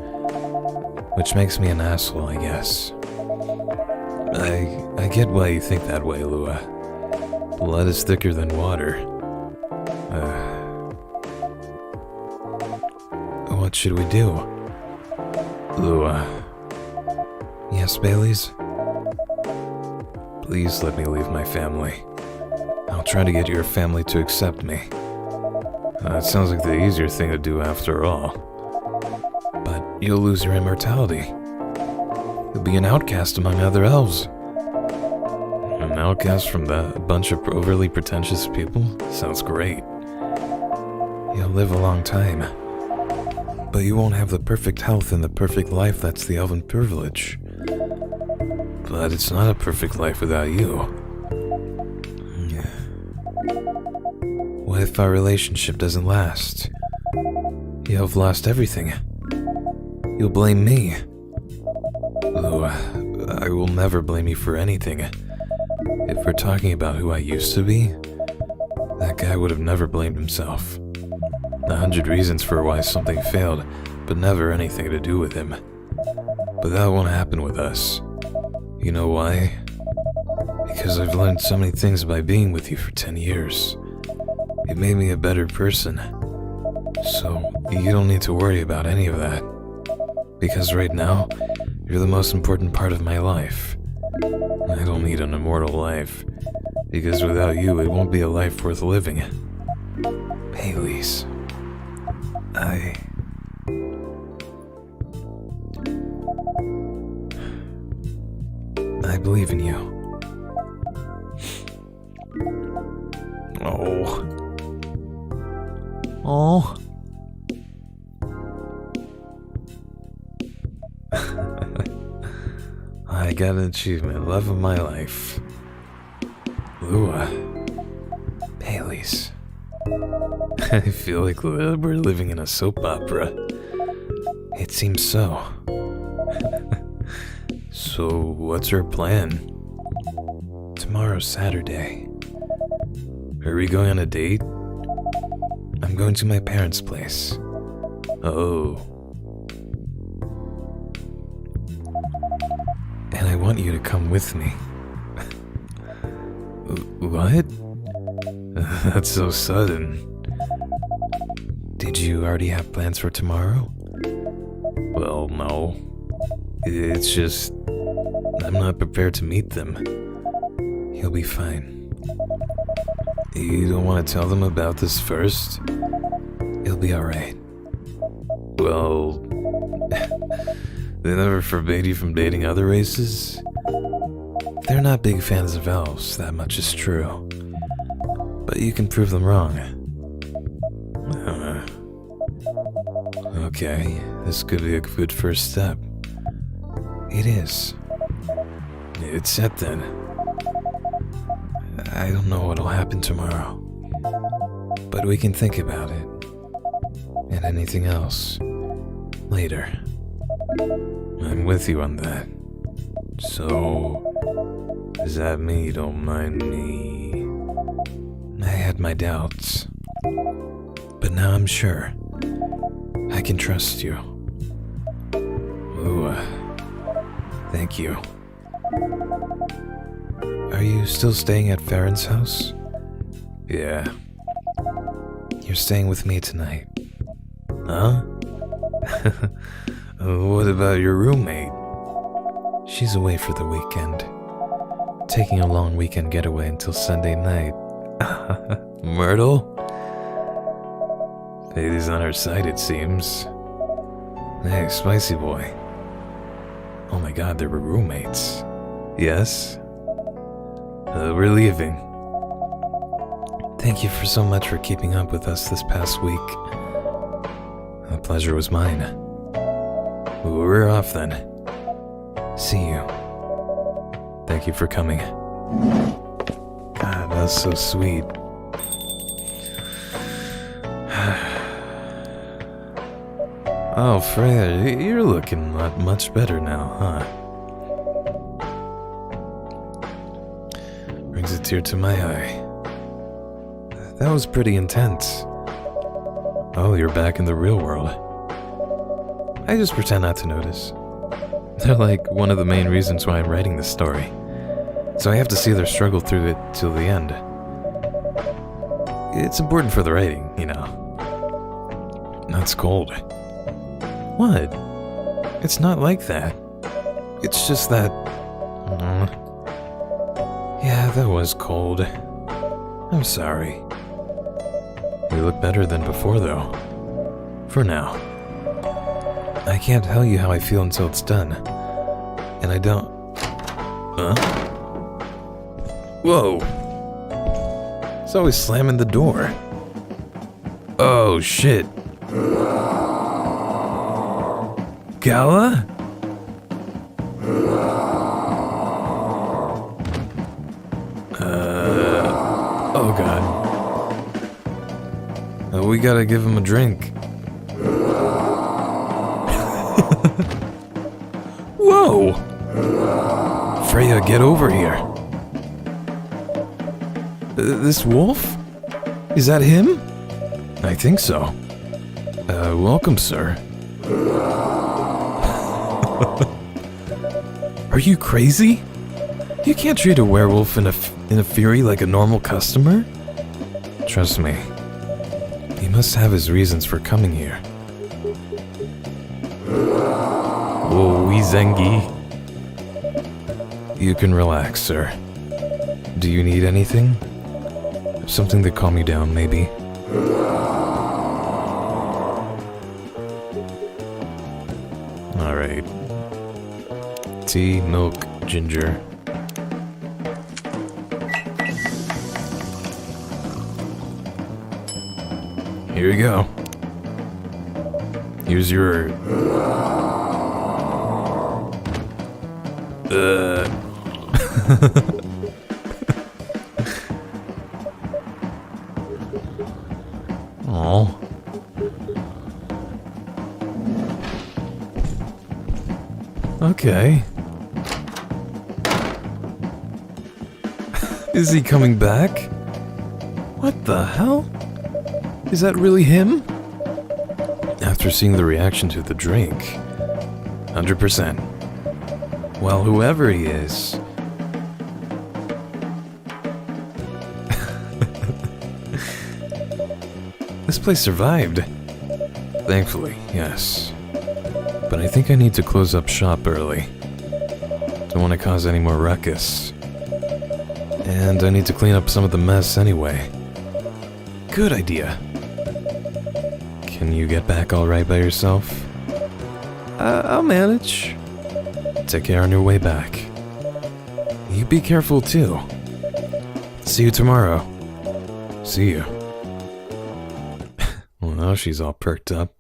Which makes me an asshole, I guess. I get why you think that way, Lua. Blood is thicker than water. What should we do? Lua, Yes, Baileys? please let me leave my family. I'll try to get your family to accept me. It sounds like the easier thing to do after all. But you'll lose your immortality. You'll be an outcast among other elves. An outcast from that bunch of overly pretentious people? Sounds great. You'll live a long time. But you won't have the perfect health and the perfect life that's the elven privilege. But it's not a perfect life without you. What if our relationship doesn't last? You'll have lost everything. You'll blame me. Lua, I will never blame you for anything. If we're talking about who I used to be, that guy would have never blamed himself. 100 reasons for why something failed, but never anything to do with him. But that won't happen with us. You know why? Because I've learned so many things by being with you for 10 years. It made me a better person. So you don't need to worry about any of that. Because right now, you're the most important part of my life. I don't need an immortal life. Because without you, it won't be a life worth living. Baileys. I believe in you. Oh. I got an achievement. Love of my life. Lua. Baileys. I feel like we're living in a soap opera. It seems so. So, what's our plan? Tomorrow's Saturday. Are we going on a date? I'm going to my parents' place. Oh. And I want you to come with me. What? That's so sudden. Did you already have plans for tomorrow? Well, no. It's just... I'm not prepared to meet them. You'll be fine. You don't want to tell them about this first? It'll be alright. Well... They never forbade you from dating other races? They're not big fans of elves, that much is true. But you can prove them wrong. Okay, this could be a good first step. It is. It's set then. I don't know what'll happen tomorrow. But we can think about it. And anything else. Later. I'm with you on that. So, does that mean you don't mind me? I had my doubts, but now I'm sure. I can trust you. Ooh, thank you. Are you still staying at Farron's house? Yeah. You're staying with me tonight. Huh? What about your roommate? She's away for the weekend. Taking a long weekend getaway until Sunday night. Myrtle? Faith on her side, it seems. Hey, spicy boy. Oh my god, they were roommates. Yes? We're leaving. Thank you for so much for keeping up with us this past week. The pleasure was mine. We're off then. See you. Thank you for coming. God, that's so sweet. Oh, Freya, you're looking much better now, huh? Brings a tear to my eye. That was pretty intense. Oh, you're back in the real world. I just pretend not to notice. They're like one of the main reasons why I'm writing this story. So I have to see their struggle through it till the end. It's important for the writing, you know. That's cold. What? It's not like that. It's just that... Yeah, that was cold. I'm sorry. You look better than before, though. For now. I can't tell you how I feel until it's done. And I don't... Huh? Whoa! It's always slamming the door. Oh, shit. Gala? Oh god. We gotta give him a drink. Whoa! Freya, get over here. This wolf? Is that him? I think so. Welcome, sir. Are you crazy? You can't treat a werewolf in a fury like a normal customer. Trust me. He must have his reasons for coming here. Oh, Weezengi. You can relax, sir. Do you need anything? Something to calm you down, maybe? Alright. Tea, milk, ginger. Here you go. Here's your... Aw. Okay. Is he coming back? What the hell? Is that really him? After seeing the reaction to the drink, 100%. Well, whoever he is... This place survived. Thankfully, yes. But I think I need to close up shop early. Don't want to cause any more ruckus. And I need to clean up some of the mess anyway. Good idea. Can you get back all right by yourself? I'll manage. Take care on your way back. You be careful too. See you tomorrow. See you. Well, now she's all perked up.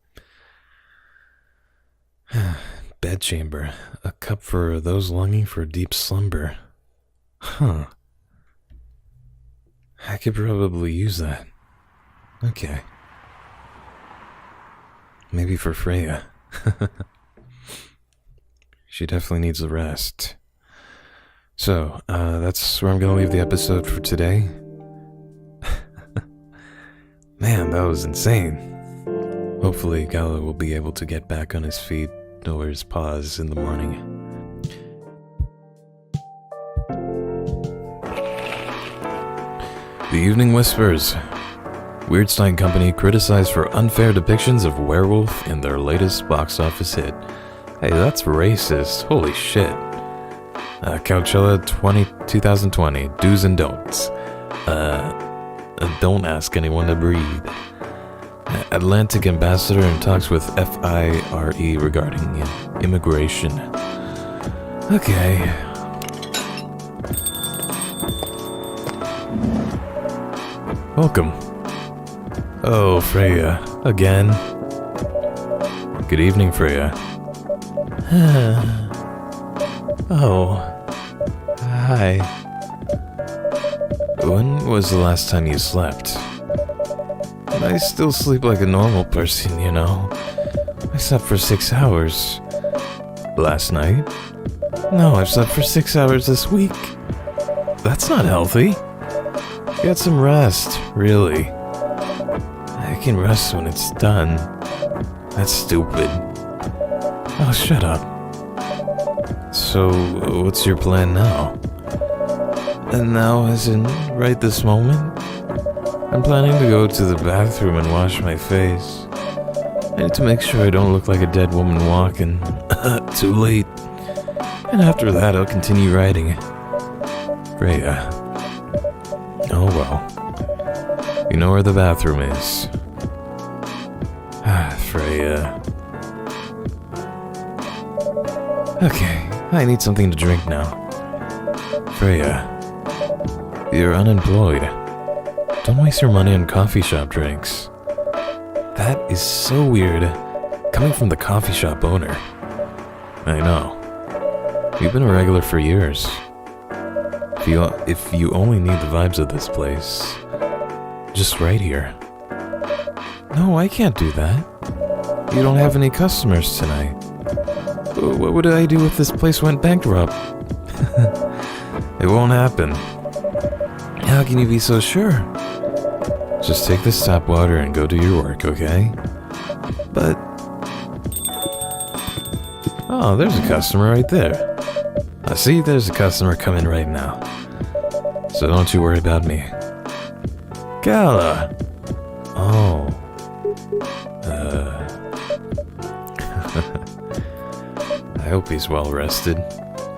Bedchamber. A cup for those longing for deep slumber. Huh. I could probably use that. Okay. Maybe for Freya. She definitely needs a rest. So, that's where I'm gonna leave the episode for today. Man, that was insane. Hopefully, Gala will be able to get back on his feet or his paws in the morning. The Evening Whispers. Weirdstein Company criticized for unfair depictions of werewolf in their latest box office hit. Hey, that's racist. Holy shit. Coachella 2020. Do's and don'ts. Don't ask anyone to breathe. Atlantic ambassador in talks with FIRE regarding immigration. Okay. Welcome. Oh, Freya. Again. Good evening, Freya. Oh. Hi. When was the last time you slept? I still sleep like a normal person, you know. I slept for 6 hours. Last night? No, I've slept for 6 hours this week. That's not healthy. Get some rest, really. I can rest when it's done. That's stupid. Oh, shut up. So, what's your plan now? And now, as in right this moment? I'm planning to go to the bathroom and wash my face. I need to make sure I don't look like a dead woman walking. Too late. And after that, I'll continue writing. Freya. Oh well. You know where the bathroom is. Freya. Okay, I need something to drink now. Freya. You're unemployed. Don't waste your money on coffee shop drinks. That is so weird, coming from the coffee shop owner. I know. You've been a regular for years. If you only need the vibes of this place, just right here. No, I can't do that. You don't have any customers tonight. What would I do if this place went bankrupt? It won't happen. How can you be so sure? Just take this tap water and go do your work, okay? But... Oh, there's a customer right there. I see there's a customer coming right now. So don't you worry about me. Gala! Oh. I hope he's well rested.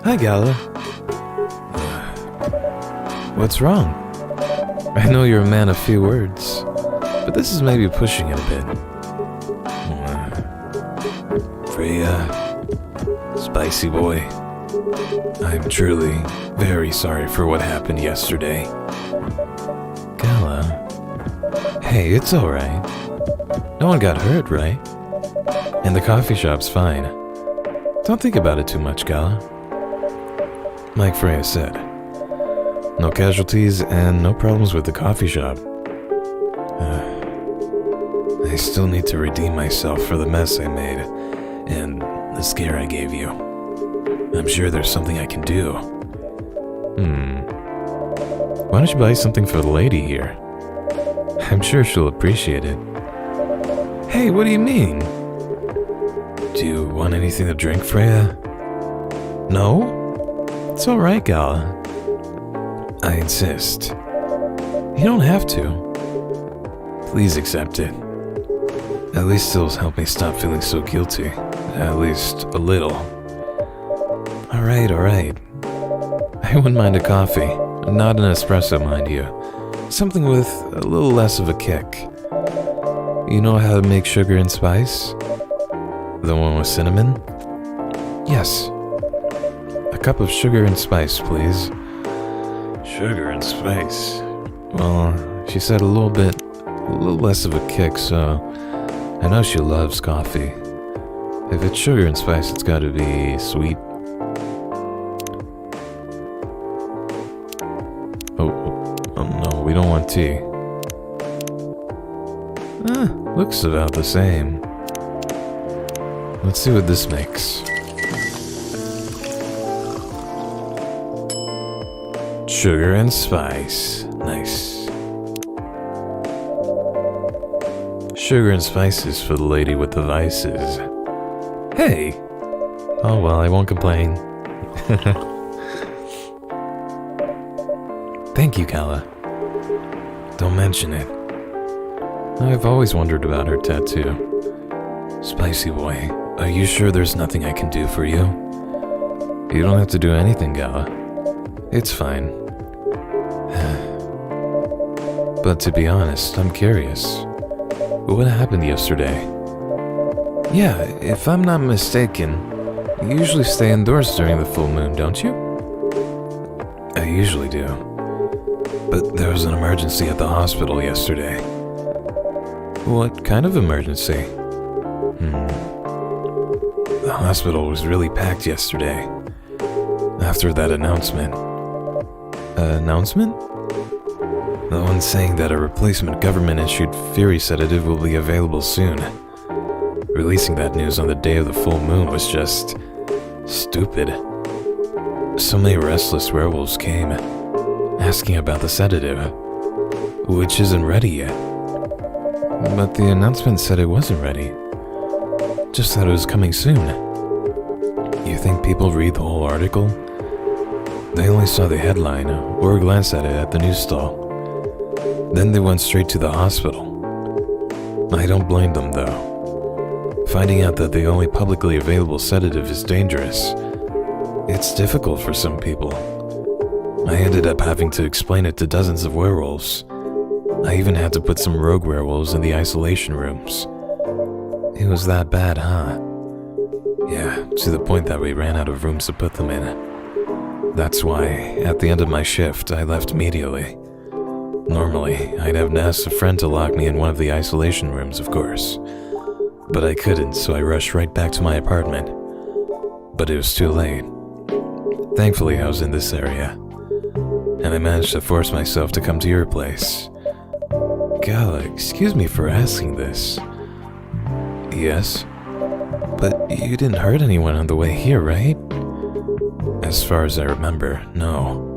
Hi, Gala. What's wrong? I know you're a man of few words, but this is maybe pushing it a bit. Freya, spicy boy, I'm truly very sorry for what happened yesterday. Gala, hey, it's alright. No one got hurt, right? And the coffee shop's fine. Don't think about it too much, Gala. Like Freya said, no casualties and no problems with the coffee shop. I still need to redeem myself for the mess I made and the scare I gave you. I'm sure there's something I can do. Why don't you buy something for the lady here? I'm sure she'll appreciate it. Hey, what do you mean? Do you want anything to drink, Freya? No? It's alright, Gala. I insist. You don't have to. Please accept it. At least it'll help me stop feeling so guilty. At least a little. Alright. I wouldn't mind a coffee. Not an espresso, mind you. Something with a little less of a kick. You know how to make sugar and spice? The one with cinnamon? Yes. A cup of sugar and spice, please. Sugar and spice? Well, she said a little less of a kick, so I know she loves coffee. If it's sugar and spice, it's gotta be sweet. Oh no, we don't want tea. Looks about the same. Let's see what this makes. Sugar and spice. Nice. Sugar and spices for the lady with the vices. Hey! Oh well, I won't complain. Thank you, Kala. Don't mention it. I've always wondered about her tattoo. Spicy boy, are you sure there's nothing I can do for you? You don't have to do anything, Gala. It's fine. But to be honest, I'm curious. What happened yesterday? Yeah, if I'm not mistaken, you usually stay indoors during the full moon, don't you? I usually do. But there was an emergency at the hospital yesterday. What kind of emergency? The hospital was really packed yesterday. After that announcement. Announcement? The one saying that a replacement government-issued Fury sedative will be available soon. Releasing that news on the day of the full moon was just stupid. So many restless werewolves came, asking about the sedative, which isn't ready yet. But the announcement said it wasn't ready. Just that it was coming soon. You think people read the whole article? They only saw the headline or glanced at it at the news stall. Then they went straight to the hospital. I don't blame them though. Finding out that the only publicly available sedative is dangerous, it's difficult for some people. I ended up having to explain it to dozens of werewolves. I even had to put some rogue werewolves in the isolation rooms. It was that bad, huh? Yeah, to the point that we ran out of rooms to put them in. That's why, at the end of my shift, I left immediately. Normally, I'd have asked a friend to lock me in one of the isolation rooms, of course. But I couldn't, so I rushed right back to my apartment. But it was too late. Thankfully, I was in this area. And I managed to force myself to come to your place. Gala, excuse me for asking this. Yes? But you didn't hurt anyone on the way here, right? As far as I remember, no.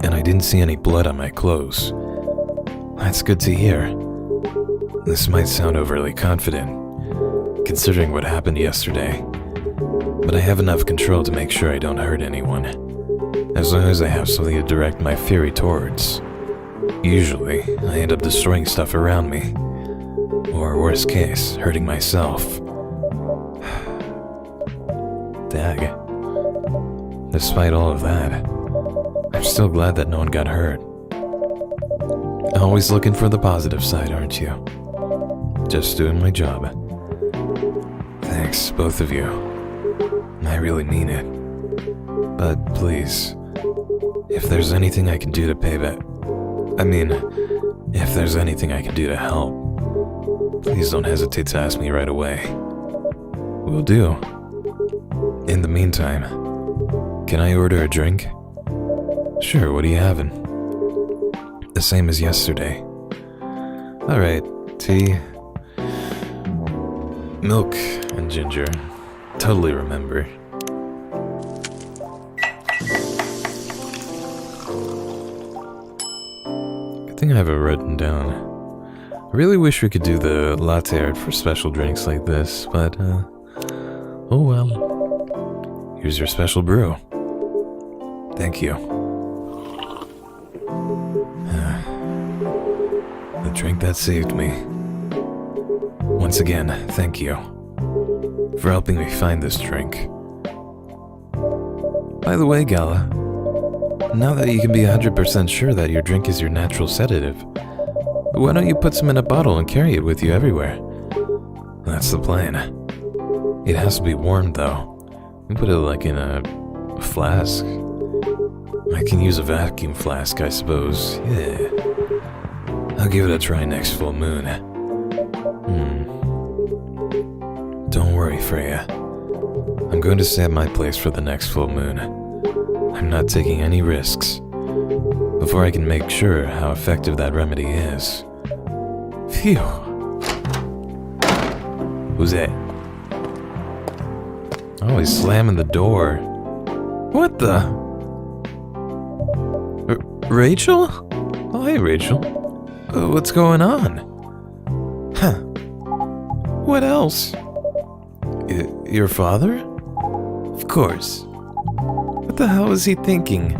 And I didn't see any blood on my clothes. That's good to hear. This might sound overly confident, considering what happened yesterday. But I have enough control to make sure I don't hurt anyone. As long as I have something to direct my fury towards. Usually, I end up destroying stuff around me. Or worst case, hurting myself. Dag. Despite all of that, I'm still glad that no one got hurt. Always looking for the positive side, aren't you? Just doing my job. Thanks, both of you. I really mean it. But please, if there's anything I can do to pay back... if there's anything I can do to help, please don't hesitate to ask me right away. Will do. In the meantime, can I order a drink? Sure, what are you having? The same as yesterday. Alright, tea, milk, and ginger. Totally remember. Good thing I have it written down. I really wish we could do the latte art for special drinks like this, but, oh well. Here's your special brew. Thank you. The drink that saved me. Once again, thank you for helping me find this drink. By the way, Gala, now that you can be 100% sure that your drink is your natural sedative, why don't you put some in a bottle and carry it with you everywhere? That's the plan. It has to be warm, though. You put it like in a flask. I can use a vacuum flask, I suppose. Yeah. I'll give it a try next full moon. Don't worry, Freya. I'm going to stay at my place for the next full moon. I'm not taking any risks before I can make sure how effective that remedy is. Phew. Who's that? Oh, he's slamming the door. What the? Rachel? Oh, hey, Rachel. What's going on? Huh. What else? Your father? Of course. What the hell was he thinking?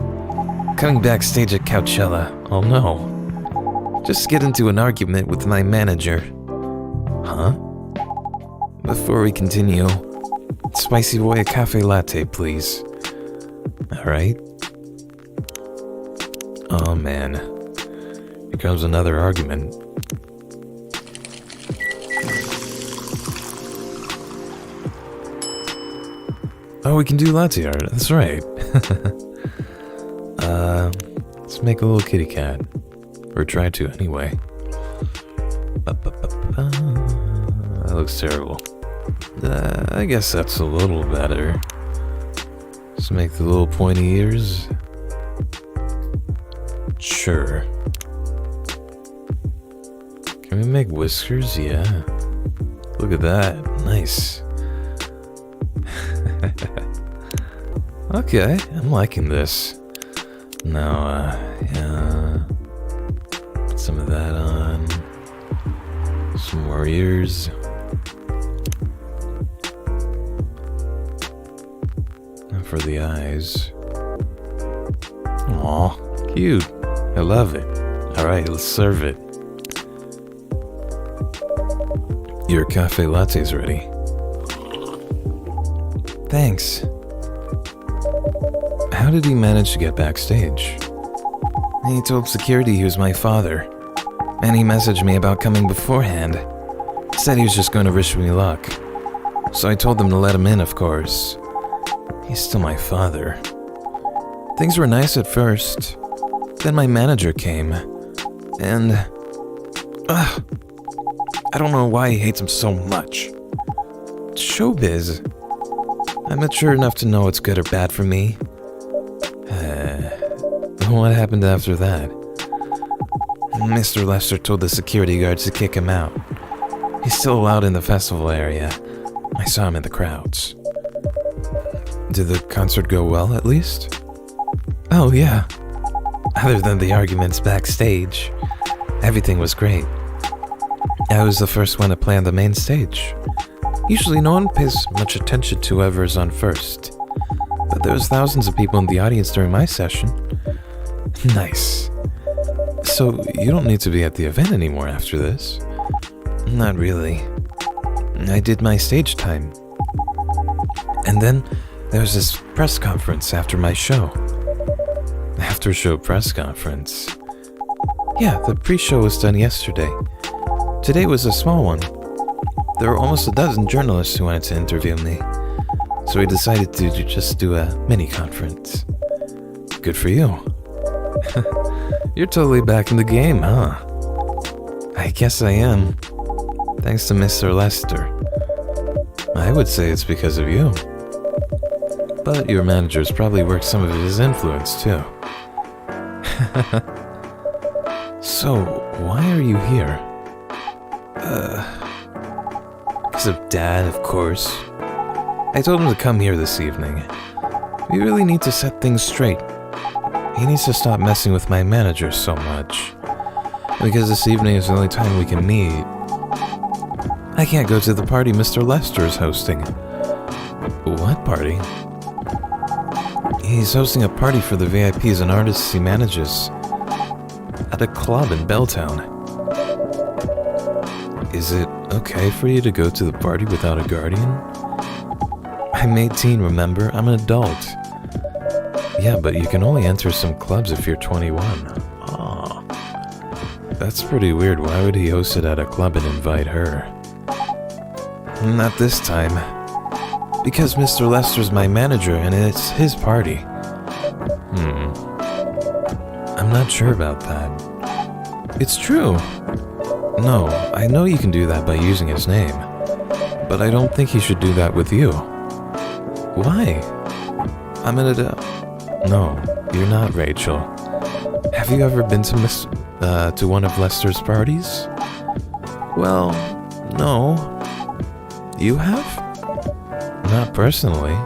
Coming backstage at Coachella. Oh no. Just get into an argument with my manager. Huh? Before we continue, spicy boy a cafe latte, please. Alright. Oh man. Here comes another argument. Oh, we can do latte art. That's right. Let's make a little kitty cat. Or try to, anyway. That looks terrible. I guess that's a little better. Just make the little pointy ears. Sure. Can we make whiskers? Yeah. Look at that. Nice. Okay, I'm liking this. Now, yeah. Put some of that on. Some more ears. And for the eyes. Aw, cute. I love it. Alright, let's serve it. Your cafe latte's ready. Thanks. How did he manage to get backstage? He told security he was my father, and he messaged me about coming beforehand. Said he was just going to wish me luck. So I told them to let him in, of course. He's still my father. Things were nice at first. Then my manager came, and... I don't know why he hates him so much. It's showbiz. I'm mature enough to know what's good or bad for me. What happened after that? Mr. Lester told the security guards to kick him out. He's still allowed in the festival area. I saw him in the crowds. Did the concert go well, at least? Oh, yeah. Other than the arguments backstage, everything was great. I was the first one to play on the main stage. Usually no one pays much attention to whoever's on first. But there was thousands of people in the audience during my session. Nice. So you don't need to be at the event anymore after this? Not really. I did my stage time. And then there was this press conference after my show. After-show press conference? Yeah, the pre-show was done yesterday. Today was a small one. There were almost a dozen journalists who wanted to interview me. So we decided to just do a mini-conference. Good for you. You're totally back in the game, huh? I guess I am. Thanks to Mr. Lester. I would say it's because of you. But your manager's probably worked some of his influence, too. So, why are you here? Because of Dad, of course. I told him to come here this evening. We really need to set things straight. He needs to stop messing with my manager so much. Because this evening is the only time we can meet. I can't go to the party Mr. Lester is hosting. What party? He's hosting a party for the VIPs and artists he manages. At a club in Belltown. Is it okay for you to go to the party without a guardian? I'm 18, remember? I'm an adult. Yeah, but you can only enter some clubs if you're 21. Aw. That's pretty weird. Why would he host it at a club and invite her? Not this time. Because Mr. Lester's my manager and it's his party. I'm not sure about that. It's true. No, I know you can do that by using his name. But I don't think he should do that with you. Why? I'm an adult. No, you're not, Rachel. Have you ever been to one of Lester's parties? Well, no. You have? Not personally.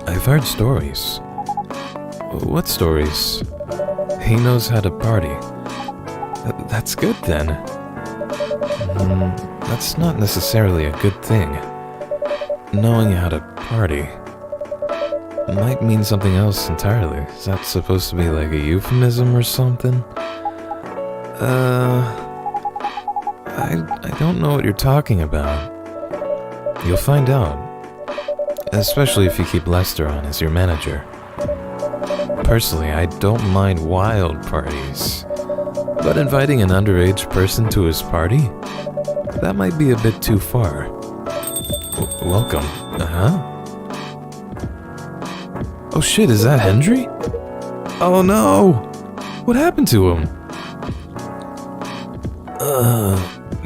I've heard stories. What stories? He knows how to party. That's good then. That's not necessarily a good thing. Knowing how to party might mean something else entirely. Is that supposed to be like a euphemism or something? I don't know what you're talking about. You'll find out. Especially if you keep Lester on as your manager. Personally, I don't mind wild parties. But inviting an underage person to his party? That might be a bit too far. Welcome. Uh-huh. Oh shit, is that Hendry? Oh no! What happened to him?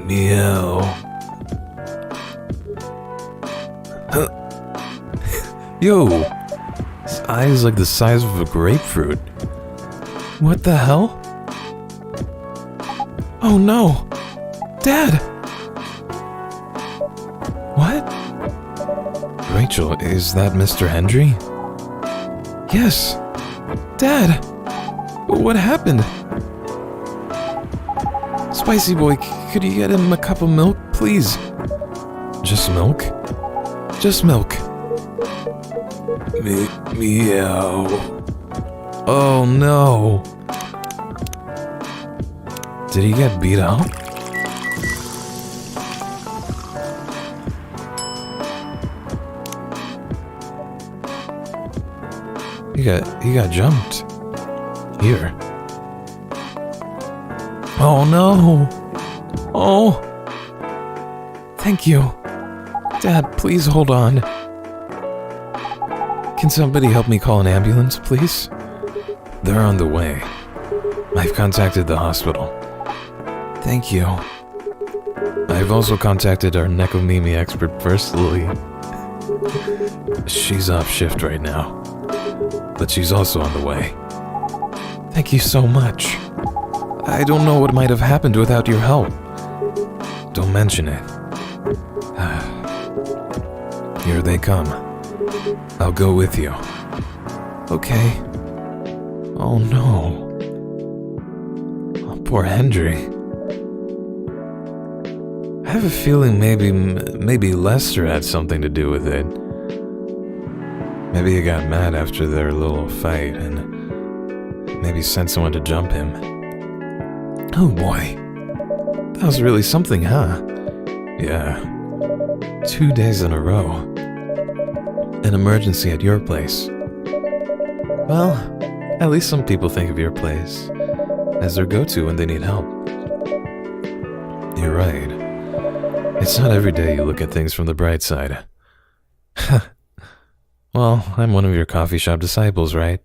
Meow. Yo! His eyes like the size of a grapefruit. What the hell? Oh no! Dad! What? Rachel, is that Mr. Hendry? Yes! Dad! What happened? Spicy boy, could you get him a cup of milk, please? Just milk? Just milk. Meow. Oh no! Did he get beat up? He got jumped. Here. Oh no! Oh! Thank you. Dad, please hold on. Can somebody help me call an ambulance, please? They're on the way. I've contacted the hospital. Thank you. I've also contacted our necomeme expert personally. She's off shift right now, but she's also on the way. Thank you so much. I don't know what might have happened without your help. Don't mention it. Here they come. I'll go with you. Okay. Oh no. Oh, poor Hendry. I have a feeling maybe Lester had something to do with it. Maybe he got mad after their little fight and maybe sent someone to jump him. Oh boy. That was really something, huh? Yeah. 2 days in a row. An emergency at your place. Well, at least some people think of your place as their go-to when they need help. You're right. It's not every day you look at things from the bright side. Well, I'm one of your coffee shop disciples, right?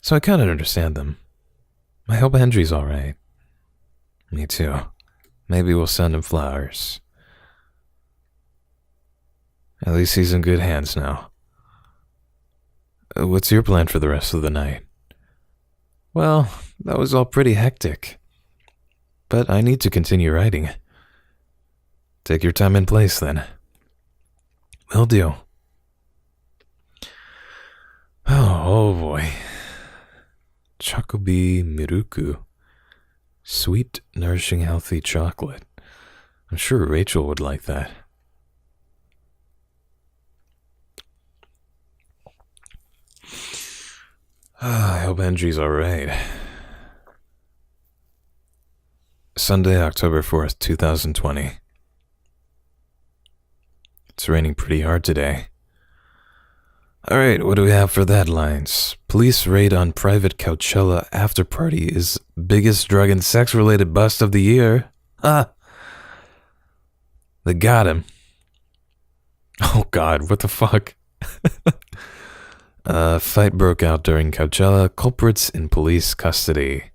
So I kind of understand them. I hope Hendry's alright. Me too. Maybe we'll send him flowers. At least he's in good hands now. What's your plan for the rest of the night? Well, that was all pretty hectic. But I need to continue writing. Take your time and place, then. Will do. Oh boy. Chocobi Miruku. Sweet, nourishing, healthy chocolate. I'm sure Rachel would like that. I hope Hendry's alright. Sunday, October 4th, 2020. It's raining pretty hard today. Alright, what do we have for the headlines? Police raid on private Coachella after party is biggest drug and sex related bust of the year. Ah! They got him. Oh god, what the fuck? Fight broke out during Coachella, culprits in police custody.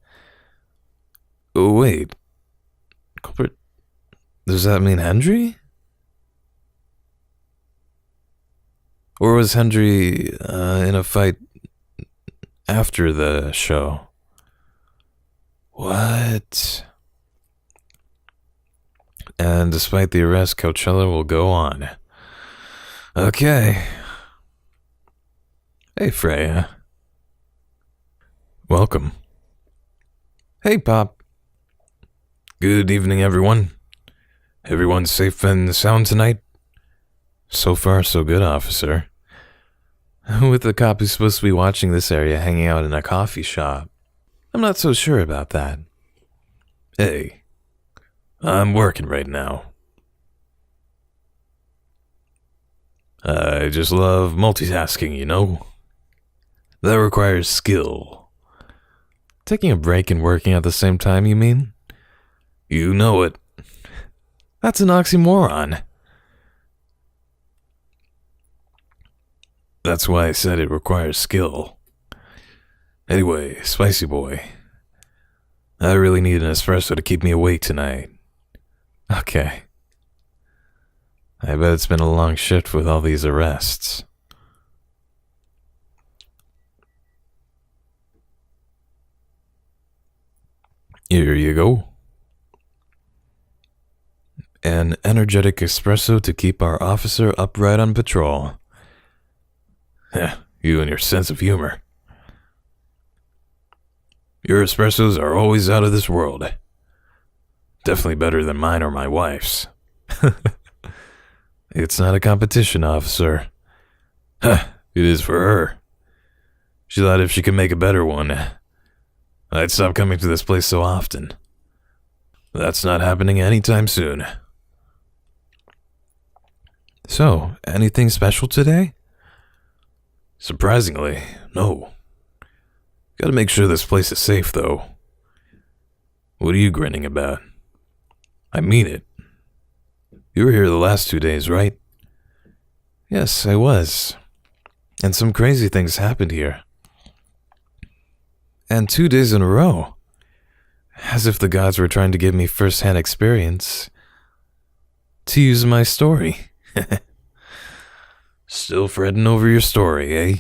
Oh, wait. Culprit? Does that mean Hendry? Or was Hendry in a fight after the show? What? And despite the arrest, Coachella will go on. Okay. Hey, Freya. Welcome. Hey, Pop. Good evening, everyone. Everyone safe and sound tonight? So far, so good, officer. With the cop who's supposed to be watching this area hanging out in a coffee shop, I'm not so sure about that. Hey, I'm working right now. I just love multitasking, you know? That requires skill. Taking a break and working at the same time, you mean? You know it. That's an oxymoron. That's why I said it requires skill. Anyway, spicy boy. I really need an espresso to keep me awake tonight. Okay. I bet it's been a long shift with all these arrests. Here you go. An energetic espresso to keep our officer upright on patrol. Heh, you and your sense of humor. Your espressos are always out of this world. Definitely better than mine or my wife's. It's not a competition, officer. Huh, it is for her. She thought if she could make a better one, I'd stop coming to this place so often. That's not happening anytime soon. So, anything special today? Surprisingly, no. Gotta make sure this place is safe, though. What are you grinning about? I mean it. You were here the last 2 days, right? Yes, I was. And some crazy things happened here. And 2 days in a row. As if the gods were trying to give me first-hand experience. To use my story. Still fretting over your story, eh?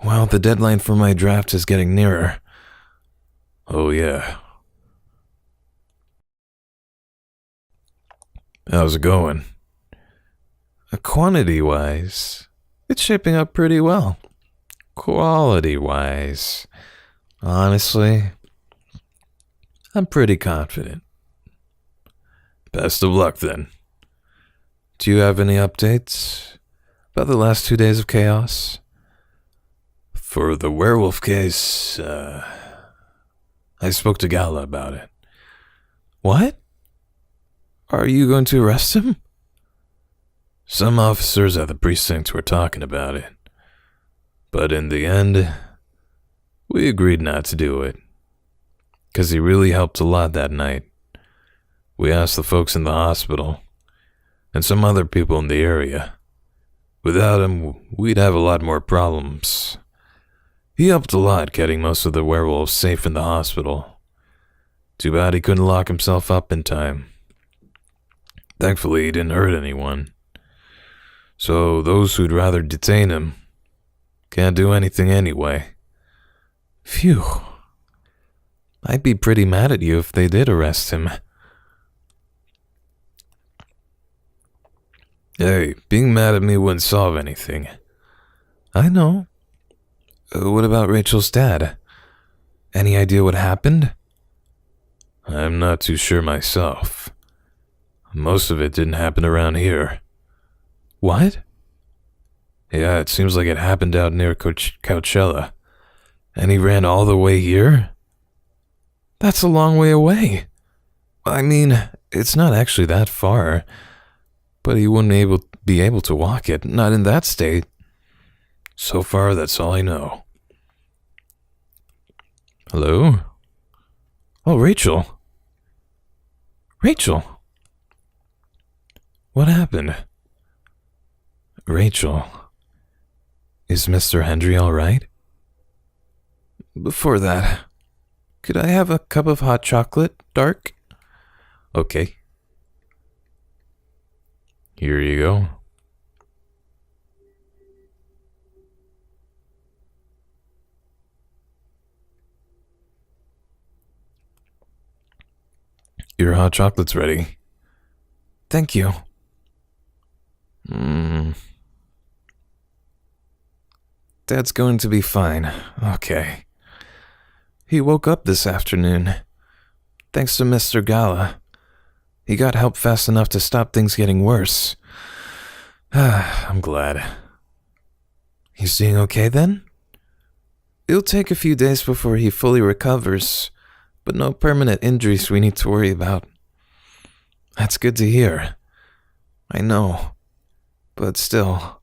Well, the deadline for my draft is getting nearer. Oh, yeah. How's it going? Quantity-wise, it's shaping up pretty well. Quality-wise, honestly, I'm pretty confident. Best of luck, then. Do you have any updates about the last 2 days of chaos? For the werewolf case, I spoke to Gala about it. What? Are you going to arrest him? Some officers at the precinct were talking about it. But in the end, we agreed not to do it. 'Cause he really helped a lot that night. We asked the folks in the hospital, and some other people in the area. Without him, we'd have a lot more problems. He helped a lot getting most of the werewolves safe in the hospital. Too bad he couldn't lock himself up in time. Thankfully, he didn't hurt anyone. So those who'd rather detain him can't do anything anyway. Phew. I'd be pretty mad at you if they did arrest him. Hey, being mad at me wouldn't solve anything. I know. What about Rachel's dad? Any idea what happened? I'm not too sure myself. Most of it didn't happen around here. What? Yeah, it seems like it happened out near Coachella. And he ran all the way here? That's a long way away. I mean, it's not actually that far. But he wouldn't be able to walk it, not in that state. So far, that's all I know. Hello? Oh, Rachel. Rachel. What happened? Rachel. Is Mr. Hendry all right? Before that, could I have a cup of hot chocolate, dark? Okay. Here you go. Your hot chocolate's ready. Thank you. Dad's going to be fine. Okay. He woke up this afternoon. Thanks to Mr. Gala. He got help fast enough to stop things getting worse. I'm glad. He's doing okay then? It'll take a few days before he fully recovers, but no permanent injuries we need to worry about. That's good to hear. I know, but still,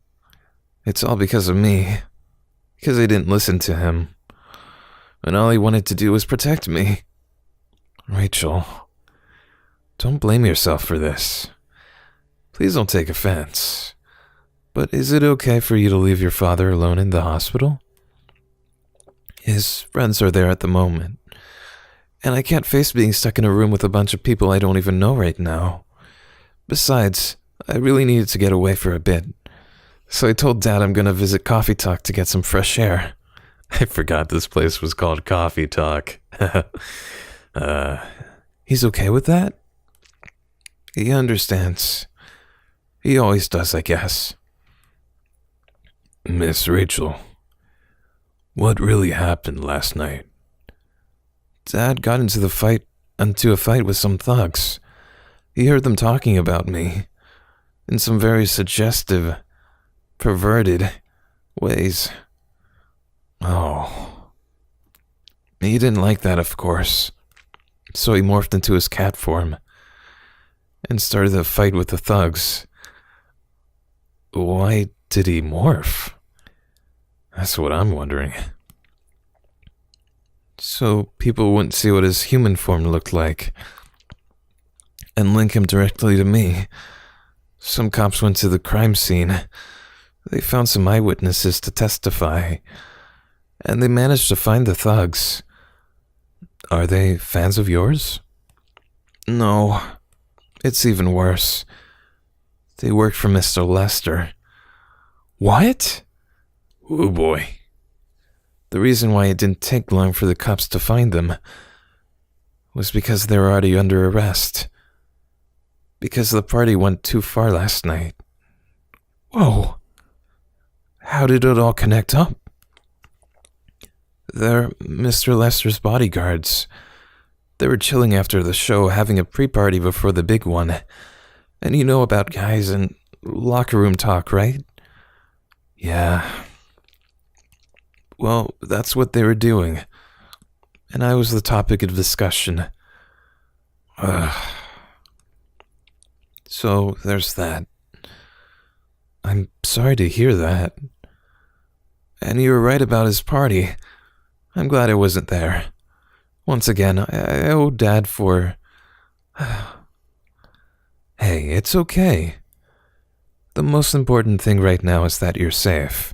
it's all because of me. Because I didn't listen to him. And all he wanted to do was protect me. Rachel, don't blame yourself for this. Please don't take offense. But is it okay for you to leave your father alone in the hospital? His friends are there at the moment. And I can't face being stuck in a room with a bunch of people I don't even know right now. Besides, I really needed to get away for a bit. So I told Dad I'm gonna visit Coffee Talk to get some fresh air. I forgot this place was called Coffee Talk. He's okay with that? He understands. He always does, I guess. Miss Rachel, what really happened last night? Dad got into a fight with some thugs. He heard them talking about me in some very suggestive, perverted ways. Oh. He didn't like that, of course. So he morphed into his cat form and started a fight with the thugs. Why did he morph? That's what I'm wondering. So people wouldn't see what his human form looked like and link him directly to me. Some cops went to the crime scene. They found some eyewitnesses to testify, and they managed to find the thugs. Are they fans of yours? No, it's even worse. They work for Mr. Lester. What? Oh boy. The reason why it didn't take long for the cops to find them was because they were already under arrest. Because the party went too far last night. Whoa. How did it all connect up? They're Mr. Lester's bodyguards. They were chilling after the show, having a pre-party before the big one. And you know about guys and locker room talk, right? Yeah. Well, that's what they were doing. And I was the topic of discussion. So, there's that. I'm sorry to hear that. And you were right about his party. I'm glad I wasn't there. Once again, I owe Dad for... Hey, it's okay. The most important thing right now is that you're safe.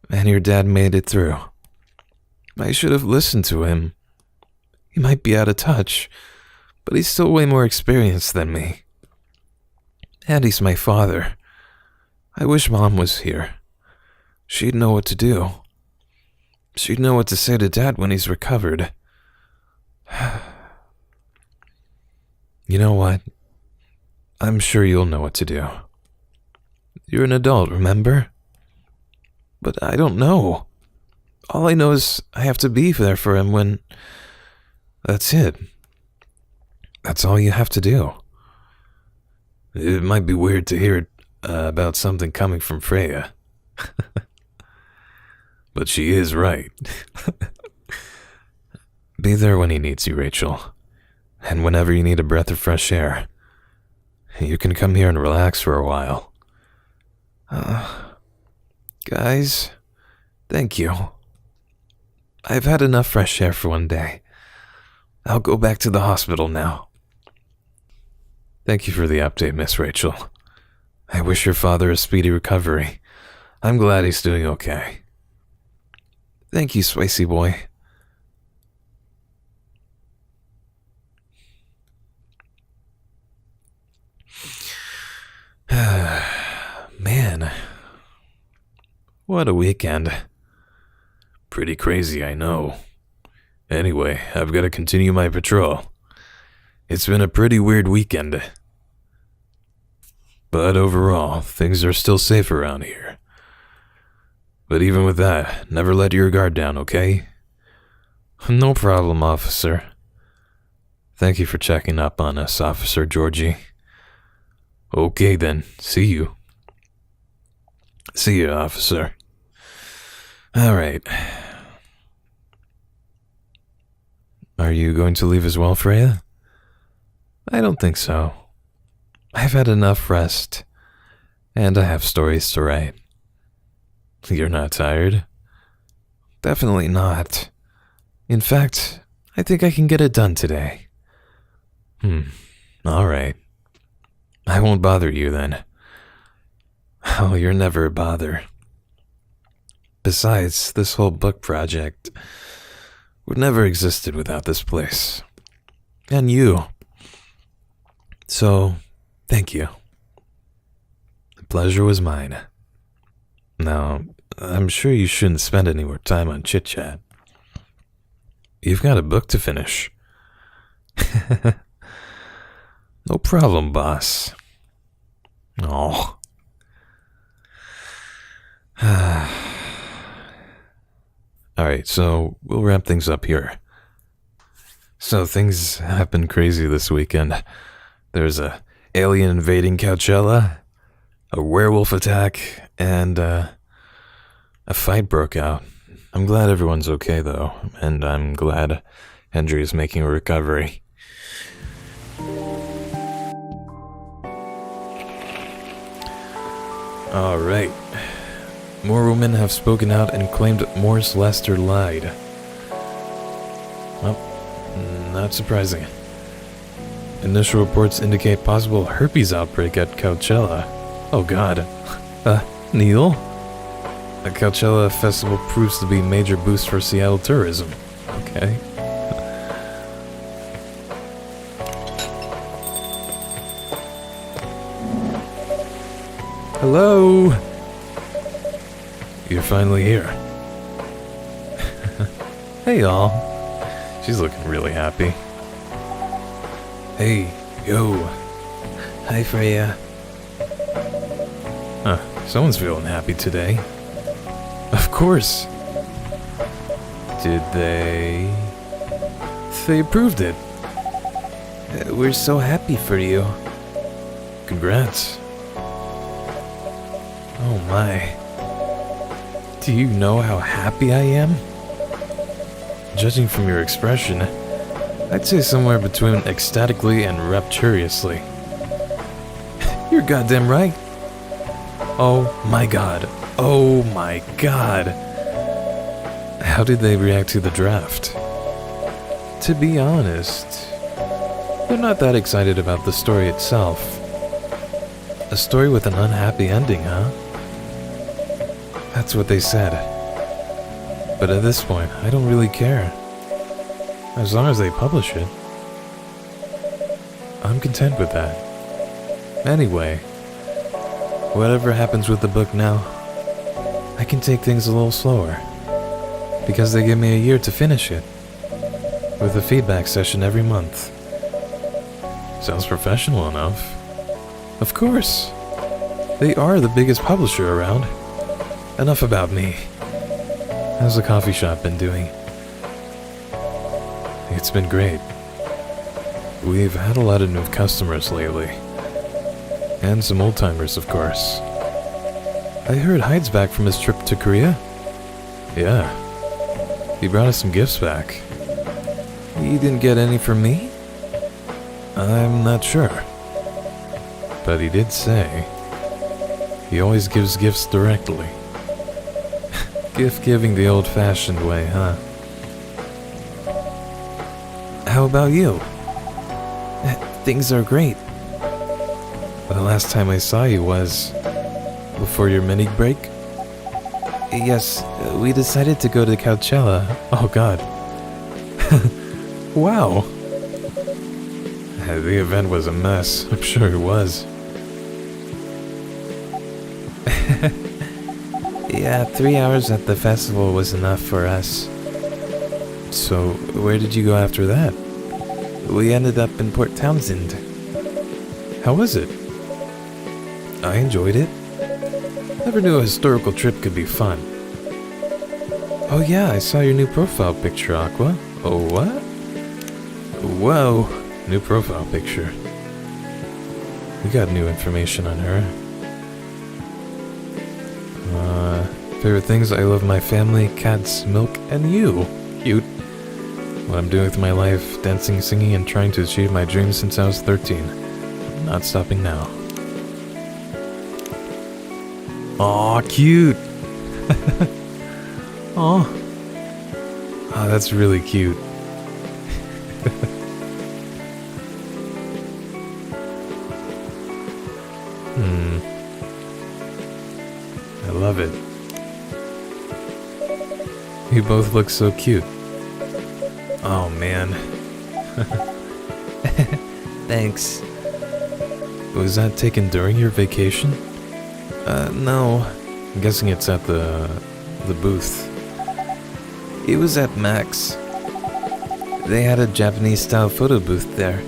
And your dad made it through. I should have listened to him. He might be out of touch, but he's still way more experienced than me. And he's my father. I wish Mom was here. She'd know what to do. She'd know what to say to Dad when he's recovered. You know what? I'm sure you'll know what to do. You're an adult, remember? But I don't know. All I know is I have to be there for him when... That's it. That's all you have to do. It might be weird to hear about something coming from Freya. But she is right. Be there when he needs you, Rachel. And whenever you need a breath of fresh air, you can come here and relax for a while. Guys, thank you. I've had enough fresh air for one day. I'll go back to the hospital now. Thank you for the update, Miss Rachel. I wish your father a speedy recovery. I'm glad he's doing okay. Thank you, Spicy Boy. Man, what a weekend. Pretty crazy, I know. Anyway, I've got to continue my patrol. It's been a pretty weird weekend. But overall, things are still safe around here. But even with that, never let your guard down, okay? No problem, officer. Thank you for checking up on us, Officer Georgie. Okay then, see you. See you, officer. Alright. Are you going to leave as well, Freya? I don't think so. I've had enough rest, and I have stories to write. You're not tired? Definitely not. In fact, I think I can get it done today. Alright. I won't bother you then. Oh, you're never a bother. Besides, this whole book project would never existed without this place. And you. So, thank you. The pleasure was mine. Now, I'm sure you shouldn't spend any more time on chit-chat. You've got a book to finish. No problem, boss. Oh. Alright, so we'll wrap things up here. So things have been crazy this weekend. There's a alien invading Coachella, a werewolf attack, and a fight broke out. I'm glad everyone's okay though, and I'm glad Hendry is making a recovery. Alright. More women have spoken out and claimed Morris Lester lied. Well, not surprising. Initial reports indicate possible herpes outbreak at Coachella. Oh god. Neil? The Coachella festival proves to be a major boost for Seattle tourism. Okay. Hello? You're finally here. Hey y'all. She's looking really happy. Hey, yo. Hi, Freya. Someone's feeling happy today. Of course. Did they? They approved it. We're so happy for you. Congrats. Oh my. Do you know how happy I am? Judging from your expression, I'd say somewhere between ecstatically and rapturously. You're goddamn right. Oh my god. Oh my god. How did they react to the draft? To be honest, they're not that excited about the story itself. A story with an unhappy ending, huh? That's what they said. But at this point, I don't really care. As long as they publish it, I'm content with that. Anyway, whatever happens with the book now, I can take things a little slower. Because they give me a year to finish it. With a feedback session every month. Sounds professional enough. Of course. They are the biggest publisher around. Enough about me. How's the coffee shop been doing? It's been great. We've had a lot of new customers lately. And some old-timers, of course. I heard Hyde's back from his trip to Korea. Yeah. He brought us some gifts back. He didn't get any from me? I'm not sure. But he did say he always gives gifts directly. Gift giving the old-fashioned way, huh? How about you? Things are great. The last time I saw you was before your mini break? Yes, we decided to go to Coachella. Oh god. Wow. The event was a mess. I'm sure it was. Yeah, 3 hours at the festival was enough for us. So, where did you go after that? We ended up in Port Townsend. How was it? I enjoyed it. Never knew a historical trip could be fun. Oh yeah, I saw your new profile picture, Aqua. Oh, what? Whoa. New profile picture. We got new information on her. Favorite things: I love my family, cats, milk, and you. Cute. What I'm doing with my life: dancing, singing, and trying to achieve my dreams since I was 13. Not stopping now. Aw, cute. Aw. Oh, that's really cute. I love it. You both look so cute. Oh man. Thanks. Was that taken during your vacation? No. I'm guessing it's at the booth. It was at Max. They had a Japanese-style photo booth there.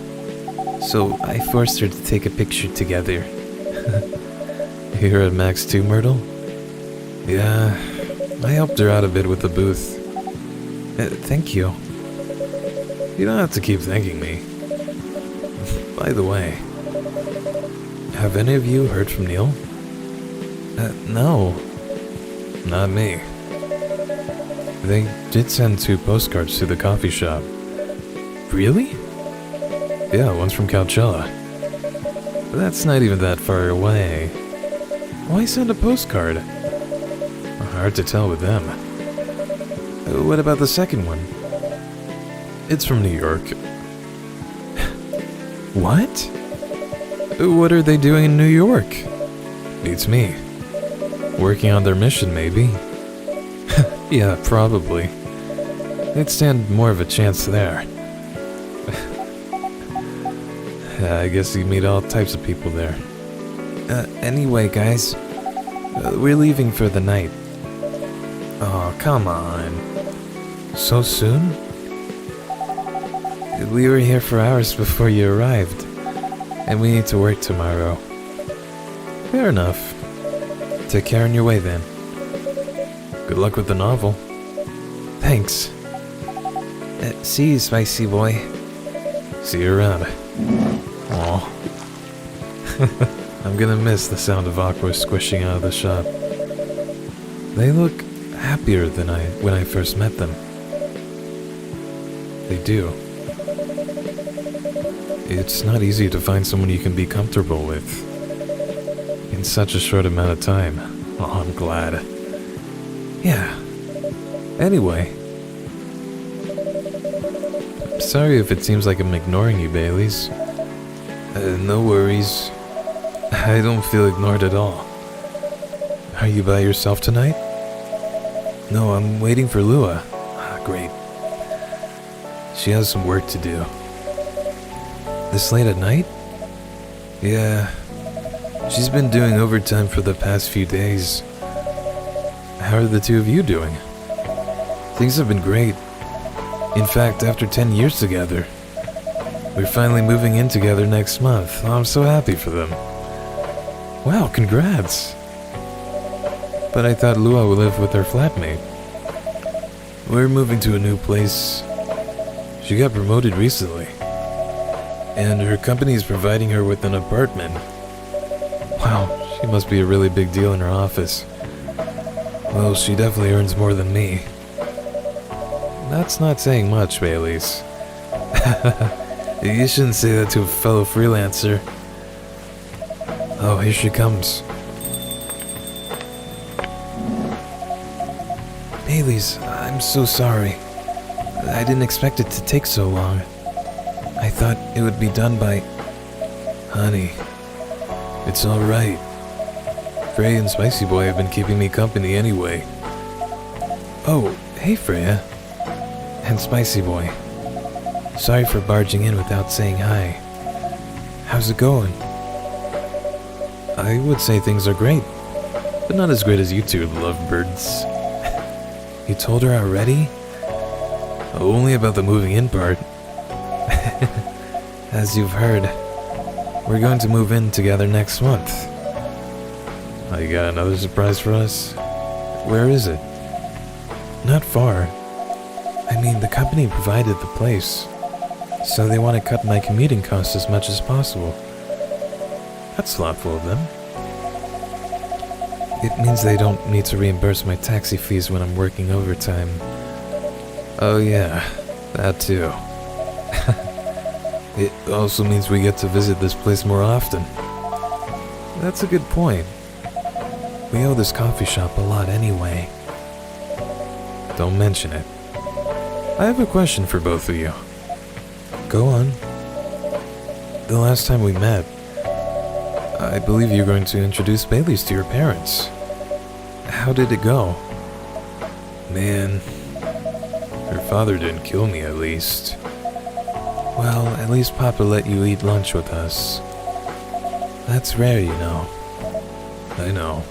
So I forced her to take a picture together. You're at Max too, Myrtle? Yeah, I helped her out a bit with the booth. Thank you. You don't have to keep thanking me. By the way, have any of you heard from Neil? No. Not me. They did send 2 postcards to the coffee shop. Really? Yeah, one's from Coachella. But that's not even that far away. Why send a postcard? Hard to tell with them. What about the second one? It's from New York. What? What are they doing in New York? Beats me. Working on their mission, maybe? Yeah, probably. They'd stand more of a chance there. I guess you meet all types of people there. Anyway, guys, we're leaving for the night. Oh, come on. So soon? We were here for hours before you arrived, and we need to work tomorrow. Fair enough. Take care on your way then. Good luck with the novel. Thanks. See you, spicy boy. See you around. Aw. I'm gonna miss the sound of Aqua squishing out of the shop. They look happier than when I first met them. They do. It's not easy to find someone you can be comfortable with in such a short amount of time. Oh, I'm glad. Yeah. Anyway. Sorry if it seems like I'm ignoring you, Baileys. No worries. I don't feel ignored at all. Are you by yourself tonight? No, I'm waiting for Lua. Ah, great. She has some work to do. This late at night? Yeah. She's been doing overtime for the past few days. How are the 2 of you doing? Things have been great. In fact, after 10 years together, we're finally moving in together next month. I'm so happy for them. Wow, congrats. But I thought Lua would live with her flatmate. We're moving to a new place. She got promoted recently. And her company is providing her with an apartment. Wow, she must be a really big deal in her office. Well, she definitely earns more than me. That's not saying much, Baileys. You shouldn't say that to a fellow freelancer. Oh, here she comes. Baileys, I'm so sorry. I didn't expect it to take so long. I thought it would be done by... Honey, it's alright. Freya and Spicy Boy have been keeping me company anyway. Oh, hey Freya. And Spicy Boy. Sorry for barging in without saying hi. How's it going? I would say things are great, but not as great as you 2 lovebirds. You told her already? Only about the moving in part. As you've heard, we're going to move in together next month. Oh, you got another surprise for us? Where is it? Not far. I mean, the company provided the place, so they want to cut my commuting costs as much as possible. That's thoughtful of them. It means they don't need to reimburse my taxi fees when I'm working overtime. Oh yeah, that too. It also means we get to visit this place more often. That's a good point. We owe this coffee shop a lot anyway. Don't mention it. I have a question for both of you. Go on. The last time we met, I believe you're going to introduce Bailey's to your parents. How did it go? Man, her father didn't kill me at least. Well, at least Papa let you eat lunch with us. That's rare, you know. I know.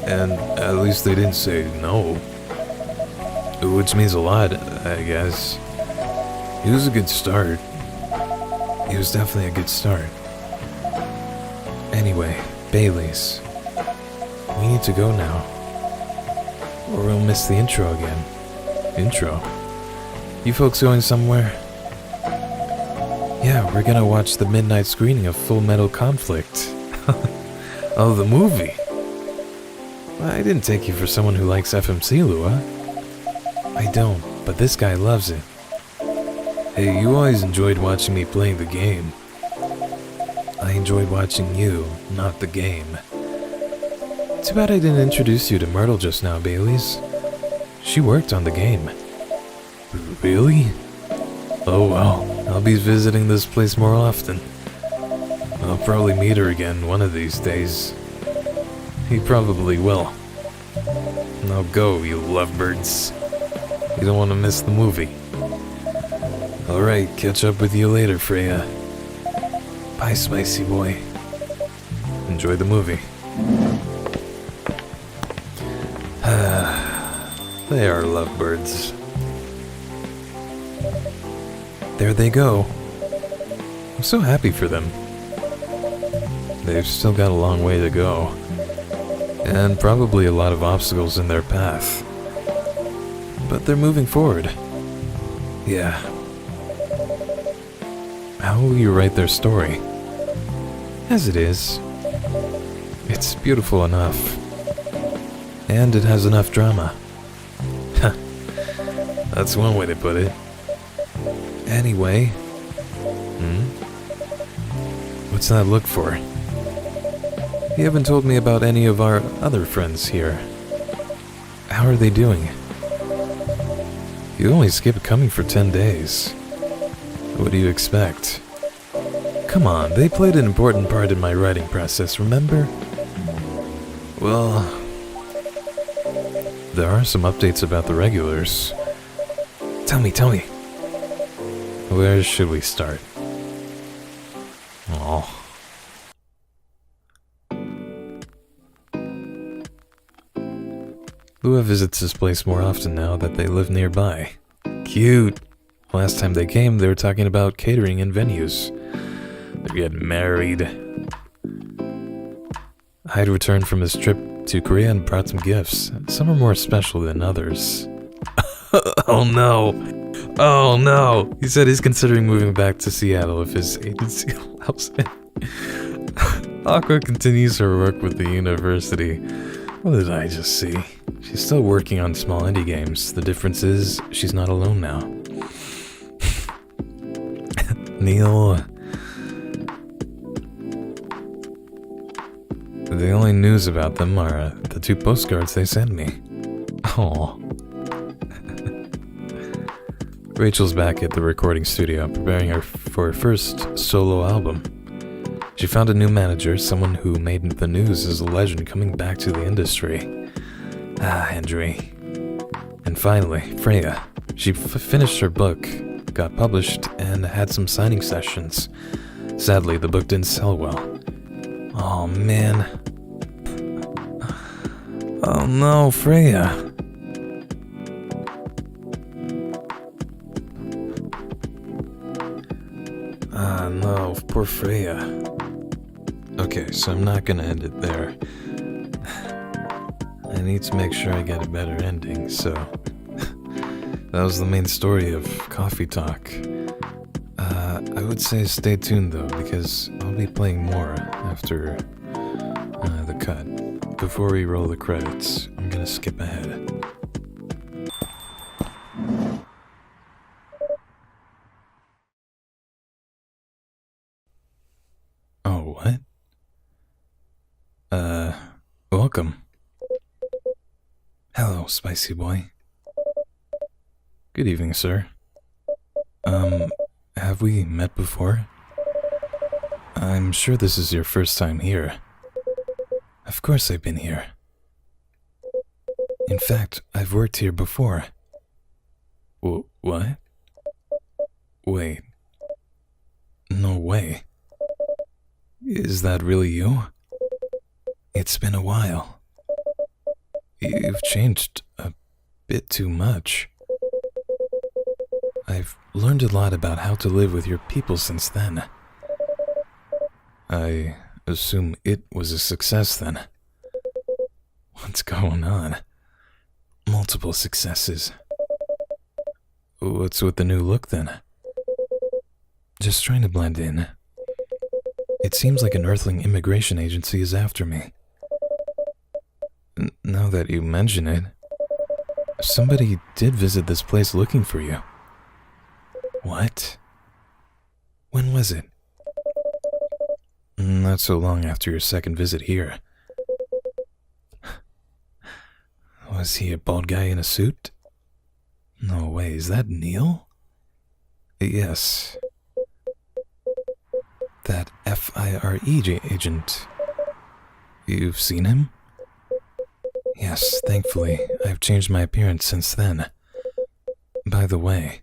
And at least they didn't say no. Which means a lot, I guess. It was a good start. It was definitely a good start. Anyway, Bailey's. We need to go now. Or we'll miss the intro again. Intro? You folks going somewhere? Yeah, we're gonna watch the midnight screening of Full Metal Conflict. Oh, the movie? I didn't take you for someone who likes FMC, Lua. I don't, but this guy loves it. Hey, you always enjoyed watching me playing the game. I enjoyed watching you, not the game. Too bad I didn't introduce you to Myrtle just now, Bailey's. She worked on the game. Really? Oh well, I'll be visiting this place more often. I'll probably meet her again one of these days. He probably will. Now go, you lovebirds. You don't want to miss the movie. Alright, catch up with you later, Freya. Bye, spicy boy. Enjoy the movie. They are lovebirds. There they go. I'm so happy for them. They've still got a long way to go. And probably a lot of obstacles in their path. But they're moving forward. Yeah. How will you write their story? As it is. It's beautiful enough. And it has enough drama. That's one way to put it. Anyway. What's that look for? You haven't told me about any of our other friends here. How are they doing? You only skipped coming for 10 days. What do you expect? Come on, they played an important part in my writing process, remember? Well, there are some updates about the regulars. Tell me. Where should we start? oh. Lua visits this place more often now that they live nearby. Cute! Last time they came, they were talking about catering and venues. They're getting married. I'd returned from his trip to Korea and brought some gifts. Some are more special than others. Oh no! Oh no! He said he's considering moving back to Seattle if his agency allows it. Aqua continues her work with the university. What did I just see? She's still working on small indie games. The difference is, she's not alone now. Neil... The only news about them are the 2 postcards they sent me. Oh. Rachel's back at the recording studio, preparing her for her first solo album. She found a new manager, someone who made the news as a legend coming back to the industry. Henry. And finally, Freya. She finished her book, got published, and had some signing sessions. Sadly, the book didn't sell well. Oh man. Oh no, Freya. No, poor Freya. Okay, so I'm not gonna end it there. I need to make sure I get a better ending, so... that was the main story of Coffee Talk. I would say stay tuned though, because I'll be playing more after the cut. Before we roll the credits, I'm gonna skip ahead. Oh, what? Welcome. Hello, spicy boy. Good evening, sir. Have we met before? I'm sure this is your first time here. Of course I've been here. In fact, I've worked here before. What? Wait. No way. Is that really you? It's been a while. You've changed a bit too much. I've learned a lot about how to live with your people since then. I assume it was a success then. What's going on? Multiple successes. What's with the new look then? Just trying to blend in. It seems like an Earthling immigration agency is after me. Now that you mention it, somebody did visit this place looking for you. What? When was it? Not so long after your second visit here. Was he a bald guy in a suit? No way, is that Neil? Yes. That FIRE agent. You've seen him? Yes, thankfully, I've changed my appearance since then. By the way,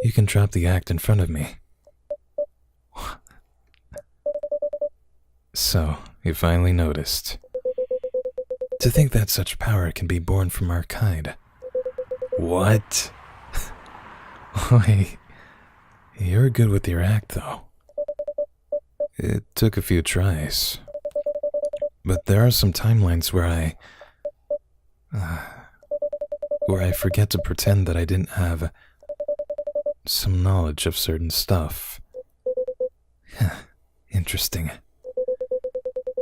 you can drop the act in front of me. So, you finally noticed. To think that such power can be born from our kind. What? Wait, you're good with your act though. It took a few tries. But there are some timelines where I forget to pretend that I didn't have some knowledge of certain stuff. Interesting.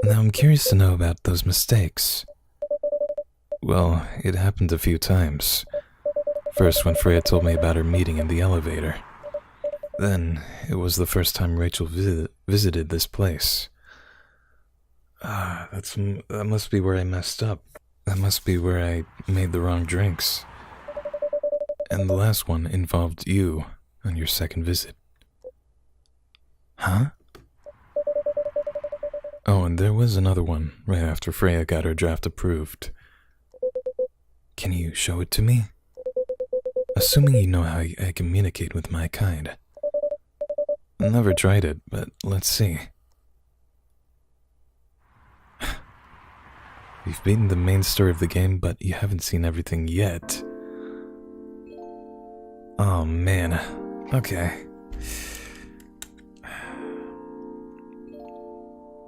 Now I'm curious to know about those mistakes. Well, it happened a few times. First when Freya told me about her meeting in the elevator. Then it was the first time Rachel visited this place. That must be where I messed up. That must be where I made the wrong drinks. And the last one involved you on your second visit. Huh? Oh, and there was another one right after Freya got her draft approved. Can you show it to me? Assuming you know how I communicate with my kind. Never tried it, but let's see. You've beaten the main story of the game, but you haven't seen everything yet. Oh man. Okay.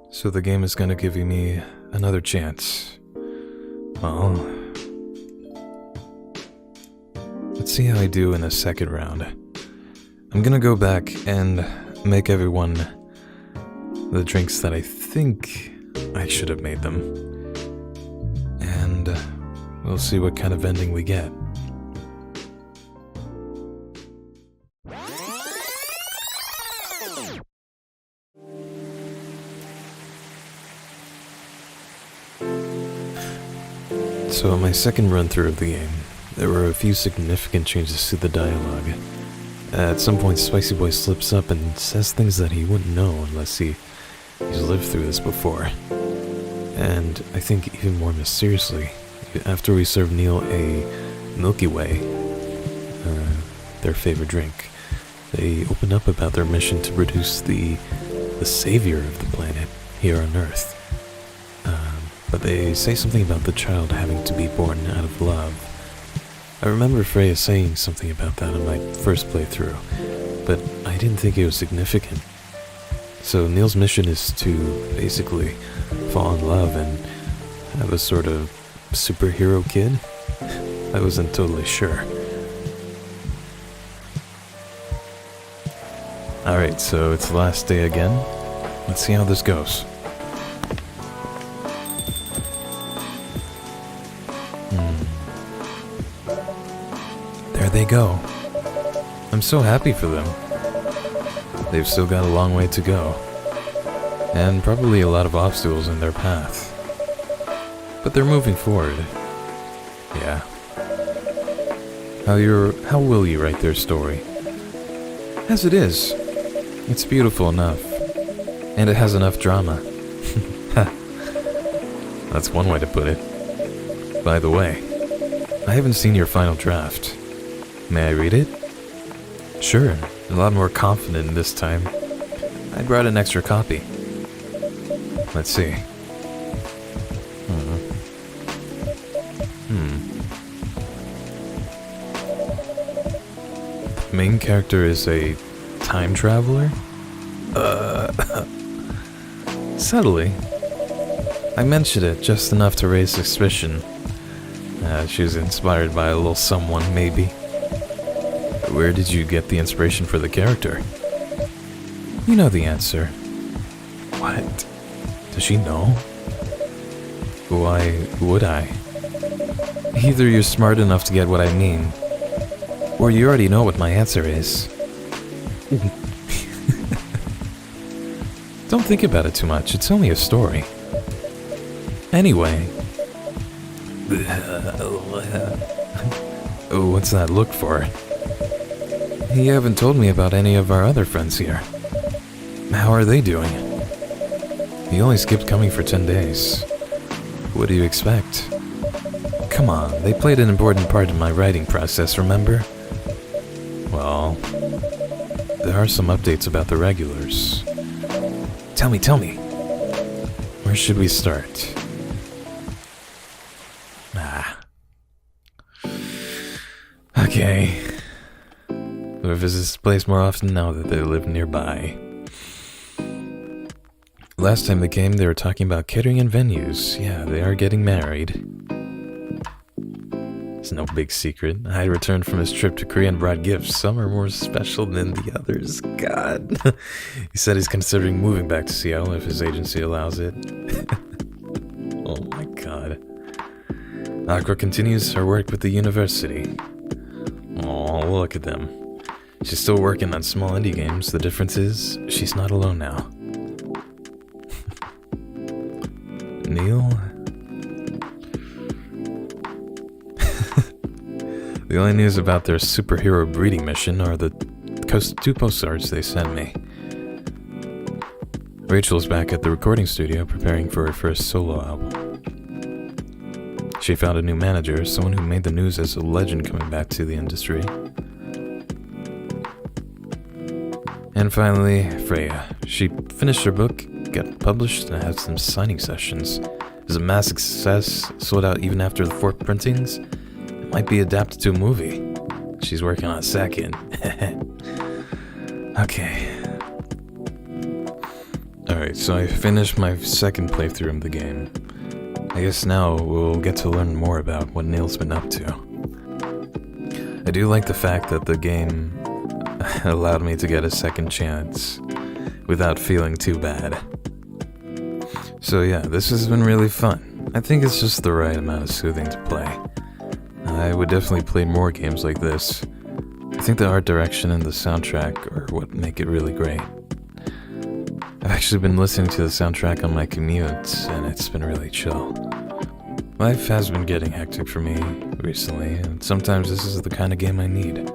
So the game is gonna give me another chance. Well, let's see how I do in a second round. I'm gonna go back and make everyone the drinks that I think I should have made them. And we'll see what kind of ending we get. So on my second run through of the game, there were a few significant changes to the dialogue. At some point, Spicy Boy slips up and says things that he wouldn't know unless he's lived through this before. And I think even more mysteriously, after we serve Neil a Milky Way, their favorite drink, they open up about their mission to produce the savior of the planet here on Earth. But they say something about the child having to be born out of love. I remember Freya saying something about that on my first playthrough, but I didn't think it was significant. So Neil's mission is to basically fall in love and have a sort of superhero kid? I wasn't totally sure, Alright, so it's the last day again. Let's see how this goes. There they go. I'm so happy for them. They've still got a long way to go. And probably a lot of obstacles in their path. But they're moving forward. Yeah. How will you write their story? As it is. It's beautiful enough. And it has enough drama. That's one way to put it. By the way, I haven't seen your final draft. May I read it? Sure, a lot more confident this time. I brought an extra copy. Let's see. The main character is a time traveler? Subtly. I mentioned it just enough to raise suspicion. She was inspired by a little someone, maybe. Where did you get the inspiration for the character? You know the answer. What? Does she know? Why would I? Either you're smart enough to get what I mean, or you already know what my answer is. Don't think about it too much, it's only a story. Anyway. Oh, what's that look for? You haven't told me about any of our other friends here. How are they doing? He only skipped coming for 10 days. What do you expect? Come on, they played an important part in my writing process, remember? Well, there are some updates about the regulars. Tell me. Where should we start? Okay. We'll visit this place more often now that they live nearby. Last time they came, they were talking about catering and venues. Yeah, they are getting married. It's no big secret. I returned from his trip to Korea and brought gifts. Some are more special than the others. God. He said he's considering moving back to Seattle if his agency allows it. Oh my god. Aqua continues her work with the university. Oh, look at them. She's still working on small indie games. The difference is, she's not alone now. Neil? The only news about their superhero breeding mission are the 2 postcards they sent me. Rachel's back at the recording studio preparing for her first solo album. She found a new manager, someone who made the news as a legend coming back to the industry. And finally, Freya. She finished her book, got published, and had some signing sessions. It was a massive success, sold out even after the 4 printings. It might be adapted to a movie. She's working on a second. Okay. Alright, so I finished my second playthrough of the game. I guess now we'll get to learn more about what Neil's been up to. I do like the fact that the game allowed me to get a second chance without feeling too bad. So yeah, this has been really fun. I think it's just the right amount of soothing to play. I would definitely play more games like this. I think the art direction and the soundtrack are what make it really great. I've actually been listening to the soundtrack on my commute, and it's been really chill. Life has been getting hectic for me recently, and sometimes this is the kind of game I need.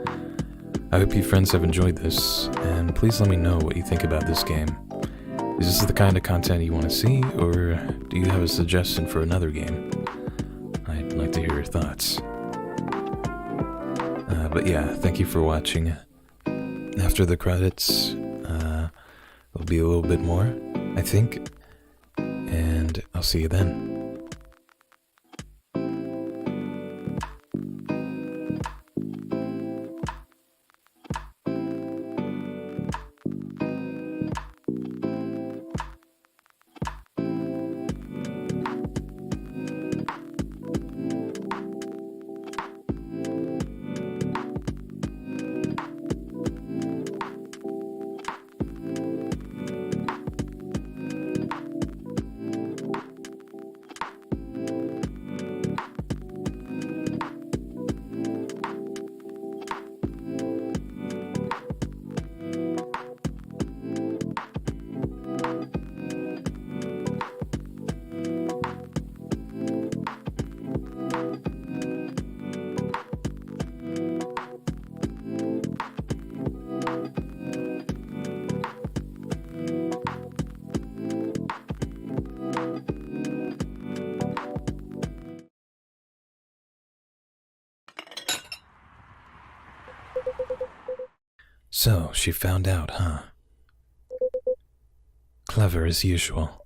I hope you friends have enjoyed this, and please let me know what you think about this game. Is this the kind of content you want to see, or do you have a suggestion for another game? I'd like to hear your thoughts. But yeah, thank you for watching. After the credits, there'll be a little bit more, I think, and I'll see you then. So, she found out, huh? Clever as usual.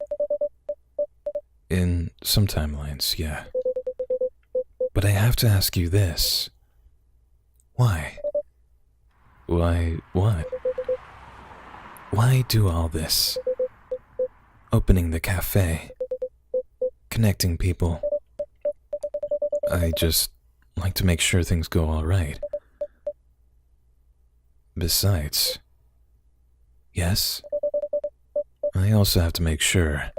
In some timelines, yeah. But I have to ask you this. Why? Why what? Why do all this? Opening the cafe. Connecting people. I just like to make sure things go all right. Besides, yes, I also have to make sure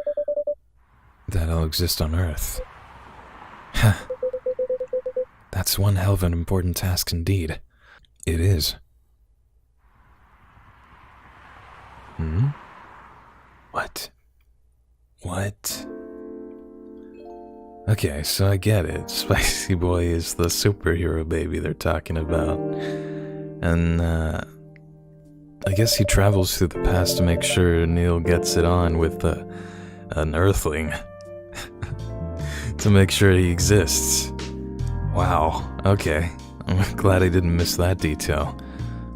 that I'll exist on Earth. Ha! That's one hell of an important task indeed. It is. What? What? Okay, so I get it. Spicy Boy is the superhero baby they're talking about. And, I guess he travels through the past to make sure Neil gets it on with an Earthling. To make sure he exists. Wow, okay. I'm glad I didn't miss that detail.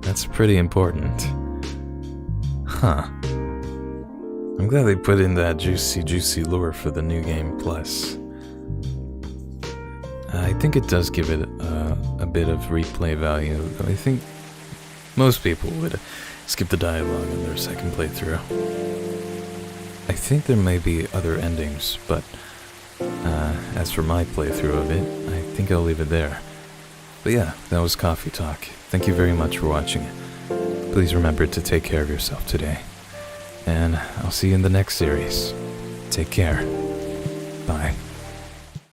That's pretty important. Huh. I'm glad they put in that juicy lure for the new game plus. I think it does give it a bit of replay value. I think most people would skip the dialogue in their second playthrough. I think there may be other endings, but as for my playthrough of it, I think I'll leave it there. But yeah, that was Coffee Talk. Thank you very much for watching. Please remember to take care of yourself today. And I'll see you in the next series. Take care. Bye.